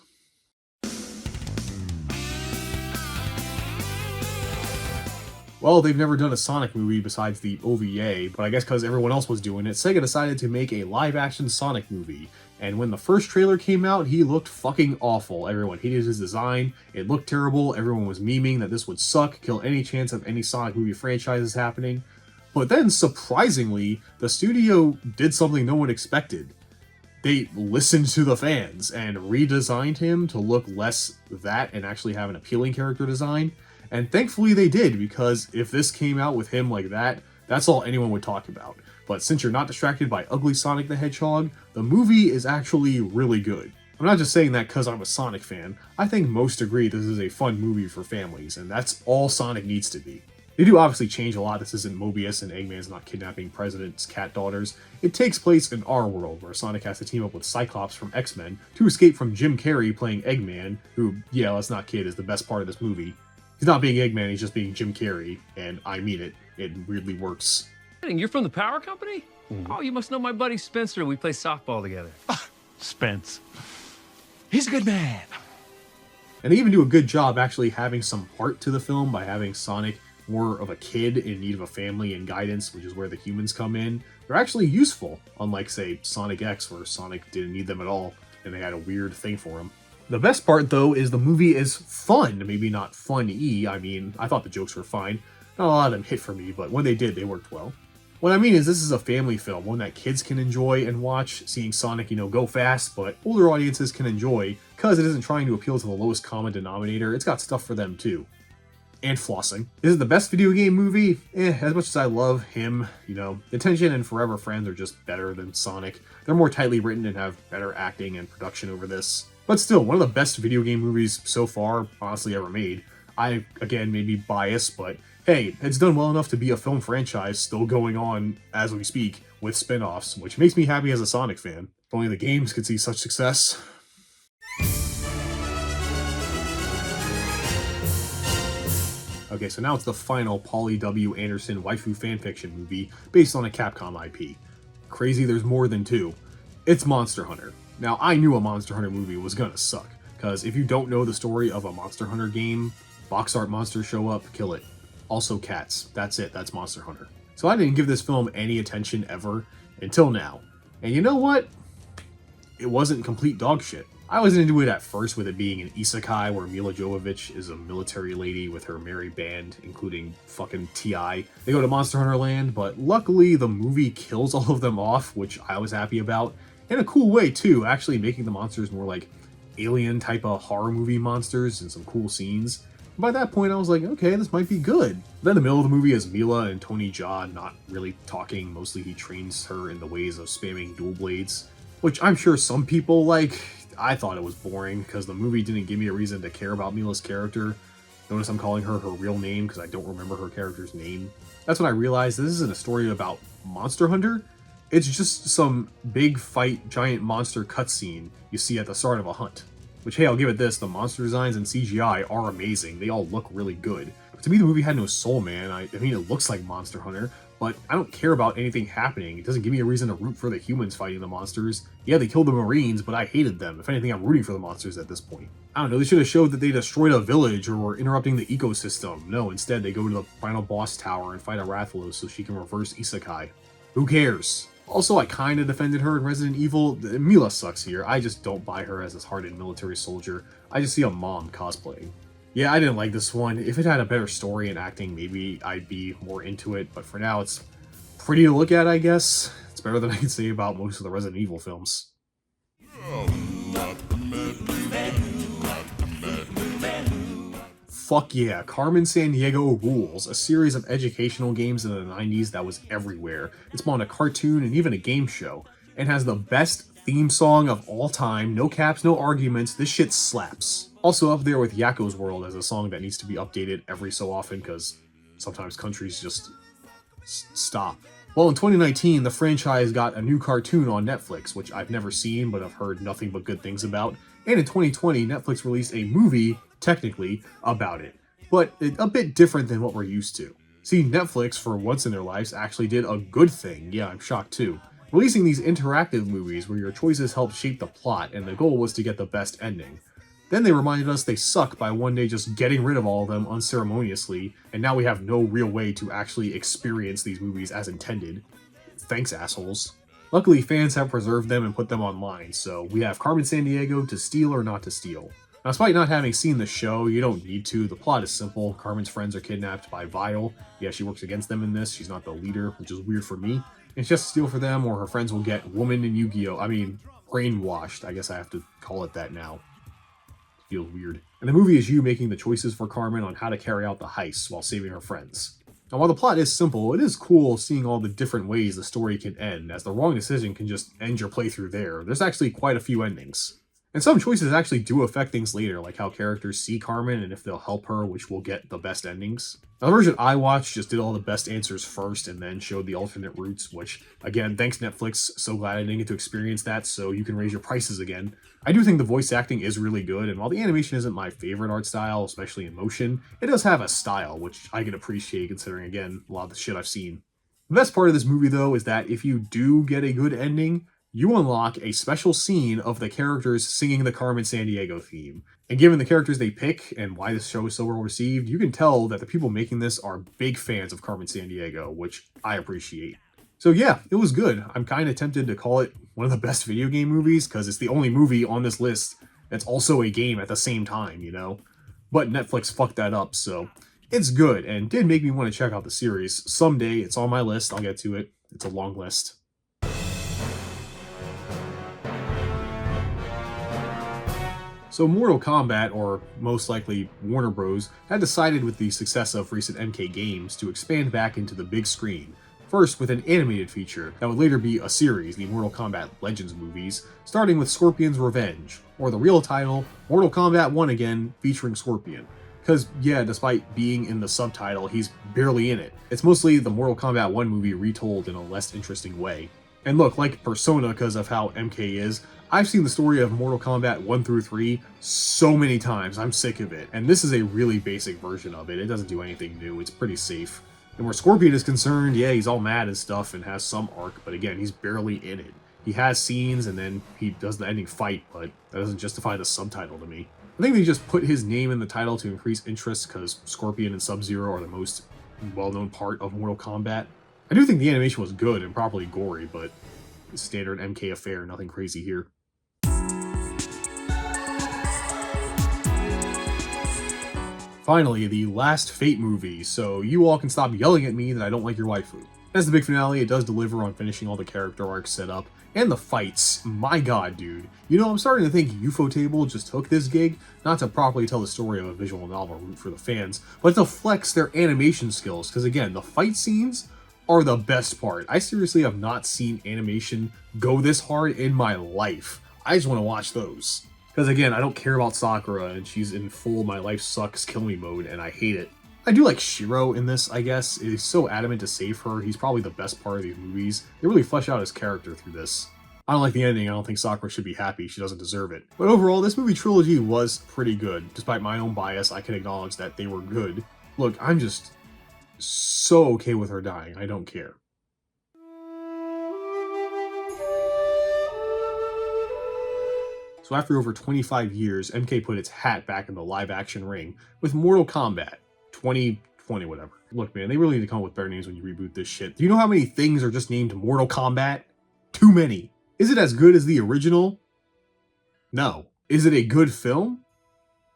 Well, they've never done a Sonic movie besides the OVA, but I guess because everyone else was doing it, Sega decided to make a live-action Sonic movie. And when the first trailer came out, he looked fucking awful. Everyone hated his design, it looked terrible, everyone was memeing that this would suck, kill any chance of any Sonic movie franchises happening. But then, surprisingly, the studio did something no one expected. They listened to the fans and redesigned him to look less that and actually have an appealing character design. And thankfully they did, because if this came out with him like that, that's all anyone would talk about. But since you're not distracted by ugly Sonic the Hedgehog, the movie is actually really good. I'm not just saying that because I'm a Sonic fan. I think most agree this is a fun movie for families, and that's all Sonic needs to be. They do obviously change a lot. This isn't Mobius and Eggman's not kidnapping President's cat daughters. It takes place in our world, where Sonic has to team up with Cyclops from X-Men to escape from Jim Carrey playing Eggman, who, yeah, let's not kid, is the best part of this movie. He's not being Eggman, he's just being Jim Carrey, and I mean it. It weirdly works. You're from the power company? Oh, you must know my buddy Spencer. We play softball together. Spence. He's a good man. And they even do a good job actually having some heart to the film by having Sonic more of a kid in need of a family and guidance, which is where the humans come in. They're actually useful, unlike, say, Sonic X, where Sonic didn't need them at all, and they had a weird thing for him. The best part, though, is the movie is fun. Maybe not fun-y. I mean, I thought the jokes were fine. Not a lot of them hit for me, but when they did, they worked well. What I mean is this is a family film, one that kids can enjoy and watch, seeing Sonic, go fast, but older audiences can enjoy, because it isn't trying to appeal to the lowest common denominator. It's got stuff for them, too. And flossing. Is it the best video game movie? As much as I love him, Attention and Forever Friends are just better than Sonic. They're more tightly written and have better acting and production over this. But still, one of the best video game movies so far, honestly, ever made. I, again, may be biased, but hey, it's done well enough to be a film franchise still going on as we speak with spin-offs, which makes me happy as a Sonic fan. If only the games could see such success. Okay, so now it's the final Pauly W. Anderson waifu fanfiction movie based on a Capcom IP. Crazy there's more than two. It's Monster Hunter. Now, I knew a Monster Hunter movie was gonna suck, because if you don't know the story of a Monster Hunter game, box art monsters show up, kill it. Also cats. That's it, that's Monster Hunter. So I didn't give this film any attention ever, until now. And you know what? It wasn't complete dog shit. I was into it at first with it being an isekai where Mila Jovovich is a military lady with her merry band, including fucking T.I. They go to Monster Hunter Land, but luckily the movie kills all of them off, which I was happy about. In a cool way too, actually making the monsters more like alien type of horror movie monsters and some cool scenes. By that point I was like, okay, this might be good. Then the middle of the movie is Mila and Tony Jaa not really talking, mostly he trains her in the ways of spamming dual blades, which I'm sure some people like. I thought it was boring because the movie didn't give me a reason to care about Mila's character. Notice I'm calling her real name because I don't remember her character's name. That's when I realized this isn't a story about Monster Hunter. It's just some big fight giant monster cutscene you see at the start of a hunt. Which, hey, I'll give it this, the monster designs and CGI are amazing. They all look really good. But to me, the movie had no soul, man. I mean, it looks like Monster Hunter, but I don't care about anything happening. It doesn't give me a reason to root for the humans fighting the monsters. Yeah, they killed the Marines, but I hated them. If anything, I'm rooting for the monsters at this point. I don't know, they should have showed that they destroyed a village or were interrupting the ecosystem. No, instead they go to the final boss tower and fight a Rathalos so she can reverse Isekai. Who cares? Also, I kinda defended her in Resident Evil. Mila sucks here. I just don't buy her as this hardened military soldier. I just see a mom cosplaying. Yeah, I didn't like this one. If it had a better story and acting, maybe I'd be more into it, but for now it's pretty to look at, I guess. It's better than I can say about most of the Resident Evil films. Fuck yeah, Carmen Sandiego rules, a series of educational games in the 90s that was everywhere. It's spawned a cartoon and even a game show, and has the best theme song of all time. No caps, no arguments, this shit slaps. Also up there with Yakko's World as a song that needs to be updated every so often because sometimes countries just stop. Well, in 2019, the franchise got a new cartoon on Netflix, which I've never seen but I've heard nothing but good things about. And in 2020, Netflix released a movie, technically, about it, but a bit different than what we're used to. See, Netflix, for once in their lives, actually did a good thing. Yeah, I'm shocked too. Releasing these interactive movies where your choices help shape the plot and the goal was to get the best ending. Then they reminded us they suck by one day just getting rid of all of them unceremoniously, and now we have no real way to actually experience these movies as intended. Thanks, assholes. Luckily, fans have preserved them and put them online, so we have Carmen Sandiego to steal or not to steal. Now, despite not having seen the show, you don't need to. The plot is simple. Carmen's friends are kidnapped by Vile. Yeah, she works against them in this. She's not the leader, which is weird for me. It's just to steal for them, or her friends will get woman in Yu-Gi-Oh! Brainwashed. I guess I have to call it that now. It feels weird. And the movie is you making the choices for Carmen on how to carry out the heist while saving her friends. Now, while the plot is simple, it is cool seeing all the different ways the story can end, as the wrong decision can just end your playthrough there. There's actually quite a few endings. And some choices actually do affect things later, like how characters see Carmen and if they'll help her, which will get the best endings. Now, the version I watched just did all the best answers first and then showed the alternate routes, which, again, thanks Netflix, so glad I didn't get to experience that so you can raise your prices again. I do think the voice acting is really good, and while the animation isn't my favorite art style, especially in motion, it does have a style, which I can appreciate considering, again, a lot of the shit I've seen. The best part of this movie, though, is that if you do get a good ending, you unlock a special scene of the characters singing the Carmen Sandiego theme. And given the characters they pick and why this show is so well received, you can tell that the people making this are big fans of Carmen Sandiego, which I appreciate. So yeah, it was good. I'm kind of tempted to call it one of the best video game movies because it's the only movie on this list that's also a game at the same time, you know? But Netflix fucked that up, so it's good and did make me want to check out the series. Someday, it's on my list. I'll get to it. It's a long list. So Mortal Kombat, or most likely Warner Bros., had decided with the success of recent MK games to expand back into the big screen. First with an animated feature that would later be a series, the Mortal Kombat Legends movies, starting with Scorpion's Revenge, or the real title, Mortal Kombat 1 Again, featuring Scorpion. Because, yeah, despite being in the subtitle, he's barely in it. It's mostly the Mortal Kombat 1 movie retold in a less interesting way. And look, like Persona, because of how MK is, I've seen the story of Mortal Kombat 1 through 3 so many times, I'm sick of it. And this is a really basic version of it. It doesn't do anything new, it's pretty safe. And where Scorpion is concerned, yeah, he's all mad and stuff and has some arc, but again, he's barely in it. He has scenes and then he does the ending fight, but that doesn't justify the subtitle to me. I think they just put his name in the title to increase interest because Scorpion and Sub-Zero are the most well-known part of Mortal Kombat. I do think the animation was good and properly gory, but standard MK affair, nothing crazy here. Finally, the last Fate movie, so you all can stop yelling at me that I don't like your waifu. As the big finale, it does deliver on finishing all the character arcs set up, and the fights. My god, dude. You know, I'm starting to think Ufotable just took this gig, not to properly tell the story of a visual novel route for the fans, but to flex their animation skills, because again, the fight scenes are the best part. I seriously have not seen animation go this hard in my life. I just want to watch those. Because again, I don't care about Sakura, and she's in full my life sucks kill me mode, and I hate it. I do like Shiro in this, I guess. He's so adamant to save her. He's probably the best part of these movies. They really flesh out his character through this. I don't like the ending. I don't think Sakura should be happy. She doesn't deserve it. But overall, this movie trilogy was pretty good. Despite my own bias, I can acknowledge that they were good. Look, I'm just so okay with her dying. I don't care. So after over 25 years, MK put its hat back in the live-action ring with Mortal Kombat 2020, whatever. Look, man, they really need to come up with better names when you reboot this shit. Do you know how many things are just named Mortal Kombat? Too many. Is it as good as the original? No. Is it a good film?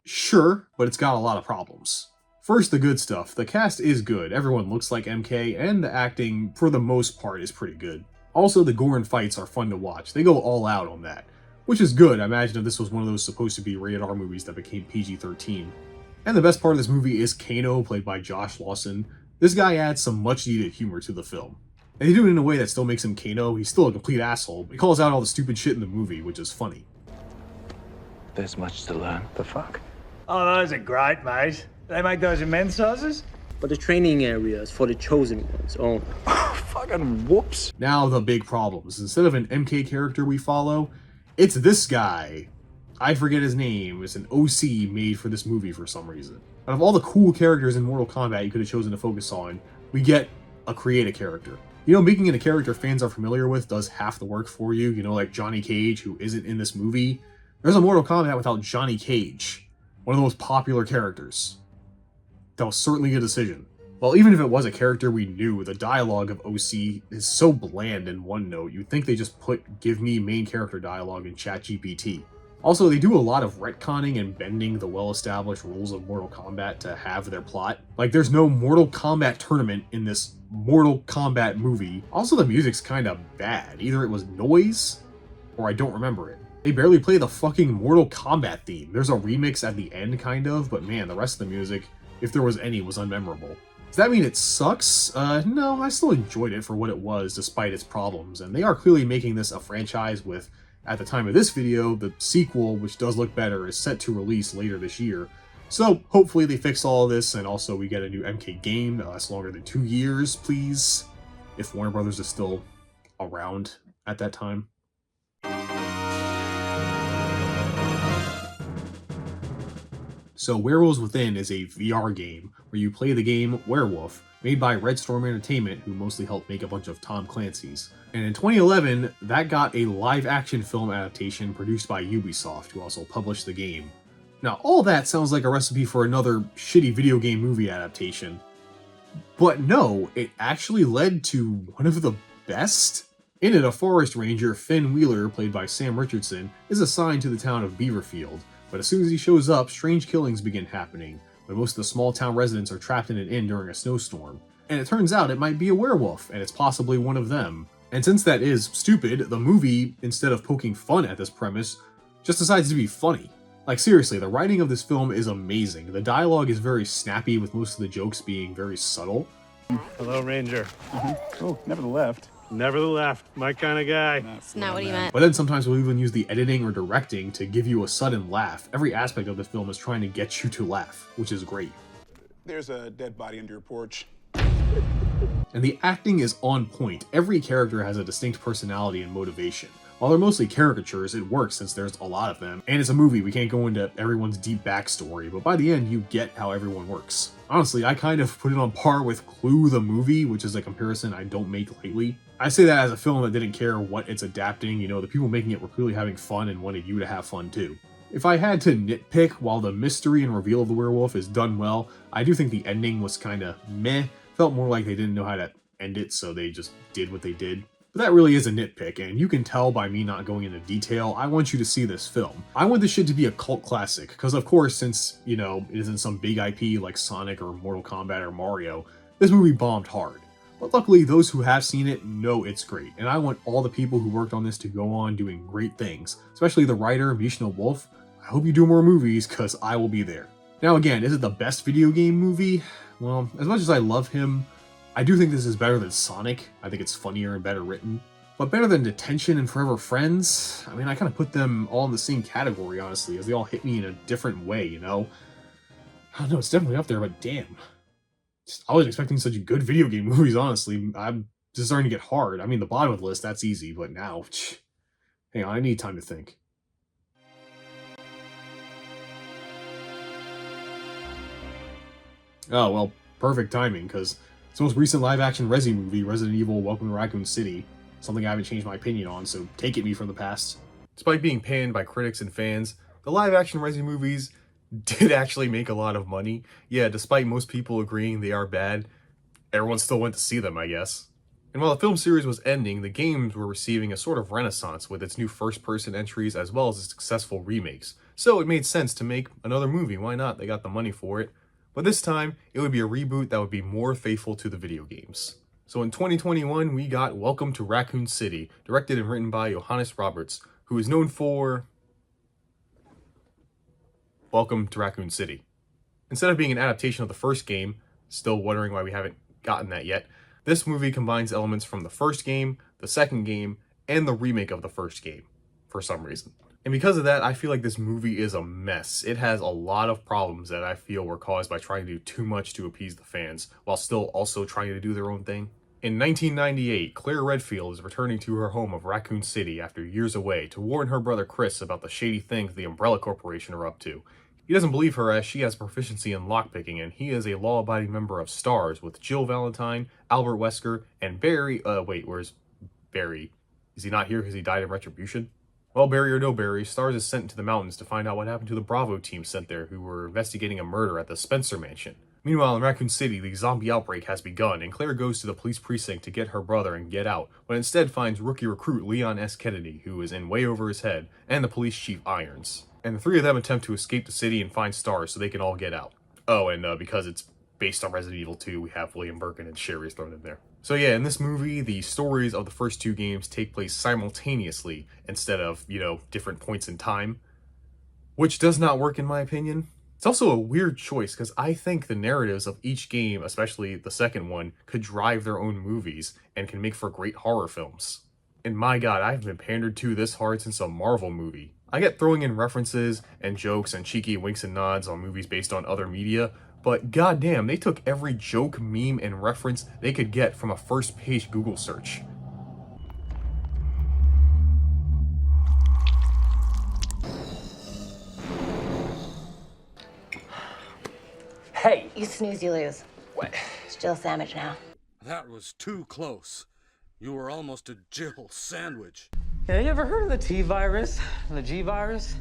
Sure, but it's got a lot of problems. First, the good stuff. The cast is good. Everyone looks like MK, and the acting, for the most part, is pretty good. Also, the gore and fights are fun to watch. They go all out on that. Which is good. I imagine if this was one of those supposed to be rated R movies that became PG-13. And the best part of this movie is Kano, played by Josh Lawson. This guy adds some much-needed humor to the film. And they do it in a way that still makes him Kano. He's still a complete asshole, but he calls out all the stupid shit in the movie, which is funny. There's much to learn. The fuck? Oh, those are great, mate. They make those in men's sizes? But the training area is for the chosen ones only. Fucking whoops. Now the big problems. Instead of an MK character we follow, it's this guy. I forget his name. It's an OC made for this movie for some reason. Out of all the cool characters in Mortal Kombat you could have chosen to focus on, we get a create a character. You know, making it a character fans are familiar with does half the work for you. You know, like Johnny Cage, who isn't in this movie. There's a Mortal Kombat without Johnny Cage. One of the most popular characters. That was certainly a decision. Well, even if it was a character we knew, the dialogue of OC is so bland in one note, you'd think they just put give me main character dialogue in ChatGPT. Also, they do a lot of retconning and bending the well-established rules of Mortal Kombat to have their plot. Like, there's no Mortal Kombat tournament in this Mortal Kombat movie. Also, the music's kind of bad. Either it was noise, or I don't remember it. They barely play the fucking Mortal Kombat theme. There's a remix at the end, kind of, but man, the rest of the music, if there was any, was unmemorable. Does that mean it sucks? No, I still enjoyed it for what it was, despite its problems, and they are clearly making this a franchise with, at the time of this video, the sequel, which does look better, is set to release later this year. So, hopefully they fix all of this, and also we get a new MK game that lasts longer than 2 years, please. If Warner Brothers is still around at that time. So Werewolves Within is a VR game where you play the game Werewolf, made by Red Storm Entertainment, who mostly helped make a bunch of Tom Clancy's. And in 2011, that got a live-action film adaptation produced by Ubisoft, who also published the game. Now, all that sounds like a recipe for another shitty video game movie adaptation. But no, it actually led to one of the best. In it, a forest ranger, Finn Wheeler, played by Sam Richardson, is assigned to the town of Beaverfield. But as soon as he shows up, strange killings begin happening, when most of the small town residents are trapped in an inn during a snowstorm. And it turns out it might be a werewolf, and it's possibly one of them. And since that is stupid, the movie, instead of poking fun at this premise, just decides to be funny. Like seriously, the writing of this film is amazing. The dialogue is very snappy, with most of the jokes being very subtle. Hello, Ranger. Oh, never left. Never the left. My kind of guy. That's not what he meant. But then sometimes we'll even use the editing or directing to give you a sudden laugh. Every aspect of the film is trying to get you to laugh, which is great. There's a dead body under your porch. And the acting is on point. Every character has a distinct personality and motivation. While they're mostly caricatures, it works since there's a lot of them. And it's a movie, we can't go into everyone's deep backstory, but by the end, you get how everyone works. Honestly, I kind of put it on par with Clue the movie, which is a comparison I don't make lightly. I say that as a film that didn't care what it's adapting, you know, the people making it were clearly having fun and wanted you to have fun too. If I had to nitpick, while the mystery and reveal of the werewolf is done well, I do think the ending was kinda meh. Felt more like they didn't know how to end it, so they just did what they did. But that really is a nitpick, and you can tell by me not going into detail, I want you to see this film. I want this shit to be a cult classic, because of course, since, you know, it isn't some big IP like Sonic or Mortal Kombat or Mario, this movie bombed hard. But luckily, those who have seen it know it's great, and I want all the people who worked on this to go on doing great things, especially the writer, Vishnu Wolf. I hope you do more movies, because I will be there. Now again, is it the best video game movie? Well, as much as I love him, I do think this is better than Sonic. I think it's funnier and better written. But better than Detention and Forever Friends? I mean, I kind of put them all in the same category, honestly, as they all hit me in a different way, you know? I don't know, it's definitely up there, but damn. I wasn't expecting such good video game movies, honestly. I'm just starting to get hard. I mean, the bottom of the list, that's easy, but now, hang on, I need time to think. Oh, well, perfect timing, because its most recent live-action Resi movie, Resident Evil Welcome to Raccoon City, something I haven't changed my opinion on, so take it me from the past. Despite being panned by critics and fans, the live-action Resi movies did actually make a lot of money. Yeah, despite most people agreeing they are bad, everyone still went to see them, I guess. And while the film series was ending, the games were receiving a sort of renaissance with its new first-person entries as well as its successful remakes. So it made sense to make another movie, why not? They got the money for it. But this time, it would be a reboot that would be more faithful to the video games. So in 2021, we got Welcome to Raccoon City, directed and written by Johannes Roberts, who is known for Welcome to Raccoon City. Instead of being an adaptation of the first game, still wondering why we haven't gotten that yet, this movie combines elements from the first game, the second game, and the remake of the first game, for some reason. And because of that, I feel like this movie is a mess. It has a lot of problems that I feel were caused by trying to do too much to appease the fans, while still also trying to do their own thing. In 1998, Claire Redfield is returning to her home of Raccoon City after years away to warn her brother Chris about the shady things the Umbrella Corporation are up to. He doesn't believe her as she has proficiency in lockpicking, and he is a law-abiding member of STARS with Jill Valentine, Albert Wesker, and Barry. Wait, where's Barry? Is he not here because he died in Retribution? Well, Barry or no Barry, STARS is sent to the mountains to find out what happened to the Bravo team sent there who were investigating a murder at the Spencer Mansion. Meanwhile, in Raccoon City, the zombie outbreak has begun, and Claire goes to the police precinct to get her brother and get out, but instead finds rookie recruit Leon S. Kennedy, who is in way over his head, and the police chief Irons. And the three of them attempt to escape the city and find STARS so they can all get out. Oh, and because it's based on Resident Evil 2, we have William Birkin and Sherry thrown in there. So yeah, in this movie, the stories of the first two games take place simultaneously instead of, you know, different points in time, which does not work in my opinion. It's also a weird choice because I think the narratives of each game, especially the second one, could drive their own movies and can make for great horror films. And my god, I haven't been pandered to this hard since a Marvel movie. I get throwing in references and jokes and cheeky winks and nods on movies based on other media, but goddamn, they took every joke, meme, and reference they could get from a first-page Google search. Hey! You snooze, you lose. What? It's Jill Sandwich now. That was too close. You were almost a Jill sandwich. Yeah, you ever heard of the T virus? The G virus?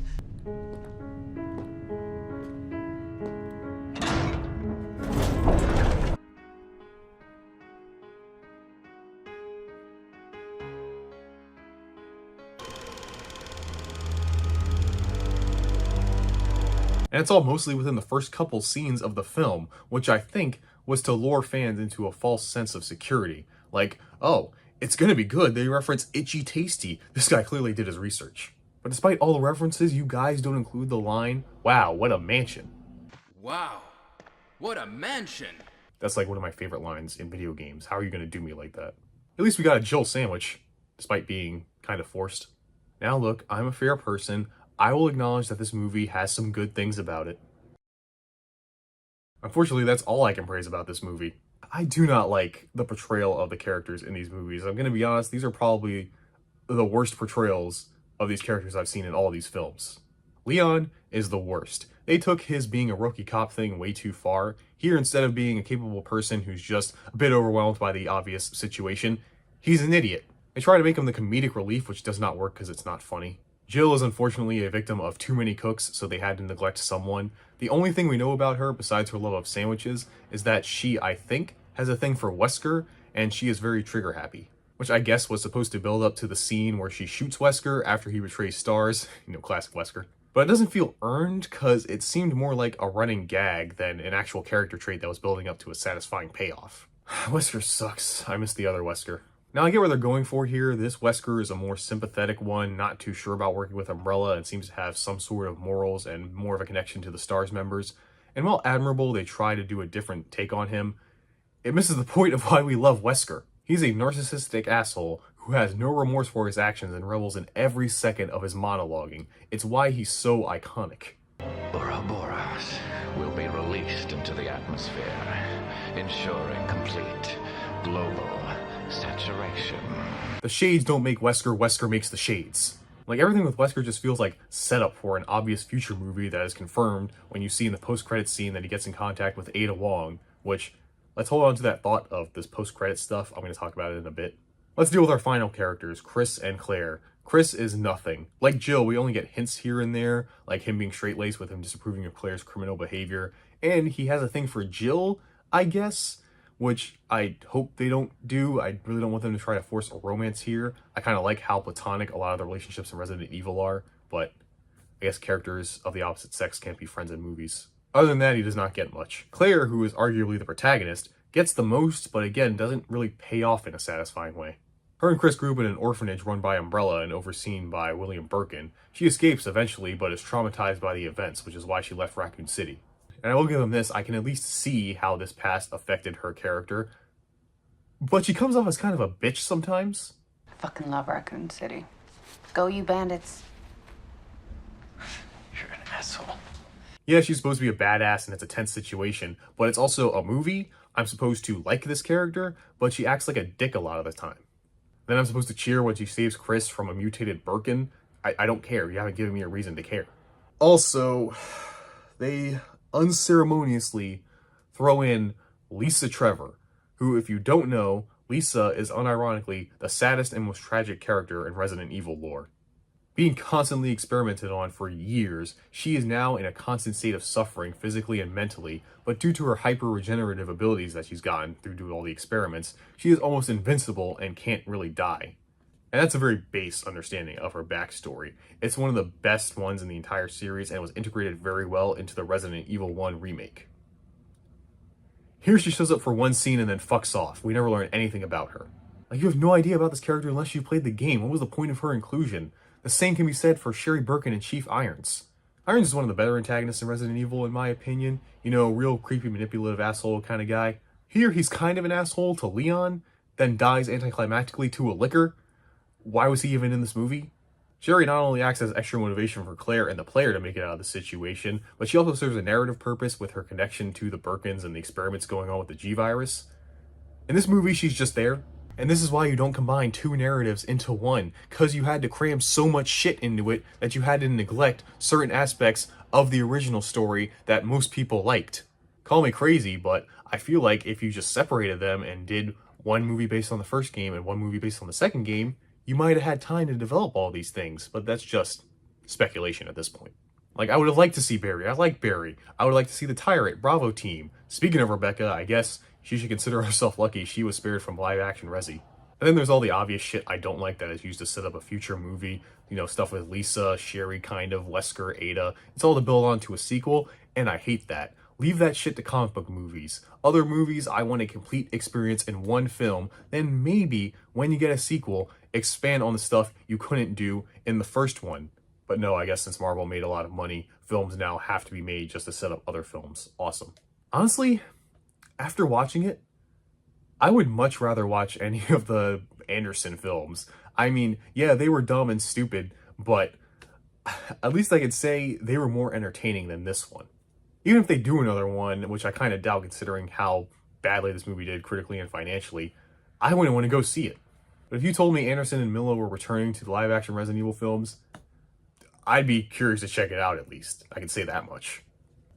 And it's all mostly within the first couple scenes of the film, which I think was to lure fans into a false sense of security. Like, oh, it's gonna be good, they reference Itchy Tasty. This guy clearly did his research. But despite all the references, you guys don't include the line, wow, what a mansion. Wow, what a mansion. That's like one of my favorite lines in video games. How are you gonna do me like that? At least we got a Jill sandwich, despite being kind of forced. Now look, I'm a fair person. I will acknowledge that this movie has some good things about it. Unfortunately, that's all I can praise about this movie. I do not like the portrayal of the characters in these movies. I'm going to be honest, these are probably the worst portrayals of these characters I've seen in all these films. Leon is the worst. They took his being a rookie cop thing way too far. Here, instead of being a capable person who's just a bit overwhelmed by the obvious situation, he's an idiot. They try to make him the comedic relief, which does not work because it's not funny. Jill is unfortunately a victim of too many cooks, so they had to neglect someone. The only thing we know about her, besides her love of sandwiches, is that she, I think, has a thing for Wesker, and she is very trigger happy. Which I guess was supposed to build up to the scene where she shoots Wesker after he betrays Stars. You know, classic Wesker. But it doesn't feel earned, because it seemed more like a running gag than an actual character trait that was building up to a satisfying payoff. Wesker sucks. I miss the other Wesker. Now I get what they're going for here. This Wesker is a more sympathetic one, not too sure about working with Umbrella, and seems to have some sort of morals and more of a connection to the Stars members. And while admirable, they try to do a different take on him, it misses the point of why we love Wesker. He's a narcissistic asshole who has no remorse for his actions and revels in every second of his monologuing. It's why he's so iconic. Ouroboros will be released into the atmosphere, ensuring complete global saturation. The shades don't make Wesker, Wesker makes the shades. Like, everything with Wesker just feels like setup for an obvious future movie that is confirmed when you see in the post-credits scene that he gets in contact with Ada Wong, which, let's hold on to that thought of this post-credits stuff. I'm going to talk about it in a bit. Let's deal with our final characters, Chris and Claire. Chris is nothing. Like Jill, we only get hints here and there, like him being straight-laced with him disapproving of Claire's criminal behavior. And he has a thing for Jill, I guess, which I hope they don't do. I really don't want them to try to force a romance here. I kind of like how platonic a lot of the relationships in Resident Evil are, but I guess characters of the opposite sex can't be friends in movies. Other than that, he does not get much. Claire, who is arguably the protagonist, gets the most, but again, doesn't really pay off in a satisfying way. Her and Chris grew up in an orphanage run by Umbrella and overseen by William Birkin. She escapes eventually, but is traumatized by the events, which is why she left Raccoon City. And I will give them this, I can at least see how this past affected her character. But she comes off as kind of a bitch sometimes. I fucking love Raccoon City. Go, you bandits. You're an asshole. Yeah, she's supposed to be a badass and it's a tense situation, but it's also a movie. I'm supposed to like this character, but she acts like a dick a lot of the time. Then I'm supposed to cheer when she saves Chris from a mutated Birkin. I don't care. You haven't given me a reason to care. Also, they unceremoniously throw in Lisa Trevor, who, if you don't know, Lisa is unironically the saddest and most tragic character in Resident Evil lore. Being constantly experimented on for years, she is now in a constant state of suffering physically and mentally, but due to her hyper-regenerative abilities that she's gotten through doing all the experiments, she is almost invincible and can't really die. And that's a very base understanding of her backstory. It's one of the best ones in the entire series and was integrated very well into the Resident Evil 1 remake. Here she shows up for one scene and then fucks off. We never learn anything about her. Like, you have no idea about this character unless you played the game. What was the point of her inclusion? The same can be said for Sherry Birkin and Chief Irons. Irons is one of the better antagonists in Resident Evil, in my opinion. You know, real creepy, manipulative asshole kind of guy. Here, he's kind of an asshole to Leon, then dies anticlimactically to a liquor. Why was he even in this movie? Sherry not only acts as extra motivation for Claire and the player to make it out of the situation, but she also serves a narrative purpose with her connection to the Birkins and the experiments going on with the G-Virus. In this movie, she's just there. And this is why you don't combine two narratives into one, because you had to cram so much shit into it that you had to neglect certain aspects of the original story that most people liked. Call me crazy, but I feel like if you just separated them and did one movie based on the first game and one movie based on the second game, you might have had time to develop all these things, but that's just speculation at this point. Like, I would have liked to see Barry. I like Barry. I would like to see the Tyrant Bravo team. Speaking of Rebecca, I guess she should consider herself lucky she was spared from live-action Resi. And then there's all the obvious shit I don't like that is used to set up a future movie. You know, stuff with Lisa, Sherry kind of, Wesker, Ada. It's all to build on to a sequel, and I hate that. Leave that shit to comic book movies. Other movies, I want a complete experience in one film. Then maybe, when you get a sequel, expand on the stuff you couldn't do in the first one. But no, I guess since Marvel made a lot of money, films now have to be made just to set up other films. Awesome. Honestly, after watching it, I would much rather watch any of the Anderson films. I mean, yeah, they were dumb and stupid, but at least I could say they were more entertaining than this one. Even if they do another one, which I kind of doubt considering how badly this movie did critically and financially, I wouldn't want to go see it. But if you told me Anderson and Miller were returning to the live-action Resident Evil films, I'd be curious to check it out at least. I can say that much.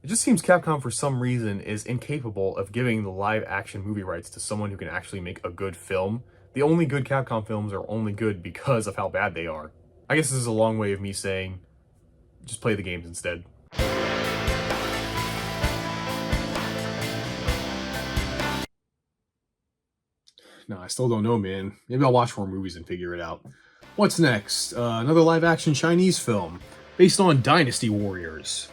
It just seems Capcom for some reason is incapable of giving the live-action movie rights to someone who can actually make a good film. The only good Capcom films are only good because of how bad they are. I guess this is a long way of me saying, just play the games instead. No, I still don't know, man. Maybe I'll watch more movies and figure it out. What's next? Another live-action Chinese film based on Dynasty Warriors.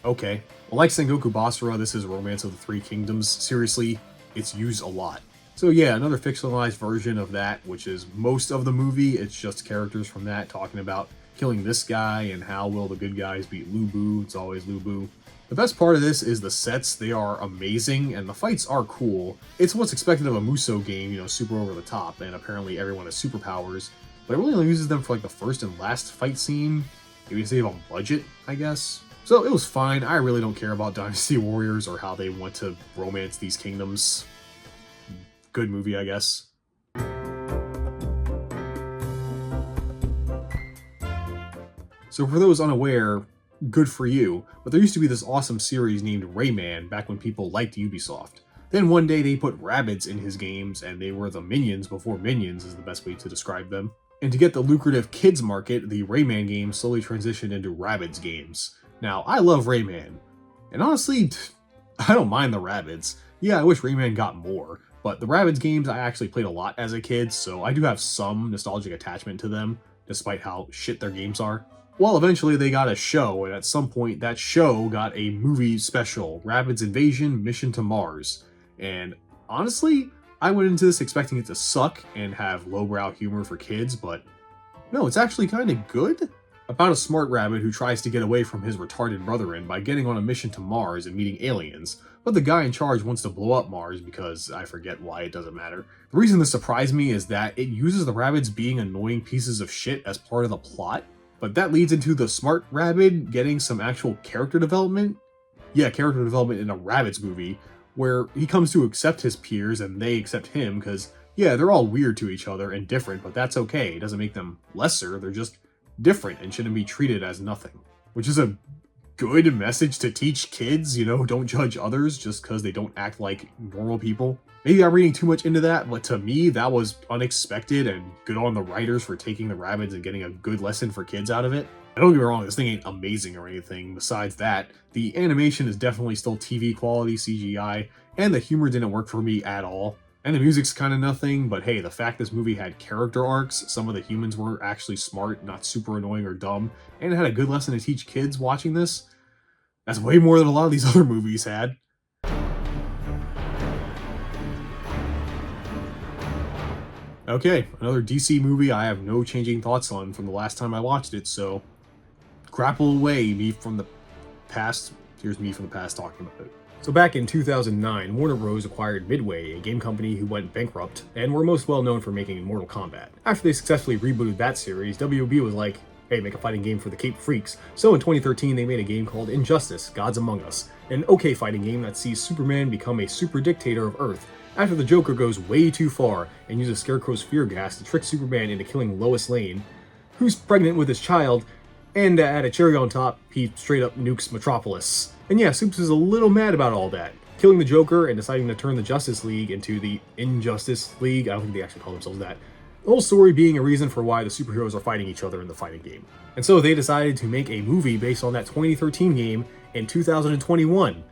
Okay. Well, like Sengoku Basara, this is Romance of the Three Kingdoms. Seriously, it's used a lot. So yeah, another fictionalized version of that, which is most of the movie. It's just characters from that talking about killing this guy and how will the good guys beat Lu Bu. It's always Lu Bu. The best part of this is the sets. They are amazing, and the fights are cool. It's what's expected of a Musou game, you know, super over the top, and apparently everyone has superpowers, but it really only uses them for like the first and last fight scene. Maybe to save on budget, I guess. So it was fine. I really don't care about Dynasty Warriors or how they want to romance these kingdoms. Good movie, I guess. So for those unaware, good for you, but there used to be this awesome series named Rayman back when people liked Ubisoft. Then one day they put Rabbids in his games, and they were the Minions before Minions is the best way to describe them. And to get the lucrative kids market, the Rayman games slowly transitioned into Rabbids games. Now, I love Rayman, and honestly, I don't mind the Rabbids. Yeah, I wish Rayman got more, but the Rabbids games I actually played a lot as a kid, so I do have some nostalgic attachment to them, despite how shit their games are. Well, eventually they got a show, and at some point that show got a movie special, Rabbids Invasion Mission to Mars. And honestly, I went into this expecting it to suck and have lowbrow humor for kids, but no, it's actually kind of good. About a smart rabbit who tries to get away from his retarded brethren by getting on a mission to Mars and meeting aliens, but the guy in charge wants to blow up Mars because I forget why, it doesn't matter. The reason this surprised me is that it uses the rabbits being annoying pieces of shit as part of the plot. But that leads into the smart rabbit getting some actual character development. Yeah, character development in a Rabbids movie, where he comes to accept his peers and they accept him, because, yeah, they're all weird to each other and different, but that's okay. It doesn't make them lesser, they're just different and shouldn't be treated as nothing. Which is a good message to teach kids, you know, don't judge others just because they don't act like normal people. Maybe I'm reading too much into that, but to me, that was unexpected and good on the writers for taking the Rabbids and getting a good lesson for kids out of it. And don't get me wrong, this thing ain't amazing or anything. Besides that, the animation is definitely still TV quality CGI, and the humor didn't work for me at all. And the music's kind of nothing, but hey, the fact this movie had character arcs, some of the humans were actually smart, not super annoying or dumb, and it had a good lesson to teach kids watching this, that's way more than a lot of these other movies had. Okay, another DC movie I have no changing thoughts on from the last time I watched it, so grapple away, me from the past. Here's me from the past talking about it. So back in 2009, Warner Bros. Acquired Midway, a game company who went bankrupt, and were most well known for making Mortal Kombat. After they successfully rebooted that series, WB was like, hey, make a fighting game for the Cape Freaks. So in 2013, they made a game called Injustice: Gods Among Us, an okay fighting game that sees Superman become a super dictator of Earth, after the Joker goes way too far and uses Scarecrow's fear gas to trick Superman into killing Lois Lane, who's pregnant with his child, and at a cherry on top, he straight up nukes Metropolis. And yeah, Supes is a little mad about all that, killing the Joker and deciding to turn the Justice League into the Injustice League. I don't think they actually call themselves that. The whole story being a reason for why the superheroes are fighting each other in the fighting game. And so they decided to make a movie based on that 2013 game in 2021.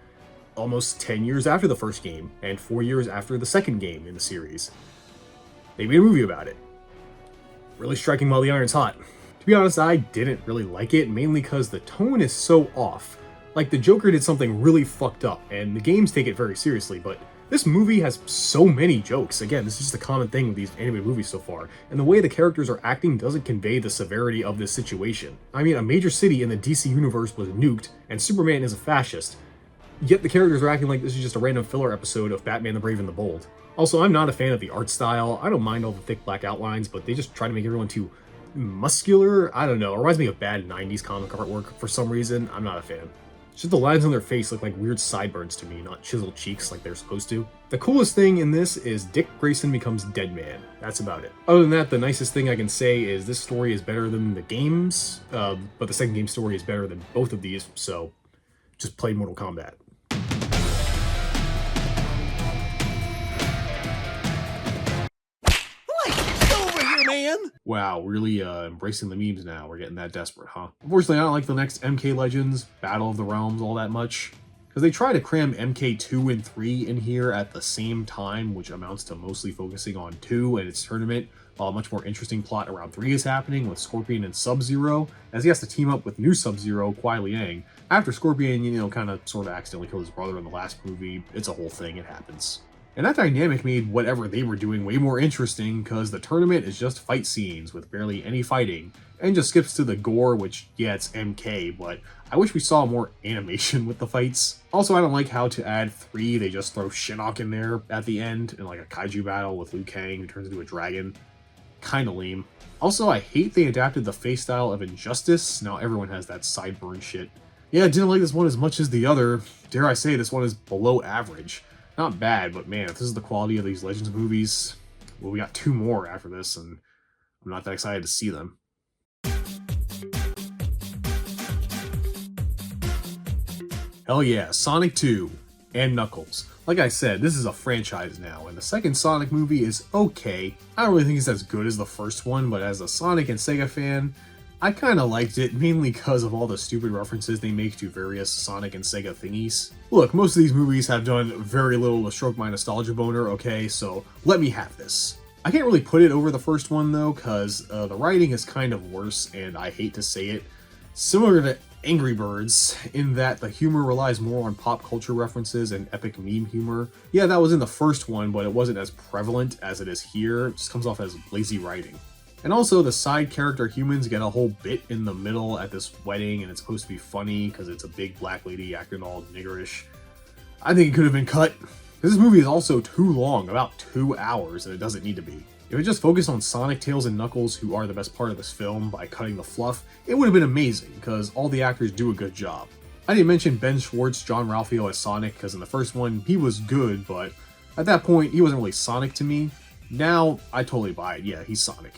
Almost 10 years after the first game, and 4 years after the second game in the series. They made a movie about it. Really striking while the iron's hot. To be honest, I didn't really like it, mainly because the tone is so off. Like, the Joker did something really fucked up, and the games take it very seriously, but this movie has so many jokes. Again, this is just a common thing with these animated movies so far, and the way the characters are acting doesn't convey the severity of this situation. I mean, a major city in the DC universe was nuked, and Superman is a fascist. Yet the characters are acting like this is just a random filler episode of Batman the Brave and the Bold. Also, I'm not a fan of the art style. I don't mind all the thick black outlines, but they just try to make everyone too muscular. I don't know. It reminds me of bad 90s comic artwork for some reason. I'm not a fan. Just the lines on their face look like weird sideburns to me, not chiseled cheeks like they're supposed to. The coolest thing in this is Dick Grayson becomes Deadman. That's about it. Other than that, the nicest thing I can say is this story is better than the games, but the second game story is better than both of these, so just play Mortal Kombat. Wow, really embracing the memes now. We're getting that desperate, huh? Unfortunately, I don't like the next MK Legends, Battle of the Realms all that much, because they try to cram MK2 and 3 in here at the same time, which amounts to mostly focusing on 2 and its tournament, while a much more interesting plot around 3 is happening with Scorpion and Sub-Zero, as he has to team up with new Sub-Zero, Kuai Liang, after Scorpion, you know, kind of sort of accidentally killed his brother in the last movie. It's a whole thing, it happens. And that dynamic made whatever they were doing way more interesting, because the tournament is just fight scenes with barely any fighting, and just skips to the gore, which, yeah, it's MK, but I wish we saw more animation with the fights. Also, I don't like how to add 3, they just throw Shinnok in there at the end, in like a kaiju battle with Liu Kang, who turns into a dragon. Kinda lame. Also, I hate they adapted the face style of Injustice. Now everyone has that sideburn shit. Yeah, I didn't like this one as much as the other. Dare I say, this one is below average. Not bad, but man, if this is the quality of these Legends movies, well, we got 2 more after this, and I'm not that excited to see them. Hell yeah, Sonic 2 and Knuckles. Like I said, this is a franchise now, and the second Sonic movie is okay. I don't really think it's as good as the first one, but as a Sonic and Sega fan, I kinda liked it, mainly because of all the stupid references they make to various Sonic and Sega thingies. Look, most of these movies have done very little to stroke my nostalgia boner, okay, so let me have this. I can't really put it over the first one though, because the writing is kind of worse, and I hate to say it. Similar to Angry Birds, in that the humor relies more on pop culture references and epic meme humor. Yeah, that was in the first one, but it wasn't as prevalent as it is here. It just comes off as lazy writing. And also, the side character humans get a whole bit in the middle at this wedding, and it's supposed to be funny because it's a big black lady acting all niggerish. I think it could have been cut. This movie is also too long, about 2 hours, and it doesn't need to be. If it just focused on Sonic, Tails, and Knuckles, who are the best part of this film, by cutting the fluff, it would have been amazing, because all the actors do a good job. I didn't mention Ben Schwartz, John Ralphio as Sonic, because in the first one, he was good, but at that point, he wasn't really Sonic to me. Now, I totally buy it. Yeah, he's Sonic.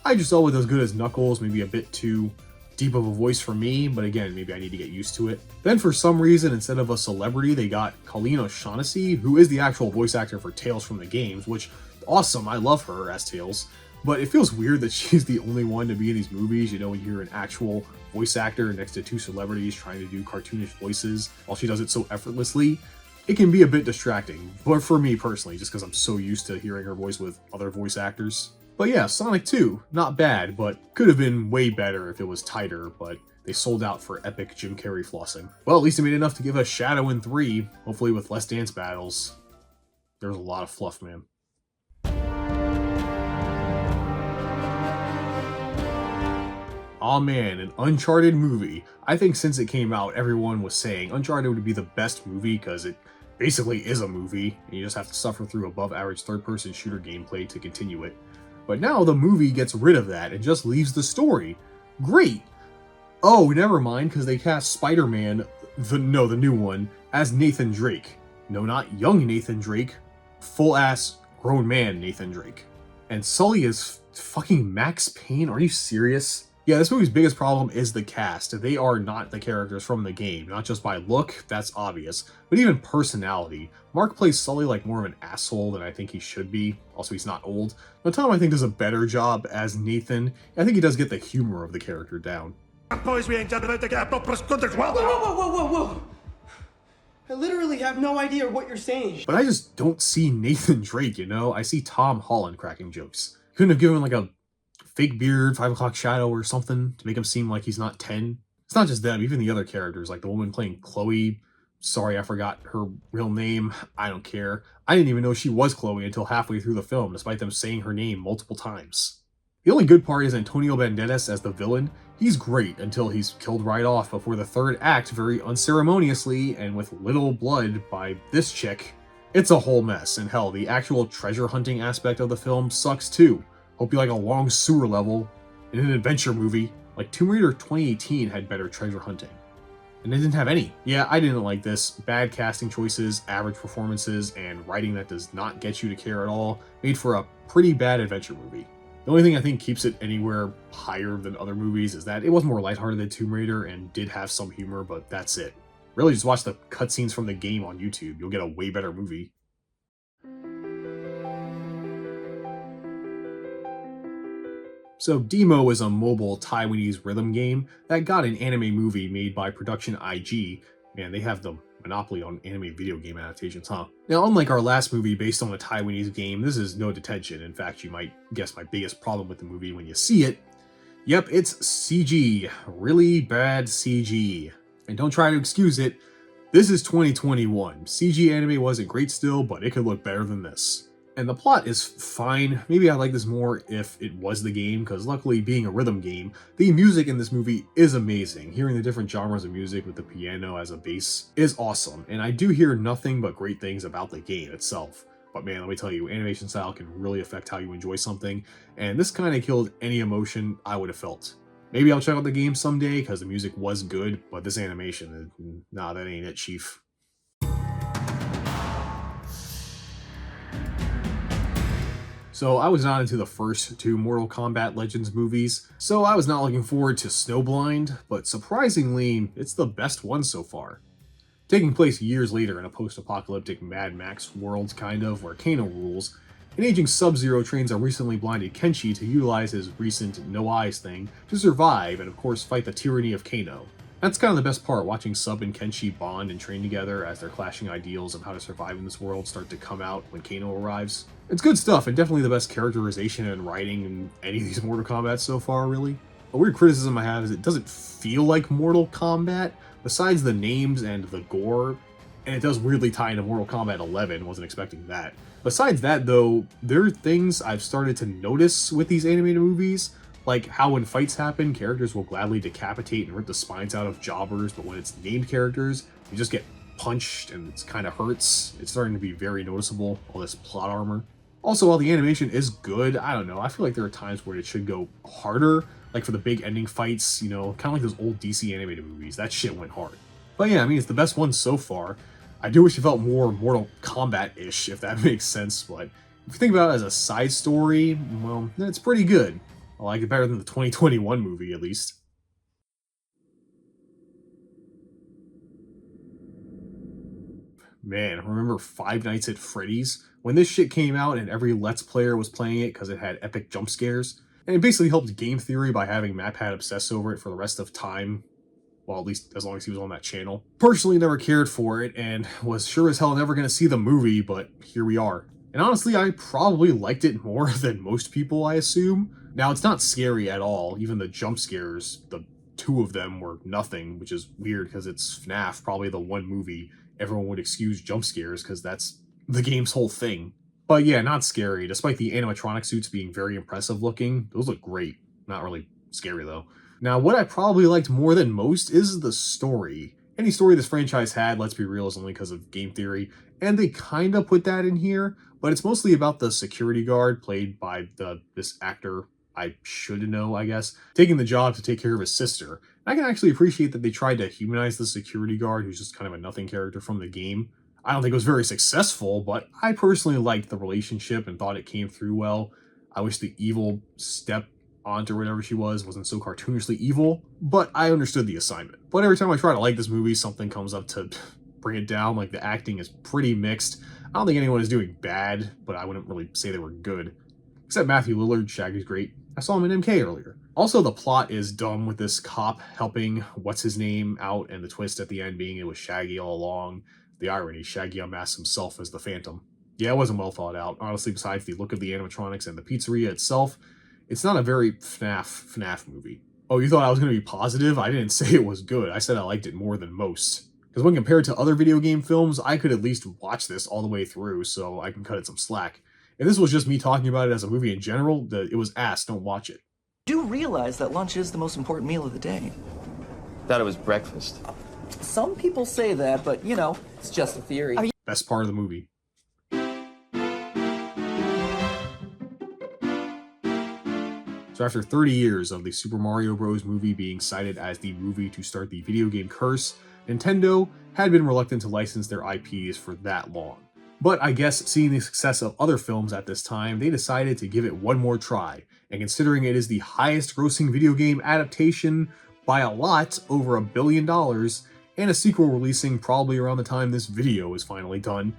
I just thought it was as good as Knuckles, maybe a bit too deep of a voice for me, but again, maybe I need to get used to it. Then for some reason, instead of a celebrity, they got Colleen O'Shaughnessy, who is the actual voice actor for Tails from the games, which, awesome, I love her as Tails. But it feels weird that she's the only one to be in these movies, you know, when you're an actual voice actor next to 2 celebrities trying to do cartoonish voices while she does it so effortlessly. It can be a bit distracting, but for me personally, just because I'm so used to hearing her voice with other voice actors. But yeah, Sonic 2, not bad, but could have been way better if it was tighter, but they sold out for epic Jim Carrey flossing. Well, at least it made enough to give us Shadow in 3, hopefully with less dance battles. There was a lot of fluff, man. Aw man, an Uncharted movie. I think since it came out, everyone was saying Uncharted would be the best movie because it basically is a movie, and you just have to suffer through above average third-person shooter gameplay to continue it. But now the movie gets rid of that and just leaves the story. Great! Oh, never mind, because they cast Spider-Man, the new one, as Nathan Drake. No, not young Nathan Drake, full-ass grown man Nathan Drake. And Sully is fucking Max Payne? Are you serious? Yeah, this movie's biggest problem is the cast. They are not the characters from the game, not just by look, that's obvious, but even personality. Mark plays Sully like more of an asshole than I think he should be. Also, he's not old. But Tom, I think, does a better job as Nathan. I think he does get the humor of the character down. Boys, we ain't about to get up as well. Whoa. I literally have no idea what you're saying. But I just don't see Nathan Drake, you know? I see Tom Holland cracking jokes. Couldn't have given him like a fake beard, 5 o'clock shadow or something to make him seem like he's not 10. It's not just them, even the other characters, like the woman playing Chloe. Sorry, I forgot her real name. I don't care. I didn't even know she was Chloe until halfway through the film, despite them saying her name multiple times. The only good part is Antonio Banderas as the villain. He's great until he's killed right off before the third act very unceremoniously and with little blood by this chick. It's a whole mess, and hell, the actual treasure hunting aspect of the film sucks too. Hope you like a long sewer level in an adventure movie. Like Tomb Raider 2018 had better treasure hunting. And it didn't have any. Yeah, I didn't like this. Bad casting choices, average performances, and writing that does not get you to care at all made for a pretty bad adventure movie. The only thing I think keeps it anywhere higher than other movies is that it was more lighthearted than Tomb Raider and did have some humor, but that's it. Really, just watch the cutscenes from the game on YouTube. You'll get a way better movie. So Demo is a mobile Taiwanese rhythm game that got an anime movie made by Production IG. Man, they have the monopoly on anime video game adaptations, huh? Now, unlike our last movie based on a Taiwanese game, this is no detention. In fact, you might guess my biggest problem with the movie when you see it. Yep, it's CG. Really bad CG. And don't try to excuse it. This is 2021. CG anime wasn't great still, but it could look better than this. And the plot is fine. Maybe I'd like this more if it was the game, because luckily being a rhythm game, the music in this movie is amazing. Hearing the different genres of music with the piano as a bass is awesome, and I do hear nothing but great things about the game itself. But man, let me tell you, animation style can really affect how you enjoy something, and this kind of killed any emotion I would have felt. Maybe I'll check out the game someday, because the music was good, but this animation, nah, that ain't it, chief. So I was not into the first two Mortal Kombat Legends movies, so I was not looking forward to Snowblind, but surprisingly, it's the best one so far. Taking place years later in a post-apocalyptic Mad Max world kind of, where Kano rules, an aging Sub-Zero trains a recently blinded Kenshi to utilize his recent no eyes thing to survive and of course fight the tyranny of Kano. That's kind of the best part, watching Sub and Kenshi bond and train together as their clashing ideals of how to survive in this world start to come out when Kano arrives. It's good stuff, and definitely the best characterization and writing in any of these Mortal Kombat so far, really. A weird criticism I have is it doesn't feel like Mortal Kombat, besides the names and the gore, and it does weirdly tie into Mortal Kombat 11, wasn't expecting that. Besides that though, there are things I've started to notice with these animated movies, like how when fights happen, characters will gladly decapitate and rip the spines out of jobbers, but when it's named characters, you just get punched and it kind of hurts. It's starting to be very noticeable, all this plot armor. Also, while the animation is good, I don't know, I feel like there are times where it should go harder, like for the big ending fights, you know, kind of like those old DC animated movies. That shit went hard. But yeah, I mean, it's the best one so far. I do wish it felt more Mortal Kombat-ish, if that makes sense, but if you think about it as a side story, well, it's pretty good. I like it better than the 2021 movie, at least. Man, remember Five Nights at Freddy's? When this shit came out and every Let's Player was playing it because it had epic jump scares? And it basically helped game theory by having MatPat obsess over it for the rest of time. Well, at least as long as he was on that channel. Personally never cared for it and was sure as hell never going to see the movie, but here we are. And honestly, I probably liked it more than most people, I assume. Now, it's not scary at all. Even the jump scares, the two of them were nothing, which is weird because it's FNAF, probably the one movie everyone would excuse jump scares because that's the game's whole thing. But yeah, not scary, despite the animatronic suits being very impressive looking. Those look great. Not really scary though. Now, what I probably liked more than most is the story. Any story this franchise had, let's be real, is only because of game theory, and they kind of put that in here, but it's mostly about the security guard, played by this actor I should know, I guess, taking the job to take care of his sister. I can actually appreciate that they tried to humanize the security guard, who's just kind of a nothing character from the game. I don't think it was very successful, but I personally liked the relationship and thought it came through well. I wish the evil step-aunt or whatever she was wasn't so cartoonishly evil, but I understood the assignment. But every time I try to like this movie, something comes up to bring it down. Like, the acting is pretty mixed. I don't think anyone is doing bad, but I wouldn't really say they were good. Except Matthew Lillard. Shaggy's great. I saw him in MK earlier. Also, the plot is dumb with this cop helping what's-his-name out, and the twist at the end being it was Shaggy all along. The irony, Shaggy unmasks himself as the Phantom. Yeah, it wasn't well thought out. Honestly, besides the look of the animatronics and the pizzeria itself, it's not a very FNAF movie. Oh, you thought I was going to be positive? I didn't say it was good. I said I liked it more than most. Because when compared to other video game films, I could at least watch this all the way through, so I can cut it some slack. If this was just me talking about it as a movie in general, it was ass, don't watch it. do realize that lunch is the most important meal of the day. Thought it was breakfast. Some people say that, but you know, it's just a theory. Best part of the movie. So after 30 years of the Super Mario Bros. Movie being cited as the movie to start the video game curse, Nintendo had been reluctant to license their IPs for that long. But I guess seeing the success of other films at this time, they decided to give it one more try, and considering it is the highest grossing video game adaptation by a lot, over $1 billion, and a sequel releasing probably around the time this video is finally done,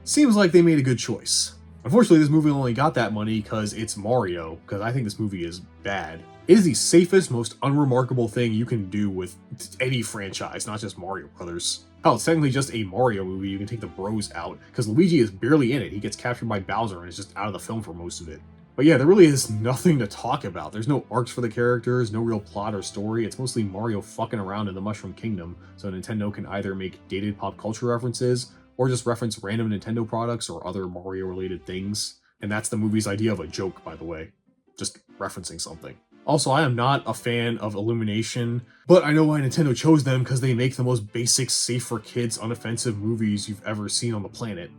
seems like they made a good choice. Unfortunately, this movie only got that money because it's Mario, because I think this movie is bad. It is the safest, most unremarkable thing you can do with any franchise, not just Mario Brothers. Hell, it's technically just a Mario movie, you can take the bros out, because Luigi is barely in it. He gets captured by Bowser and is just out of the film for most of it. But yeah, there really is nothing to talk about. There's no arcs for the characters, no real plot or story. It's mostly Mario fucking around in the Mushroom Kingdom, so Nintendo can either make dated pop culture references, or just reference random Nintendo products or other Mario-related things. And that's the movie's idea of a joke, by the way. Just referencing something. Also, I am not a fan of Illumination, but I know why Nintendo chose them because they make the most basic, safe for kids, unoffensive movies you've ever seen on the planet.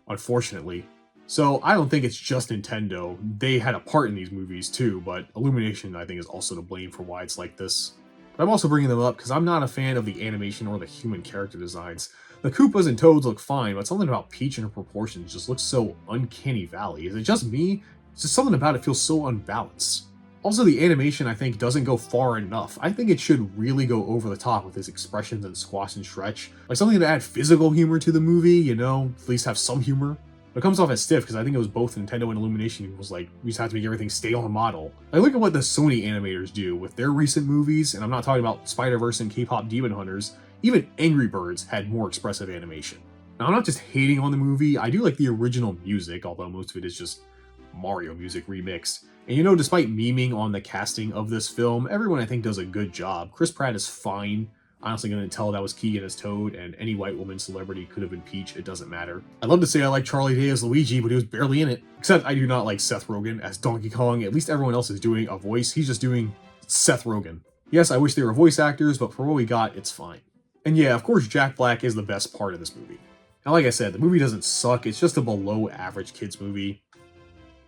Unfortunately. So I don't think it's just Nintendo. They had a part in these movies too, but Illumination I think is also to blame for why it's like this. But I'm also bringing them up because I'm not a fan of the animation or the human character designs. The Koopas and Toads look fine, but something about Peach and her proportions just looks so uncanny valley. Is it just me? It's just something about it feels so unbalanced. Also, the animation, I think, doesn't go far enough. I think it should really go over the top with his expressions and squash and stretch. Like something to add physical humor to the movie, you know, at least have some humor. But it comes off as stiff because I think it was both Nintendo and Illumination who was like, we just have to make everything stay on model. Like, look at what the Sony animators do with their recent movies, and I'm not talking about Spider-Verse and K-pop Demon Hunters. Even Angry Birds had more expressive animation. Now, I'm not just hating on the movie, I do like the original music, although most of it is just Mario music remixed. And you know, despite memeing on the casting of this film, everyone I think does a good job. Chris Pratt is fine. Honestly gonna tell that was Keegan as Toad, and any white woman celebrity could have been Peach, it doesn't matter. I'd love to say I like Charlie Day as Luigi, but he was barely in it. Except I do not like Seth Rogen as Donkey Kong. At least everyone else is doing a voice, he's just doing Seth Rogen. Yes, I wish they were voice actors, but for what we got, it's fine. And yeah, of course Jack Black is the best part of this movie. Now like I said, the movie doesn't suck, it's just a below average kids movie.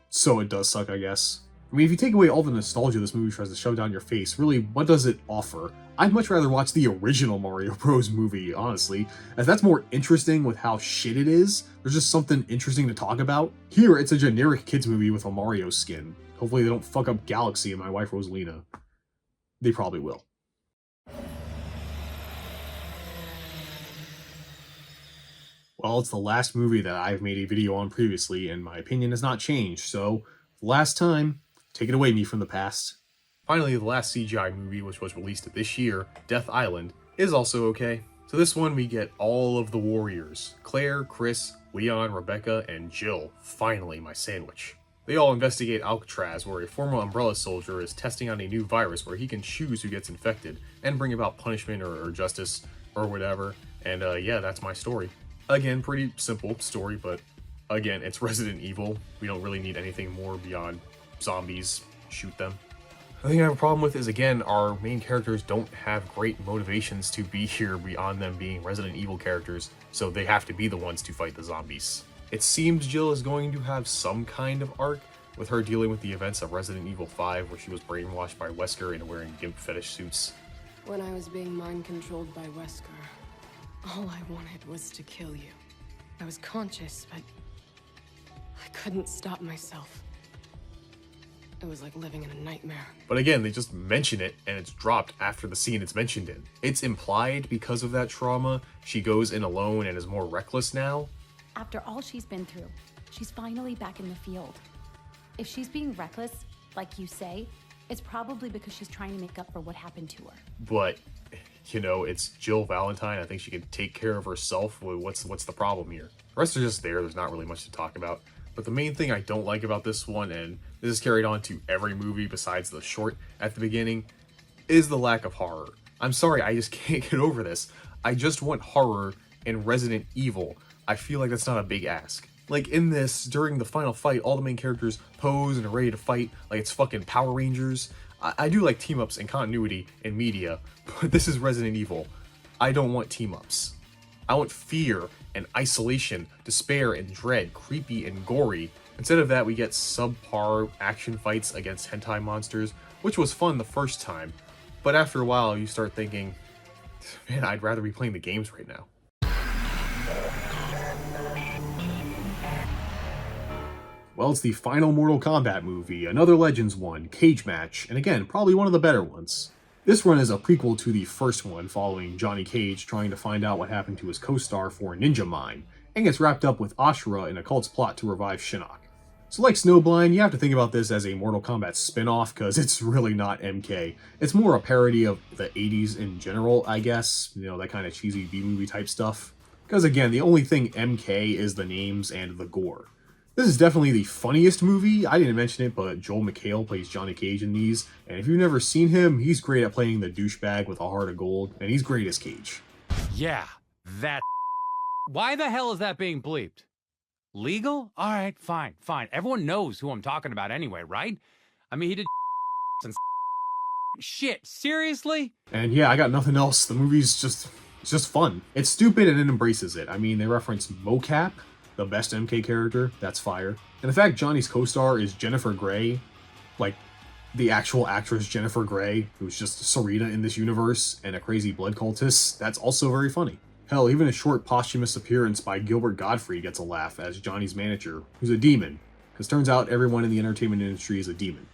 So it does suck, I guess. I mean, if you take away all the nostalgia this movie tries to shove down your face, really, what does it offer? I'd much rather watch the original Mario Bros. Movie, honestly, as that's more interesting with how shit it is. There's just something interesting to talk about. Here, it's a generic kids movie with a Mario skin. Hopefully they don't fuck up Galaxy and my wife Rosalina. They probably will. Well, it's the last movie that I've made a video on previously, and my opinion has not changed, so last time, take it away, me from the past. Finally, the last CGI movie, which was released this year, Death Island, is also okay. So this one, we get all of the warriors. Claire, Chris, Leon, Rebecca, and Jill. Finally, my sandwich. They all investigate Alcatraz, where a former Umbrella soldier is testing out a new virus where he can choose who gets infected, and bring about punishment or justice, or whatever. And yeah, that's my story. Again, pretty simple story, but again, it's Resident Evil. We don't really need anything more beyond zombies, shoot them. The thing I have a problem with is, again, our main characters don't have great motivations to be here beyond them being Resident Evil characters, so they have to be the ones to fight the zombies. It seems Jill is going to have some kind of arc, with her dealing with the events of Resident Evil 5, where she was brainwashed by Wesker into wearing gimp fetish suits. When I was being mind-controlled by Wesker, all I wanted was to kill you. I was conscious, but I couldn't stop myself. It was like living in a nightmare. But again, they just mention it, and it's dropped after the scene it's mentioned in. It's implied because of that trauma, she goes in alone and is more reckless now. After all she's been through, she's finally back in the field. If she's being reckless, like you say, it's probably because she's trying to make up for what happened to her. But, you know, it's Jill Valentine. I think she can take care of herself. What's the problem here? The rest are just there. There's not really much to talk about. But the main thing I don't like about this one, and this is carried on to every movie besides the short at the beginning, is the lack of horror. I'm sorry, I just can't get over this. I just want horror in Resident Evil. I feel like that's not a big ask. Like in this, during the final fight, all the main characters pose and are ready to fight like it's fucking Power Rangers. I do like team-ups and continuity in media, but this is Resident Evil. I don't want team-ups. I want fear and isolation, despair and dread, creepy and gory. Instead of that, we get subpar action fights against hentai monsters, which was fun the first time, but after a while you start thinking, man, I'd rather be playing the games right now. Well, it's the final Mortal Kombat movie, another Legends one, Cage Match, and again, probably one of the better ones. This one is a prequel to the first one, following Johnny Cage trying to find out what happened to his co-star for Ninja Mine, and gets wrapped up with Ashura in a cult's plot to revive Shinnok. So like Snowblind, you have to think about this as a Mortal Kombat spin-off, because it's really not MK. It's more a parody of the 80s in general, I guess, you know, that kind of cheesy B-movie type stuff. Because again, the only thing MK is the names and the gore. This is definitely the funniest movie. I didn't mention it, but Joel McHale plays Johnny Cage in these, and if you've never seen him, he's great at playing the douchebag with a heart of gold, and he's great as Cage. Yeah, that. Why the hell is that being bleeped? Legal? All right, fine. Everyone knows who I'm talking about anyway, right? I mean, he did and shit. Seriously? And yeah, I got nothing else. The movie's just fun. It's stupid and it embraces it. I mean, they reference Mocap, the best MK character. That's fire. And the fact Johnny's co-star is Jennifer Grey, like the actual actress Jennifer Grey, who's just Serena in this universe and a crazy blood cultist, that's also very funny. Hell, even a short posthumous appearance by Gilbert Gottfried gets a laugh as Johnny's manager, who's a demon, because turns out everyone in the entertainment industry is a demon.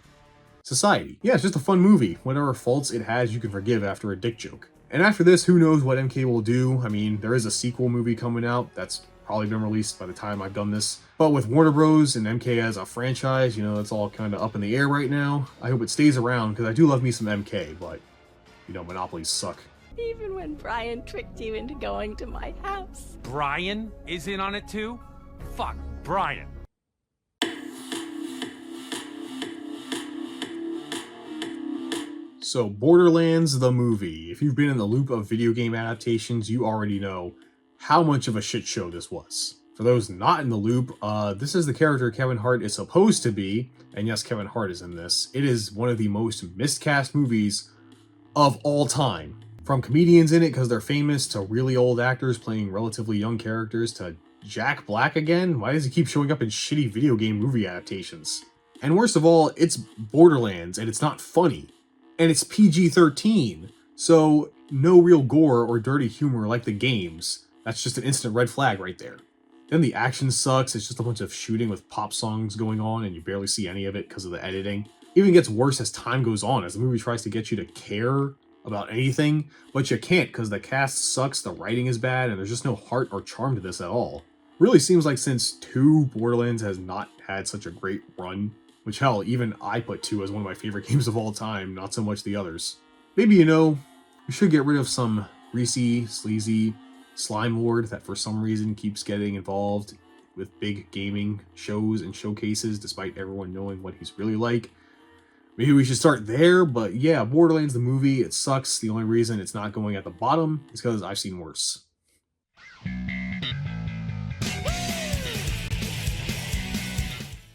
Society. Yeah, it's just a fun movie. Whatever faults it has, you can forgive after a dick joke. And after this, who knows what MK will do? I mean, there is a sequel movie coming out that's probably been released by the time I've done this. But with Warner Bros. And MK as a franchise, you know, it's all kind of up in the air right now. I hope it stays around, because I do love me some MK, but, you know, monopolies suck. Even when Brian tricked you into going to my house. Brian is in on it too? Fuck, Brian. So, Borderlands the movie. If you've been in the loop of video game adaptations, you already know how much of a shit show this was. For those not in the loop, this is the character Kevin Hart is supposed to be, and yes, Kevin Hart is in this. It is one of the most miscast movies of all time. From comedians in it because they're famous, to really old actors playing relatively young characters, to Jack Black again? Why does he keep showing up in shitty video game movie adaptations? And worst of all, it's Borderlands, and it's not funny. And it's PG-13, so no real gore or dirty humor like the games. That's just an instant red flag right there. Then the action sucks, it's just a bunch of shooting with pop songs going on, and you barely see any of it because of the editing. It even gets worse as time goes on, as the movie tries to get you to care about anything, but you can't because the cast sucks, the writing is bad, and there's just no heart or charm to this at all. Really seems like since 2, Borderlands has not had such a great run, which hell, even I put 2 as one of my favorite games of all time, not so much the others. Maybe, you know, we should get rid of some greasy, sleazy slime lord that for some reason keeps getting involved with big gaming shows and showcases despite everyone knowing what he's really like. Maybe we should start there, but yeah, Borderlands the movie, it sucks. The only reason it's not going at the bottom is because I've seen worse.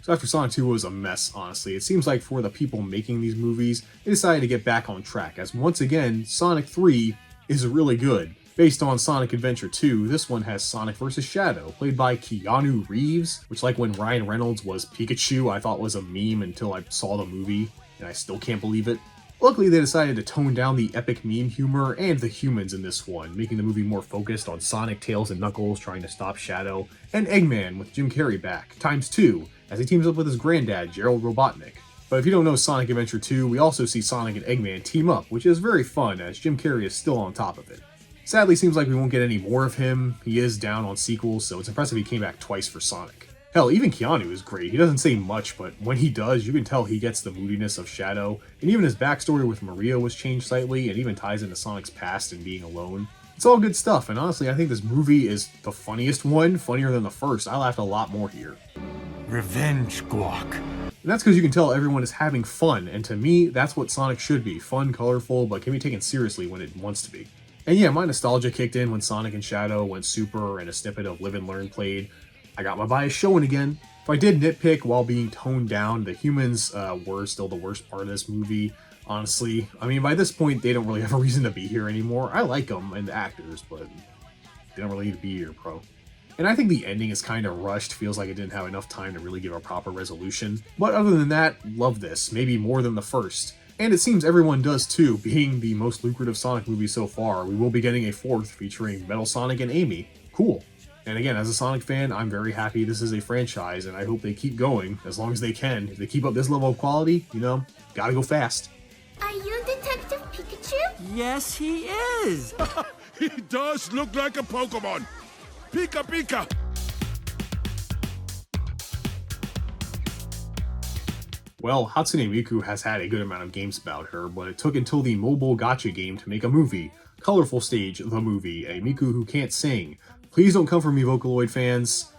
So after Sonic 2 was a mess, honestly, it seems like for the people making these movies, they decided to get back on track, as once again, Sonic 3 is really good. Based on Sonic Adventure 2, this one has Sonic vs. Shadow, played by Keanu Reeves, which, like when Ryan Reynolds was Pikachu, I thought was a meme until I saw the movie, and I still can't believe it. Luckily, they decided to tone down the epic meme humor and the humans in this one, making the movie more focused on Sonic, Tails, and Knuckles trying to stop Shadow, and Eggman with Jim Carrey back, ×2, as he teams up with his granddad, Gerald Robotnik. But if you don't know Sonic Adventure 2, we also see Sonic and Eggman team up, which is very fun, as Jim Carrey is still on top of it. Sadly, seems like we won't get any more of him. He is down on sequels, so it's impressive he came back twice for Sonic. Hell, even Keanu is great. He doesn't say much, but when he does, you can tell he gets the moodiness of Shadow, and even his backstory with Maria was changed slightly, and even ties into Sonic's past and being alone. It's all good stuff, and honestly, I think this movie is the funniest one, funnier than the first. I laughed a lot more here. Revenge Squawk. And that's because you can tell everyone is having fun, and to me, that's what Sonic should be. Fun, colorful, but can be taken seriously when it wants to be. And yeah, my nostalgia kicked in when Sonic and Shadow went super and a snippet of Live and Learn played. I got my bias showing again. If I did nitpick while being toned down, the humans were still the worst part of this movie. honestly. I mean, by this point, they don't really have a reason to be here anymore. I like them and the actors, but they don't really need to be here, bro. And I think the ending is kind of rushed, feels like it didn't have enough time to really give a proper resolution. But other than that, love this, maybe more than the first. And it seems everyone does too, being the most lucrative Sonic movie so far. We will be getting a fourth featuring Metal Sonic and Amy. Cool. And again, as a Sonic fan, I'm very happy this is a franchise, and I hope they keep going as long as they can. If they keep up this level of quality, you know, gotta go fast. Are you Detective Pikachu? Yes, he is! He does look like a Pokemon! Pika Pika! Well, Hatsune Miku has had a good amount of games about her, but it took until the mobile gacha game to make a movie. Colorful Stage, the movie, a Miku who can't sing. Please don't come for me, Vocaloid fans.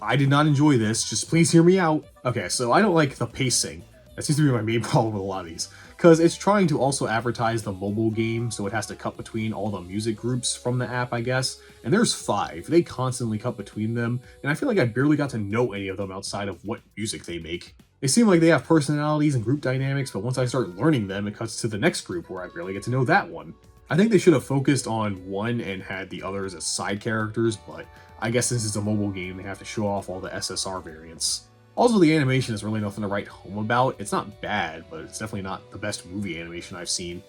I did not enjoy this, just please hear me out. Okay, so I don't like the pacing. That seems to be my main problem with a lot of these. Because it's trying to also advertise the mobile game, so it has to cut between all the music groups from the app, I guess. And there's 5. They constantly cut between them, and I feel like I barely got to know any of them outside of what music they make. They seem like they have personalities and group dynamics, but once I start learning them, it cuts to the next group where I barely get to know that one. I think they should have focused on one and had the others as side characters, but I guess since it's a mobile game, they have to show off all the SSR variants. Also, the animation is really nothing to write home about. It's not bad, but it's definitely not the best movie animation I've seen.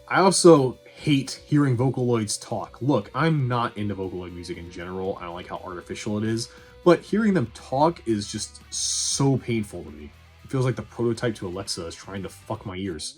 I also hate hearing Vocaloids talk. Look, I'm not into Vocaloid music in general. I don't like how artificial it is, but hearing them talk is just so painful to me. It feels like the prototype to Alexa is trying to fuck my ears.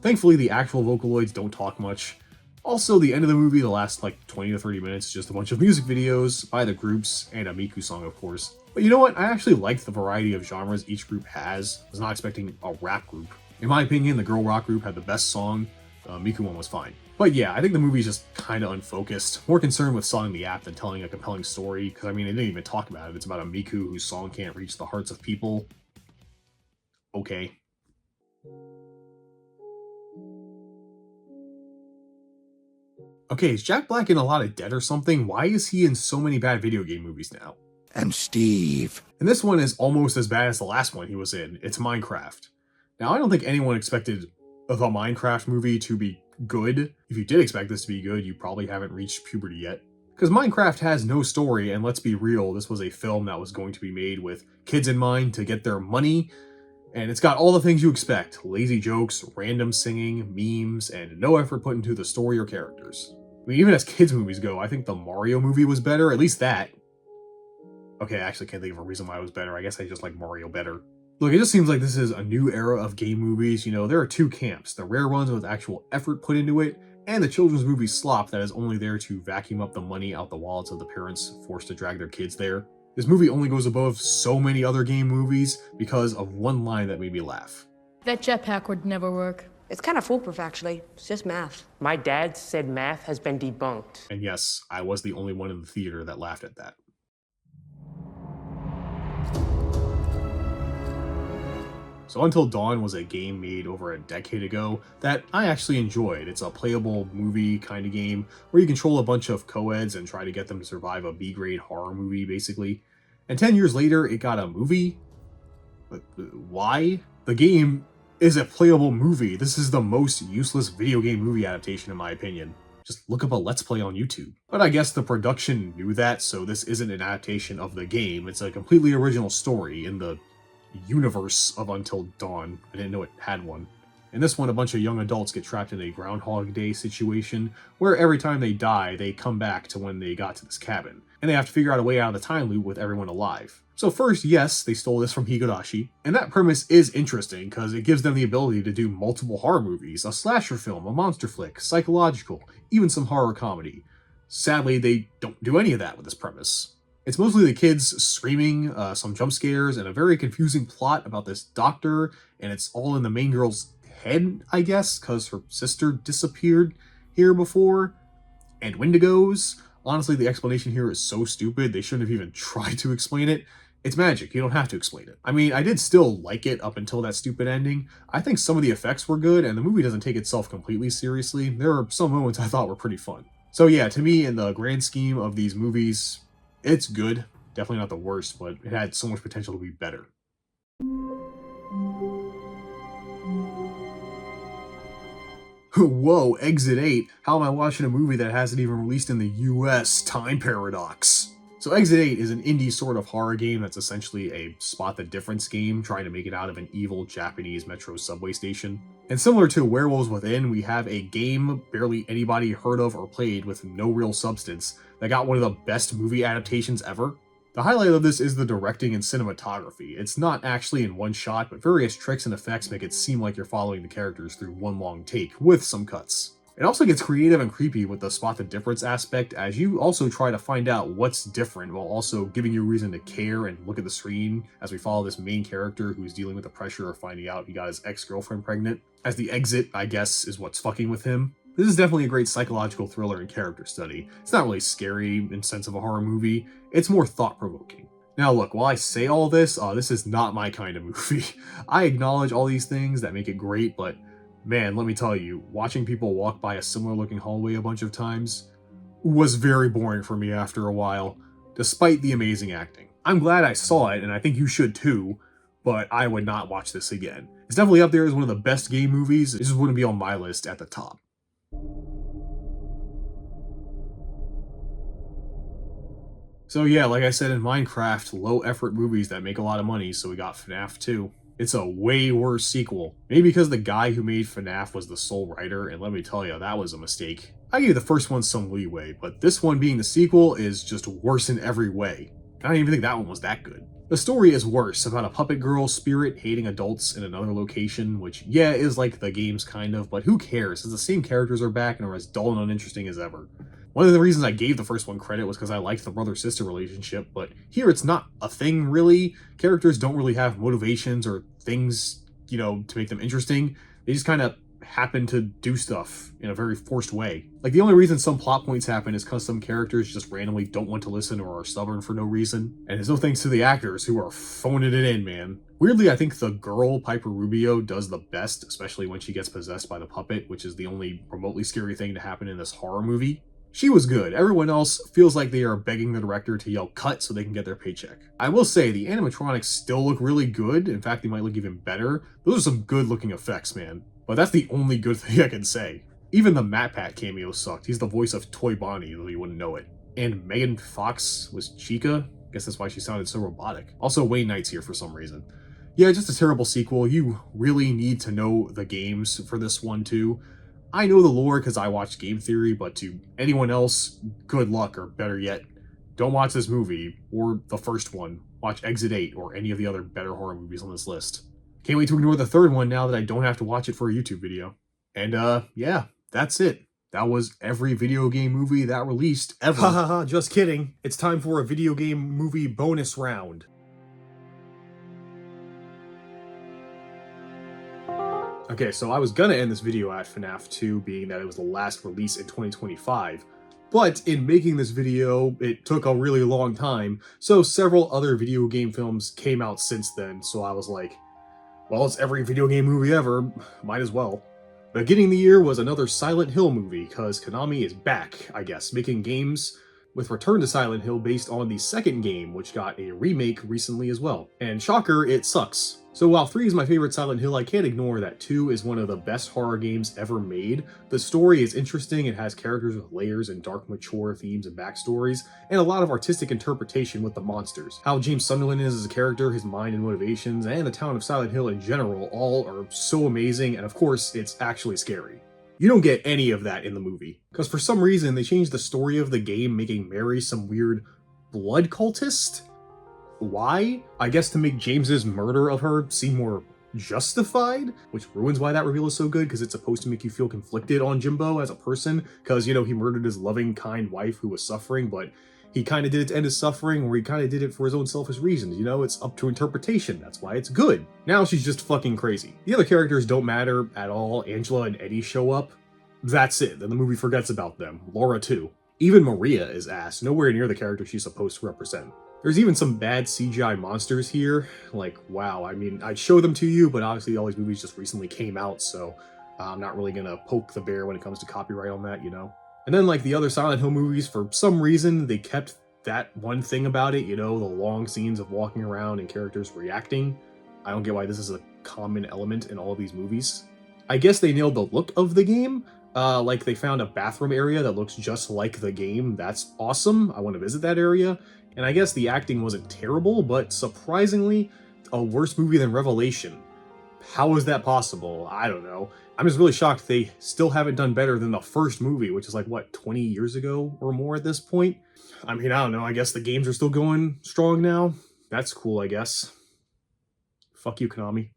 Thankfully, the actual Vocaloids don't talk much. Also, the end of the movie, the last like 20 to 30 minutes, is just a bunch of music videos by the groups and a Miku song, of course. But you know what? I actually like the variety of genres each group has. I was not expecting a rap group. In my opinion, the girl rock group had the best song. Miku one was fine. But yeah, I think the movie's just kind of unfocused. More concerned with selling the app than telling a compelling story, because I mean, they didn't even talk about it. It's about a Miku whose song can't reach the hearts of people. Okay. Okay, is Jack Black in a lot of debt or something? Why is he in so many bad video game movies now? I'm Steve. And this one is almost as bad as the last one he was in. It's Minecraft. Now, I don't think anyone expected the Minecraft movie to be good. If you did expect this to be good, you probably haven't reached puberty yet. Because Minecraft has no story, and let's be real, this was a film that was going to be made with kids in mind to get their money. And it's got all the things you expect. Lazy jokes, random singing, memes, and no effort put into the story or characters. I mean, even as kids movies go, I think the Mario movie was better, at least that. Okay, I actually can't think of a reason why it was better. I guess I just like Mario better. Look, it just seems like this is a new era of game movies. You know, there are 2 camps. The rare ones with actual effort put into it, and the children's movie slop that is only there to vacuum up the money out the wallets of the parents forced to drag their kids there. This movie only goes above so many other game movies because of one line that made me laugh. That jetpack would never work. It's kind of foolproof, actually. It's just math. My dad said math has been debunked. And yes, I was the only one in the theater that laughed at that. So Until Dawn was a game made over a decade ago that I actually enjoyed. It's a playable movie kind of game where you control a bunch of co-eds and try to get them to survive a B-grade horror movie, basically. And 10 years later, it got a movie? But why? The game is a playable movie. This is the most useless video game movie adaptation in my opinion. Just look up a Let's Play on YouTube. But I guess the production knew that, so this isn't an adaptation of the game. It's a completely original story in the universe of Until Dawn. I didn't know it had one. In this one, a bunch of young adults get trapped in a Groundhog Day situation where every time they die, they come back to when they got to this cabin. And they have to figure out a way out of the time loop with everyone alive. So first, yes, they stole this from Higurashi, and that premise is interesting because it gives them the ability to do multiple horror movies, a slasher film, a monster flick, psychological, even some horror comedy. Sadly, they don't do any of that with this premise. It's mostly the kids screaming, some jump scares, and a very confusing plot about this doctor, and it's all in the main girl's head, I guess, because her sister disappeared here before, and Wendigos. Honestly, the explanation here is so stupid, they shouldn't have even tried to explain it. It's magic, you don't have to explain it. I mean, I did still like it up until that stupid ending. I think some of the effects were good, and the movie doesn't take itself completely seriously. There are some moments I thought were pretty fun. So yeah, to me, in the grand scheme of these movies, it's good. Definitely not the worst, but it had so much potential to be better. Whoa, Exit 8? How am I watching a movie that hasn't even released in the US? Time paradox. So Exit 8 is an indie sort of horror game that's essentially a spot the difference game, trying to make it out of an evil Japanese metro subway station. And similar to Werewolves Within, we have a game barely anybody heard of or played with no real substance that got one of the best movie adaptations ever. The highlight of this is the directing and cinematography. It's not actually in one shot, but various tricks and effects make it seem like you're following the characters through one long take, with some cuts. It also gets creative and creepy with the spot the difference aspect, as you also try to find out what's different while also giving you a reason to care and look at the screen as we follow this main character who's dealing with the pressure of finding out he got his ex-girlfriend pregnant, as the exit, I guess, is what's fucking with him. This is definitely a great psychological thriller and character study. It's not really scary in sense of a horror movie, it's more thought-provoking. Now look, while I say all this, this is not my kind of movie. I acknowledge all these things that make it great, but man, let me tell you, watching people walk by a similar looking hallway a bunch of times was very boring for me after a while, despite the amazing acting. I'm glad I saw it, and I think you should too, but I would not watch this again. It's definitely up there as one of the best game movies, it just wouldn't be on my list at the top. So yeah, like I said in Minecraft, low effort movies that make a lot of money, so we got FNAF 2. It's a way worse sequel. Maybe because the guy who made FNAF was the sole writer, and let me tell you, that was a mistake. I gave the first one some leeway, but this one being the sequel is just worse in every way. I don't even think that one was that good. The story is worse, about a puppet girl spirit hating adults in another location, which yeah, is like the games kind of, but who cares, since the same characters are back and are as dull and uninteresting as ever. One of the reasons I gave the first one credit was because I liked the brother-sister relationship, but here it's not a thing, really. Characters don't really have motivations or things, to make them interesting. They just kind of happen to do stuff in a very forced way. Like, the only reason some plot points happen is because some characters just randomly don't want to listen or are stubborn for no reason. And it's no thanks to the actors who are phoning it in, man. Weirdly, I think the girl, Piper Rubio, does the best, especially when she gets possessed by the puppet, which is the only remotely scary thing to happen in this horror movie. She was good. Everyone else feels like they are begging the director to yell cut so they can get their paycheck. I will say, the animatronics still look really good. In fact, they might look even better. Those are some good looking effects, man. But that's the only good thing I can say. Even the MatPat cameo sucked. He's the voice of Toy Bonnie, though you wouldn't know it. And Megan Fox was Chica? Guess that's why she sounded so robotic. Also, Wayne Knight's here for some reason. Yeah, just a terrible sequel. You really need to know the games for this one too. I know the lore because I watched Game Theory, but to anyone else, good luck, or better yet, don't watch this movie, or the first one. Watch Exit 8, or any of the other better horror movies on this list. Can't wait to ignore the third one now that I don't have to watch it for a YouTube video. And yeah, that's it. That was every video game movie that released ever. Hahaha, just kidding. It's time for a video game movie bonus round. Okay, so I was gonna end this video at FNAF 2, being that it was the last release in 2025, but in making this video, it took a really long time, so several other video game films came out since then, so I was like, well, it's every video game movie ever, might as well. Beginning the year was another Silent Hill movie, cause Konami is back, I guess, making games with Return to Silent Hill based on the second game, which got a remake recently as well. And shocker, it sucks. So while 3 is my favorite Silent Hill, I can't ignore that 2 is one of the best horror games ever made. The story is interesting, it has characters with layers and dark, mature themes and backstories, and a lot of artistic interpretation with the monsters. How James Sunderland is as a character, his mind and motivations, and the town of Silent Hill in general all are so amazing, and of course, it's actually scary. You don't get any of that in the movie, because for some reason they changed the story of the game, making Mary some weird blood cultist? Why? I guess to make James's murder of her seem more justified, which ruins why that reveal is so good, because it's supposed to make you feel conflicted on Jimbo as a person, because, he murdered his loving, kind wife who was suffering, but he kind of did it to end his suffering, or he kind of did it for his own selfish reasons, it's up to interpretation, that's why it's good. Now she's just fucking crazy. The other characters don't matter at all. Angela and Eddie show up, that's it, then the movie forgets about them. Laura too. Even Maria is ass, nowhere near the character she's supposed to represent. There's even some bad CGI monsters here, like, wow, I mean, I'd show them to you, but obviously all these movies just recently came out, so I'm not really gonna poke the bear when it comes to copyright on that, And then, like the other Silent Hill movies, for some reason, they kept that one thing about it, the long scenes of walking around and characters reacting. I don't get why this is a common element in all of these movies. I guess they nailed the look of the game. Like they found a bathroom area that looks just like the game. That's awesome. I want to visit that area. And I guess the acting wasn't terrible, but surprisingly, a worse movie than Revelation. How is that possible? I don't know. I'm just really shocked they still haven't done better than the first movie, which is like, what, 20 years ago or more at this point? I mean, I don't know. I guess the games are still going strong now. That's cool, I guess. Fuck you, Konami.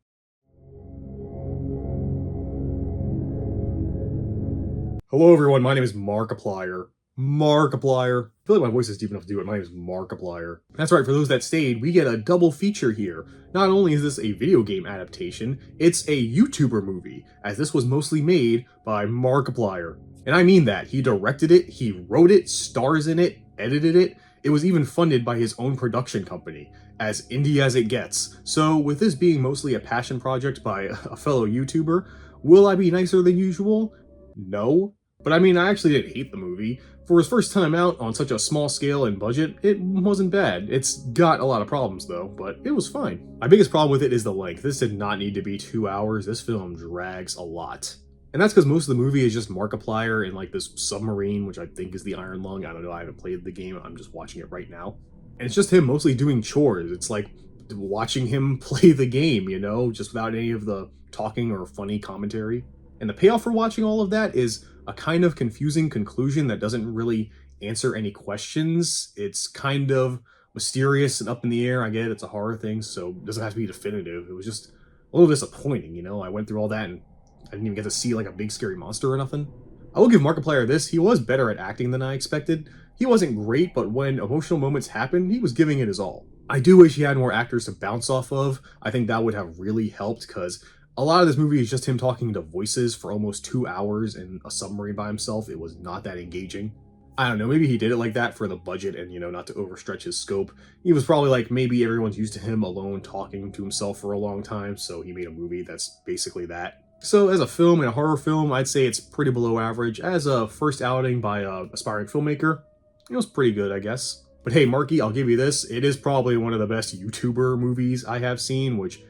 Hello, everyone. My name is Markiplier. Markiplier. I feel like my voice is deep enough to do it. My name is Markiplier. That's right, for those that stayed, we get a double feature here. Not only is this a video game adaptation, it's a YouTuber movie, as this was mostly made by Markiplier. And I mean that. He directed it, he wrote it, stars in it, edited it. It was even funded by his own production company, as indie as it gets. So with this being mostly a passion project by a fellow YouTuber, will I be nicer than usual? No. But I mean, I actually didn't hate the movie. For his first time out on such a small scale and budget, it wasn't bad. It's got a lot of problems though, but it was fine. My biggest problem with it is the length. This did not need to be 2 hours. This film drags a lot. And that's because most of the movie is just Markiplier in like this submarine, which I think is the Iron Lung. I don't know, I haven't played the game, I'm just watching it right now. And it's just him mostly doing chores. It's like watching him play the game, you know, just without any of the talking or funny commentary. And the payoff for watching all of that is a kind of confusing conclusion that doesn't really answer any questions. It's kind of mysterious and up in the air. I get it, it's a horror thing, so it doesn't have to be definitive. It was just a little disappointing, you know? I went through all that and I didn't even get to see like a big scary monster or nothing. I will give Markiplier this, he was better at acting than I expected. He wasn't great, but when emotional moments happened, he was giving it his all. I do wish he had more actors to bounce off of. I think that would have really helped, because a lot of this movie is just him talking to voices for almost 2 hours in a submarine by himself. It was not that engaging. I don't know, maybe he did it like that for the budget and, you know, not to overstretch his scope. He was probably like, maybe everyone's used to him alone talking to himself for a long time, so he made a movie that's basically that. So as a film and a horror film, I'd say it's pretty below average. As a first outing by an aspiring filmmaker, it was pretty good, I guess. But hey, Marky, I'll give you this. It is probably one of the best YouTuber movies I have seen, which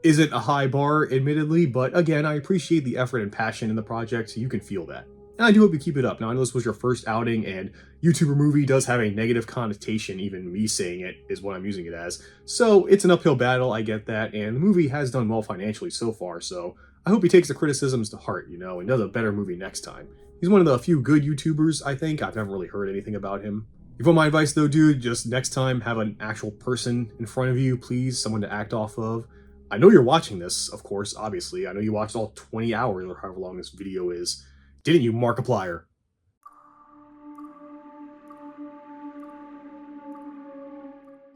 isn't a high bar, admittedly, but again, I appreciate the effort and passion in the project, so you can feel that. And I do hope you keep it up. Now, I know this was your first outing, and YouTuber movie does have a negative connotation, even me saying it is what I'm using it as. So it's an uphill battle, I get that, and the movie has done well financially so far, so I hope he takes the criticisms to heart, you know, and does a better movie next time. He's one of the few good YouTubers, I think. I've never really heard anything about him. If you want my advice though, dude, just next time have an actual person in front of you, please, someone to act off of. I know you're watching this, of course, obviously. I know you watched all 20 hours or however long this video is. Didn't you, Markiplier?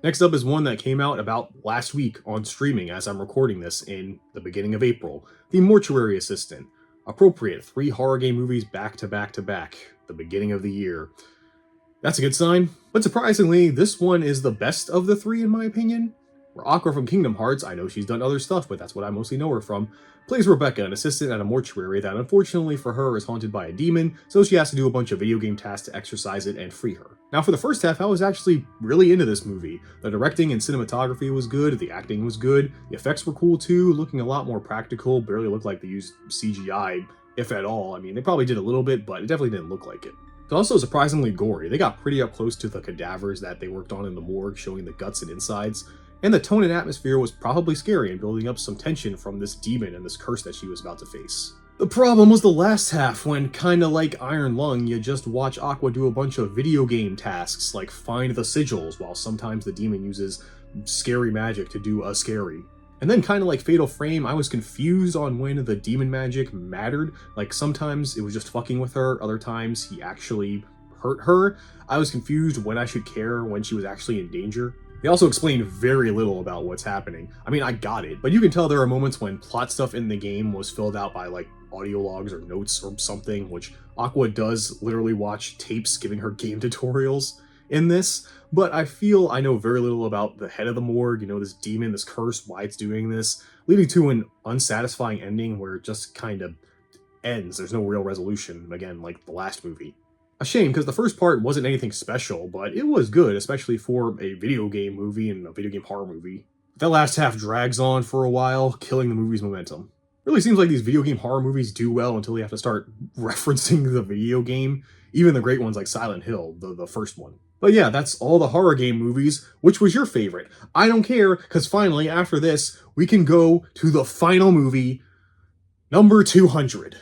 Next up is one that came out about last week on streaming as I'm recording this in the beginning of April. The Mortuary Assistant. Appropriate 3 horror game movies back to back to back. The beginning of the year. That's a good sign. But surprisingly, this one is the best of the 3 in my opinion. Where Aqua from Kingdom Hearts, I know she's done other stuff, but that's what I mostly know her from, plays Rebecca, an assistant at a mortuary that unfortunately for her is haunted by a demon, so she has to do a bunch of video game tasks to exorcise it and free her. Now for the first half, I was actually really into this movie. The directing and cinematography was good, the acting was good, the effects were cool too, looking a lot more practical, barely looked like they used CGI, if at all. I mean, they probably did a little bit, but it definitely didn't look like it. It's also surprisingly gory. They got pretty up close to the cadavers that they worked on in the morgue, showing the guts and insides. And the tone and atmosphere was probably scary and building up some tension from this demon and this curse that she was about to face. The problem was the last half, when kinda like Iron Lung, you just watch Aqua do a bunch of video game tasks like find the sigils, while sometimes the demon uses scary magic to do a scary. And then kinda like Fatal Frame, I was confused on when the demon magic mattered. Like sometimes it was just fucking with her, other times he actually hurt her. I was confused when I should care when she was actually in danger. They also explain very little about what's happening. I mean, I got it, but you can tell there are moments when plot stuff in the game was filled out by like audio logs or notes or something, which Aqua does literally watch tapes giving her game tutorials in this, but I feel I know very little about the head of the morgue, you know, this demon, this curse, why it's doing this, leading to an unsatisfying ending where it just kind of ends. There's no real resolution, again, like the last movie. A shame, because the first part wasn't anything special, but it was good, especially for a video game movie and a video game horror movie. That last half drags on for a while, killing the movie's momentum. Really seems like these video game horror movies do well until they have to start referencing the video game. Even the great ones like Silent Hill, the first one. But yeah, that's all the horror game movies. Which was your favorite? I don't care, because finally, after this, we can go to the final movie, number 200.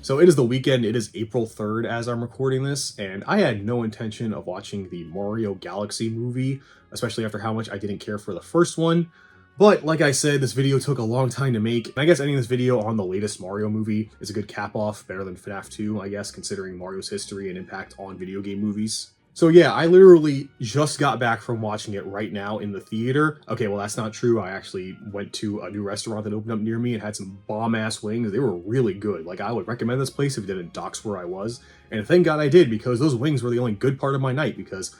So it is the weekend, it is April 3rd as I'm recording this, and I had no intention of watching the Mario Galaxy movie, especially after how much I didn't care for the first one. But like I said, this video took a long time to make, and I guess ending this video on the latest Mario movie is a good cap-off, better than FNAF 2, I guess, considering Mario's history and impact on video game movies. So yeah, I literally just got back from watching it right now in the theater. Okay, well that's not true. I actually went to a new restaurant that opened up near me and had some bomb-ass wings. They were really good. Like, I would recommend this place if it didn't dox where I was. And thank God I did, because those wings were the only good part of my night, because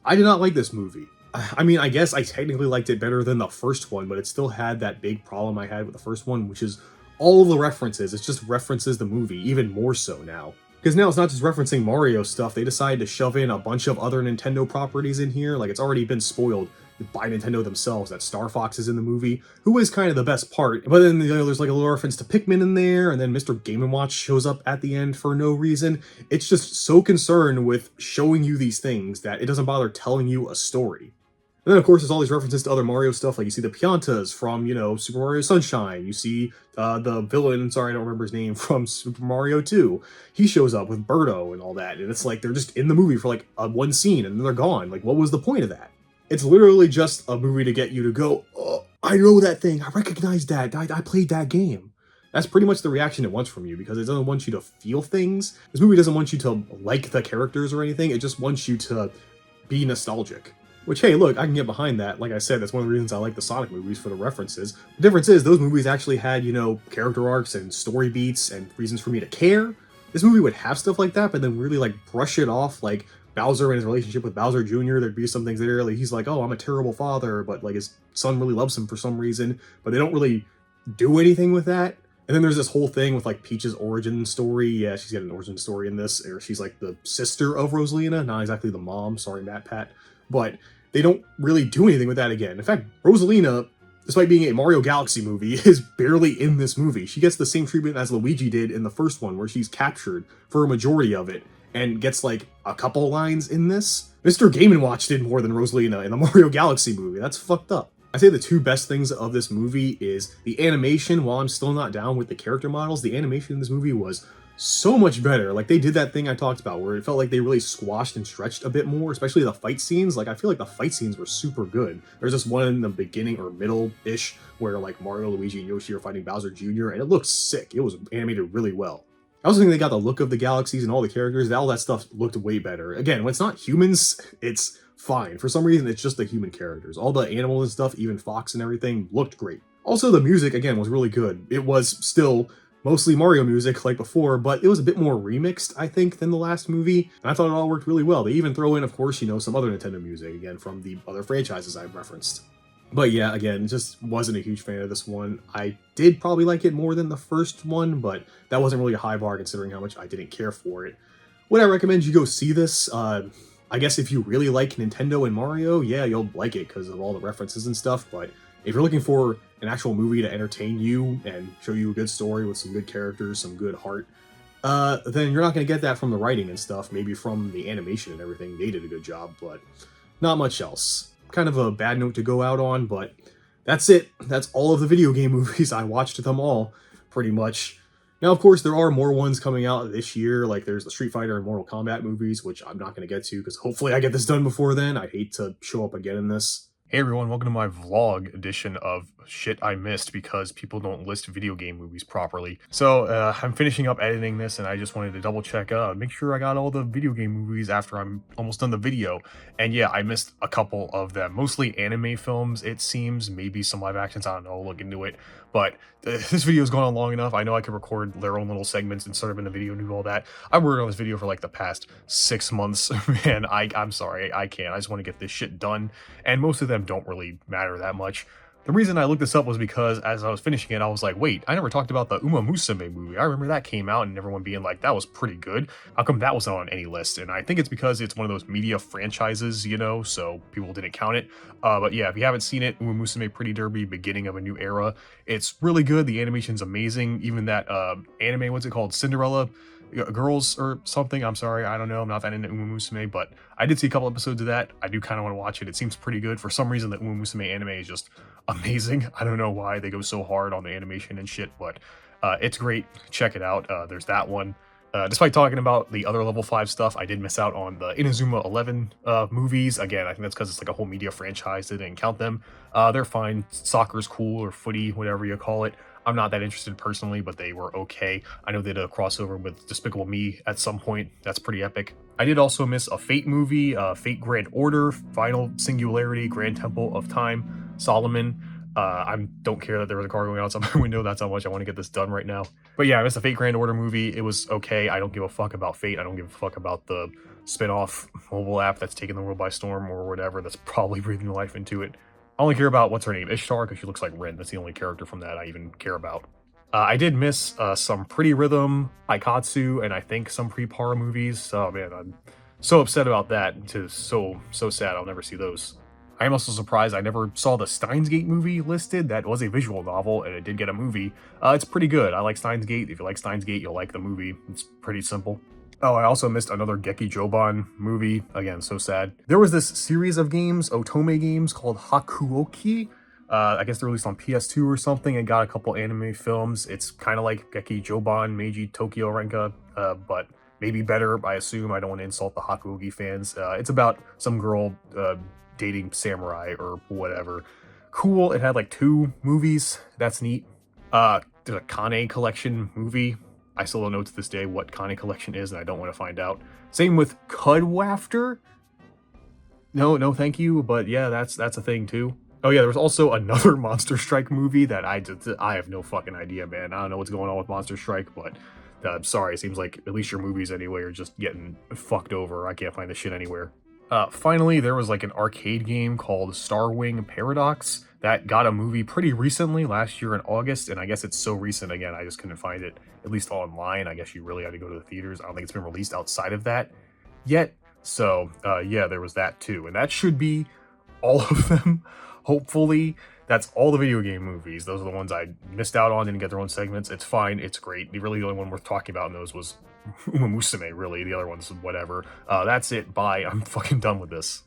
I did not like this movie. I mean, I guess I technically liked it better than the first one, but it still had that big problem I had with the first one, which is all of the references. It's just references the movie, even more so now. Because now it's not just referencing Mario stuff, they decided to shove in a bunch of other Nintendo properties in here. Like, it's already been spoiled by Nintendo themselves that Star Fox is in the movie, who is kind of the best part. But then, there's like a little reference to Pikmin in there, and then Mr. Game & Watch shows up at the end for no reason. It's just so concerned with showing you these things that it doesn't bother telling you a story. And then, of course, there's all these references to other Mario stuff, like you see the Piantas from, you know, Super Mario Sunshine. You see the villain, sorry, I don't remember his name, from Super Mario 2. He shows up with Birdo and all that, and it's like they're just in the movie for, like, one scene, and then they're gone. Like, what was the point of that? It's literally just a movie to get you to go, oh, I know that thing, I recognize that, I played that game. That's pretty much the reaction it wants from you, because it doesn't want you to feel things. This movie doesn't want you to like the characters or anything, it just wants you to be nostalgic. Which, hey, look, I can get behind that. Like I said, that's one of the reasons I like the Sonic movies, for the references. The difference is, those movies actually had, you know, character arcs and story beats and reasons for me to care. This movie would have stuff like that, but then really, like, brush it off, like Bowser and his relationship with Bowser Jr. There'd be some things there, like, he's like, oh, I'm a terrible father, but, like, his son really loves him for some reason, but they don't really do anything with that. And then there's this whole thing with, like, Peach's origin story. Yeah, she's got an origin story in this, or she's, like, the sister of Rosalina, not exactly the mom, sorry, MatPat, but they don't really do anything with that again. In fact, Rosalina, despite being a Mario Galaxy movie, is barely in this movie. She gets the same treatment as Luigi did in the first one, where she's captured for a majority of it, and gets like a couple lines in this. Mr. Game & Watch did more than Rosalina in the Mario Galaxy movie. That's fucked up. I say the two best things of this movie is the animation. While I'm still not down with the character models, the animation in this movie was so much better. Like, they did that thing I talked about where it felt like they really squashed and stretched a bit more, especially the fight scenes. Like, I feel like the fight scenes were super good. There's this one in the beginning or middle-ish where, like, Mario, Luigi, and Yoshi are fighting Bowser Jr., and it looked sick. It was animated really well. I also think they got the look of the galaxies and all the characters. All that stuff looked way better. Again, when it's not humans, it's fine. For some reason, it's just the human characters. All the animals and stuff, even Fox and everything, looked great. Also, the music, again, was really good. It was still mostly Mario music like before, but it was a bit more remixed, I think, than the last movie, and I thought it all worked really well. They even throw in, of course, you know, some other Nintendo music, again, from the other franchises I've referenced. But yeah, again, just wasn't a huge fan of this one. I did probably like it more than the first one, but that wasn't really a high bar considering how much I didn't care for it. Would I recommend you go see this? I guess if you really like Nintendo and Mario, yeah, you'll like it because of all the references and stuff, but if you're looking for an actual movie to entertain you and show you a good story with some good characters, some good heart, then you're not going to get that from the writing and stuff, maybe from the animation and everything. They did a good job, but not much else. Kind of a bad note to go out on, but that's it. That's all of the video game movies. I watched them all, pretty much. Now, of course, there are more ones coming out this year, like there's the Street Fighter and Mortal Kombat movies, which I'm not going to get to, because hopefully I get this done before then. I'd hate to show up again in this. Hey everyone, welcome to my vlog edition of shit I missed because people don't list video game movies properly. So I'm finishing up editing this and I just wanted to double check, make sure I got all the video game movies after I'm almost done the video. And yeah, I missed a couple of them, mostly anime films it seems, maybe some live actions, I don't know, I'll look into it. But this video's gone on long enough, I know I could record their own little segments and start them in the video and do all that. I've worked on this video for like the past 6 months, man, I'm sorry, I can't, I just want to get this shit done. And most of them don't really matter that much. The reason I looked this up was because as I was finishing it, I was like, wait, I never talked about the Uma Musume movie. I remember that came out and everyone being like, that was pretty good. How come that was not on any list? And I think it's because it's one of those media franchises, you know, so people didn't count it. But yeah, if you haven't seen it, Uma Musume Pretty Derby, Beginning of a New Era, it's really good. The animation's amazing. Even that anime, what's it called? Cinderella Girls or something. I'm sorry, I don't know. I'm not that into Uma Musume, but I did see a couple episodes of that. I do kind of want to watch it. It seems pretty good. For some reason, the Uma Musume anime is just amazing. I don't know why they go so hard on the animation and shit, but it's great. Check it out. There's that one. Despite talking about the other level 5 stuff, I did miss out on the Inazuma 11 movies. Again, I think that's because it's like a whole media franchise. They didn't count them. They're fine. Soccer's cool, or footy, whatever you call it. I'm not that interested personally, but they were okay. I know they did a crossover with Despicable Me at some point. That's pretty epic. I did also miss a Fate movie, Fate Grand Order, Final Singularity, Grand Temple of Time, Solomon. I don't care that there was a car going outside my window. That's how much I want to get this done right now. But yeah, I missed the Fate Grand Order movie. It was okay. I don't give a fuck about Fate. I don't give a fuck about the spin-off mobile app that's taking the world by storm or whatever. That's probably breathing life into it. I only care about, what's her name, Ishtar, because she looks like Rin. That's the only character from that I even care about. I did miss some Pretty Rhythm, Aikatsu, and I think some Pre-Para movies. Oh man, I'm so upset about that. It's so sad. I'll never see those. I am also surprised I never saw the Steins Gate movie listed. That was a visual novel, and it did get a movie. It's pretty good. I like Steins Gate. If you like Steins Gate, you'll like the movie. It's pretty simple. Oh, I also missed another Geki Joban movie. Again, so sad. There was this series of games, Otome games, called Hakuoki. I guess they're released on PS2 or something and got a couple anime films. It's kind of like Geki Joban, Meiji Tokyo Renka, but maybe better, I assume. I don't want to insult the Hakuoki fans. It's about some girl dating samurai or whatever. Cool. It had like 2 movies. That's neat. There's a Kane Collection movie. I still don't know to this day what Kane Collection is, and I don't want to find out. Same with Cudwafter. No, thank you. But yeah, that's a thing too. Oh yeah, there was also another Monster Strike movie that I have no fucking idea, man. I don't know what's going on with Monster Strike, but I'm sorry. It seems like at least your movies anyway are just getting fucked over. I can't find this shit anywhere. Finally, there was like an arcade game called Starwing Paradox that got a movie pretty recently, last year in August, and I guess it's so recent again, I just couldn't find it, at least online. I guess you really had to go to the theaters. I don't think it's been released outside of that yet. So, yeah, there was that too. And that should be all of them, hopefully. That's all the video game movies. Those are the ones I missed out on, didn't get their own segments. It's fine, it's great. Really, the only one worth talking about in those was Uma Musume, really. The other ones, whatever. That's it, bye. I'm fucking done with this.